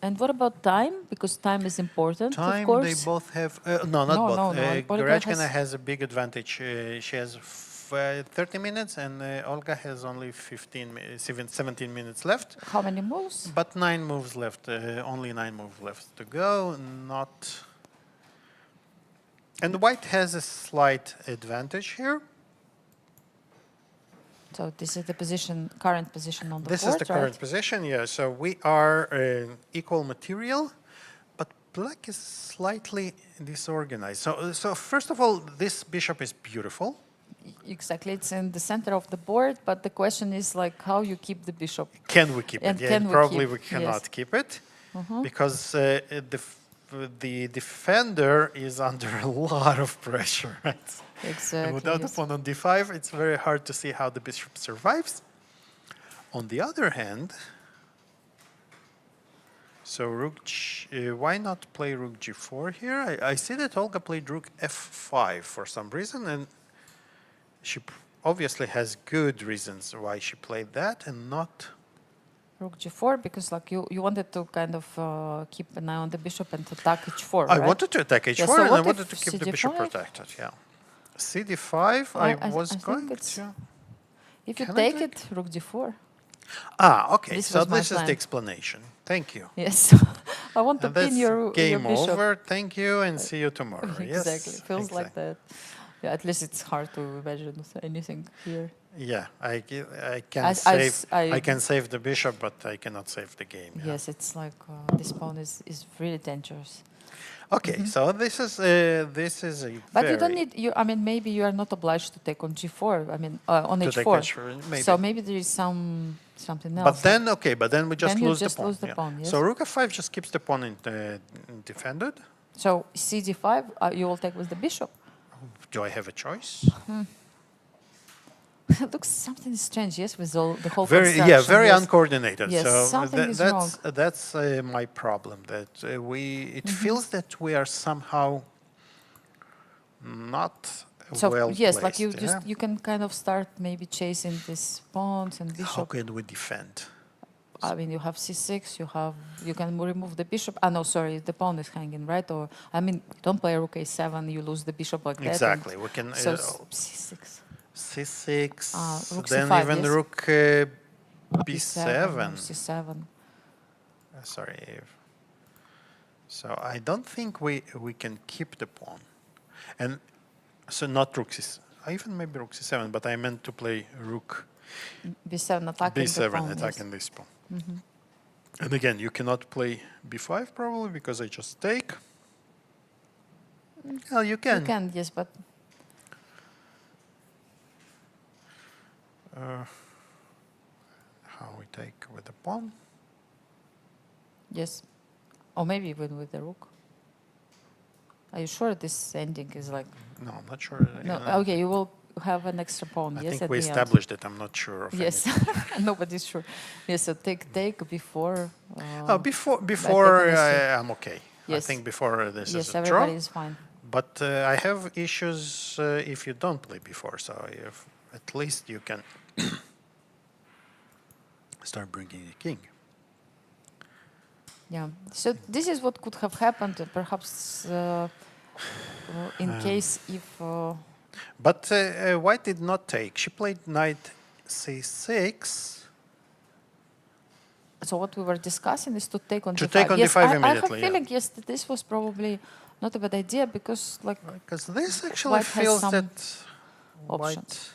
And what about time? Because time is important, Time, of course. they both have... no, not No, both. no, no. Olga Goryachkina has- has a big advantage. She has 30 minutes, and Olga has only 17 minutes left. How many moves? But 9 moves left, only 9 moves left to go, not... And White has a slight advantage here. So this is the current position on the This board, is the right? current position, yeah. So we are equal material, but Black is slightly disorganized. So first of all, this bishop is beautiful. Exactly, it's in the center of the board, but the question is like how you keep the bishop. Can we keep And it? Yeah, can we probably keep- we cannot yes. keep it because the defender is under a lot of pressure, right? Exactly. And without the yes. pawn on d5, it's very hard to see how the bishop survives. On the other hand, so why not play rook g4 here? I see that Olga played rook f5 for some reason, and she obviously has good reasons why she played that and not... Rook g4 because like you wanted to kind of keep an eye on the bishop and attack h4. I right? wanted to attack h4 so and I what wanted if to keep the bishop CD5? protected, yeah. cd5, I was think going it's- to... If you Can I take it, rook d4. Ah, okay, This so was my this is plan. the explanation. Thank you. Yes, I want to And pin that's your game bishop. over. Thank you, and see you tomorrow. Exactly, Yes, feels like exactly. that. Yeah, at least it's hard to imagine anything here. Yeah, I I can save the bishop, but I cannot save the game. Yeah. Yes, it's like this pawn is really dangerous. Okay, so this is a But very you don't need. I mean, maybe you are not obliged to take on g4. I mean, on to take h4. h4, maybe. So maybe there is something else. But then, okay, but then we just Then you lose just the pawn. lose the yeah. pawn, yes. So rook f5 just keeps the pawn defended. So cd5, you will take with the bishop. Do I have a choice? It looks something strange, yes, with all the whole Very, construction. yeah, very yes. uncoordinated. Yes, so something is that's my problem. That it feels that we are somehow not So well yes, placed. like you yeah? just you can kind of start maybe chasing these pawns and How bishop. can we defend? I mean, you have c6. You can remove the bishop. Ah, no, sorry, the pawn is hanging, right? Or I mean, don't play rook a7. You lose the bishop like that. and Exactly. We can So c6. c6. Rook then c5, even yes. rook b7. c7. Sorry. So I don't think we can keep the pawn, and so not rook c7. Even maybe rook c7, but I meant to play rook b7 attacking the b7 pawn. attacking this pawn. And again, you cannot play b5 probably because I just take. Well, you can. You can, yes, but How we take with the pawn? yes, or maybe even with the rook. Are you sure this ending is like? No, I'm not sure. No, okay, you will have an extra pawn. I yes, think at we the end. established it. I'm not sure of Yes, anything. nobody's sure. Yes, so take before. Before honestly. I'm okay. I Yes. think before this Yes, is a everybody draw. is fine. But I have issues if you don't play before. So if at least you can start bringing the king. Yeah. So this is what could have happened, perhaps in case if. But White did not take. She played knight c6. So what we were discussing is to take on To d5. take on yes, d5 I have immediately, a yeah. feeling yes that this was probably not a bad idea because like Because this actually White has feels some that options.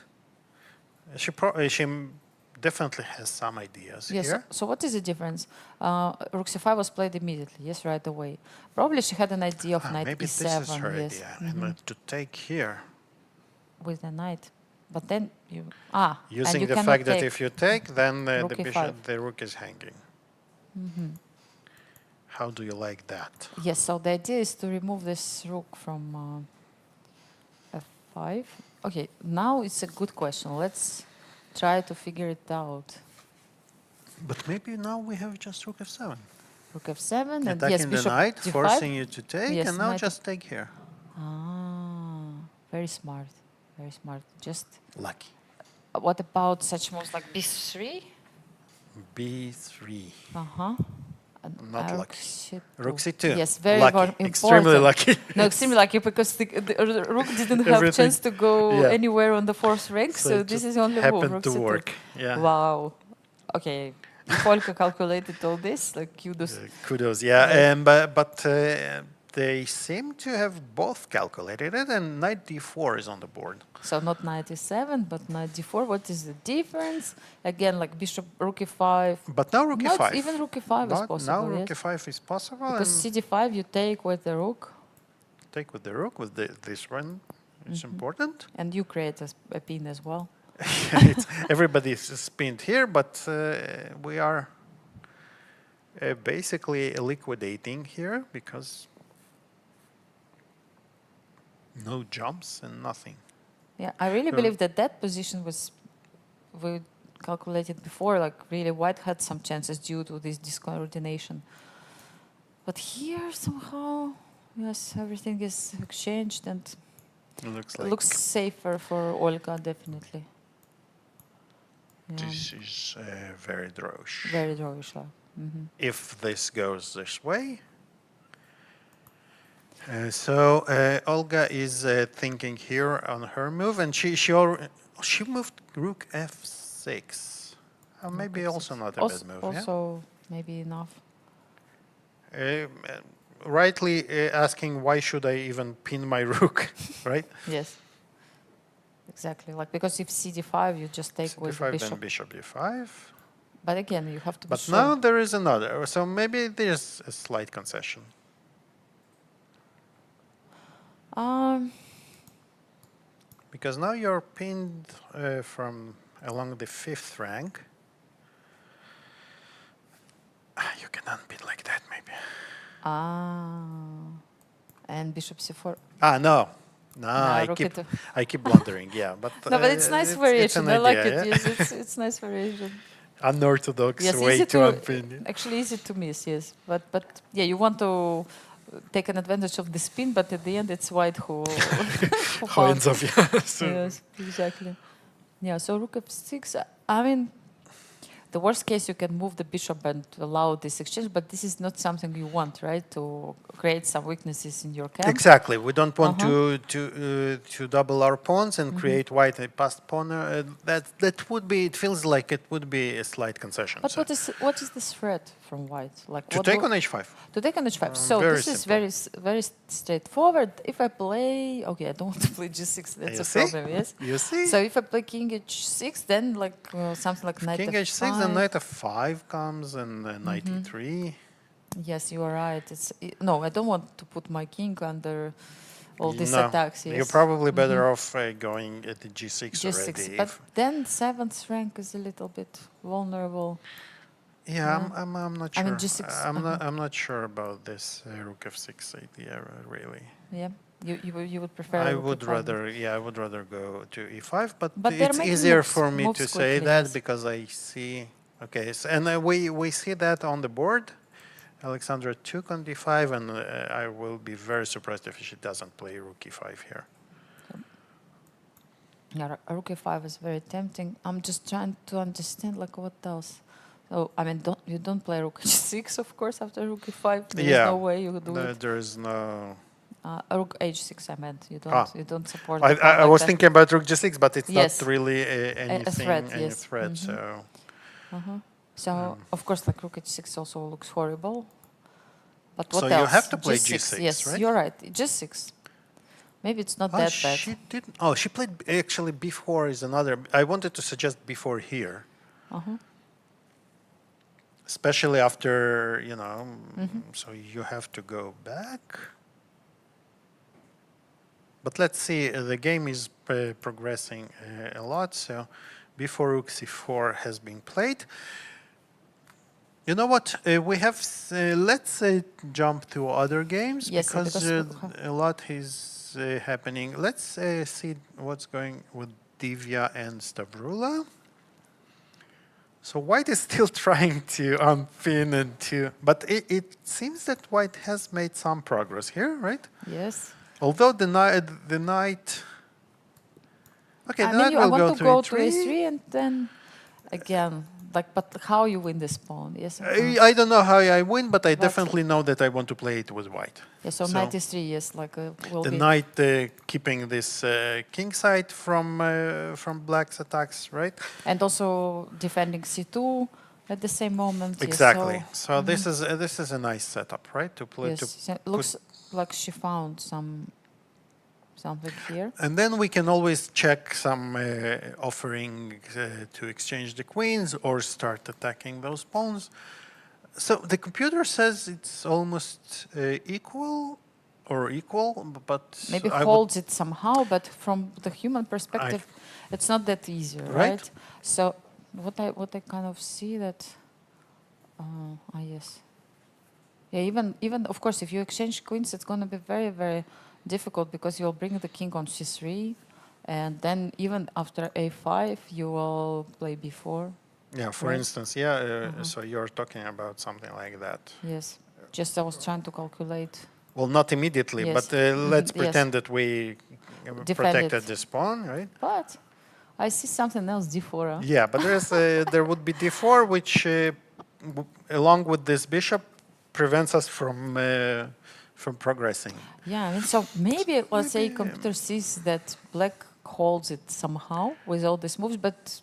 White, she definitely has some ideas Yes. here. So what is the difference? Rook c5 was played immediately. Yes, right away. Probably she had an idea of knight Maybe e7. this is her yes. idea. And to take here, With the knight, but then you using and you the cannot fact that take if you take, then the rook bishop, e5. the rook is hanging. How do you like that? Yes, so the idea is to remove this rook from f5. Okay, now it's a good question. Let's try to figure it out. But maybe now we have just rook f7. Rook f7 and yes, Attacking the bishop knight, d5. forcing you to take, Yes, and now knight- just take here. Very smart, very smart. Just Lucky. what about such moves like b3? b3. Rook Not lucky. c2. Rook c2. Yes, very lucky. important. Extremely lucky. No, extremely lucky because the rook didn't have Everything- chance to go yeah. anywhere on the fourth rank, so it this just is the only move. happened Rook to c2. work. Yeah. Wow. Okay. If Olga calculated all this, like kudos. Kudos, yeah. But they seem to have both calculated it, and knight d4 is on the board. So not knight e7, but knight d4. What is the difference? Again, like bishop rook e5. But now rook Not e5. even rook e5 is Now possible. rook yes. e5 is possible. Because And cd5 you take with the rook. take with the rook, with this one. It's important. And you create a pin as well. Everybody's spinned here, but we are basically liquidating here because no jumps and nothing. Yeah, I really believe that position was, we calculated before, like really white had some chances due to this discoordination. But here somehow, yes, everything is exchanged and Looks it like looks safer for Olga, definitely. Yeah. this is very drawish. Very drawish. If this goes this way. So Olga is thinking here on her move, and she moved rook f6. Maybe also not a bad move. Also, maybe enough. Rightly asking why should I even pin my rook, right? Yes. Exactly. Like because if cd5, you just take with the c5, bishop. then bishop d5. But again, you have to be But sure. now there is another. So maybe there's a slight concession. Because now you're pinned from along the 5th rank. You can unpin like that, maybe. And bishop c4. No. No, rook I keep blundering. Yeah, but No, but it's nice variation. I like it. Yes, it's nice variation. Unorthodox Yes, way easy to unpin. actually easy to miss. Yes, but yeah, you want to take an advantage of the spin, but at the end it's white who Who ends up? Yeah. So Yes, exactly. Yeah, so rook f6. I mean, the worst case you can move the bishop and allow this exchange, but this is not something you want, right? To create some weaknesses in your camp. exactly. We don't want to double our pawns and create white a passed pawn. That would be. It feels like it would be a slight concession. But So what is the threat from white? Like to what take will- on h5. To take on h5. So very this is simple. very straightforward. If I play, okay, I don't want to play g6. That's You a see? problem. Yes. You see? So if I play king h6, then like something like knight King f5. h6, then knight f5 comes, and knight e3. Yes, you are right. No, I don't want to put my king under all these No, attacks. Yes. you're probably better off going at the g6 g6. already. But then 7th rank is a little bit vulnerable. Yeah, I'm not sure. I mean, g6, I'm not sure about this rook f6 idea really. Yeah. You would prefer. I rook would f5. rather go to e5, but But they're it's making easier moves- for me moves to say quickly, that yes. because I see. Okay, so, and we see that on the board. Aleksandra took on d5, and I will be very surprised if she doesn't play rook e5 here. Yeah, rook e5 is very tempting. I'm just trying to understand like what else. So I mean, you don't play rook h6, of course, after rook e5. There's Yeah. no way you would do No, it. there is no. Rook h6, I meant. You don't support. I the pawn like was that. thinking about rook g6, but it's Yes. not really anything, threat, any yes. threat. So So of course, like rook h6 also looks horrible. But what So else? you have to play G6, G6, yes, right? you're right. G6. Maybe it's not that bad. she didn't. Oh, she played actually b4 is another. I wanted to suggest b4 here, especially after So you have to go back. But let's see. The game is progressing a lot. So before rook c4 has been played. You know what? We have. Let's jump to other games Yes, because because a lot is happening. Let's see what's going with Divya and Stavroula. So white is still trying to unpin and but it seems that white has made some progress here, right? Yes. Although the knight. Okay, the knight I will want to go to to a3 and then again, but how you win this pawn? Yes. I don't know how I win, but I definitely know that I want to play it with white. Yeah, so knight e3, yes, like will The be. knight keeping this king side from black's attacks, right? And also defending c2 at the same moment. yes, Exactly. So this is a nice setup, right? To play. Yes, so it looks like she found something here. And then we can always check some offering to exchange the queens or start attacking those pawns. So the computer says it's almost equal. or equal, but maybe I would, holds it somehow, but from the human perspective, it's not that easy, right? So what I kind of see that, yes. Yeah, even of course, if you exchange queens, it's going to be very, very difficult because you'll bring the king on c3, and then even after a5, you will play b4. yeah, for right? instance, yeah, so you're talking about something like that. Yes, just I was trying to calculate. Well, not immediately, Yes. but let's Yes. pretend that we Defend protected it. this pawn, right? But I see something else, d4. Huh? Yeah, but there would be d4, which, along with this bishop, prevents us from progressing. Yeah, I mean, so maybe let's say computer sees that black holds it somehow with all these moves, but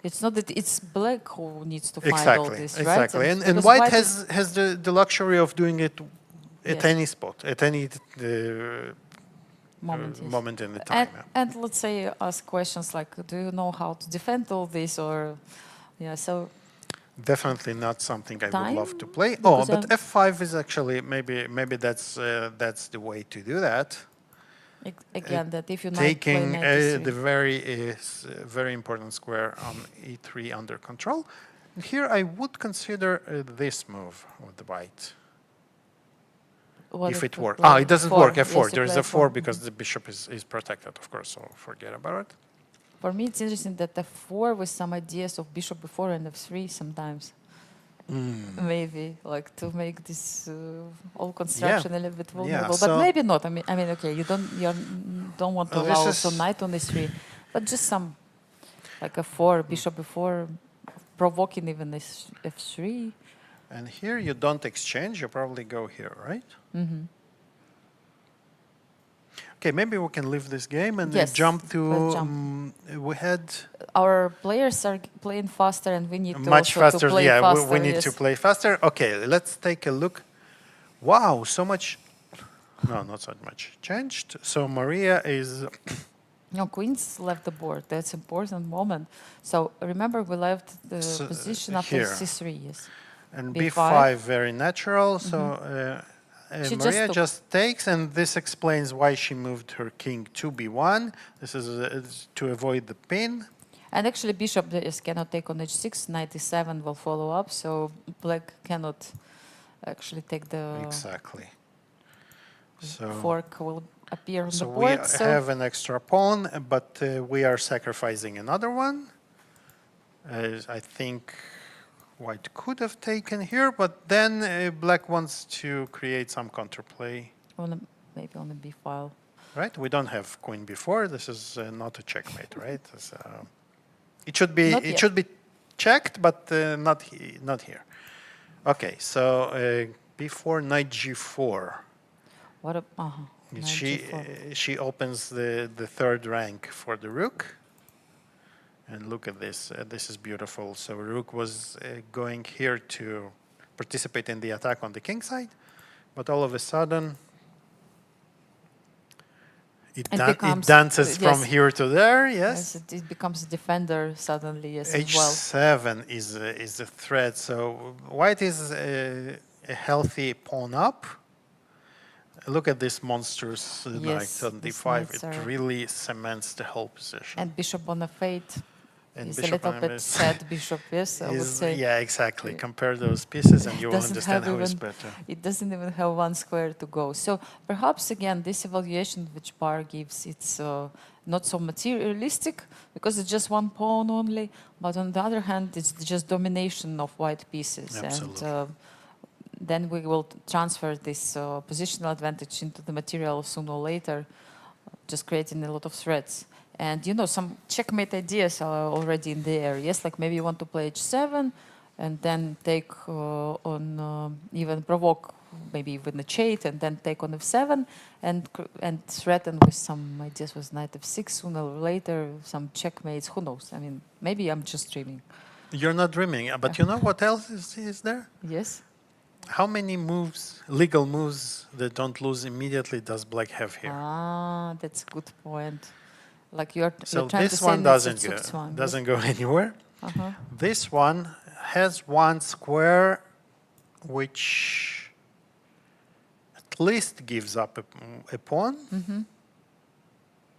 it's not that it's black who needs to find all this, right? Exactly. And because white is- has the luxury of doing it at Yes. any spot, at any moment, yes. moment in the time. And let's say ask questions like, do you know how to defend all this, or yeah, so Definitely not something I would love to Time? play. Oh, Because but f5 is actually maybe that's the way to do that. again, that if you not Taking play knight the d3. very important square on e3 under control. Here I would consider this move with the white. What If it you works. play? Ah, it doesn't Four. work. Yes, F4. you There's play a 4 four. because the bishop is protected, of course, so forget about it. For me, it's interesting that f4 with some ideas of bishop before and f3 sometimes. Maybe like to make this whole construction a little bit vulnerable, so- but maybe not. I mean, okay, you don't want to This allow is- also knight on e3, but just some like f4, bishop before, provoking even this f3. And here you don't exchange, you probably go here, right? Okay, maybe we can leave this game and Yes, jump to. let's jump. We had Our players are playing faster, and we need to much also faster. to play Yeah, faster. we need yes. to play faster. Okay, let's take a look. Wow, so much. No, not so much changed. So Mariya is. No, queens left the board. That's important moment. So remember, we left the So, position after here. c3. Yes. And B5. b5 very natural. So She Mariya just just takes, and this explains why she moved her king to b1. This is to avoid the pin. And actually, bishop cannot take on h6. Knight e7 will follow up, so black cannot actually take the Exactly. So, fork will appear on so the we board. So have an extra pawn, but we are sacrificing another one. I think white could have taken here, but then black wants to create some counterplay. maybe on the b file. Right? We don't have queen before. This is not a checkmate, right? It should be Not it yet. should be checked, but not here. Okay, so before knight g4, What a knight g4. she opens the third rank for the rook. And look at this. This is beautiful. So rook was going here to participate in the attack on the king side, but all of a sudden it becomes- dances from yes. here to there. Yes. Yes, it becomes a defender suddenly. Yes, as well. H7 is a threat. So white is a healthy pawn up. Look at this monstrous knight Yes, on these d5. knights It are- really cements the whole position. And bishop on f8 And is a bishop little on bit MS sad bishop. Yes, I would say. yeah, exactly. Compare those pieces and you will Doesn't understand have who is even- better. It doesn't even have one square to go. So perhaps again, this evaluation which Bar gives, it's not so materialistic because it's just one pawn only. But on the other hand, it's just domination of white pieces. Absolutely. And then we will transfer this positional advantage into the material sooner or later, just creating a lot of threats. And you know, some checkmate ideas are already in the air. Yes, like maybe you want to play h7 and then take on even provoke maybe even h8 and then take on f7 and threaten with some ideas with knight f6 sooner or later, some checkmates. Who knows? I mean, maybe I'm just dreaming. You're not dreaming, but you know what else is there? Yes. How many moves, legal moves, that don't lose immediately does black have here? Ah, that's a good point. Like you're So trying to this say one doesn't go, Muzychuk's one, yes? doesn't go anywhere. Uh-huh. This one has one square which at at least gives up a pawn.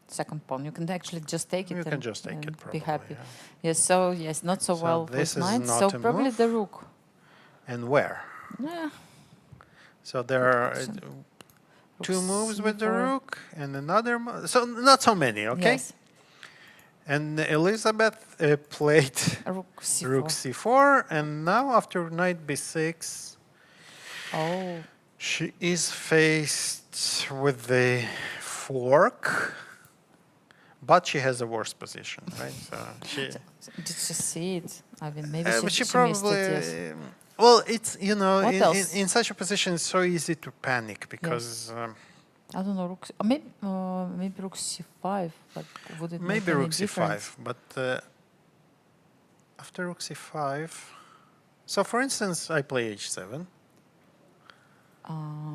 Second pawn. You can actually just take it. You can and, just take and it, probably. be happy. Yeah. Yes. So yes, not so, So well this with is knight. not So a probably move. the rook. And where? Yeah. So there are question. two moves with the c4. rook and another move. So not so many, okay? Yes. And Elisabeth played Rook c4. rook c4, and now after knight b6, Oh. she is faced with the fork, but she has a worse position, right? So she, Did she see it? I mean, maybe but she probably, missed it. Yes. well, it's, you know, What else? in such a position, it's so easy to panic because I don't know. Rook. Maybe rook c5. But would it maybe make any rook difference? c5, but after rook c5, so for instance, I play h7.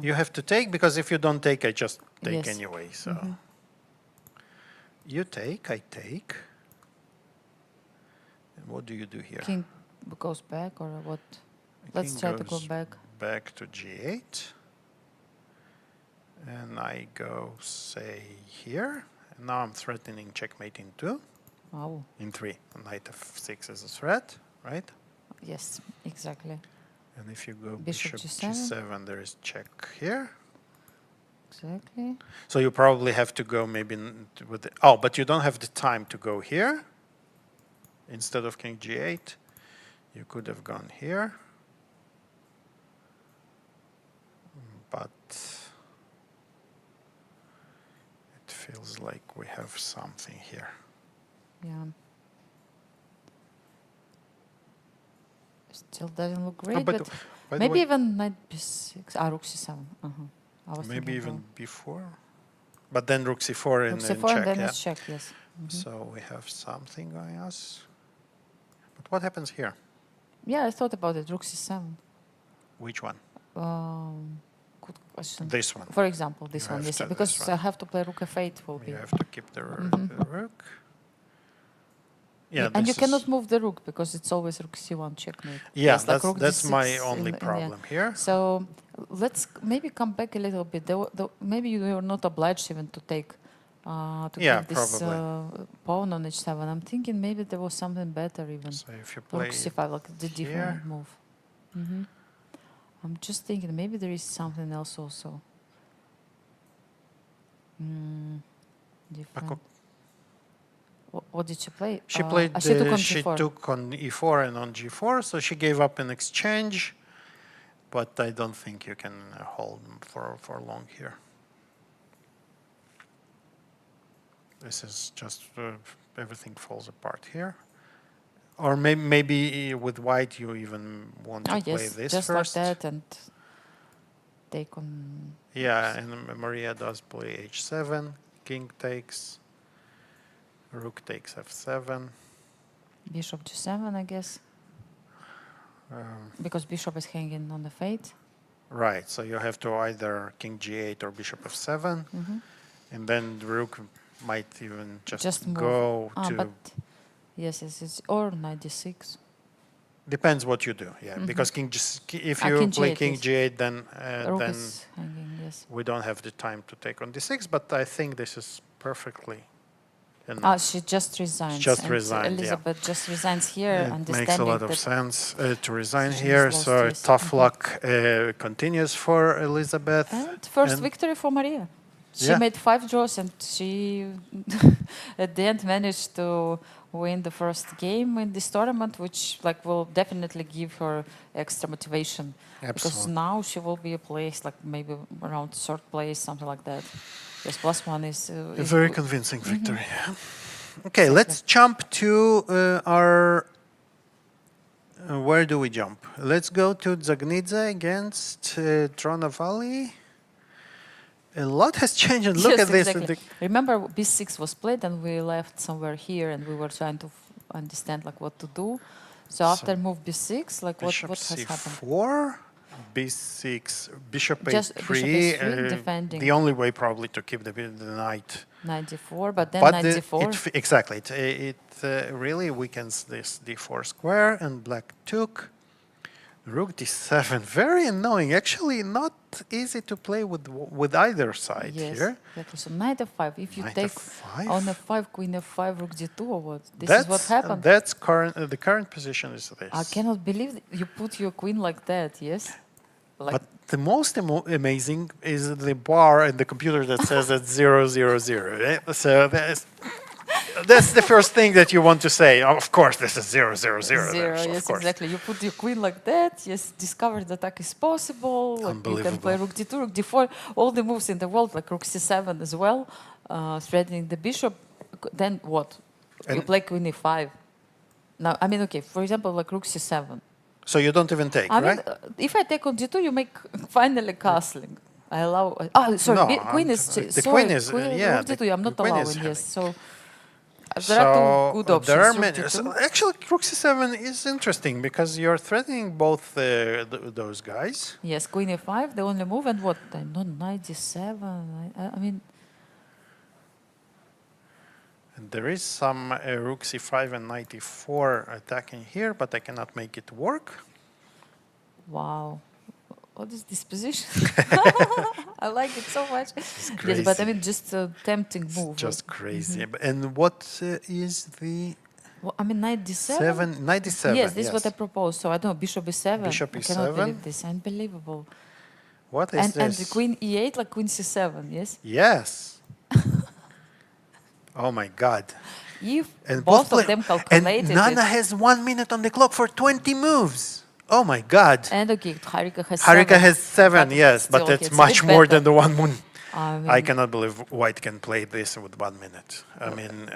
You have to take, because if you don't take, I just take Yes. anyway. So you take, I take. And what do you do here? King goes back or what? The Let's king try to go goes back. Back to g8. And I go, say, here. And now I'm threatening checkmate in 2. Wow. In 3. Knight f6 is a threat, right? Yes, exactly. And if you go Bishop bishop g7. g7, there is check here. Exactly. So you probably have to go maybe with the, oh, but you don't have the time to go here. Instead of king g8, you could have gone here. But it feels like we have something here. Yeah. Still doesn't look great, but but by the maybe way, even knight b6. Rook c7. I was maybe thinking even about before. But then rook c4 in rook check, c4 and then yeah. it's check. Yes. So we have something going on. But what happens here? Yeah, I thought about it. Rook c7. Which one? Good question. This one. For example, this You one. have Yes, to because this I one. have to play rook f8. Will be. You have to keep the rook. Yeah, And you this cannot is- move the rook because it's always rook c1 checkmate. Yeah, It's like rook that's my d6 only yeah. problem here. So let's maybe come back a little bit. Maybe you are not obliged even to take to Yeah, give this probably. pawn on h7. I'm thinking maybe there was something better even. So if you play Rook c5, like the different here. move. I'm just thinking maybe there is something else also. Different. What did she play? She played. She took on She g4. took on e4 and on g4, so she gave up an exchange. But I don't think you can hold for long here. This is just everything falls apart here. Or maybe with white you even want to play Yes, this just first. like that and take on. Yeah, and Mariya does play h7, king takes, rook takes f7. Bishop g7, I guess, because bishop is hanging on the f8. Right, so you have to either king g8 or bishop f7, and then the rook might even just move. go to. But yes, it's or knight d6. Depends what you do, yeah. Because if you king play g8, king yes. g8, then Rook then is hanging. Yes. we don't have the time to take on d6. But I think this is perfectly enough. She just resigns. Just and resigned, yeah. Elizabeth just resigns here, It understanding makes a lot of that sense to resign she's here. lost, So yes. tough luck continues for Elisabeth. And first And- victory for Mariya. She Yeah. made 5 draws and she at the end managed to win the first game in this tournament, which will definitely give her extra motivation. Because Absolutely. now she will be a place maybe around 3rd place, something like that. Yes, +1 is A very good. convincing victory. Okay, let's jump to our. Where do we jump? Let's go to Dzagnidze against Dronavalli. A lot has changed. And look Yes, at this. exactly. Remember, b6 was played, and we left somewhere here, and we were trying to understand what to do. So after move b6, what Bishop has happened? c4, b6, bishop Just a3. bishop h3, defending. The only way probably to keep the knight. Knight d4, but then But knight d4. exactly, it really weakens this d4 square, and black took. Rook d7, very annoying. Actually, not easy to play with either side Yes, here. exactly. So knight f5. If you Knight take f5. on f5, queen f5, rook d2, or what? This is what happened. That's current. The current position is this. I cannot believe you put your queen like that. Yes. Like But the most amazing is the bar in the computer that says that 000. Right? So that's the first thing that you want to say. Of course, this is 000. zero. Yes, exactly. You put your queen like that. Yes, discovered attack is possible. Like you can play rook d2, rook d4, all the moves in the world, like rook c7 as well, threatening the bishop. Then what? You play queen e5. Now, I mean, okay, for example, like rook c7. So you don't even take, I right? mean, if I take on d2, you make finally castling. I allow. Sorry, No, queen is. the Sorry, queen is, yeah, rook d2. I'm the not queen is allowing. Yes, having. so there are two good options. There are rook many. d2. So actually, rook c7 is interesting because you're threatening both those guys. Yes, queen e5, the only move, and what? Not knight d7. I mean, And there is some rook c5 and knight e4 attacking here, but I cannot make it work. wow. What is this position? I like it so much. Yes, but I crazy. mean, just a tempting move. Just crazy. And what is the Well, I mean, knight d7. knight d7? Yes, this is what I propose. So I don't know, bishop e7. Bishop I cannot e7. believe this. Unbelievable. What is And this? the queen e8, like queen c7. Yes. Yes. Oh my God. If And both play- of them and calculated Nana it. has 1 minute on the clock for 20 moves. Oh my God. And okay, Harika has Harika 7. has 7, but yes, but still, it's it's a much bit more better. than the 1 moon. I mean, I cannot believe White can play this with 1 minute. I mean,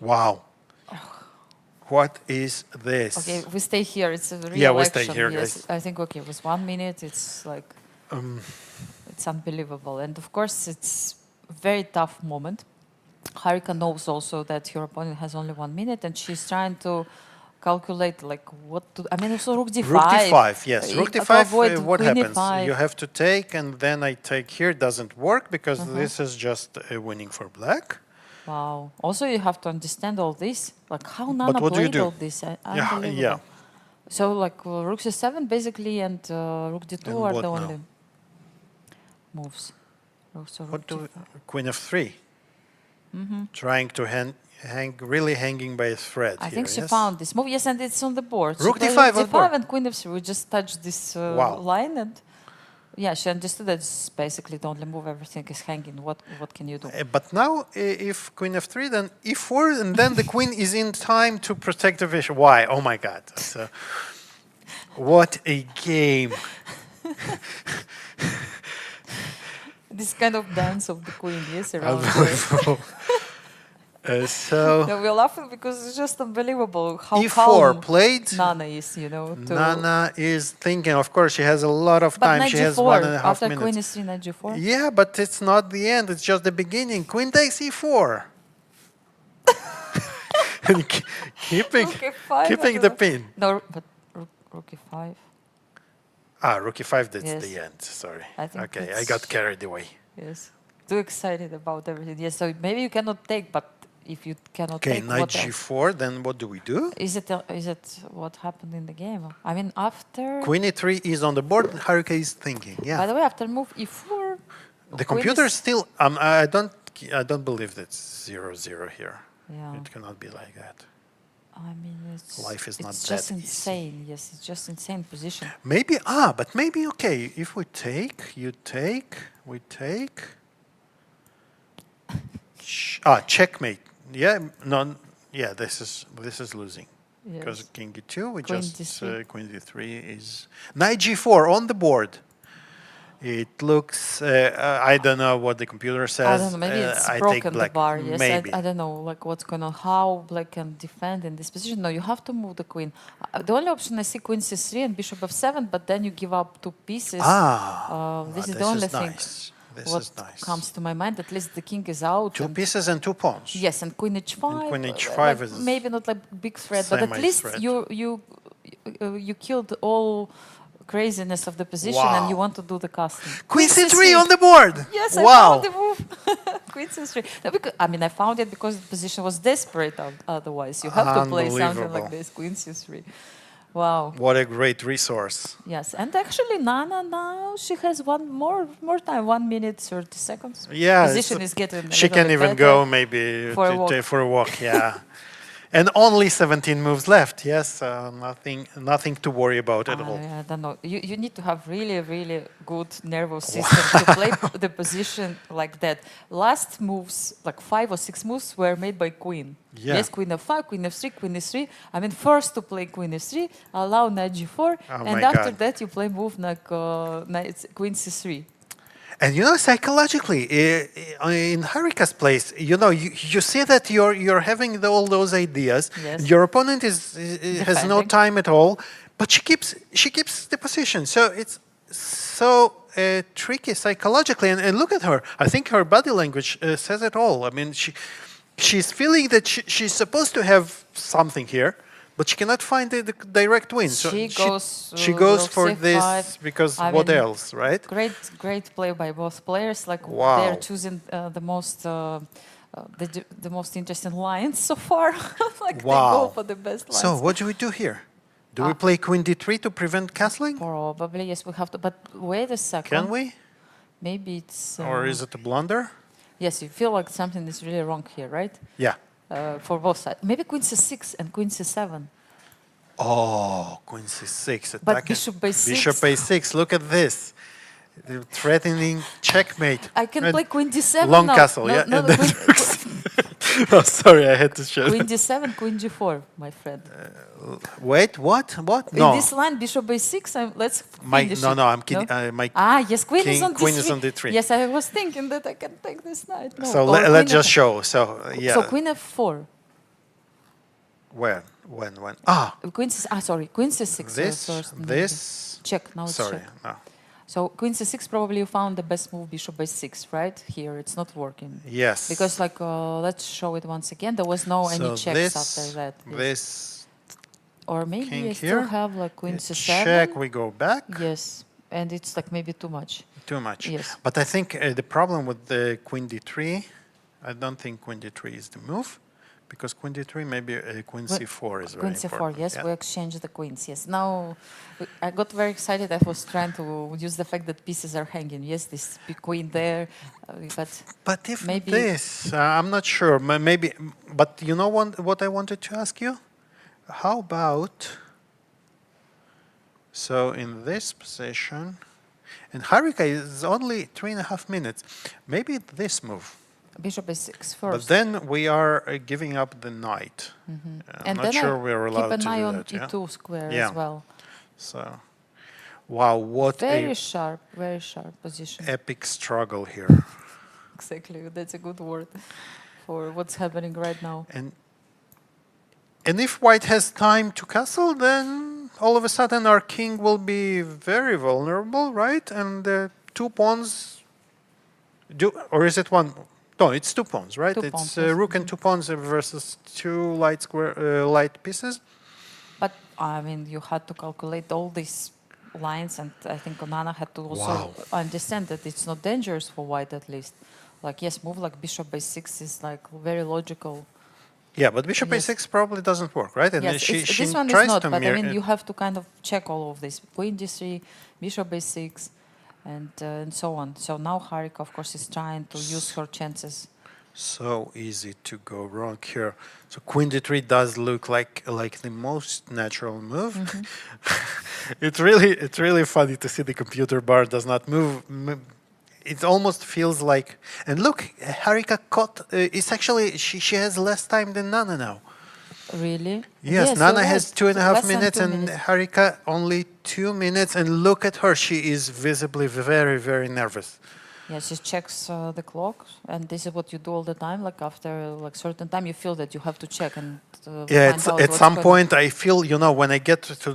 wow. What is this? okay, we stay here. It's a real Yeah, we stay action. here, Yes, guys. I think okay, with 1 minute, it's like it's unbelievable. And of course, it's a very tough moment. Harika knows also that her opponent has only 1 minute, and she's trying to calculate like what to. I mean, also rook d5. Rook d5, yes. Rook to d5, avoid what queen happens? e5. You have to take, and then I take here. Doesn't work because this is just winning for black. Wow. Also, you have to understand all this. Like how Nana what do you played do? all this. Yeah, Unbelievable. yeah. So like rook c7 basically, and rook d2 And are what the now? only moves. So rook What do d5. Queen f3? Trying to really hanging by a thread. I here, think she yes? found this move. Yes, and it's on the board. She Rook played d5 on d5 board. and queen f3. We just touched this Wow. line, and yeah, she understood that it's basically the only move. Everything is hanging. What can you do? But now, if queen f3, then e4, and then the queen is in time to protect the bishop. Why? Oh my God! So, what a game! This kind of dance of the queen, yes, around her. Unbelievable. So No, we're laughing because it's just unbelievable how e4 calm played. Nana is, you know. To Nana is thinking. Of course, she has a lot of but time. knight She has g4 1.5 after minutes. queen is 3, knight g4. Yeah, but it's not the end. It's just the beginning. Queen takes e4. And keeping Rook e5, keeping I the don't- pin. No, but rook e5. Rook e5, that's Yes. the end. Sorry. I think Okay, I it's- got carried away. Yes. Too excited about everything. Yes, so maybe you cannot take, but if you cannot Okay, take, knight what else? g4, then what do we do? Is it what happened in the game? I mean, after. Queen e3 is on the board. Harika is thinking. By Yeah. the way, after move e4. The queen computer is- still. I don't believe that's 0-0 here. Yeah. It cannot be like that. I mean, it's. Life is not it's that just easy. insane. Yes, it's just insane position. Maybe but maybe okay. If we take, you take, we take. Checkmate. Yeah, no, yeah. This is losing because Yes. king e2. We Queen just d3. queen d3 is knight g4 on the board. It looks. I don't know what the computer says. I don't know. Maybe it's I take broken the black. bar. Yes, Maybe. I don't know. Like what's going on? How black can defend in this position? No, you have to move the queen. The only option I see queen c3 and bishop f7, but then you give up 2 pieces. This is the only thing. Nice. This What is nice. comes to my mind? At least the king is out. 2 and- pieces and 2 pawns. Yes, and queen h5. And queen h5 like, is maybe not like big threat, but at least semi-threat. you killed all craziness of the position, Wow. and you want to do the casting. Queen c3 on the board. Yes, I Wow. found the move. Queen c3. No, because, I mean, I found it because the position was desperate. Otherwise, you have to play something Unbelievable. like this. Queen c3. Wow. What a great resource. Yes, and actually Nana now she has more time, 1 minute 30 seconds. Yeah, Position is getting. A she little can bit even better. go maybe for a walk. for a walk. Yeah, and only 17 moves left. Yes, nothing to worry about at all. I don't know. You need to have really good nervous system to play the position like that. Last moves, like 5 or 6 moves, were made by queen. Yeah. Yes, queen f5, queen f3, queen f3. I mean, first to play queen f3, allow knight g4, Oh and my after God. that you play move like queen c3. And you know, psychologically, in Harika's place, you know, you see that you're having all those ideas. Yes. Your opponent has no Defending. time at all, but she keeps the position. So it's so tricky psychologically. And look at her. I think her body language says it all. I mean, she's feeling that she's supposed to have something here, but she cannot find the direct win. So She goes, she goes rook for c5. this because I what mean, else, right? Great play by both players. Like Wow. they're choosing the most interesting lines so far. Like they go Wow. for the best lines. So what do we do here? Do we play queen d3 to prevent castling? Probably yes, we have to. But wait a second. Can we? Maybe it's. Or is it a blunder? Yes, you feel like something is really wrong here, right? Yeah. For both sides. Maybe queen c6 and queen c7. Oh, queen c6. But attacking. bishop a6. Bishop a6. Look at this. The threatening checkmate. I can And play queen d7 long now. castle, No, yeah. no, and the then queen, oh, sorry, I had to show. queen d7, queen g4, my friend. Wait, what? What? In No. this line, bishop a6, let's My, finish no, it. no, I'm kidding. My Yes, queen is king- on d3. queen is on d3. Yes, I was thinking that I can take this knight. No. so Or queen let's just F- show. So yeah. So queen f4. When? Ah, Queen c6 this, first. maybe. this. Check, now it's Sorry. check. No. So queen c6, probably you found the best move, bishop a6, right? Here, it's not working. Yes. Because let's show it once again. There was no any So checks this, after that. Yes. this Or maybe king I still here. have like queen c7. Check. We go back. Yes, and it's like maybe too much. Too much. Yes. But I think the problem with the queen d3, I don't think queen d3 is the move, because queen d3 maybe queen c4 is very Queen c4, important. yes, Yeah. we exchange the queens, yes. Now, I got very excited. I was trying to use the fact that pieces are hanging. Yes, this big queen there, But if maybe- this, I'm not sure. Maybe, but you know what I wanted to ask you? How about, so in this position, and Harika is only 3.5 minutes, maybe this move. bishop a6 But first. then we are giving up the knight. I'm And not then sure I we're keep allowed an to eye do on that. Yeah? e2 square Yeah. as well. So, wow, what Very a sharp position. epic struggle here. Exactly, that's a good word for what's happening right now. And if white has time to castle, then all of a sudden our king will be very vulnerable, right? And two pawns or is it one? No, it's 2 pawns, right? Two It's pawns, yes. rook and 2 pawns versus 2 light pieces. But I mean, you had to calculate all these lines, and I think Onana had to also Wow. understand that it's not dangerous for white, at least. Like, yes, move like bishop a6 is like very logical. Yeah, but bishop Yes. a6 probably doesn't work, right? And Yes, she this one tries is not, to but I mirror mean, it. you have to kind of check all of this. Queen d3, bishop a6, and so on. So now Harika, of course, is trying to use her chances. So easy to go wrong here. So queen d3 does look like the most natural move. It's really funny to see the computer bar does not move. It almost feels like, and look, Harika caught. It's actually she has less time than Nana now. Really? Yes, Nana you're has right. 2.5 Less than minutes, 2 and minutes. Harika only 2 minutes. And look at her; she is visibly very, very nervous. Yeah, she checks the clock, and this is what you do all the time. Like after like certain time, you feel that you have to check and Yeah, find out at what's some going- point I feel, when I get to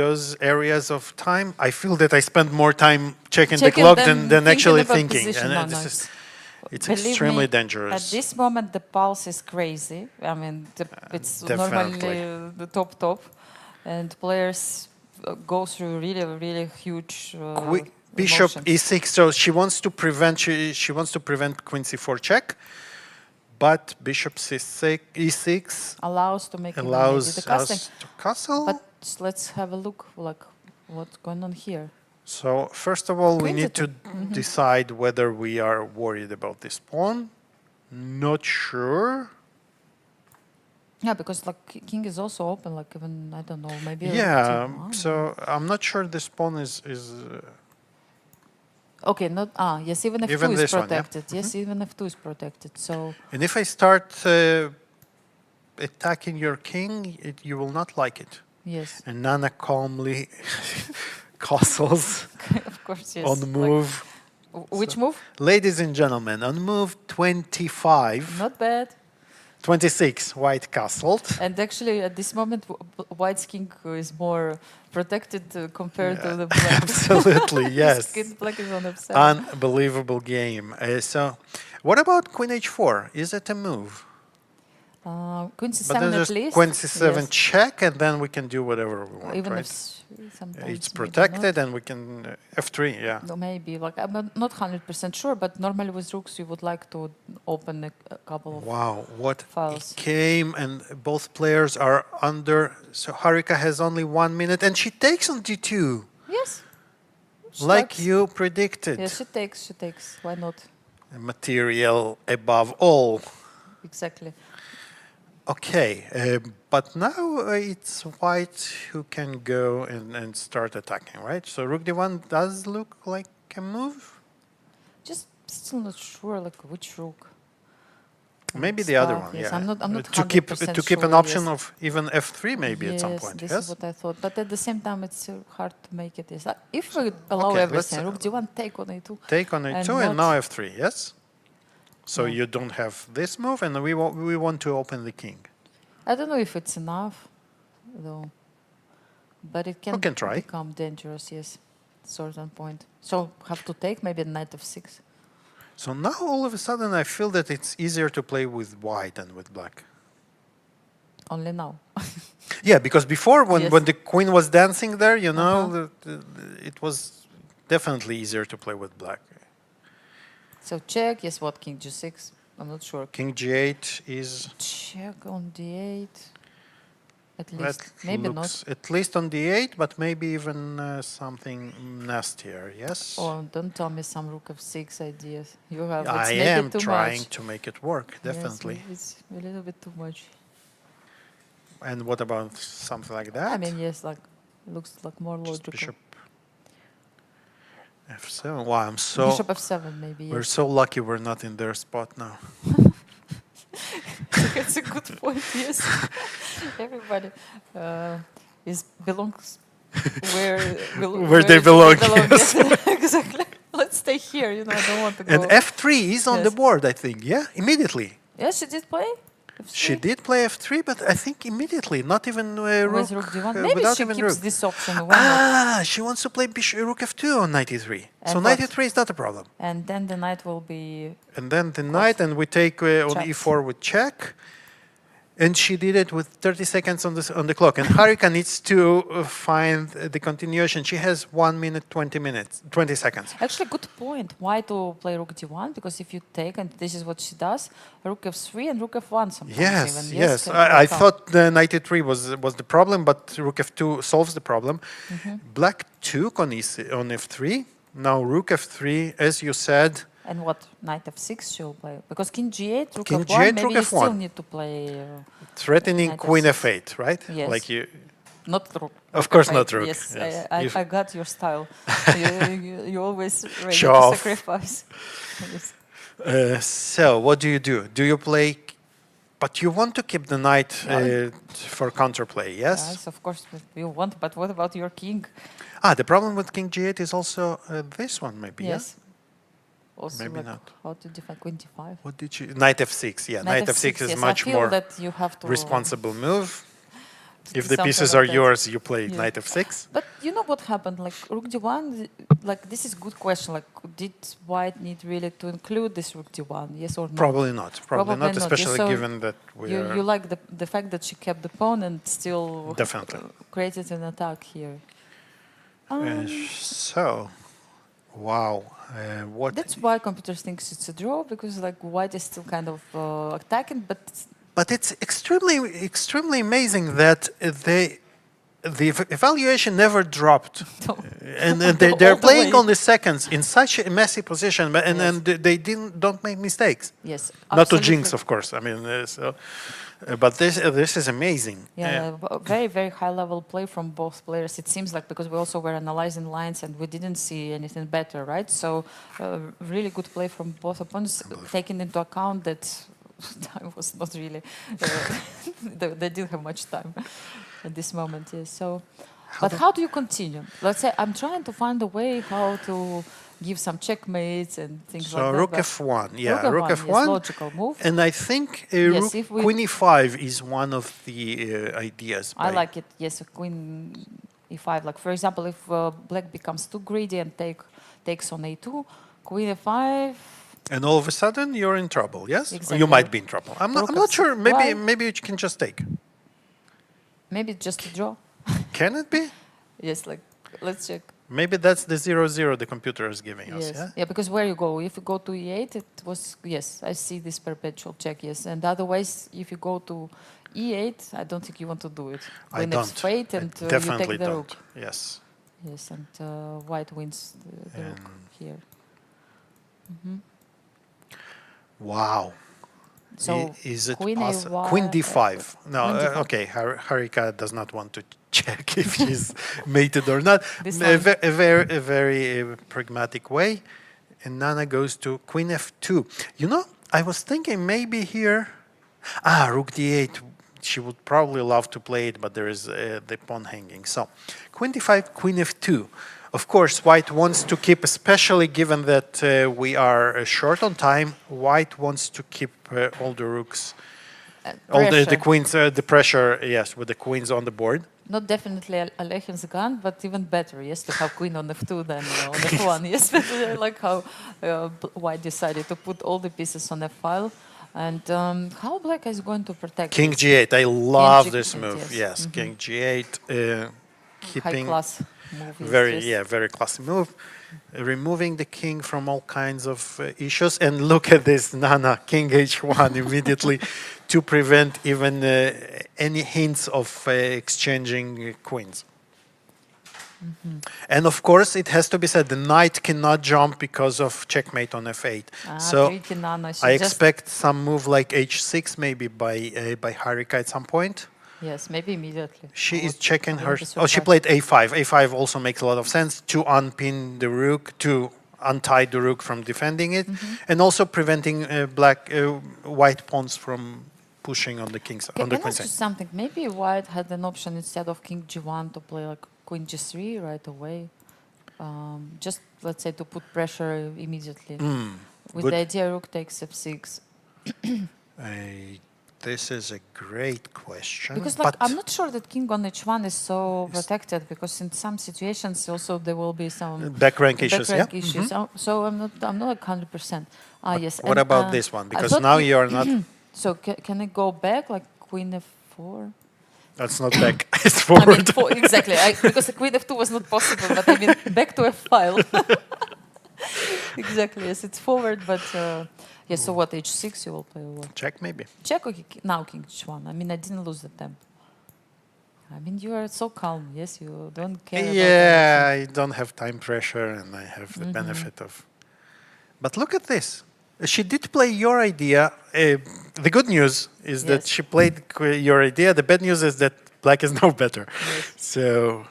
those areas of time, I feel that I spend more time checking the Checking clock than than actually about thinking. position. And No, this no, is, it's Believe extremely me, dangerous. At this moment, the pulse is crazy. I mean, it's normally definitely. the top, and players go through really huge. Bishop emotions. e6. So she wants to prevent queen c4 check, but bishop e6 Allows to make allows the castle. us to castle. But let's have a look, like what's going on here. So first of all, we Queen need to to- decide whether we are worried about this pawn. Not sure. Yeah, because like king is also open, like even I don't know, maybe. Yeah, T1. so I'm not sure this pawn is Okay, not yes, even if Even 2 is this one, yeah. protected. Yes, even if 2 is protected. So and if I start attacking your king, you will not like it. yes, And Nana calmly castles of course, yes. on the move. Which move? Ladies and gentlemen, on move 25, Not bad. 26, white castled. And actually, at this moment, White's king is more protected compared to the black. Absolutely, yes. Black is on f7. Unbelievable game. So, what about queen h4? Is it a move? Queen But c7 then at there's least. queen c7 yes. check, and then we can do whatever we want, Even right? if sometimes It's maybe protected, and we can f3, yeah. not. No, maybe. Like I'm not 100% sure, but normally with rooks you would like to open a couple of. Wow, what Files. came, and both players are under. So Harika has only 1 minute, and she takes on d2, Yes. She like likes- you predicted. Yes, she takes. She takes. Why not? Material above all. Exactly. Okay, but now it's white who can go and start attacking, right? So rook d1 does look like a move. Just still not sure, like which rook. Maybe the other Start, one, yes. yeah. I'm not to keep 100% an sure, option yes. of even f3 maybe at some Yes, point. this Yes. is what I thought. But at the same time, it's hard to make it. Yes. If we allow Okay, let's, everything, rook d1, take on a2. Take on a2 And and now not- f3. Yes. So Yeah. you don't have this move, and we want to open the king. I don't know if it's enough, though. But it can, can try. become dangerous, yes, at a certain point. So have to take maybe knight f6. So now all of a sudden I feel that it's easier to play with white than with black. Only now. Yeah, because before when, Yes. when the queen was dancing there, you know, Uh-huh. it was definitely easier to play with black. So check, yes, what, king g6? I'm not sure. King g8 is Check on d8. At that least. Maybe looks not. at least on d8, but maybe even something nastier. Yes. Oh, don't tell me some rook f6 ideas. You have. I It's maybe am too trying much. to make it work, Yes, definitely. it's a little bit too much. And what about something like that? I mean, yes, like looks like more Just logical. bishop f7. Wow, I'm so Bishop f7 maybe. we're Yes. so lucky we're not in their spot now. That's a good point. Yes, everybody belongs Where they belong, yes. yes. Exactly. Let's stay here. You know, I don't want to go. And f3 is on the Yes. board, I think. Yeah, immediately. Yes, she did play. She did play f3, but I think immediately, not even rook, With rook d1. Maybe without she even keeps rook. this option. Why not? She wants to play rook f2 on knight e3. So And knight what? e3 is not a problem. And then the knight will be. And then the knight, and we take on Check. e4 with check. And she did it with 30 seconds on the clock. And Harika needs to find the continuation. She has 1 minute, 20 seconds. Actually, good point. Why to play rook d1? Because if you take, and this is what she does, rook f3 and rook f1 sometimes. Yes, even. yes. can I work out. thought the knight e3 was the problem, but rook f2 solves the problem. Mm-hmm. Black took on f3. Now rook f3, as you said. And what, knight f6 she'll play? Because king g8, rook King f1, G8, maybe rook you f1. still need to play. Threatening Knight queen f6. f8, right? Yes. Like you. Not rook. Of rook course f8. not rook, Yes, yes. I got your style. you always ready Show to off. sacrifice. Yes. So what do? Do you play? But you want to keep the knight for counterplay, yes? Yes, of course you want, but what about your king? The problem with king g8 is also this one, maybe. Yes. Also, Maybe like not. how to defend queen d5. What did you? Knight f6. Yeah, knight f6 is yes, much I feel more that you have to responsible move. If do the something pieces like are that. yours, you play Yeah. knight f6. But you know what happened? Like rook d1, like this is good question. Like did white need really to include this rook d1? Yes or no? Probably not. Probably not, Probably not. especially So given that we are. You like the fact that she kept the pawn and still Definitely. created an attack here. So, Wow. What? That's why computers think it's a draw, because like white is still kind of attacking, but But it's extremely amazing that the evaluation never dropped, and they're All the playing way. on the seconds in such a messy position, but and they don't make mistakes. yes, Not to absolutely. jinx, of course. I mean, but this is amazing. Yeah, very, very high level play from both players. It seems like, because we also were analyzing lines and we didn't see anything better, right? So really good play from both opponents, taking into account that time was not really, they didn't have much time at this moment. Yes. So, but how do you continue? Let's say I'm trying to find a way how to give some checkmates and things So like that. rook but f1, yeah, rook rook f1, f1, yes, logical move. and I think Yes, rook if we- queen e5 is one of the ideas. I by- like it. Yes, a queen e5. Like for example, if black becomes too greedy and takes on a2, queen e5. And all of a sudden you're in trouble. Yes, Exactly. you might be in trouble. I'm Rook not f6. sure. Why? Maybe you can just take. Maybe just a draw. Can it be? Yes, like let's check. Maybe that's the 0-0 the computer is giving us. Yes. Yeah. Yeah, because where you go, if you go to e8, it was yes. I see this perpetual check. Yes, and otherwise, if you go to e8, I don't think you want to do it. I When don't. it's fate and I you definitely take the don't. rook. Yes. Yes, and white wins the rook here. Wow. So Is it queen possible? A1, Queen d5. No, queen d5. okay. Harika does not want to check if she's mated or not. This A, one. a very pragmatic way. And Nana goes to queen f2. You know, I was thinking maybe here. Rook d8. She would probably love to play it, but there is the pawn hanging. So, queen d5, queen f2. Of course, white wants to keep, especially given that we are short on time, white wants to keep all the rooks, all the Pressure. queens, the pressure, yes, with the queens on the board. Not definitely Alekhin's gun, but even better, yes, to have queen on f2 than on f1. Yes, but I like how white decided to put all the pieces on f file. And how black is going to protect King this? g8, I love G8, this move, yes. King g8, High keeping class move. yes, very, yes. yeah, very classy move. Removing the king from all kinds of issues. And look at this, Nana, king h1 immediately to prevent even any hints of exchanging queens. And of course, it has to be said, the knight cannot jump because of checkmate on f8. So Tricky Nana. She I just- expect some move like h6 maybe by Harika at some point. Yes, maybe immediately. She I is would- checking I her. would be Oh, she surprised. played a5. a5 also makes a lot of sense to unpin the rook, to untie the rook from defending it, and also preventing white pawns from pushing on the king's on the Can I queen's ask you side. something? Maybe white had an option instead of king g1 to play like queen g3 right away. Just let's say to put pressure immediately. With good. the idea rook takes f6. This is a great question. Because like but I'm not sure that king on h1 is so protected, because in some situations also there will be some back rank issues, yeah. back issues. So I'm not like 100%. Yes. What and, about this one? I Because thought now you are not. So can I go back like queen f4? That's not back. It's I mean, forward. exactly, because the queen f2 was not possible, but I mean, back to f file. Exactly, yes, it's forward, but yes, so what, h6 you will play or what? Check maybe. Check or now king h1? I mean, I didn't lose the tempo. I mean, you are so calm, yes, you don't care about Yeah, I don't have time pressure, and I have the Mm-hmm. benefit of. But look at this. She did play your idea. The good news is that Yes. she played your idea. The bad news is that black is no better. Yes. So,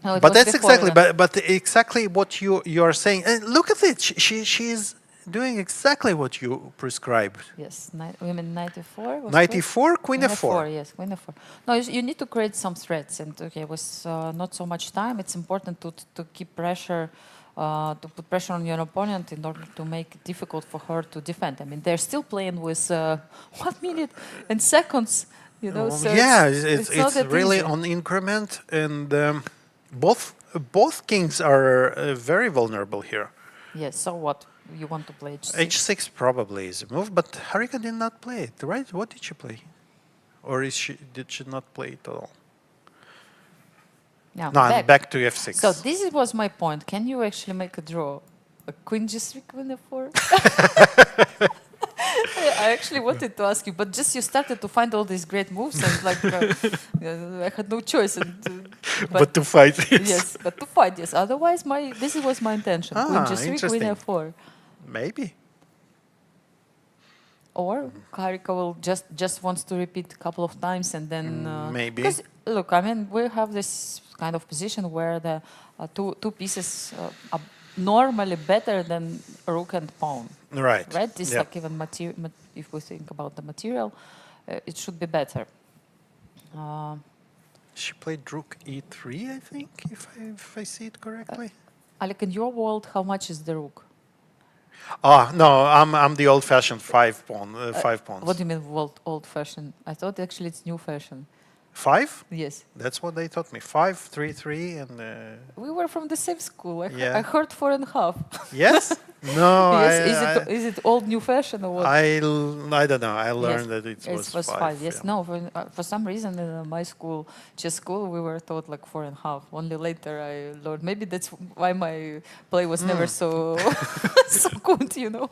No, it but was that's before exactly, even. but exactly what you are saying. And look at it. She is doing exactly what you prescribed. Yes, women 94. Was Knight correct? e4, queen f4. Yes, queen f4. No, you need to create some threats, and okay, with not so much time, it's important to keep pressure, to put pressure on your opponent in order to make it difficult for her to defend. I mean, they're still playing with 1 minute and seconds, you know. So Yeah, it's not it's that really easy. on increment, and both kings are very vulnerable here. Yes. So what you want to play? H6? H6 probably is a move, but Harika did not play it, right? What did she play? Or did she not play it at all? Yeah, No, and back to f6. So this was my point. Can you actually make a draw? A queen g3, queen f4? I actually wanted to ask you, but just you started to find all these great moves, and like I had no choice. And, but to fight, yes. Yes, but to fight, yes. Otherwise, this was my intention. Queen g3, queen f4. Maybe. Or Harika will just wants to repeat a couple of times and then maybe. Because look, I mean, we have this kind of position where the two pieces are normally better than rook and pawn. Right. Right. This like even if we think about the material, it should be better. She played rook e3, I think, if I see it correctly. Alik, in your world, how much is the rook? No, I'm the old-fashioned five pawns. What do you mean old-fashioned? I thought actually it's new-fashioned. 5? Yes. That's what they taught me. 5, 3, 3, and. We were from the same school. Yeah. I heard 4.5. Yes? No. Yes. Is it old new-fashioned or what? I don't know. I learned that it was 5. Yes. Yeah. No. For some reason in my school, chess school, we were taught like 4.5. Only later I learned. Maybe that's why my play was never so so good, you know,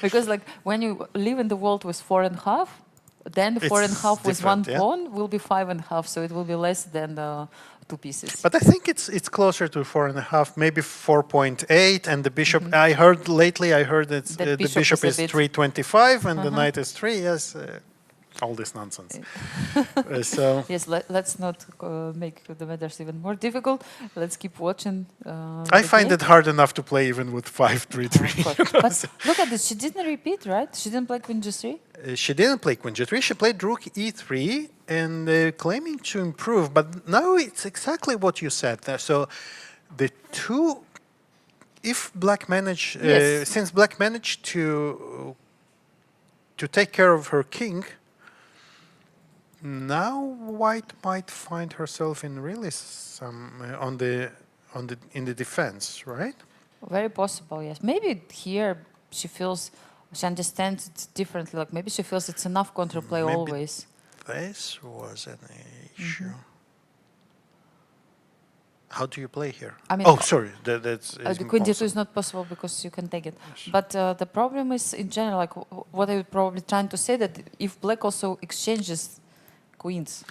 because like when you live in the world with 4.5. Then 4.5 with one pawn will be 5.5, so it will be less than 2 pieces. But I think it's closer to 4.5, maybe 4.8, and the bishop. I heard lately. I heard that the bishop is 3.25 and the knight is 3. Yes, all this nonsense. So yes, let's not make the matters even more difficult. Let's keep watching. I find it hard enough to play even with 5, 3, 3. But look at this. She didn't repeat, right? She didn't play queen g3. She didn't play queen g3. She played rook e3 and claiming to improve. But now it's exactly what you said there. So the two, if Black managed, since Black managed to take care of her king, now White might find herself in really some in the defense, right? Very possible, yes. Maybe here she feels. She understands it differently. Like maybe she feels it's enough counterplay always. This was an issue. How do you play here? I mean, sorry, that's the queen d2 is not possible because you can take it. Yes. But the problem is in general, like what I would probably trying to say, that if Black also exchanges queens,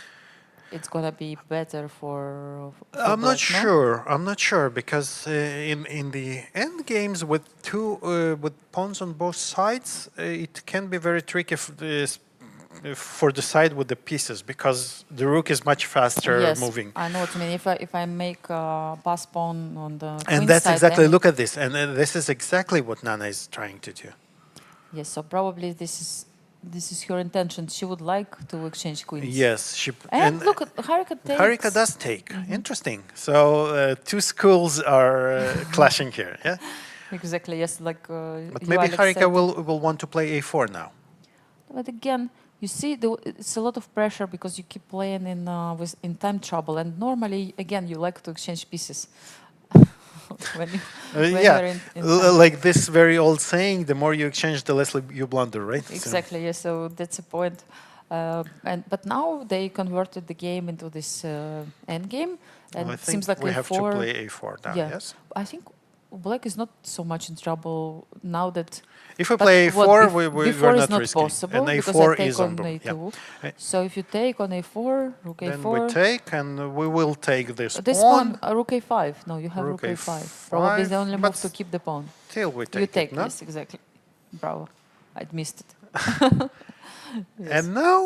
it's gonna be better for I'm Black, not sure. No? I'm not sure because in the end games with with pawns on both sides, it can be very tricky for the side with the pieces because the rook is much faster moving. I know what you mean. If I make a pass pawn on the and that's side, exactly. Look at this, and this is exactly what Nana is trying to do. Yes. So probably this is her intention. She would like to exchange queens. Yes, and look, Harika takes. Harika does take. Interesting. So two schools are clashing here. Yeah. Exactly. Yes. Like. But maybe Harika will want to play a4 now. But again, you see, it's a lot of pressure because you keep playing in time trouble, and normally, again, you like to exchange pieces. when like this very old saying, the more you exchange, the less you blunder, right? Exactly, so. Yes, so that's a point. But now they converted the game into this end game, and it seems like we a4, have to play a4 now, yes? I think Black is not so much in trouble now that... If we play a4, we're not risking. Possible, and a4 is on a2. Yeah. So if you take on a4, rook a4... Then we take, and we will take this pawn. This pawn, rook a5. No, you have rook a5. Probably the only move to keep the pawn. Till we take you take it, no? Yes, exactly. Bravo. I'd missed it. Yes. And now,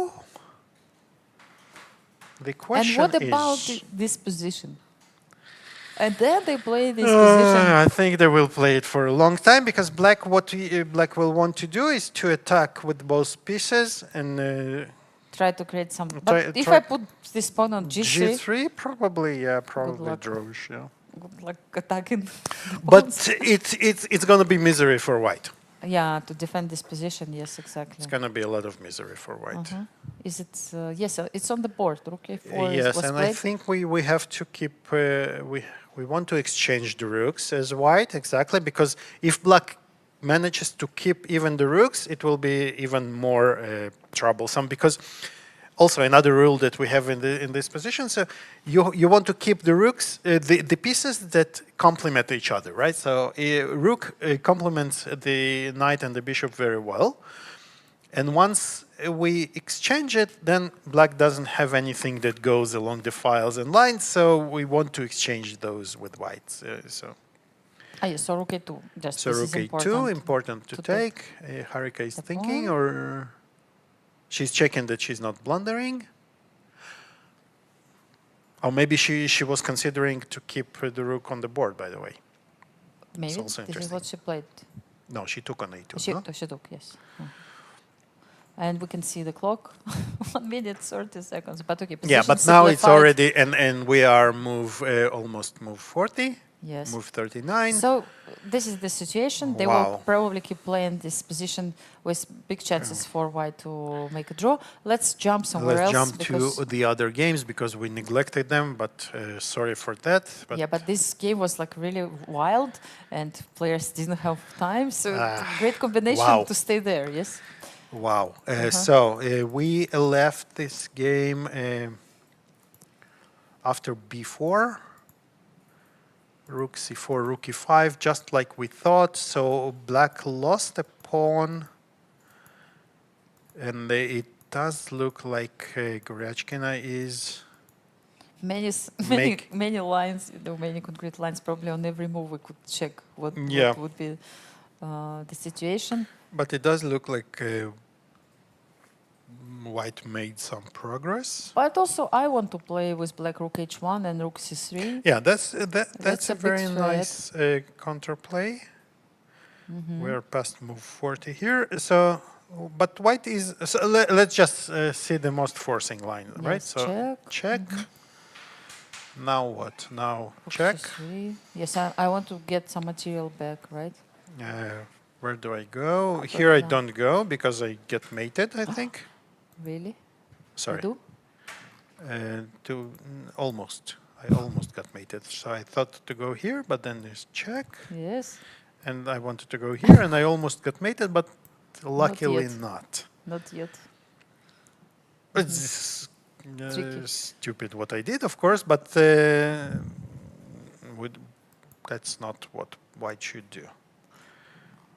the question is... And what about this position? And then they play this position. I think they will play it for a long time because Black will want to do is to attack with both pieces and try to create some. But if I put this pawn on g3, g3 probably draws. Yeah. Good luck attacking. But it's gonna be misery for White. Yeah, to defend this position, yes, exactly. It's gonna be a lot of misery for White. Is it? Yes, it's on the board. Rook a4. Yes, and played. I think we have to keep. We want to exchange the rooks as White, exactly, because if Black manages to keep even the rooks, it will be even more troublesome, because also another rule that we have in this position. So you want to keep the rooks, the pieces that complement each other, right? So rook complements the knight and the bishop very well. And once we exchange it, then black doesn't have anything that goes along the files and lines. So we want to exchange those with white. Yes, so rook a2. Just So this rook is a2, important to take take. Harika is the thinking, pawn. or she's checking that she's not blundering. Or maybe she was considering to keep the rook on the board, by the way. Maybe also this is interesting. what she played. No, she took on a2. She, no? she took, yes. And we can see the clock, 1 minute 30 seconds. But okay, Yeah, but position now it's simplified. already, and we are almost move 40, Yes. move 39. So this is the situation. They Wow. will probably keep playing this position with big chances for white to make a draw. Let's jump somewhere Let's else. jump because to the other games because we neglected them, but sorry for that. But yeah, but this game was like really wild and players didn't have time. So great combination wow. to stay there, yes? Wow. So we left this game after b4, rook c4, rook e5, just like we thought. So black lost a pawn, and it does look like Goryachkina is Many lines, many concrete lines. Probably on every move we could check what would be the situation. But it does look like white made some progress. But also, I want to play with black rook h1 and rook c3. Yeah, that's a a big very threat. nice counterplay. We're past move 40 here. So, but white is. So let's just see the most forcing line, right? Yes, So check. Now what? Now Rook check. c3. Yes, I want to get some material back, right? Where do I go? Here I now. don't go because I get mated, I think. Really? Sorry. You do? Almost. I almost got mated. So I thought to go here, but then there's check. Yes. And I wanted to go here, and I almost got mated, but luckily yet. not. Not yet. It's Tricky. stupid what I did, of course, but that's not what white should do.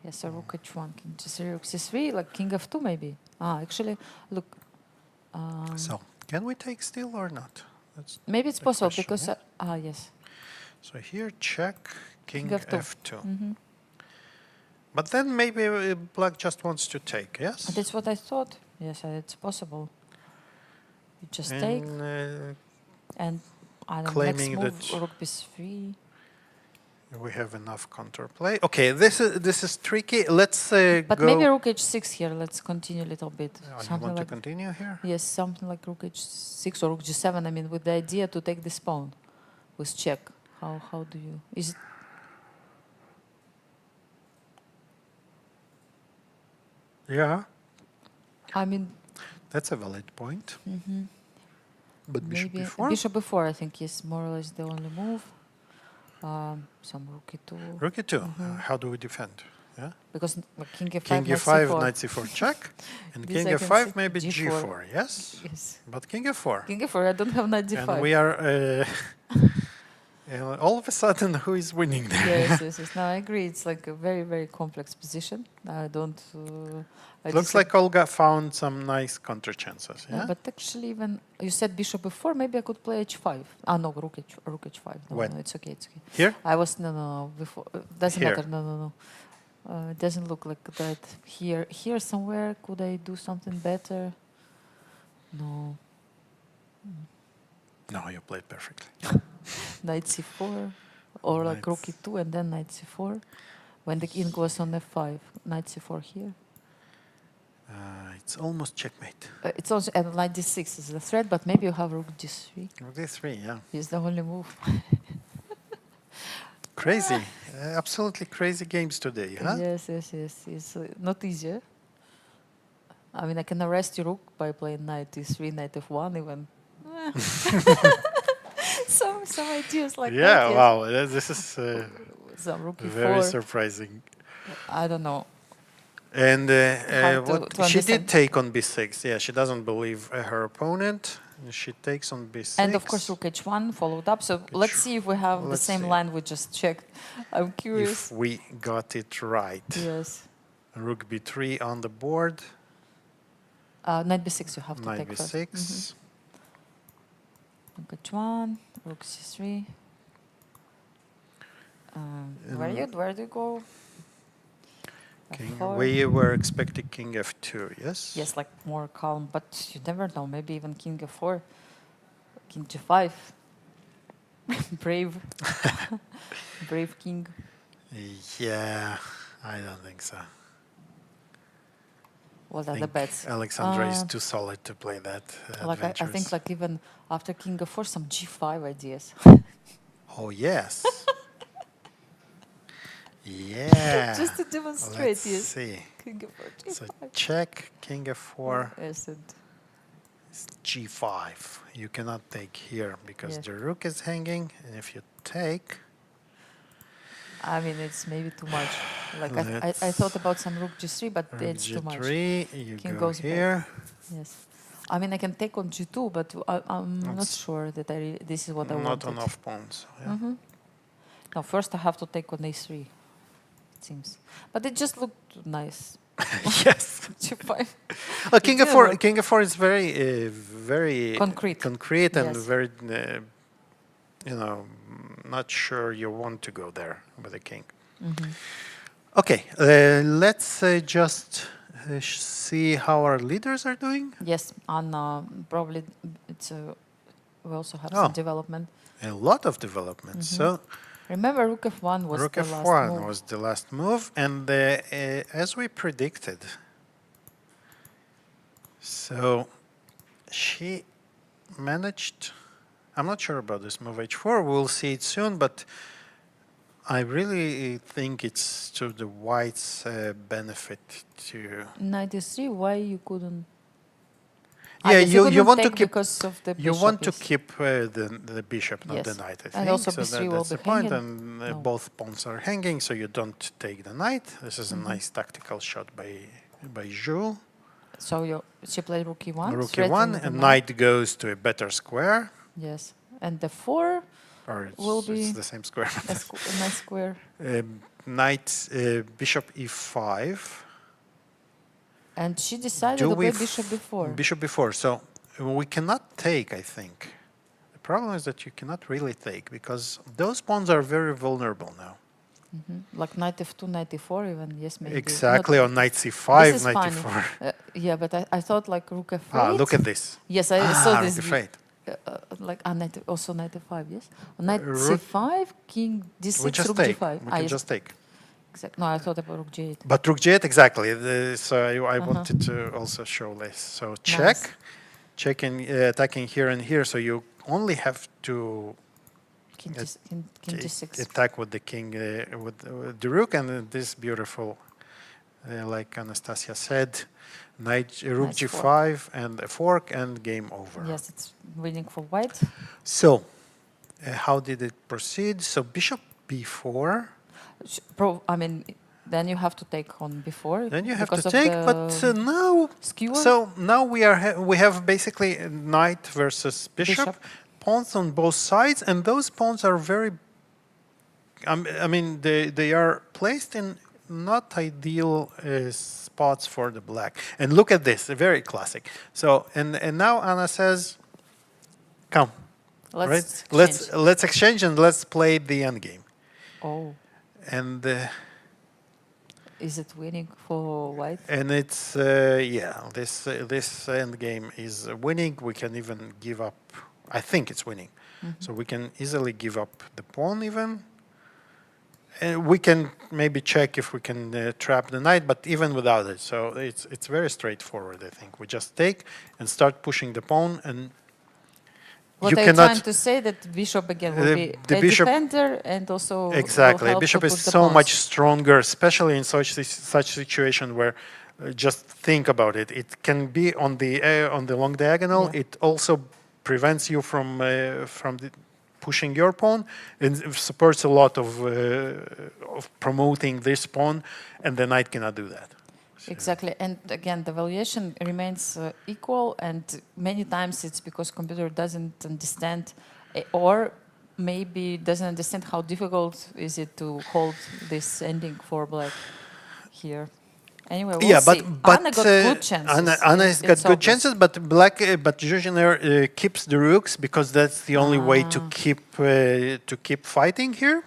Yes, so rook h1, king g3, rook c3, like king f2 maybe. Actually, look. So, can we take still or not? That's Maybe it's the possible question, because yeah? yes. So here, check, king King f2. f2. But then maybe black just wants to take, yes? That's what I thought. Yes, it's possible. You just take and I don't know, claiming next move that rook b3. we have enough counterplay. Okay, this is tricky. Let's But go. maybe rook h6 here. Let's continue a little bit. Oh, you Something want to like continue here? yes, something like rook h6 or rook g7. I mean, with the idea to take this pawn with check. How do you? Is it? Yeah, I mean, that's a valid point. But bishop maybe before? bishop before. I think is more or less the only move. Some rook e2 Rook e2. How do we defend? Yeah. because like, king e5, King knight e5, c4. knight c4 check, and This king I can e5 see. maybe G4. g4. Yes, Yes, but king e4. king e4. I don't have knight d5. And we are all of a sudden, who is winning there? yes. No, I agree. It's like a very, very complex position. I don't. Looks like Olga found some nice counter chances. No, Yeah. but actually, even you said bishop before. Maybe I could play h5. No, rook h5. No, When? no, it's okay. It's okay. Here? I was no. Before doesn't Here. matter. No. It doesn't look like that. Here somewhere. Could I do something better? No. No, you played perfectly. Knight c4, or like rook Knight. e2 and then knight c4. When the king was on f5, knight c4 here. It's almost checkmate. It's also and knight d6 is the threat, but maybe you have rook d3. Rook d3, yeah. Is the only move. Crazy. Absolutely crazy games today, huh? Yes. It's not easier. I mean, I can arrest your rook by playing knight d3, knight f1, even. some ideas like that. Yeah, Yes. wow. This is Some rook e4. very surprising. I don't know. And Hard to what she did understand. take on b6. Yeah, she doesn't believe her opponent. She takes on b6. And of course, rook h1 followed up. So let's see if we have the Let's same see. line we just checked. I'm curious. If we got it right. Yes. Rook b3 on the board. Knight b6 you have to Knight take first. b6. Rook h1, rook c3. Where do you go? King. F4. We were expecting king f2, yes? Yes, like more calm, but you never know. Maybe even king f4, king g5. Brave. Brave king. Yeah, I don't think so. What are the bets? Aleksandra is too solid to play that. Like I think like even after king f4, some g5 ideas. Oh, yes. Yeah. Just to demonstrate, Let's yes. see. King f4, So g5. check, king f4, Yes, and g5. You cannot take here because Yeah. the rook is hanging, and if you take, I mean, it's maybe too much. Like I Let's- thought about some rook g3, but rook it's too much. g3, you King go goes back. here. Yes. I mean, I can take on g2, but I'm not That's sure that this is what I Not wanted. enough pawns. Yeah. No, first I have to take on a3, it seems. But it just looked nice. Yes. g5. King did f4. work. King f4 is very Concrete. and Yes. very, not sure you want to go there with a king. Okay, let's just see how our leaders are doing. Yes, and probably it's we also have Oh. some development. A lot of development. So Remember, rook f1 was rook the last f1 move. was the last move, and as we predicted, so she managed. I'm not sure about this move h4. We'll see it soon, but I really think it's to the whites' benefit to. Knight e3, why you couldn't? Yeah, yes, you couldn't want to take keep. because of the You bishop, want to yes. keep the bishop, not the Yes. knight. I And think also so. b3 will That's be the point. hanging. And No. both pawns are hanging, so you don't take the knight. This is a nice tactical shot by Zhu. So she played rook e1. Rook threatening e1, the and knight. knight goes to a better square, Yes, and the 4, or it's, Will be it's the same square. a nice square. Knight, bishop e5. And she decided Do to we play bishop before. Bishop before. So we cannot take, I think. The problem is that you cannot really take because those pawns are very vulnerable now. Like knight f2, knight e4 even, yes, maybe. Exactly, Not- on knight This c5, is knight funny. e4. Yeah, but I thought like rook f8. Ah, look at this. Yes, I saw Ah, this. rook f8. Like also knight f5, yes? Knight Rook- c5, king d6, We just rook take. g5. We can yes, just take. No, I thought about rook g8. But rook g8, exactly. So I wanted to also show this. So check, checking, attacking here and here. So you only have to King d6. attack with the king, with the rook, and this beautiful, like Anastasiya said, knight, rook Nice g5 and a fork, and game over. Yes, it's winning for white. So, how did it proceed? So bishop b4. I mean, then you have to take on before. Then you have to because of take, the but now. skewer. So now we have basically knight versus bishop, pawns on both sides, and those pawns are very. I mean, they are placed in not ideal spots for the black. And look at this, very classic. So and now Anna says, "Come, let's exchange and let's play the end game." Oh, And is it winning for white? and it's this end game is winning. We can even give up. I think it's winning, so we can easily give up the pawn even. And we can maybe check if we can trap the knight, but even without it, so it's very straightforward. I think we just take and start pushing the pawn, and What you are you cannot. trying to say that bishop again will be the a bishop- defender and also will Exactly, help to bishop is push the so pawns. much stronger, especially in such situation where. Just think about it. It can be on the long diagonal. Yeah. It also prevents you from pushing your pawn, and it supports a lot of promoting this pawn, and the knight cannot do that. Exactly, and again, the valuation remains equal, and many times it's because computer doesn't understand, or maybe doesn't understand how difficult is it to hold this ending for black here. Anyway, we'll see. Anna got good chances. Anna has got good chances, but Zhu Jiner keeps the rooks because that's the only way to keep fighting here.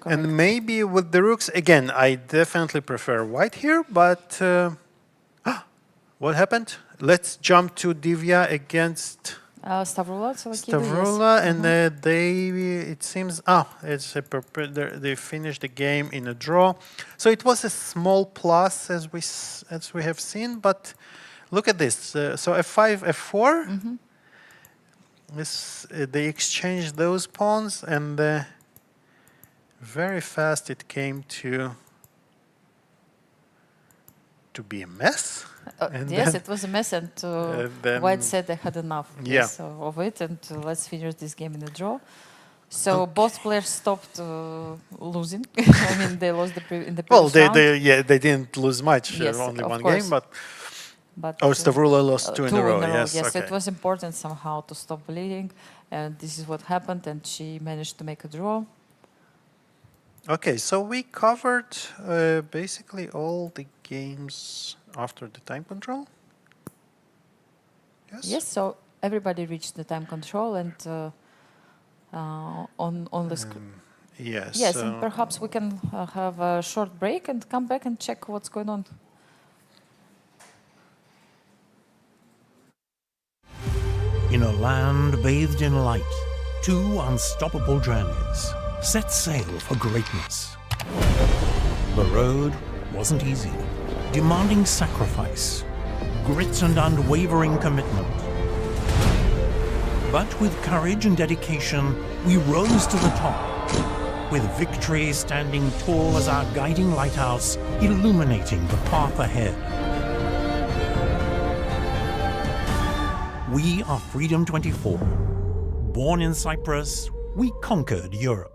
Correct. And maybe with the rooks again, I definitely prefer white here. But what happened? Let's jump to Divya against Stavroula, Stavroula, and it seems they finished the game in a draw. So it was a small plus as we have seen, but look at this. So f5, f4. They exchanged those pawns, and very fast it came to be a mess. Yes, it was a mess, and White said they had enough of it, and let's finish this game in a draw. So both players stopped losing. I mean, they lost in the previous round. They didn't lose much, only one game, but Stavroula lost two in a row. Yes, okay. It was important somehow to stop bleeding, and this is what happened, and she managed to make a draw. Okay, so we covered basically all the games after the time control. Yes. Yes. So everybody reached the time control, and on the screen. Yes. Yes, and perhaps we can have a short break and come back and check what's going on. In a land bathed in light, two unstoppable Dranis set sail for greatness. The road wasn't easy, demanding sacrifice, grit and unwavering commitment. But with courage and dedication, we rose to the top, with victory standing tall as our guiding lighthouse, illuminating the path ahead. We are Freedom 24. Born in Cyprus, we conquered Europe.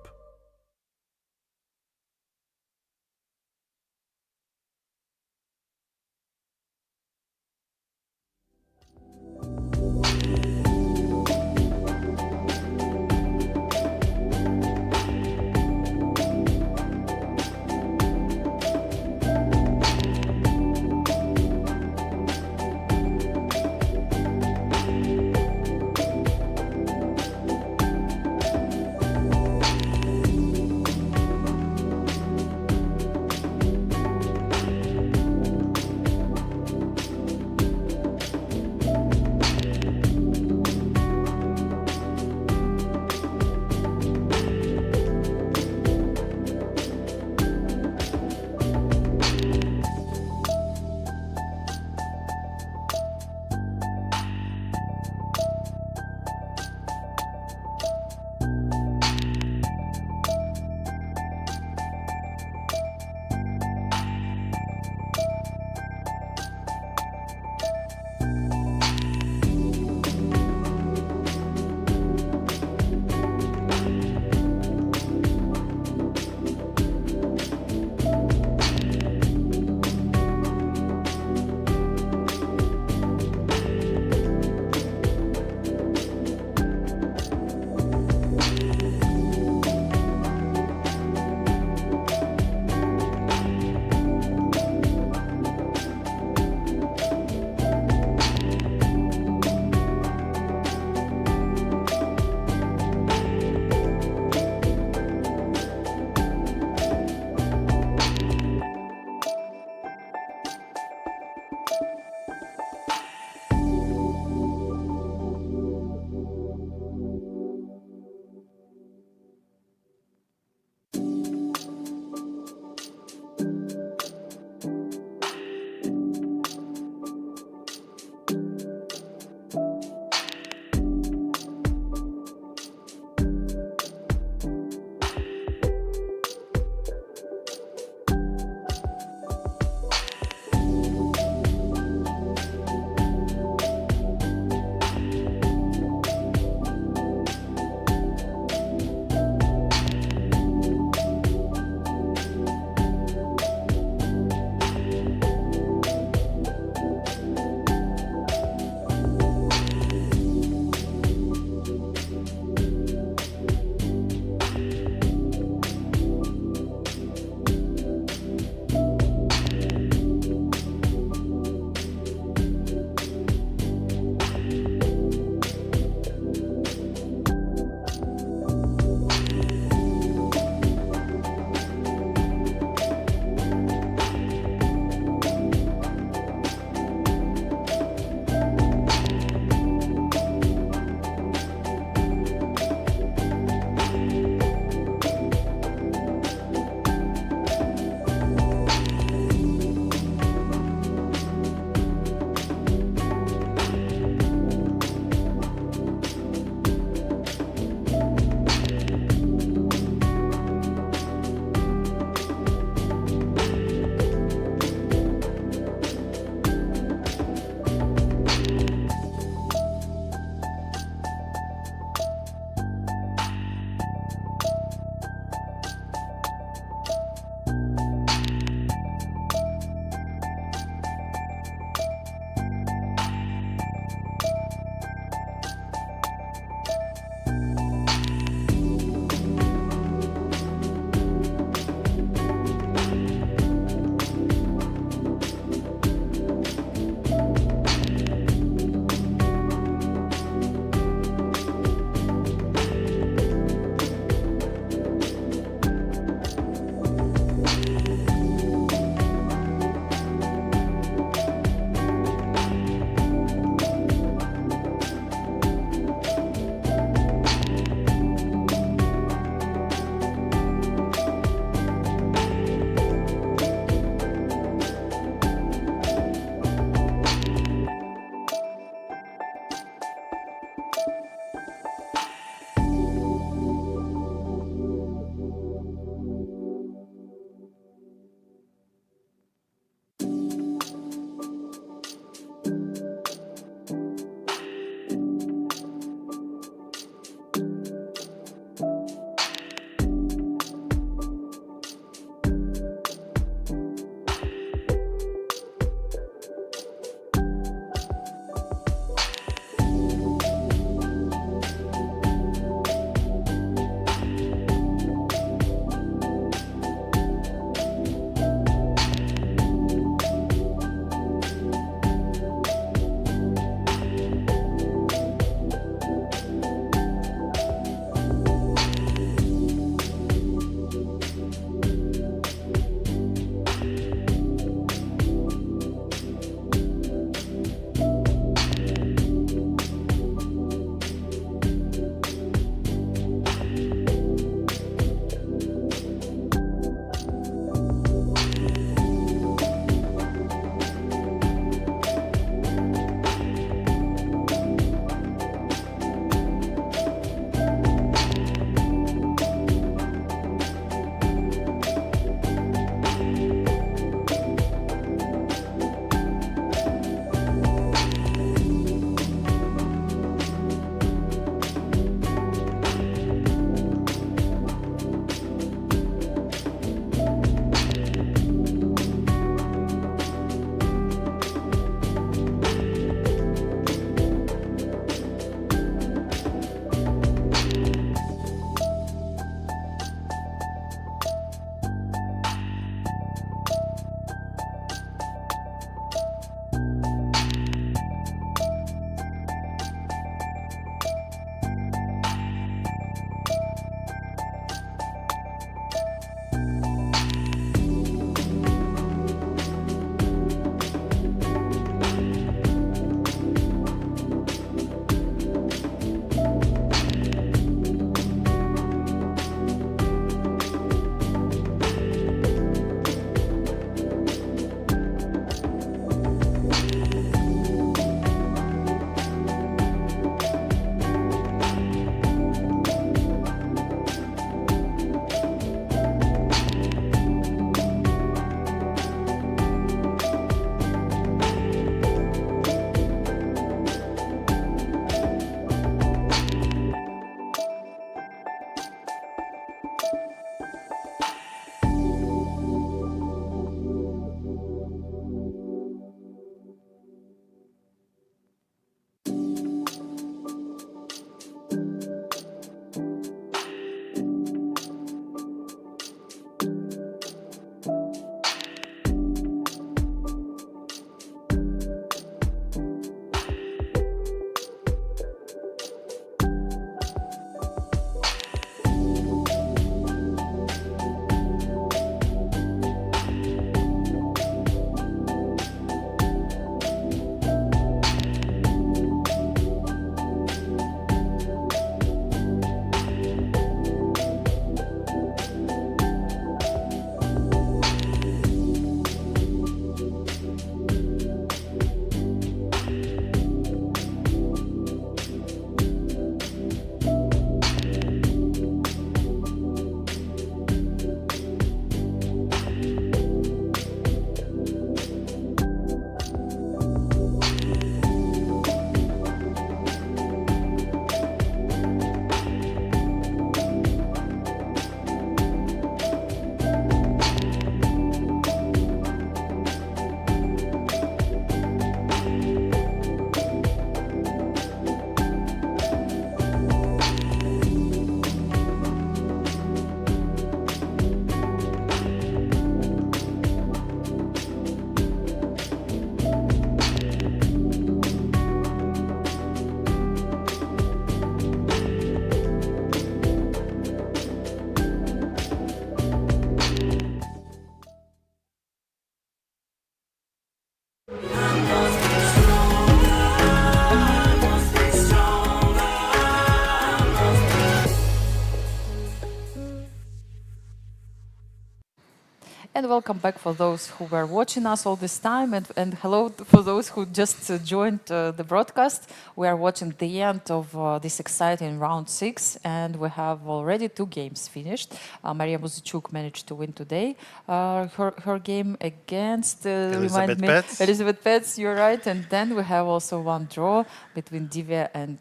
And welcome back for those who were watching us all this time, and hello for those who just joined the broadcast. We are watching the end of this exciting round 6, and we have already 2 games finished. Mariya Muzychuk managed to win today her game against Elisabeth Paehtz, you're right. And then we have also 1 draw between Divya and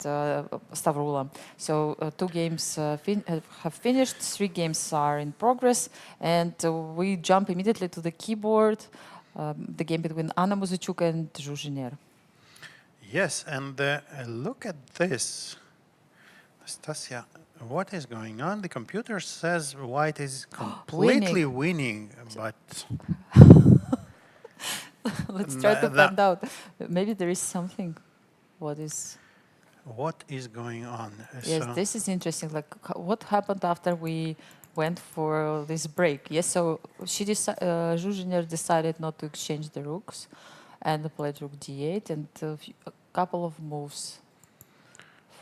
Stavroula. So 2 games have finished, 3 games are in progress, and we jump immediately to the keyboard, the game between Anna Muzychuk and Zhu Jiner. Yes, and look at this. Anastasiya, what is going on? The computer says white is completely winning, but... Let's try to find out. Maybe there is something. What is going on? Yes, So this is interesting. Like, what happened after we went for this break? Yes, so Zhu Jiner decided not to exchange the rooks and played rook d8, and a couple of moves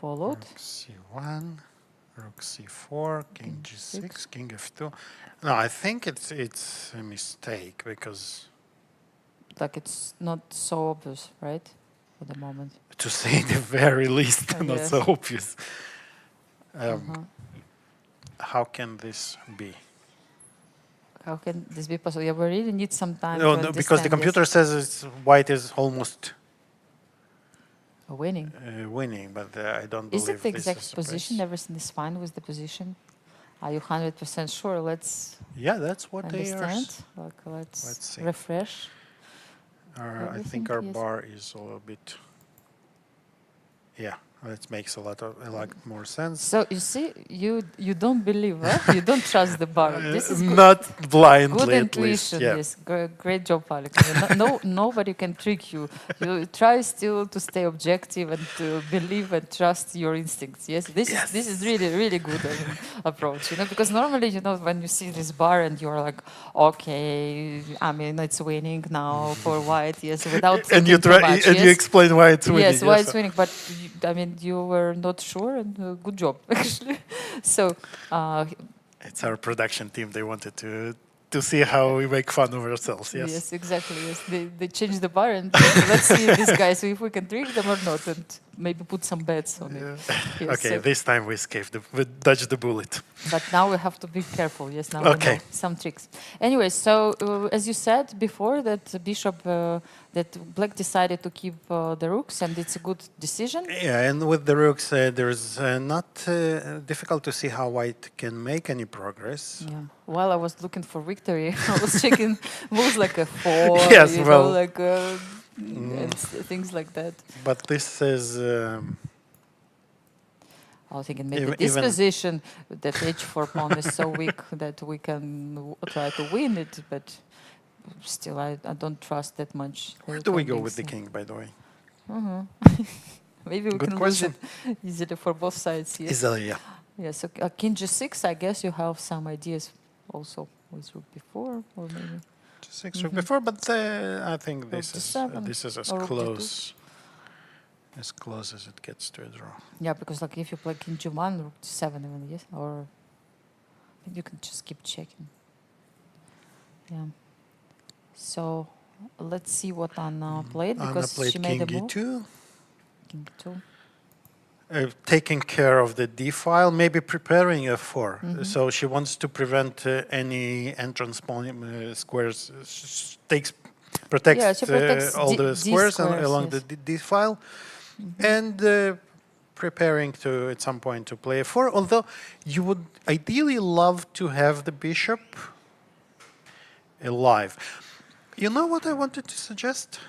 followed. Rook c1, rook c4, king g6, king f2. No, I think it's a mistake because... Like, it's not so obvious, right? For the moment. To say the very least, not Yes. so obvious. How can this be? How can this be possible? Yeah, we really need some time No, to no, because the understand computer this. says white is almost Winning. winning, but I don't Is believe it the this exact is the position? case. Everything is fine with the position? Are you 100% sure? Let's Yeah, that's what they are. understand. Like, let's see. refresh. I think our Everything, yes. bar is a little bit. Yeah, that makes a lot more sense. So you see, you don't believe, huh? You don't trust the bar. This is good. Not blindly, Good at least. intuition, Yeah. yes. Great job, Alik. I mean, nobody can trick you. You try still to stay objective and to believe and trust your instincts. Yes, this is really good approach. You know, because normally, you know, when you see this bar and you're like, okay, I mean, it's winning now for white. Yes, without And thinking you too try much, and yes. you explain why it's winning. Yes, why it's winning, but I mean, you were not sure, and good job, actually. So, It's our production team. They wanted to see how we make fun of ourselves. Yes. yes, exactly. Yes, they changed the bar, and let's see these guys if we can trick them or not, and maybe put some bets on it. Yes, Okay, so- this time we escaped. We dodged the bullet. But now we have to be careful. Yes, now we Okay. know some tricks. Anyway, so as you said before, that bishop, that black decided to keep the rooks, and it's a good decision. Yeah, and with the rooks, there's not difficult to see how white can make any progress. Yeah. While I was looking for victory, I was checking moves like a 4, Yes, you well, know, like and things like that. But this is I was thinking maybe Even- this even- position, that h4 pawn is so weak that we can try to win it, but still I don't trust that much. where do we go with the king, by the way? Maybe we Good can question. lose it easily for both sides. Yes. Yeah. Yeah. So king g6. I guess you have some ideas also with rook b4, or maybe. G6 rook before, but I think this is d7 as or rook d2. close as it gets to a draw. Yeah, because like if you play king g1, rook d7 even, yes, or maybe you can just keep checking. Yeah. So let's see what Anna played, Anna because played she made king a move. e2, King 2. taking care of the d file, maybe preparing f4. So she wants to prevent any entrance point squares. Protects, Yeah, she protects all D- the D squares squares, along yes. the d file, and preparing to at some point to play f4. Although you would ideally love to have the bishop alive. You know what I wanted to suggest?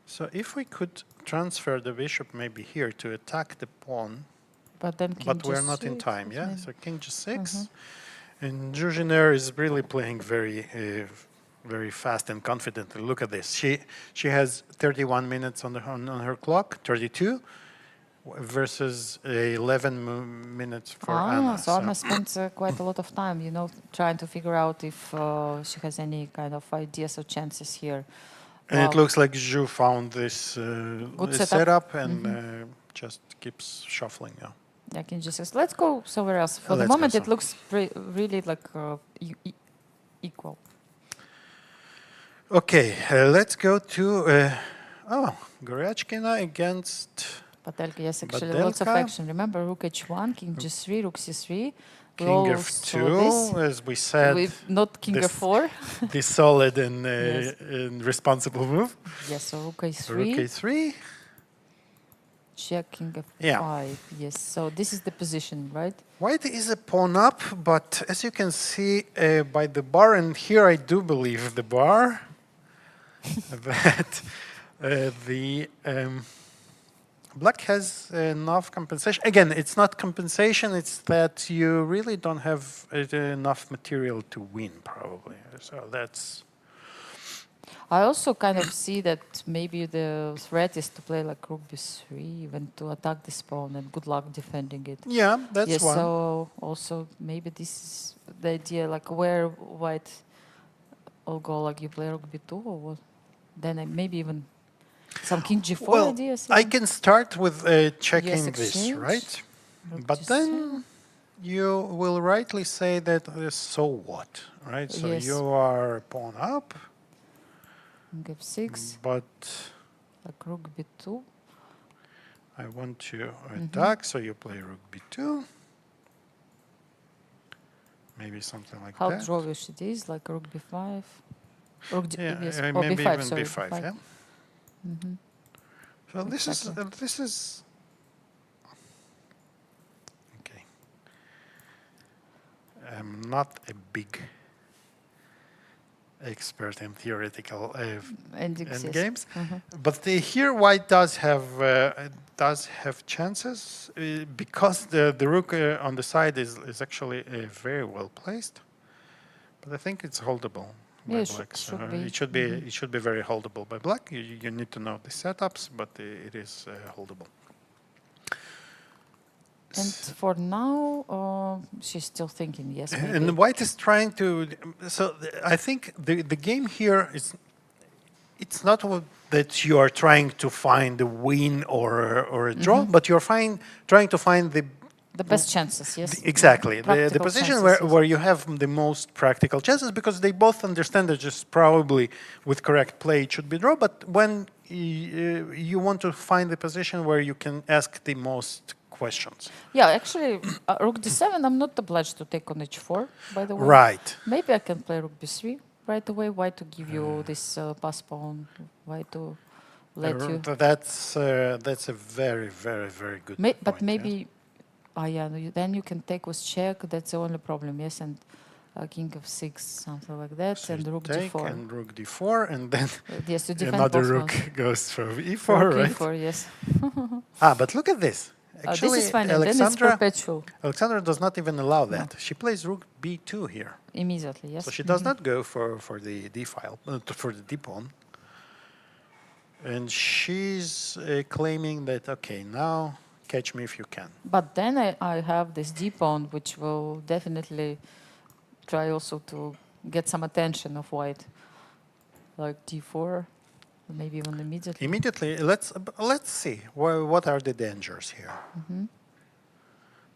So if we could transfer the bishop maybe here to attack the pawn, But then king but we're not in g6, time, yeah? maybe. So king g6. And Zhu Jiner is really playing very fast and confidently. Look at this. She has 31 minutes on her clock, 32, versus 11 minutes for Anna. So Anna spent quite a lot of time, you know, trying to figure out if she has any kind of ideas or chances here. And it Wow. looks like Zhu found this Good setup and just keeps shuffling now. Yeah, king g6. Let's go somewhere else. For the Let's go moment, it somewhere. looks really like equal. Okay, let's go to Goryachkina against Badelka, yes, actually lots of Badelka. action. Remember, rook h1, king g3, rook c3. King f2, as we said. With not king this- f4. The solid and, Yes. and responsible move. Yes, so rook a3. Rook a3. Check king f5. Yeah. Yes, so this is the position, right? White is a pawn up, but as you can see by the bar, and here I do believe the bar, that the black has enough compensation. Again, it's not compensation, it's that you really don't have enough material to win, probably. So that's... I also kind of see that maybe the threat is to play like rook b3, even to attack this pawn, and good luck defending it. Yeah, that's Yes, one. so also maybe this is the idea, like where white will go, like you play rook b2 or what? Then maybe even some king g4 Well, ideas. I even. can start with checking this, exchange. right? Rook But g7. then you will rightly say that so what, right? So Yes. you are pawn up, King f6, but like rook b2. I want to attack, so you play rook b2. Maybe something like How that. drawish it is, like rook b5. Rook d Yeah, yes, maybe b5, even sorry, b5, yeah? So this is okay. I'm not a big expert in theoretical Endings, yes. endgames, but here white does have chances because the rook on the side is actually very well placed. But I think it's holdable by Yeah, black. So should be. it should be very holdable by black. You need to know the setups, but it is holdable. And for now, she's still thinking, yes, maybe. And white is trying to. So I think the game here is. It's not that you are trying to find a win or a draw, but you're trying to find the best chances, yes. exactly the Practical position chances, yes. where you have the most practical chances, because they both understand that just probably with correct play it should be draw. But when you want to find the position where you can ask the most questions. Yeah, actually, rook d7, I'm not obliged to take on h4, by the way. Right. Maybe I can play rook b3 right away. Why to give you this pass pawn? Why to let you? That's a very, very, very good point. But yes. maybe, yeah, then you can take with check. That's the only problem, yes. And king of 6, something like that, So and you rook take d4. and rook d4, and then Yes, to defend another both rook ones. goes for e4, Rook right? e4, yes. But look at this. Actually, This is fine, and then it's perpetual Aleksandra does not even allow that. She plays rook b2 here. immediately, yes. So she does not go for the d file, for the d pawn. And she's claiming that, okay, now catch me if you can. But then I have this d pawn, which will definitely try also to get some attention of white, like d4, maybe even immediately. Immediately, let's see what are the dangers here.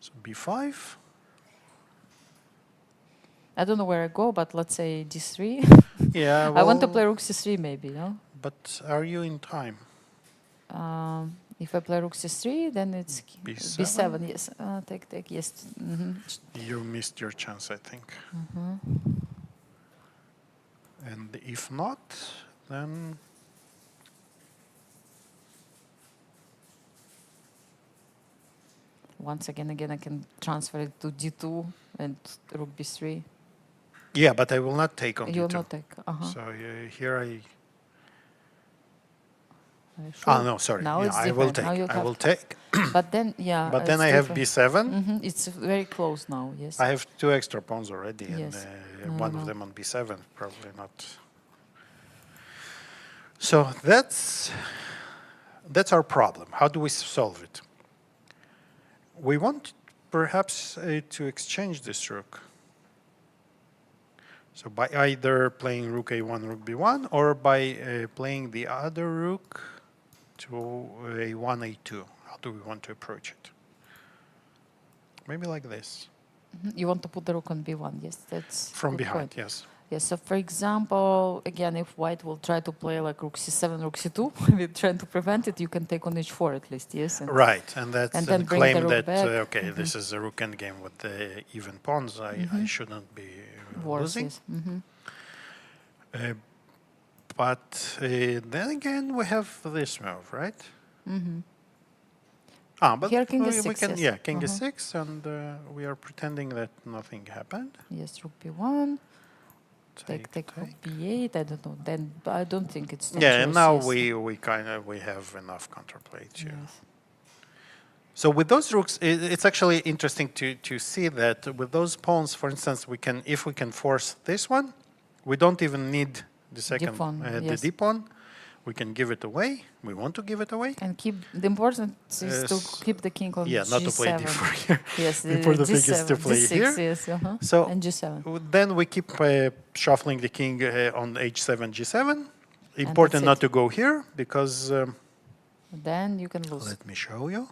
So b5. I don't know where I go, but let's say d3. Yeah, I want to well, play rook c3 maybe, no? But are you in time? If I play rook c3, then it's B7? b7, yes. Take, yes. You missed your chance, I think. And if not, then Once again, I can transfer it to d2 and rook b3. yeah, but I will not take on You'll d2. not take. So here I. Are you Oh sure? no, sorry. Now Yeah, it's I will different. Now take. you I have will to- take. But then, yeah. But then it's I have different. b7. It's very close now, yes. I have 2 extra pawns already, Yes. and No, one no. of them on b7, probably not. So that's our problem. How do we solve it? We want perhaps to exchange this rook. So by either playing rook a1, rook b1, or by playing the other rook to a1, a2. How do we want to approach it? Maybe like this. You want to put the rook on b1, yes, that's From good behind, point. yes. Yes, so for example, again, if white will try to play like rook c7, rook c2, we're trying to prevent it, you can take on h4 at least, yes? And Right, and that's and a then bring the claim rook that, back. okay, this is a rook endgame with the even pawns. I shouldn't be worse, losing. yes. But then again, we have this move, right? But Here king we is6, can, yes. yeah, king is 6, and we are pretending that nothing happened. Yes, rook b1, take rook b8, I don't know, then I don't think it's dangerous. Yeah, and now yes. we have enough counterplay too. Yes. So with those rooks, it's actually interesting to see that with those pawns, for instance, we can, if we can force this one, we don't even need the second, pawn, the yes. d pawn. We can give it away. We want to give it away. And keep, the important is to keep the king on Yeah, g7. not to play d4 here. Yes, The important thing is g7, to play d6, here. yes, So and g7. then we keep shuffling the king on h7, g7. Important not it. to go here because Then you can lose. let me show you.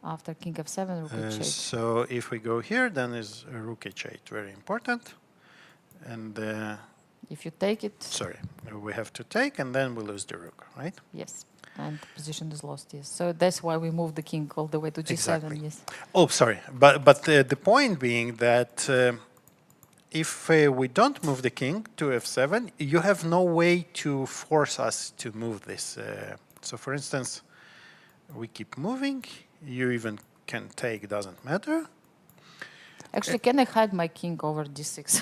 After king f7, rook h8. So if we go here, then is rook h8 very important. And If you take it, sorry, we have to take, and then we lose the rook, right? yes, and the position is lost, yes. So that's why we move the king all the way to g7, Exactly. yes. Oh, sorry, but the point being that if we don't move the king to f7, you have no way to force us to move this. So, for instance, we keep moving. You even can take, doesn't matter. Actually, can I hide my king over d6?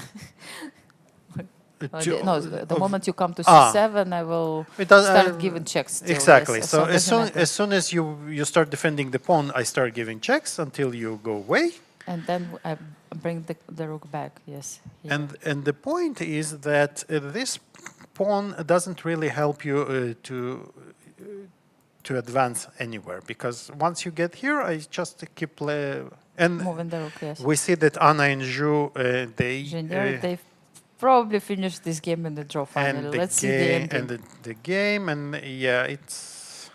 The moment you come to c7, I will start giving checks. Still, exactly. yes, So doesn't as soon as you start defending the pawn, I start giving checks until you go away. And then I bring the rook back. Yes. here. And the point is that this pawn doesn't really help you to advance anywhere, because once you get here, I just keep and moving the rook. Yes. we see that Anna and Zhu Jiner, probably finished this game in the draw finally. Let's see the ending. And the game, and yeah, it's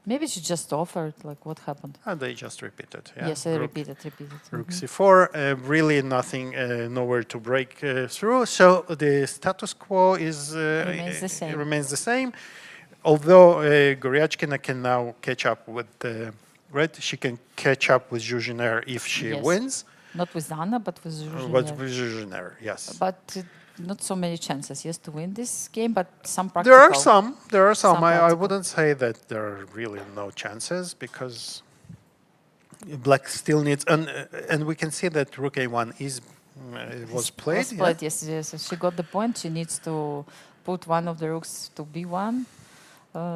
Maybe she just offered, like what happened? they just repeated. Yeah. Yes, I repeated. Rook c4, really nothing, nowhere to break through. So the status quo is Remains the same. Remains the same. Although Goryachkina can now catch up with right, she can catch up with Zhu Jiner if she Yes. wins. Not with Anna, but with Zhu But Jiner. with Zhu Jiner, yes. But not so many chances, yes, to win this game, but some practical. There are some. Some I practical. wouldn't say that there are really no chances, because Black still needs, and we can see that Rook A1 was played. Was played, yes. So she got the point. She needs to put one of the rooks to B1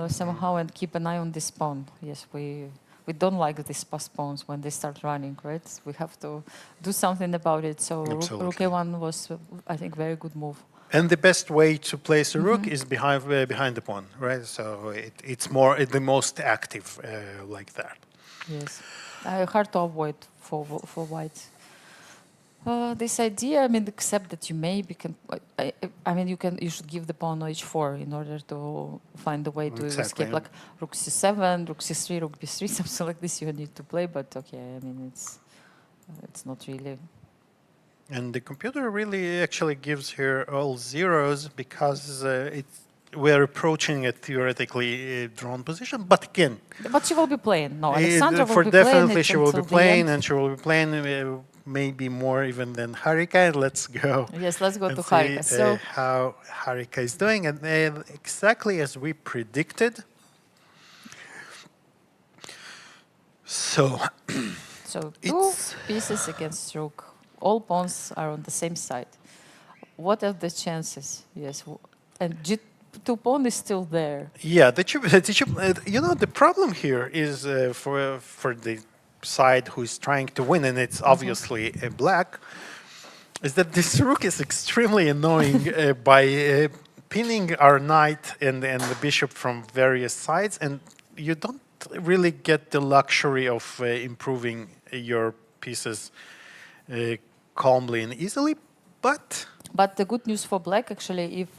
somehow and keep an eye on this pawn. Yes, we don't like these pass pawns when they start running, right? We have to do something about it. So Rook A1 was, I think, very good move. And the best way to place a rook is behind the pawn, right? So it's more the most active like that. Yes, hard to avoid for white. This idea, I mean, except that you maybe can, I mean, you should give the pawn h4 in order to find a way to escape, like rook c7, rook c3, rook b3, something like this you need to play. But okay, I mean, it's not really. And the computer really actually gives her all zeros because we're approaching a theoretically drawn position. But again, but she will be playing. No, Aleksandra will be definitely playing. She will be playing, and she will be playing maybe more even than Harika. Let's go. Yes, let's go to see, Harika. So how Harika is doing, and exactly as we predicted. So two pieces against rook. All pawns are on the same side. What are the chances? Yes, and G2 pawn is still there. Yeah, you know, the problem here is for the side who is trying to win, and it's obviously black, is that this rook is extremely annoying by pinning our knight and the bishop from various sides, and you don't really get the luxury of improving your pieces calmly and easily. But the good news for black, actually, if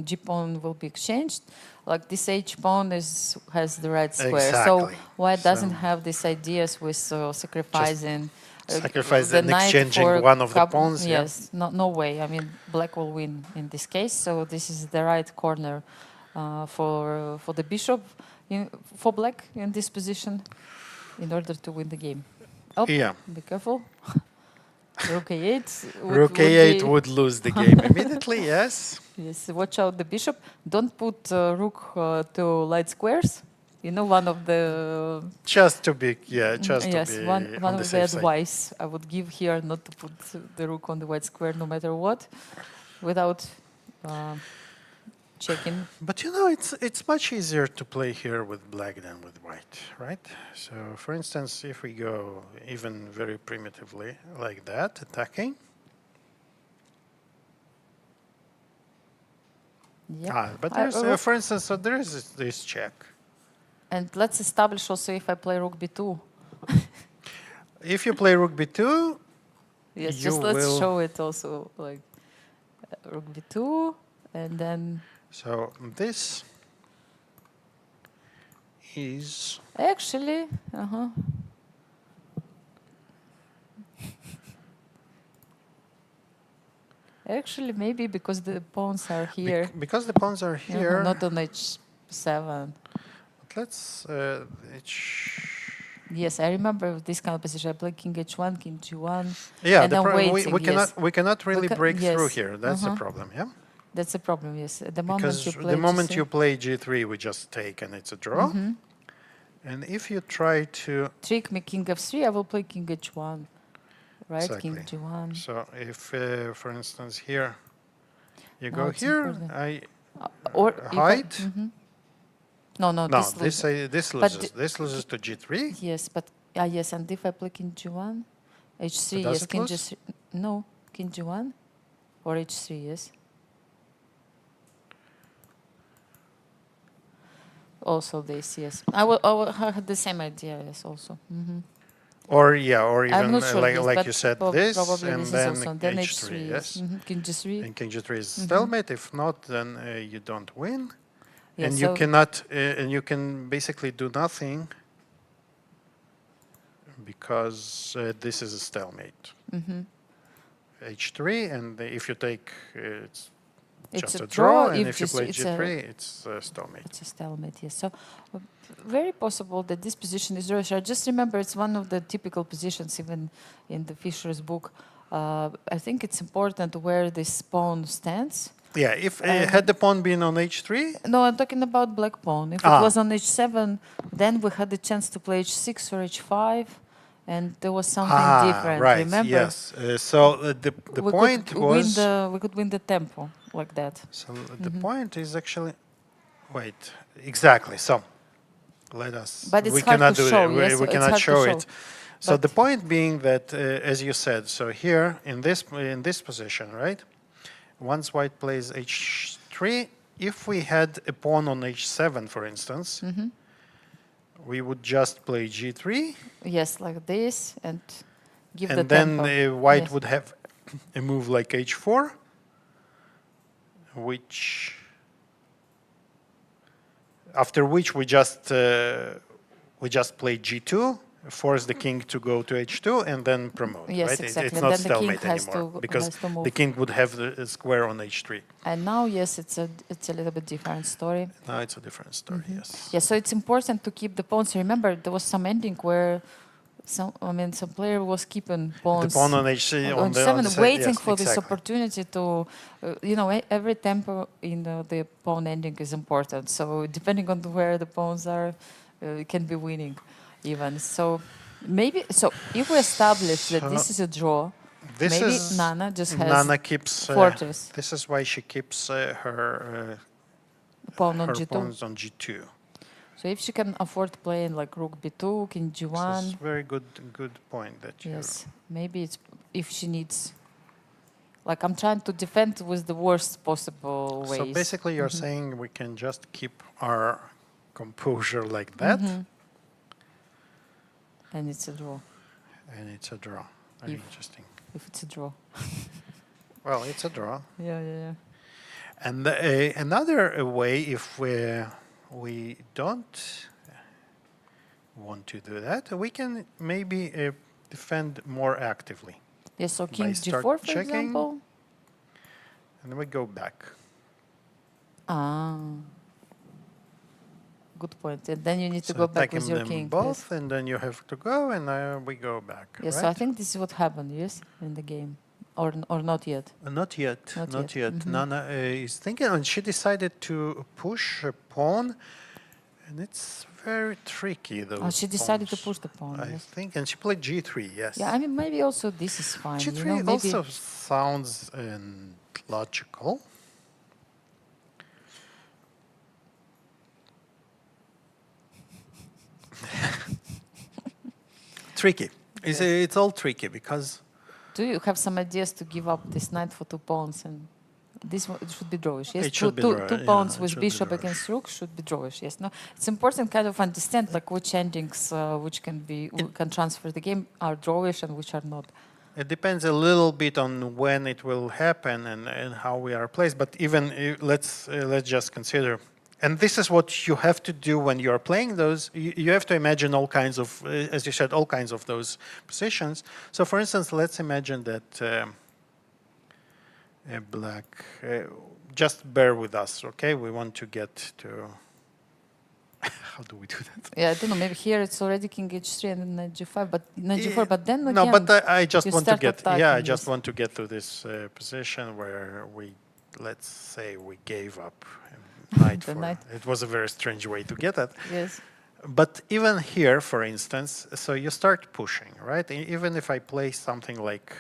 G pawn will be exchanged, like this H pawn has the red square. Exactly. So white doesn't have these ideas with sacrificing Sacrifice the and knight exchanging for one of the cab- pawns, yeah. Yes, no way. I mean, black will win in this case. So this is the right corner for the bishop for black in this position in order to win the game. Oh, Yeah. be careful. Rook a8. Rook a8 would lose the game immediately, yes. Yes, watch out the bishop. Don't put rook to light squares. You know, one of the Just to be, yeah, just yes, to be one on of the the safe side. advice I would give here, not to put the rook on the white square no matter what, without checking. But you know, it's much easier to play here with black than with white, right? So, for instance, if we go even very primitively like that, attacking. Yeah. But there's, for instance, so there is this check. And let's establish also if I play rook b2. If you play rook b2, Yes, you just let's will- show it also, like rook b2, and then so this is actually, actually maybe because the pawns are here, because the pawns are here. not on h7. But let's Yes, I remember this kind of position. I play king h1, king g1. yeah. And The I'm we waiting, we cannot really break through yes. here. That's the problem. Yeah. That's the problem. Yes, at the moment Because you play the moment g3, you play g3, we just take and it's a draw. And if you try to, trick me king f3, I will play king h1, right? King Exactly. g1. so if, for instance, here you No, go it's here, important. Or if I- hide. No, No, this this loses. this But loses. This loses to g3. Yes, but yes, and if I play king g1, h3, Does yes, it king lose? g3, no, king g1, or h3, yes. Also this, yes. I will have the same idea, yes, also. Or yeah, or even I'm not sure, yes, like but you said, prob- this probably and this is then also, then h3. Yes. King g3. And king g3 is stalemate. If not, then you don't win. Yeah, And you so- cannot, and you can basically do nothing because this is a stalemate. H3, and if you take, it's It's just a a draw, and if if you just- play it's a- g3, it's a stalemate. It's a stalemate, yes. So, very possible that this position is Russia. Just remember, it's one of the typical positions, even in the Fischer's book. I think it's important where this pawn stands. Yeah, if had the pawn been on h3, No, I'm talking about black pawn. If it was on h7, then we had the chance to play h6 or h5, and there was something different. right, Remember? yes. So the We point could was, we could win the tempo like that. so the point is actually, wait, exactly. So let us. But it's we hard cannot to do show, it. yes, We it's cannot hard to show show. it. So the But- point being that, as you said, so here in this position, right? Once white plays h3, if we had a pawn on h7, for instance, we would just play g3, Yes, like this, and give the and then tempo. white Yes. would have a move like h4, which after which we just play g2, force the king to go to h2, and then promote. Yes, right? exactly. It's And not then the king stalemate has anymore to- because has to move. the king would have the square on h3. And now, yes, it's a little bit different story. Now it's a different story. Yes. Yeah, so it's important to keep the pawns. Remember, there was some ending where some player was keeping The pawns pawn on h3 on on the seven, side, waiting yes, for this exactly. opportunity to, every tempo in the pawn ending is important. So depending on where the pawns are, it can be winning, even. So maybe if we establish that this is a draw, This maybe is Nana just has Nana keeps fortress. This is why she keeps her pawn on her g2. pawns on g2. So if she can afford playing like rook b2, king This is g1, very good point that you. yes, maybe it's if she needs. Like I'm trying to defend with the worst possible ways. So basically, you're saying we can just keep our composure like that, And it's a draw. and it's a draw. Very interesting. If it's a draw. Well, it's a draw. Yeah. And another way, if we don't want to do that, we can maybe defend more actively. Yes, so By king start g4, for checking. example. And we go back. Ah. Good point. And then you need to So go back attacking with your them king. both, Yes. and then you have to go, and we go back. Yes, right? so I think this is what happened, yes, in the game. Or not yet. Not yet. Not Not yet. yet. Nana is thinking, and she decided to push a pawn, and it's very tricky. Those Oh, she decided to pawns, push the pawn. I Yes. think, and she played g3. Yes. Yeah, I mean, maybe also this is fine. g3 You know, maybe also sounds logical. Tricky. It's all tricky because do you have some ideas to give up this knight for 2 pawns? And this one, it should be drawish. Yes, It should be two draw- pawns yeah, it with should be bishop drawish. against rook should be drawish. Yes, no, it's important kind of understand like which endings which can be can transfer the game are drawish and which are not. it depends a little bit on when it will happen and how we are placed. But even let's just consider, and this is what you have to do when you are playing those. You have to imagine all kinds of, as you said, all kinds of those positions. So, for instance, let's imagine that black. Just bear with us, okay? We want to get to. How do we do that? Yeah, I don't know. Maybe here it's already king h3 and then knight g5, but knight g4. But then again, No, but I just you want to start get. attacking, Yeah, I just yes. want to get to this position where we, let's say, we gave up knight The for. knight. It was a very strange way to get that. yes, But even here, for instance, so you start pushing, right? Even if I play something like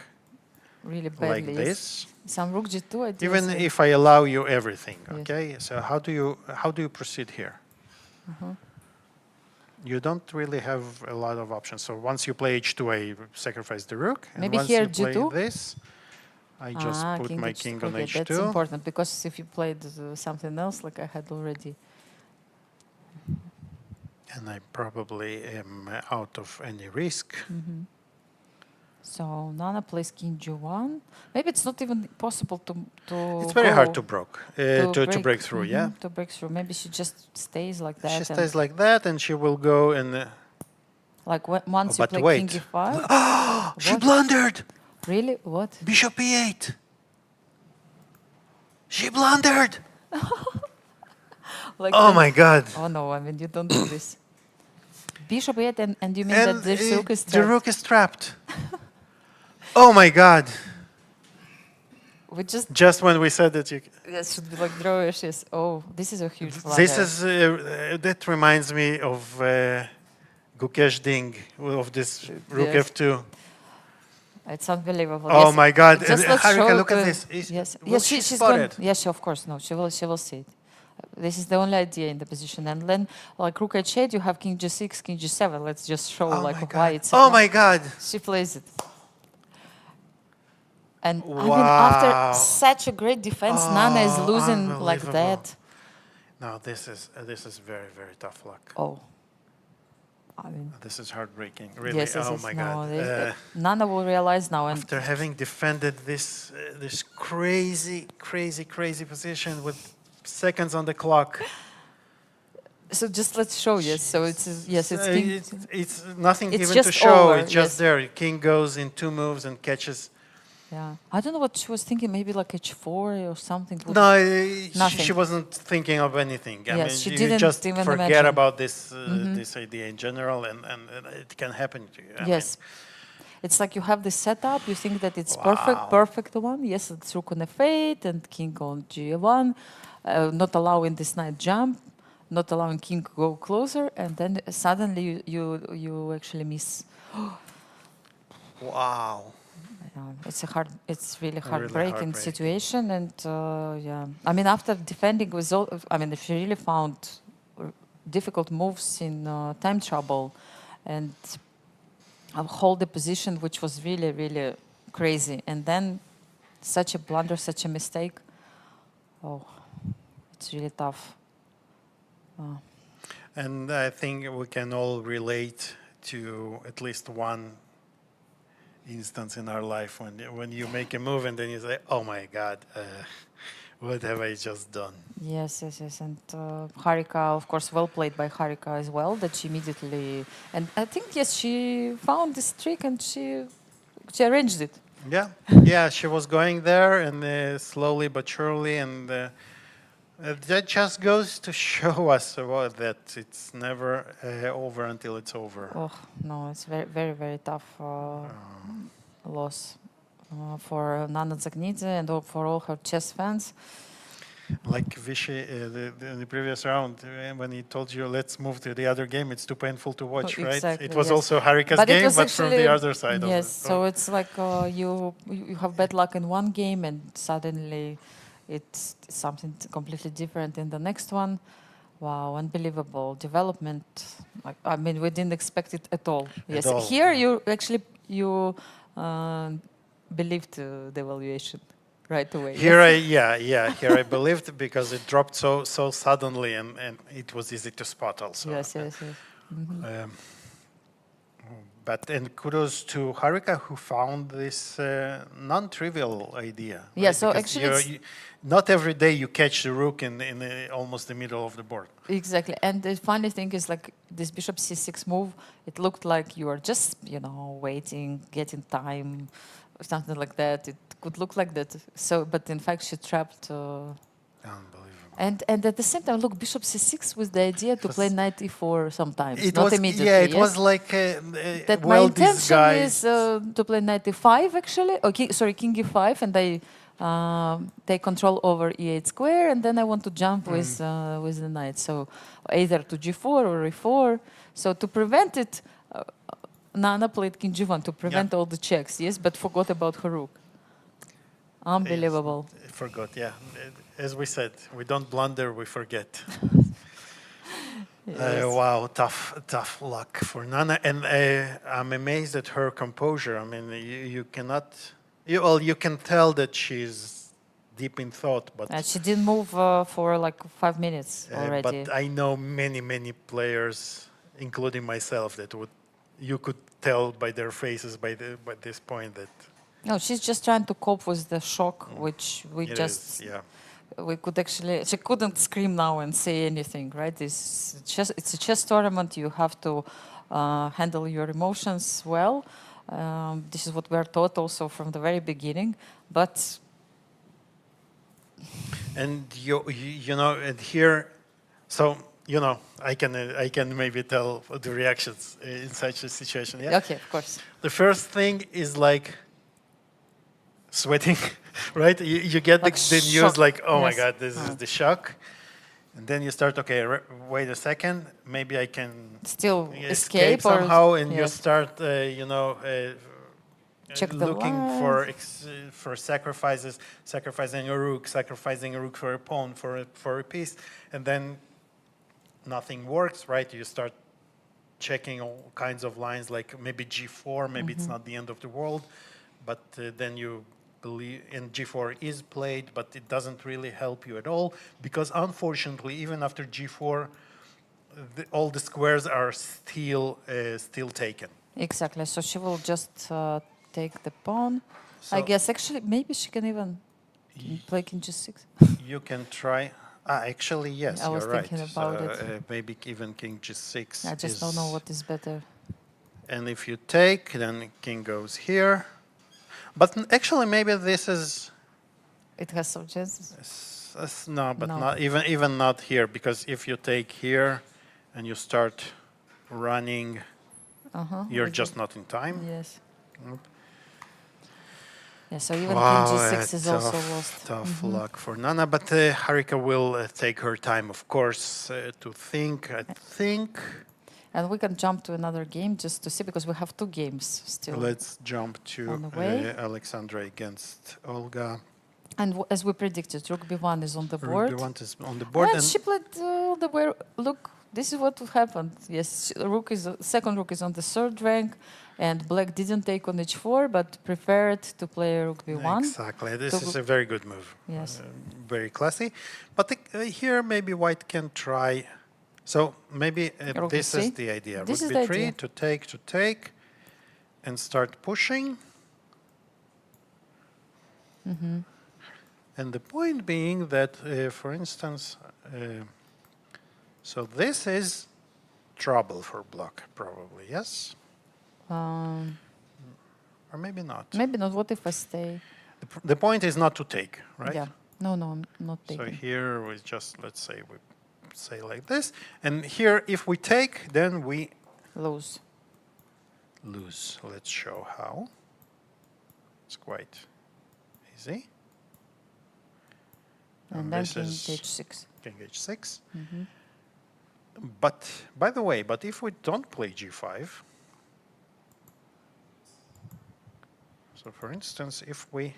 really badly. yes. this, Some rook g2 ideas. even yeah. if I allow you everything, Yes. okay? So how do you proceed here? You don't really have a lot of options. So once you play h2, I sacrifice the rook. And Maybe once here you play g2? this, I just put king my h2. king on Okay, h2. that's important because if you played something else, like I had already. And I probably am out of any risk. So Nana plays king g1. Maybe it's not even possible to It's very hard go- to break through, yeah? To break through. Maybe she just stays like that. She and stays like that, and she will go and... like once you but play wait. king e5. She What? blundered! Really? What? Bishop e8! She blundered! Like Oh that- my god! Oh no! I mean, you don't do this. Bishop e8, and you mean And that this rook is the trapped? rook is trapped. Oh my god! We Just when we said that you... yes, should be like drawish. Yes. Oh, this is a huge blunder. This is... that reminds me of Gukesh Ding, of this rook Yes. f2. It's unbelievable. Oh yes. my god! Just let's Harika, show look at the- this. Yes, Will yes, she she's spot going. it? Yes, of course. No, she will see it. This is the only idea in the position. And then, like rook h8, you have king g6, king g7. Let's just show Oh like my why god! it's. a Oh blunder. my god! She plays it. And I mean, Wow. after such a great defense, Nana is Oh, losing like unbelievable. that. No, this is very, very tough luck. Oh, I mean, This is heartbreaking. Really. yes, yes, Oh yes. my No, god. Nana will realize now. And After having defended this this crazy position with seconds on the clock, so just let's show. Yes, so it's yes, it's king. it's nothing It's even just to show. over, It's just yes. there. King goes in 2 moves and catches. Yeah, I don't know what she was thinking. Maybe like h4 or something. would- No, Nothing. she wasn't thinking of anything. I Yes, mean, she you didn't just even forget imagine. about this this idea in general, and it can happen to you. I Yes. It's like you have this setup, you think that it's Wow. perfect one. Yes, it's rook on f8 and king on g1, not allowing this knight jump, not allowing king to go closer, and then suddenly you actually miss. Wow. It's really Really heartbreaking heartbreaking. situation, and yeah, I mean after defending with all, I mean if she really found difficult moves in time trouble, and hold the position which was really crazy, and then such a blunder, such a mistake. Oh, it's really tough. And I think we can all relate to at least one instance in our life when you make a move and then you say, "Oh my God, What have I just done? Yes, and Harika, of course, well played by Harika as well. That she immediately, and I think yes, she found this trick and she arranged it. Yeah, yeah, she was going there, and slowly but surely, and that just goes to show us that it's never over until it's over. Oh no, it's very, very, very tough loss for Nana Dzagnidze and for all her chess fans. Like Vichy, the previous round, when he told you, let's move to the other game, it's too painful to watch, right? Exactly, It was yes. also Harika's But it game, was but from the actually- other side Yes, of it. so it's like you have bad luck in one game and suddenly it's something completely different in the next one. Wow, unbelievable development. Like, I mean, we didn't expect it at all. Yes, all, here yeah. you believed the evaluation right away. Here yes. here I believed because it dropped so suddenly and it was easy to spot also. Yes. Mhm. And kudos to Harika who found this non-trivial idea. Yeah, right? so Because actually not every day you catch the rook in almost the middle of the board. Exactly, and the funny thing is, like, this bishop c6 move, it looked like you are just, waiting, getting time, or something like that. It could look like that. So, but in fact, she trapped. Unbelievable. And at the same time, look, bishop c6 with the idea to play knight e4 sometimes, It not was, immediately. yeah, it yes? was like That my well intention is disguised. to play knight e5 actually, or king e5, and I take control over e8 square, and then I want to jump with the knight. So either to g4 or e4. So to prevent it, Nana played king g1 to prevent all the checks, yes, but forgot about her rook. Unbelievable. Yes, forgot, yeah. As we said, we don't blunder, we forget. Yes. Wow, tough luck for Nana, and I'm amazed at her composure. I mean, you cannot, you can tell that she's deep in thought, but She didn't move for like 5 minutes already. but I know many players, including myself, that you could tell by their faces by this point that No, she's just trying to cope with the shock, which we it just is, yeah. we could actually. She couldn't scream now and say anything, right? It's a chess tournament. You have to handle your emotions well. This is what we are taught also from the very beginning. But And you know, and here, so I can maybe tell the reactions in such a situation. Yeah. okay, of course. The first thing is like sweating, right? You get Like the news shock. like, oh my Yes. God, this is the shock. And then you start, okay, wait a second, maybe I can Still escape or somehow, and you yes. start, Check the looking lines. for sacrifices, sacrificing a rook for a pawn, for a piece, and then nothing works, right? You start checking all kinds of lines, like maybe g4, maybe it's not the end of the world, but then you believe in g4 is played, but it doesn't really help you at all, because unfortunately, even after g4, all the squares are still taken. Exactly. So she will just take the pawn. I So- guess actually maybe she can even play king g6. You can try. Actually, yes, I was you're right. thinking about it. Maybe even king g6. I just don't know what is better. And if you take, then king goes here. But actually, maybe this is It has some chances. no, but No. not even not here, because if you take here and you start running, you're just not in time. Yes. Yeah, so even Wow, king g6 is also lost. Tough luck for Nana, but Harika will take her time, of course, to think. I think. And we can jump to another game just to see, because we have 2 games still. Let's jump to On the way. Alexandra against Olga. And as we predicted, rook b1 is on the board. Rook b1 is on the board, And and she played the way. Look, this is what happened. Yes, second rook is on the 3rd rank, and black didn't take on h4, but preferred to play rook b1. exactly. This To is a very good move. Yes. Very classy. But here, maybe white can try. So maybe Rook this b3? is the idea. This Rook is the b3 idea. to take, and start pushing. And the point being that, for instance, so this is trouble for black, probably, yes? Or maybe not. Maybe not. What if I stay? The point is not to take, right? Yeah. No, I'm not So taking. here we just, let's say, we say like this. And here, if we take, then we Lose. lose. Let's show how. It's quite easy. And then this king is h6. king h6. But, by the way, but if we don't play g5, so for instance, if we,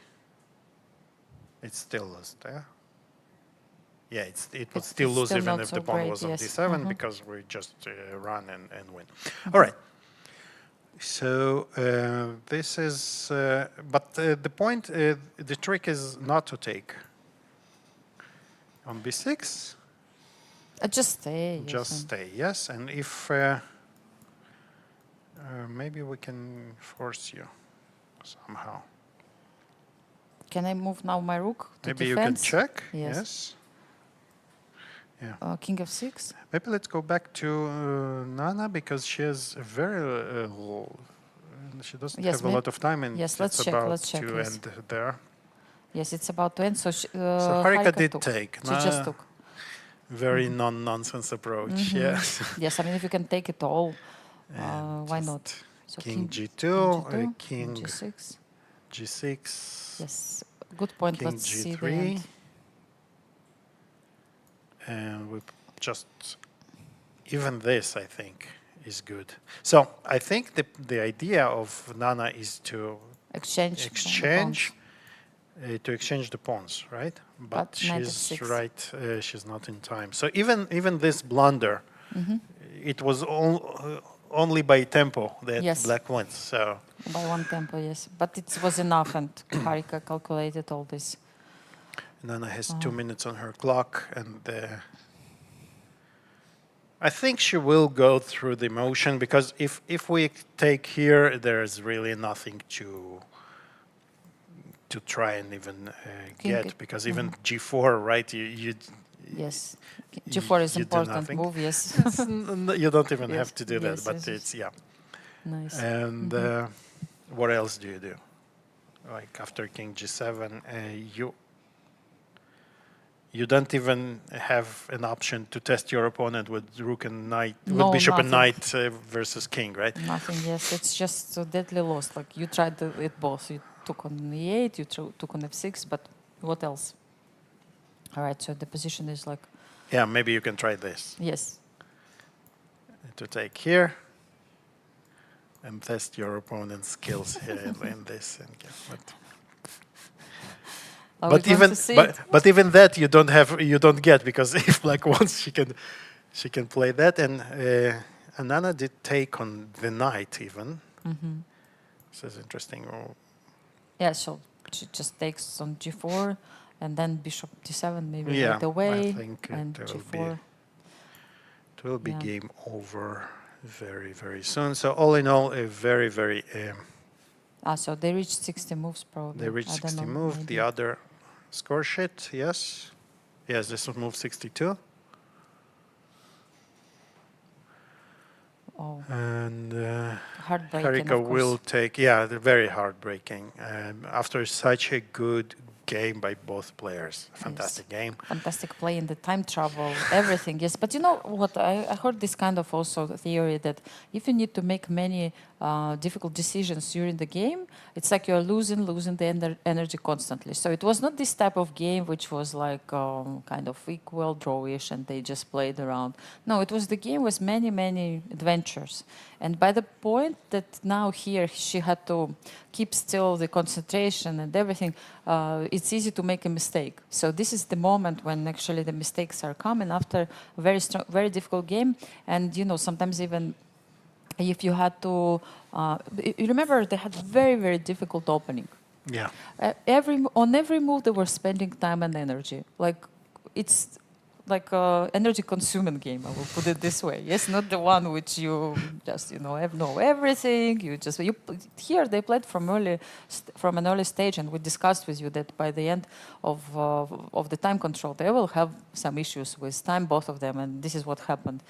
it's still lost there. Yeah, it would It's still lose still even not if so the pawn great, was on yes. d7 because we just run and win. All right. So this is, but the point, the trick is not to take on b6. Just stay. Yes, Just and stay, yes. And if maybe we can force you somehow. Can I move now my rook to Maybe defense? you can check. Yes. Yes. King f6. Maybe let's go back to Nana because she has a very she doesn't Yes, have a lot of time, and yes, let's it's check, about let's check, to yes. end there. Yes, it's about to end. So, So Harika did took. take. She just took. Very non-nonsense approach. Yes. Yes, I mean, if you can take it all, why Just not? So King G2, G2, King G6. G6. Yes, good point. King Let's see the G3. end. And we just, even this, I think, is good. So I think the idea of Nana is to Exchange. to exchange the pawns, right? But But knight she's f6. right, she's not in time. So even this blunder, it was only by tempo that Yes. black went. So By one tempo, yes. But it was enough, and Harika calculated all this. Nana has 2 minutes on her clock, and I think she will go through the motion because if we take here, there's really nothing to try and even get because even g4, right? You Yes. G4 is you do important nothing. move, yes. you don't even Yes, have to do that, yes, but yes, it's yeah. Nice. And what else do you do? Like after king g7, you don't even have an option to test your opponent with rook and knight, with No, bishop and nothing. knight versus king, right? Nothing, yes. It's just so deadly lost. Like you tried it both. You took on e8, you took on f6, but what else? All right, so the position is like, Yeah, maybe you can try this yes. to take here and test your opponent's skills here in this. And Are we but going even to see it? but even that you don't get because if black wants she can play that, and Nana did take on the knight even. This is interesting. Yeah, so she just takes on g4, and then bishop d7 maybe Yeah, right away, I think and it g4. will be Yeah. game over very soon. So all in all, a very So they reached 60 moves probably. they reached I don't 60 know, move. maybe. The other score sheet, yes, this was move 62. Oh, And heartbreaking, Harika of course. will take, very heartbreaking. After such a good game by both players, fantastic game. Fantastic play in the time travel, everything, yes. But you know what, I heard this kind of also theory that if you need to make many difficult decisions during the game, it's like you're losing the energy constantly. So it was not this type of game which was like kind of equal, drawish, and they just played around. No, it was the game with many adventures. And by the point that now here she had to keep still the concentration and everything, it's easy to make a mistake. So this is the moment when actually the mistakes are coming after a very difficult game. And you know, sometimes even if you had to, you remember they had very difficult opening. Yeah. On every move they were spending time and energy. Like it's like energy-consuming game. I will put it this way. Yes, not the one which you just know everything. Here they played from an early stage, and we discussed with you that by the end of the time control, they will have some issues with time, both of them, and this is what happened.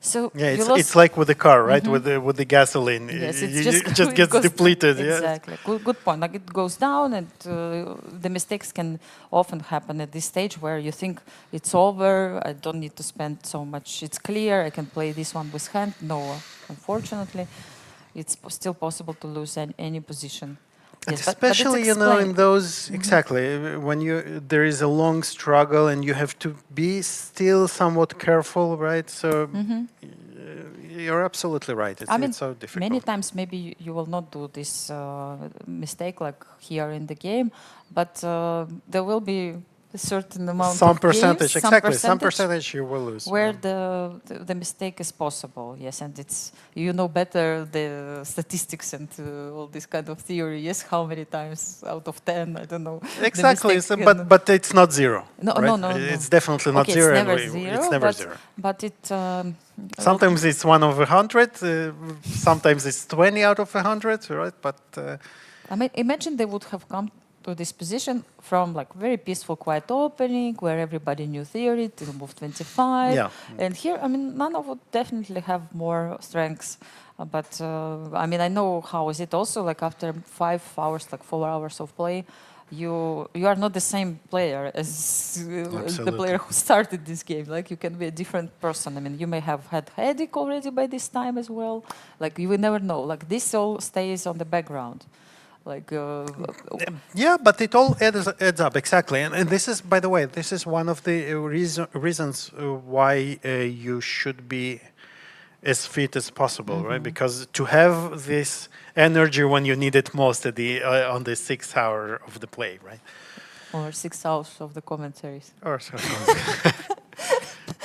So yeah, it's like with the car, right? With the gasoline, yes, it just gets depleted. Exactly. Good point. Like it goes down, and the mistakes can often happen at this stage where you think it's over. I don't need to spend so much. It's clear. I can play this one with hand. No, unfortunately, it's still possible to lose any position. And Yes, especially, but in those when there is a long struggle and you have to be still somewhat careful, right? So you're absolutely right. It's so difficult. Many times maybe you will not do this mistake like here in the game, but there will be a certain amount Some of percentage, games, exactly. Some percentage you will lose. where the mistake is possible. Yes, and it's better the statistics and all this kind of theory. Yes, how many times out of 10? I don't know. Exactly. So, but it's not zero. No, right? no. It's definitely not Okay, zero. It's never and zero. It's never zero. But it. Sometimes it's 1 of 100. Sometimes it's 20 out of 100. Right? But imagine they would have come to this position from like very peaceful, quiet opening where everybody knew theory to move 25. Yeah. And here, Nana would definitely have more strengths. But I know how is it also like after 5 hours, like 4 hours of play, you are not the same player as the player who started this game. Like you can be a different person. You may have had headache already by this time as well. Like you will never know. Like this all stays on the background. Like yeah, but it all adds up exactly, and this is, by the way, this is one of the reasons why you should be as fit as possible, right? Because to have this energy when you need it most at on the 6th hour of the play, right? Or 6 hours of the commentaries. Or so.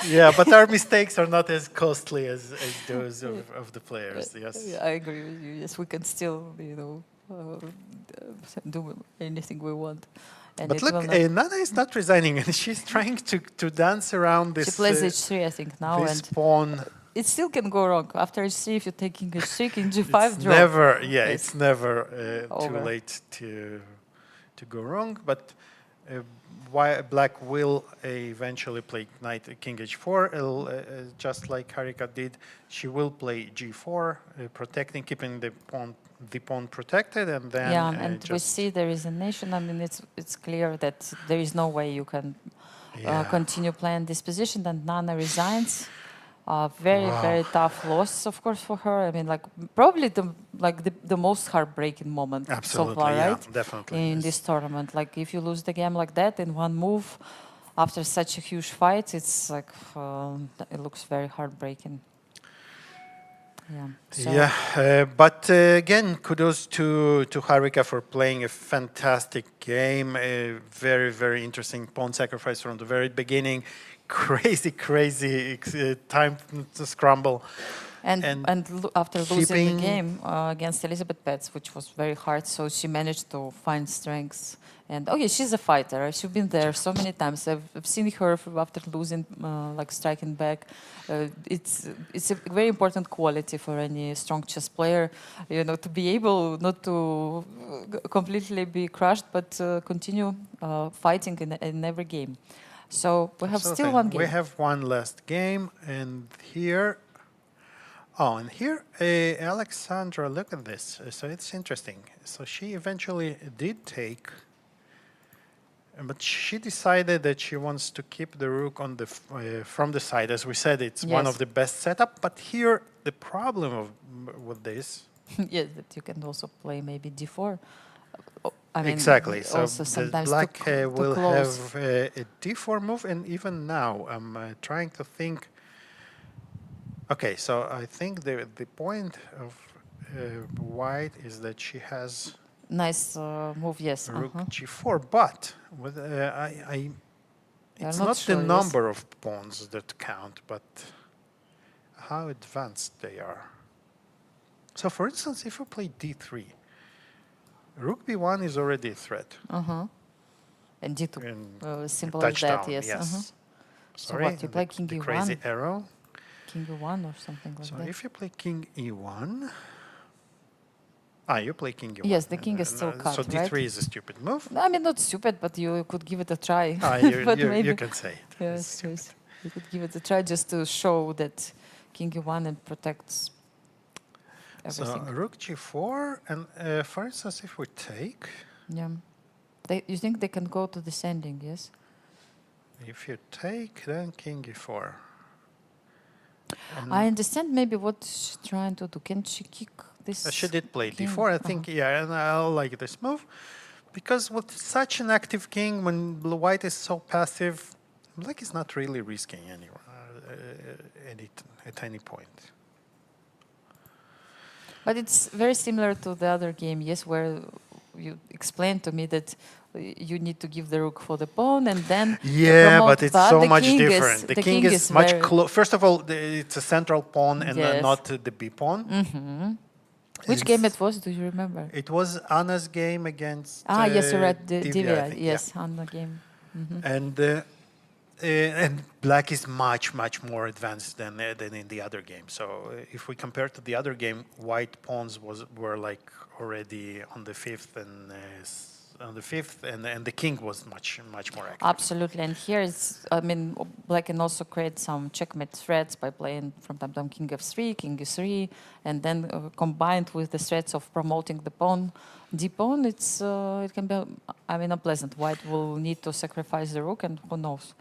Yeah, but our mistakes are not as costly as those of the players. Yes, I agree with you. Yes, we can still, do anything we want. And but look, Nana is not resigning, and she's trying to dance around this. She plays h3, I think, now. This pawn. It still can go wrong. After h3, if you're taking h3, king g5, it's draw. never, it's never too late to go wrong. But why Black will eventually play knight king h4, just like Harika did. She will play g4, protecting, keeping the pawn protected, and then and we see there is a nation. It's clear that there is no way you can continue playing this position. And Nana resigns. Very tough loss, of course, for her. Probably the most heartbreaking moment so far, right? Definitely. In this tournament, like if you lose the game like that in one move, after such a huge fight, it's like it looks very heartbreaking. Yeah. So but again, kudos to Harika for playing a fantastic game. A very, very interesting pawn sacrifice from the very beginning. Crazy time to scramble. And after losing the game against Elisabeth Paehtz, which was very hard, so she managed to find strengths. And she's a fighter. She's been there so many times. I've seen her after losing, like striking back. It's a very important quality for any strong chess player, to be able not to completely be crushed, but continue fighting in every game. So we have still one game. We have one last game, and here, Aleksandra, look at this. So it's interesting. So she eventually did take, but she decided that she wants to keep the rook on the from the side. As we said, it's one of the best setup. But here, the problem with this, yes, that you can also play maybe d4. Exactly. So the Black will have a d4 move, and even now I'm trying to think. Okay, so I think the point of White is that she has nice move, yes. Rook g4, but with it's not the number of pawns that count, but how advanced they are. So, for instance, if you play d3. Rook b1 is already a threat. And d2, simple touchdown, as that, yes. Sorry, what, you play king the E1? crazy arrow. King E1 or something like So that? if you play king E1, you play king E1. Yes, the king is still cut, so D3 right? is a stupid move. I mean, not stupid, but you could give it a try. You, maybe you can say it. It's yes, stupid. yes. You could give it a try just to show that king E1 and protects So everything. rook G4, and for instance, if we take, Yeah. You think they can go to descending, yes? if you take, then king E4. And I understand maybe what she's trying to do. Can she kick this? she did play king? D4, I think, yeah, and I like this move. Because with such an active king, when white is so passive, black is not really risking at any point. But it's very similar to the other game, yes, where you explained to me that you need to give the rook for the pawn and then Yeah, promote, but it's so the much king different. Is, the king is much very- closer. First of all, it's a central pawn and Yes. not the B pawn. Which game it was? Do you remember? It was Anna's game against Yes, you're right. Divya, I Divya, think, yes, on the game. yeah. And black is much more advanced than in the other game. So if we compare to the other game, white pawns were like already on the fifth and the king was much more active. Absolutely, and here is, I mean, black can also create some checkmate threats by playing from time to time king f3, king e3, and then combined with the threats of promoting the pawn, d-pawn, it can be, I mean, unpleasant. White will need to sacrifice the rook, and who knows?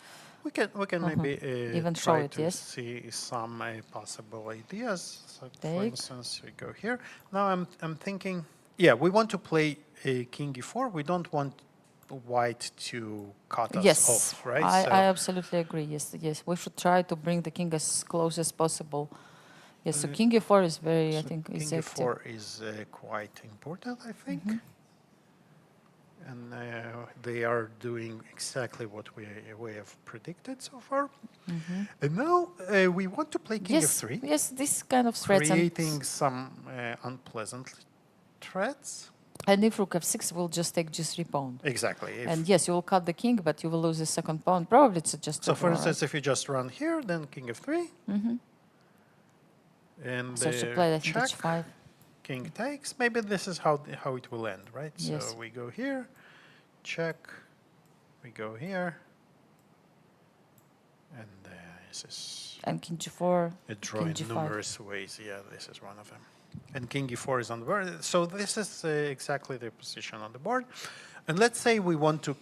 We can maybe Even show try it, to yes? see some possible ideas. So for Take. instance, we go here. Now I'm thinking, yeah, we want to play king e4. We don't want white to cut us Yes, off, right? I absolutely agree. Yes, we should try to bring the king as close as possible. Yes, so king e4 is very, I think, is king active. e4 is quite important, I think. And they are doing exactly what we have predicted so far. And now we want to play king Yes, f3, yes, this kind of threats. creating some unpleasant threats. And if rook f6 will just take g3 pawn. Exactly. And yes, you will cut the king, but you will lose the second pawn. Probably it's just So a for draw, instance, if you just run here, then king f3. And so she played, I think, check, h5. king takes. Maybe this is how it will end, right? Yes. So we go here, check, we go here, and this is And king g4, a draw king in g5. numerous ways. Yeah, this is one of them. And king e4 is on the board. So this is exactly the position on the board. And let's say we want to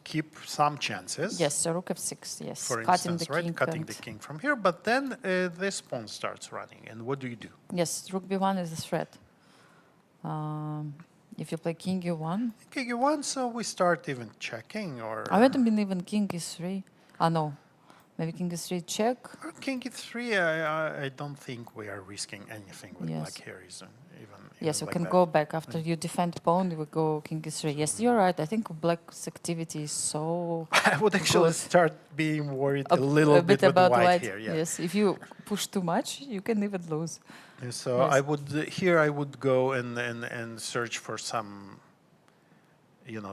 keep some chances. Yes, so rook f6, yes. For Cutting instance, the right? king. Cutting and- the king from here. But then this pawn starts running. And what do you do? Yes, rook b1 is a threat. If you play king e1, King e1, so we start even checking or... I wouldn't mean even king e3. No. Maybe king e3 check. King e3, I don't think we are risking anything with Yes. black here. Even Yes, you like can that. go back after you defend pawn. You will go king e3. Yes, you're right. I think black's activity is so I would actually good. start being worried a little bit with about white here. Yeah. Yes, if you push too much, you can even lose. And so Yes. I would here I would go and search for some,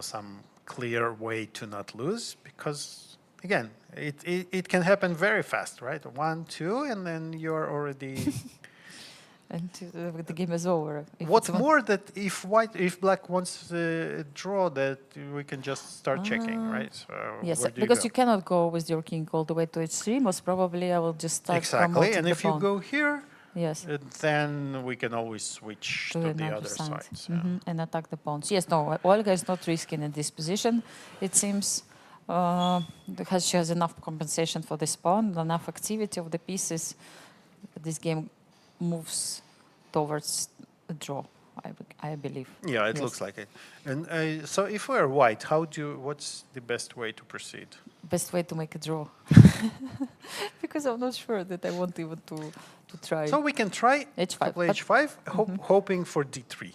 some clear way to not lose, because again it can happen very fast, right? 1, 2, and then you're already. And the game is over. If What's it's one- more, that if black wants a draw, that we can just start checking, right? So Yes, where do because go? you cannot go with your king all the way to h3. Most probably, I will just start Exactly, promoting and the if you pawn. go here, Yes, then we can always switch to the another other side. So. and attack the pawns. Yes, no, Olga is not risking in this position. It seems because she has enough compensation for this pawn, enough activity of the pieces. This game moves towards a draw, I believe. Yeah, it Yes. looks like it. And so, if we are white, what's the best way to proceed? Best way to make a draw. Because I'm not sure that I want even to try. So we can try H5, to play but- h5, hoping for d3,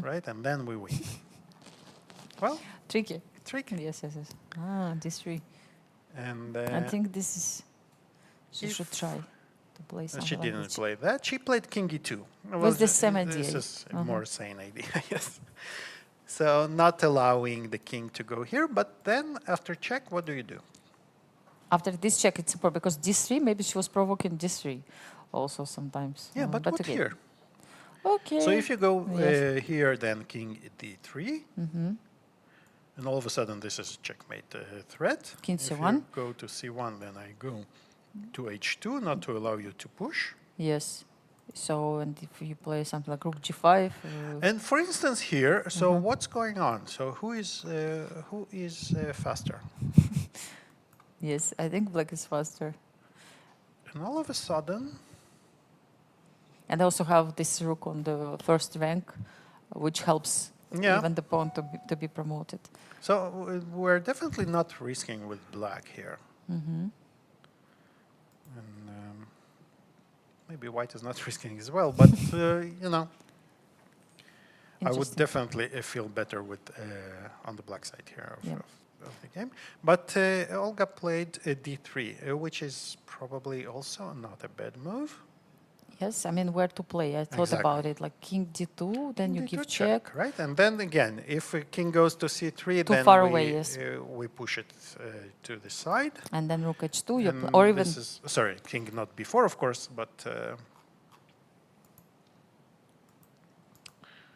right? And then we win. Well, Tricky. tricky. Yes. D3. And I think this is. She if- should try to play something. she like didn't this. play that. She played king e2. Was the same idea. This is a more sane idea, yes. So not allowing the king to go here, but then after check, what do you do? after this check, it's important because d3, maybe she was provoking d3 also sometimes. Yeah, but what okay. here? Okay. So if you go Yes. here, then king d3, and all of a sudden this is a checkmate threat. King If you c1. go to c1, then I go to h2, not to allow you to push. Yes. So, and if you play something like rook g5. And for instance here, so what's going on? So who is faster? Yes, I think black is faster. And all of a sudden, And I also have this rook on the first rank, which helps even the pawn to be promoted. so we're definitely not risking with black here. And maybe white is not risking as well, but you know, I would Interesting. definitely feel better with on the black side here of the game. But Olga played d3, which is probably also not a bad move. Yes, I mean, where to play. I thought Exactly. about it, like king d2, then you D2 give check. right? And then again, if king goes to c3, Too then far we, away, yes. We push it to the side. And then rook h2, you And or even this is, sorry, king not before, of course, but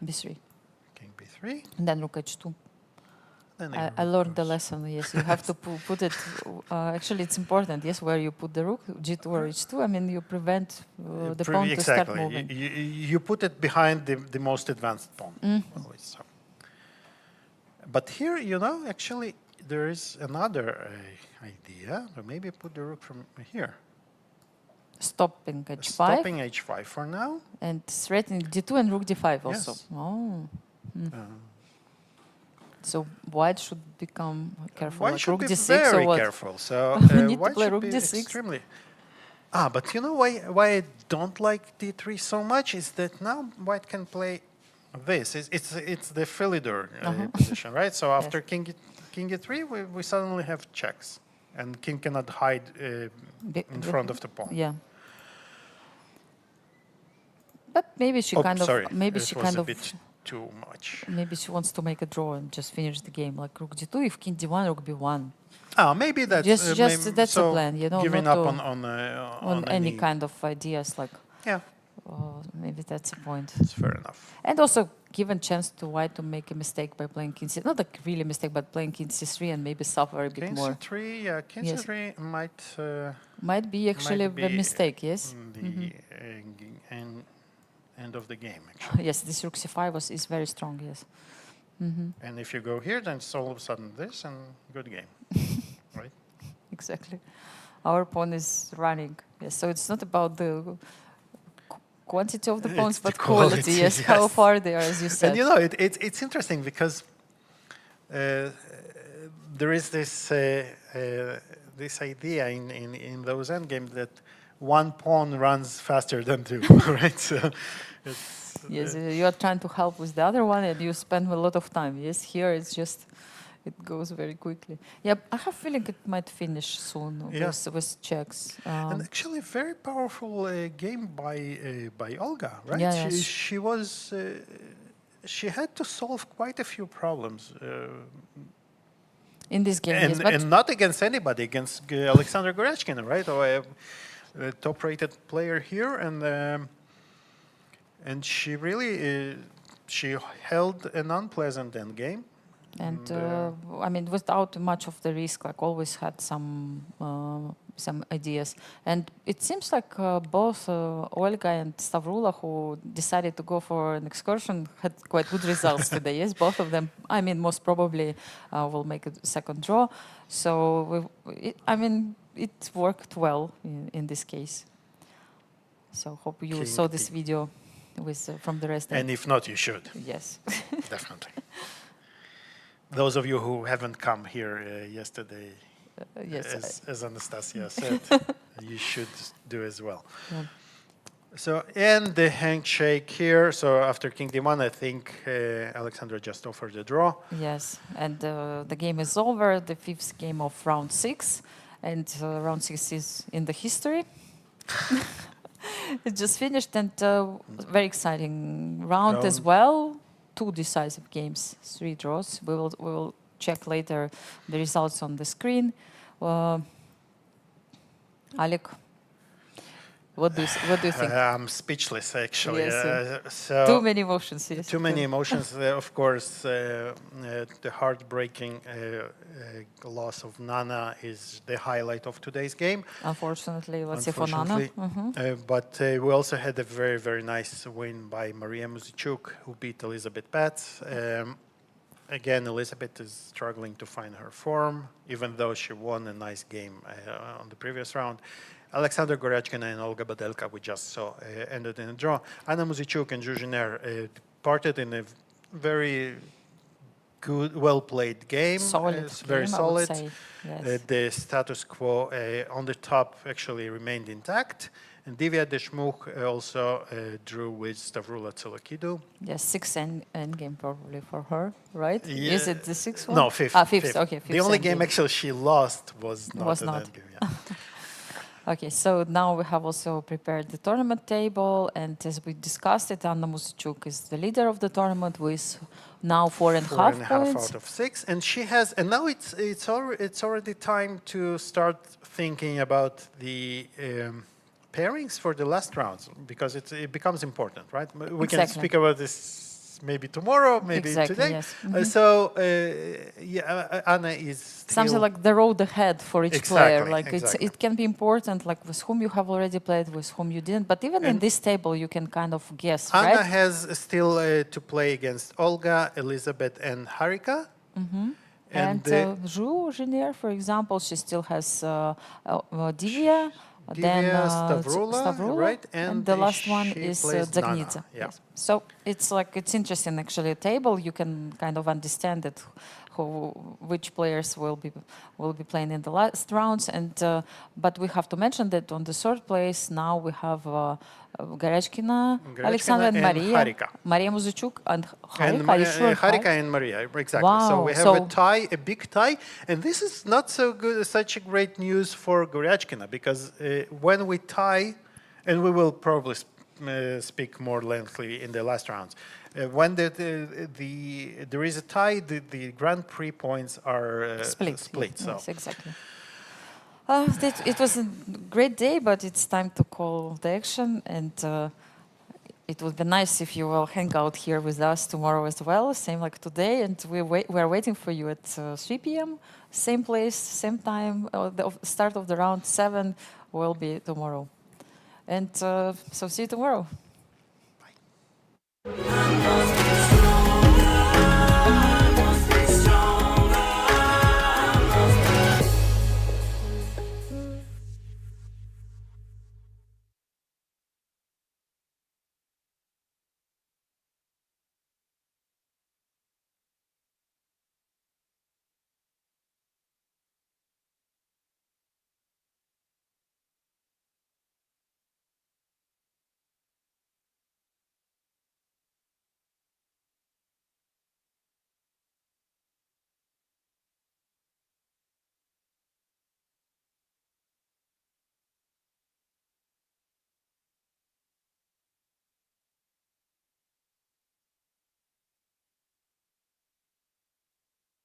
b3. king b3. And then rook h2. Then I learned the lesson, yes. You have to put it, actually it's important, yes, where you put the rook, g2 or h2. I mean, you prevent the pawn to start Exactly. moving. You put it behind the most advanced pawn. Always so. But here, you know, actually, there is another idea. Or maybe put the rook from here. Stopping h5 Stopping h5 for now. and threatening d2 and rook d5 also. Yes. Oh. So white should become careful. White Like should rook be d6 or very what? careful. So We need to white play should rook be d6. extremely. But you know why I don't like d3 so much is that now white can play this. It's the Philidor position, right? So after king e3, we suddenly have checks, and king cannot hide in front of the pawn. Yeah. But maybe she kind of sorry, maybe this she was kind a of bit too much. maybe she wants to make a draw and just finish the game like rook d2 if king d1 rook b1 Maybe that's just that's so a plan, you know, giving not up to- on any kind of ideas like Yeah, maybe that's a point. it's fair enough. And also given chance to white to make a mistake by playing king c, not like really a mistake, but playing king c3 and maybe suffer a bit King more. c3, yeah, king Yes. c3 Might be actually be a mistake, yes. the end of the game, actually. Yes, this rook c5 is very strong, yes. And if you go here, then it's all of a sudden this, and good game, right? Exactly. Our pawn is running. Yes, so it's not about the quantity of the pawns, It's the but quality. quality, Yes, how yes. far they are, as you said. And you know, it's interesting because there is this this idea in those endgames that one pawn runs faster than two, right? So it's, Yes, you are trying to help with the other one, and you spend a lot of time. Yes, here it's just it goes very quickly. Yeah, I have a feeling it might finish soon Yeah. with checks. and actually, very powerful game by Olga, right? Yeah, yes. She was she had to solve quite a few problems. In this game, yes, but And not against anybody, against Aleksandra Goryachkina, right? Or a top-rated player here, and she really she held an unpleasant endgame. And I mean, without much of the risk, like always had some ideas. And it seems like both Olga and Stavroula, who decided to go for an excursion, had quite good results today. Yes, both of them. I mean, most probably will make a second draw. So I mean, it worked well in this case. So hope you King saw this D. video with from the rest. And if not, you should Yes. definitely. Those of you who haven't come here yesterday, Yes. as Anastasiya said, you should do as well. Yeah. So, and the handshake here. So after King D1, I think Aleksandra just offered a draw. Yes, and the game is over, the fifth game of round 6, and round 6 is in the history. It just finished, and very exciting round as well. 2 decisive games, 3 draws. We will check later the results on the screen. Alik, what do you think? I'm speechless, actually. Yes, So too many emotions. Yes. Too many emotions. Of course, the heartbreaking loss of Nana is the highlight of today's game. Unfortunately, let's say for Nana. But we also had a very, very nice win by Mariya Muzychuk, who beat Elisabeth Paehtz. Again, Elisabeth is struggling to find her form, even though she won a nice game on the previous round. Aleksandra Goryachkina and Olga Badelka, we just saw, ended in a draw. Muzychuk and Zhu Jiner parted in a very good, well-played game. Solid very game, solid. I would say. Yes. The status quo on the top actually remained intact. And Divya Deshmukh also drew with Stavroula Tsolakidou. Yes, sixth end game probably for her, right? Yeah. Is it the sixth one? No, fifth. Fifth. Okay, fifth. The only end game actually she lost was not an end game. Yeah. Okay, so now we have also prepared the tournament table, and as we discussed it, Anna Muzychuk is the leader of the tournament with now 4.5 points. Out of 6, and she has, and now it's already time to start thinking about the pairings for the last rounds, because it becomes important, right? We can speak about this maybe tomorrow, maybe today. Yes. So yeah, Anna is still something like the road ahead for each player. Like it can be important, like with whom you have already played, with whom you didn't. But even in this table, you can kind of guess, Anna right? has still to play against Olga, Elisabeth, and Harika. And Zhu Jiner, for example, she still has Divya. Then Stavroula, right? And the last one is Dzagnidze. Yeah. Yes. So it's interesting actually. A table you can kind of understand that which players will be playing in the last rounds. And but we have to mention that on the third place now we have Goryachkina, Aleksandra, and Mariya. Harika. Mariya Muzychuk and Harika. Harika and Mariya, exactly. Wow. So we have a tie, a big tie, and this is not so good, such a great news for Goryachkina, because when we tie, and we will probably speak more lengthily in the last rounds, when there is a tie, the Grand Prix points are split. So. Yes, exactly. It was a great day, but it's time to call the action, and it would be nice if you will hang out here with us tomorrow as well, same like today, and we're waiting for you at 3 p.m., same place, same time, the start of the round 7 will be tomorrow. And so see you tomorrow.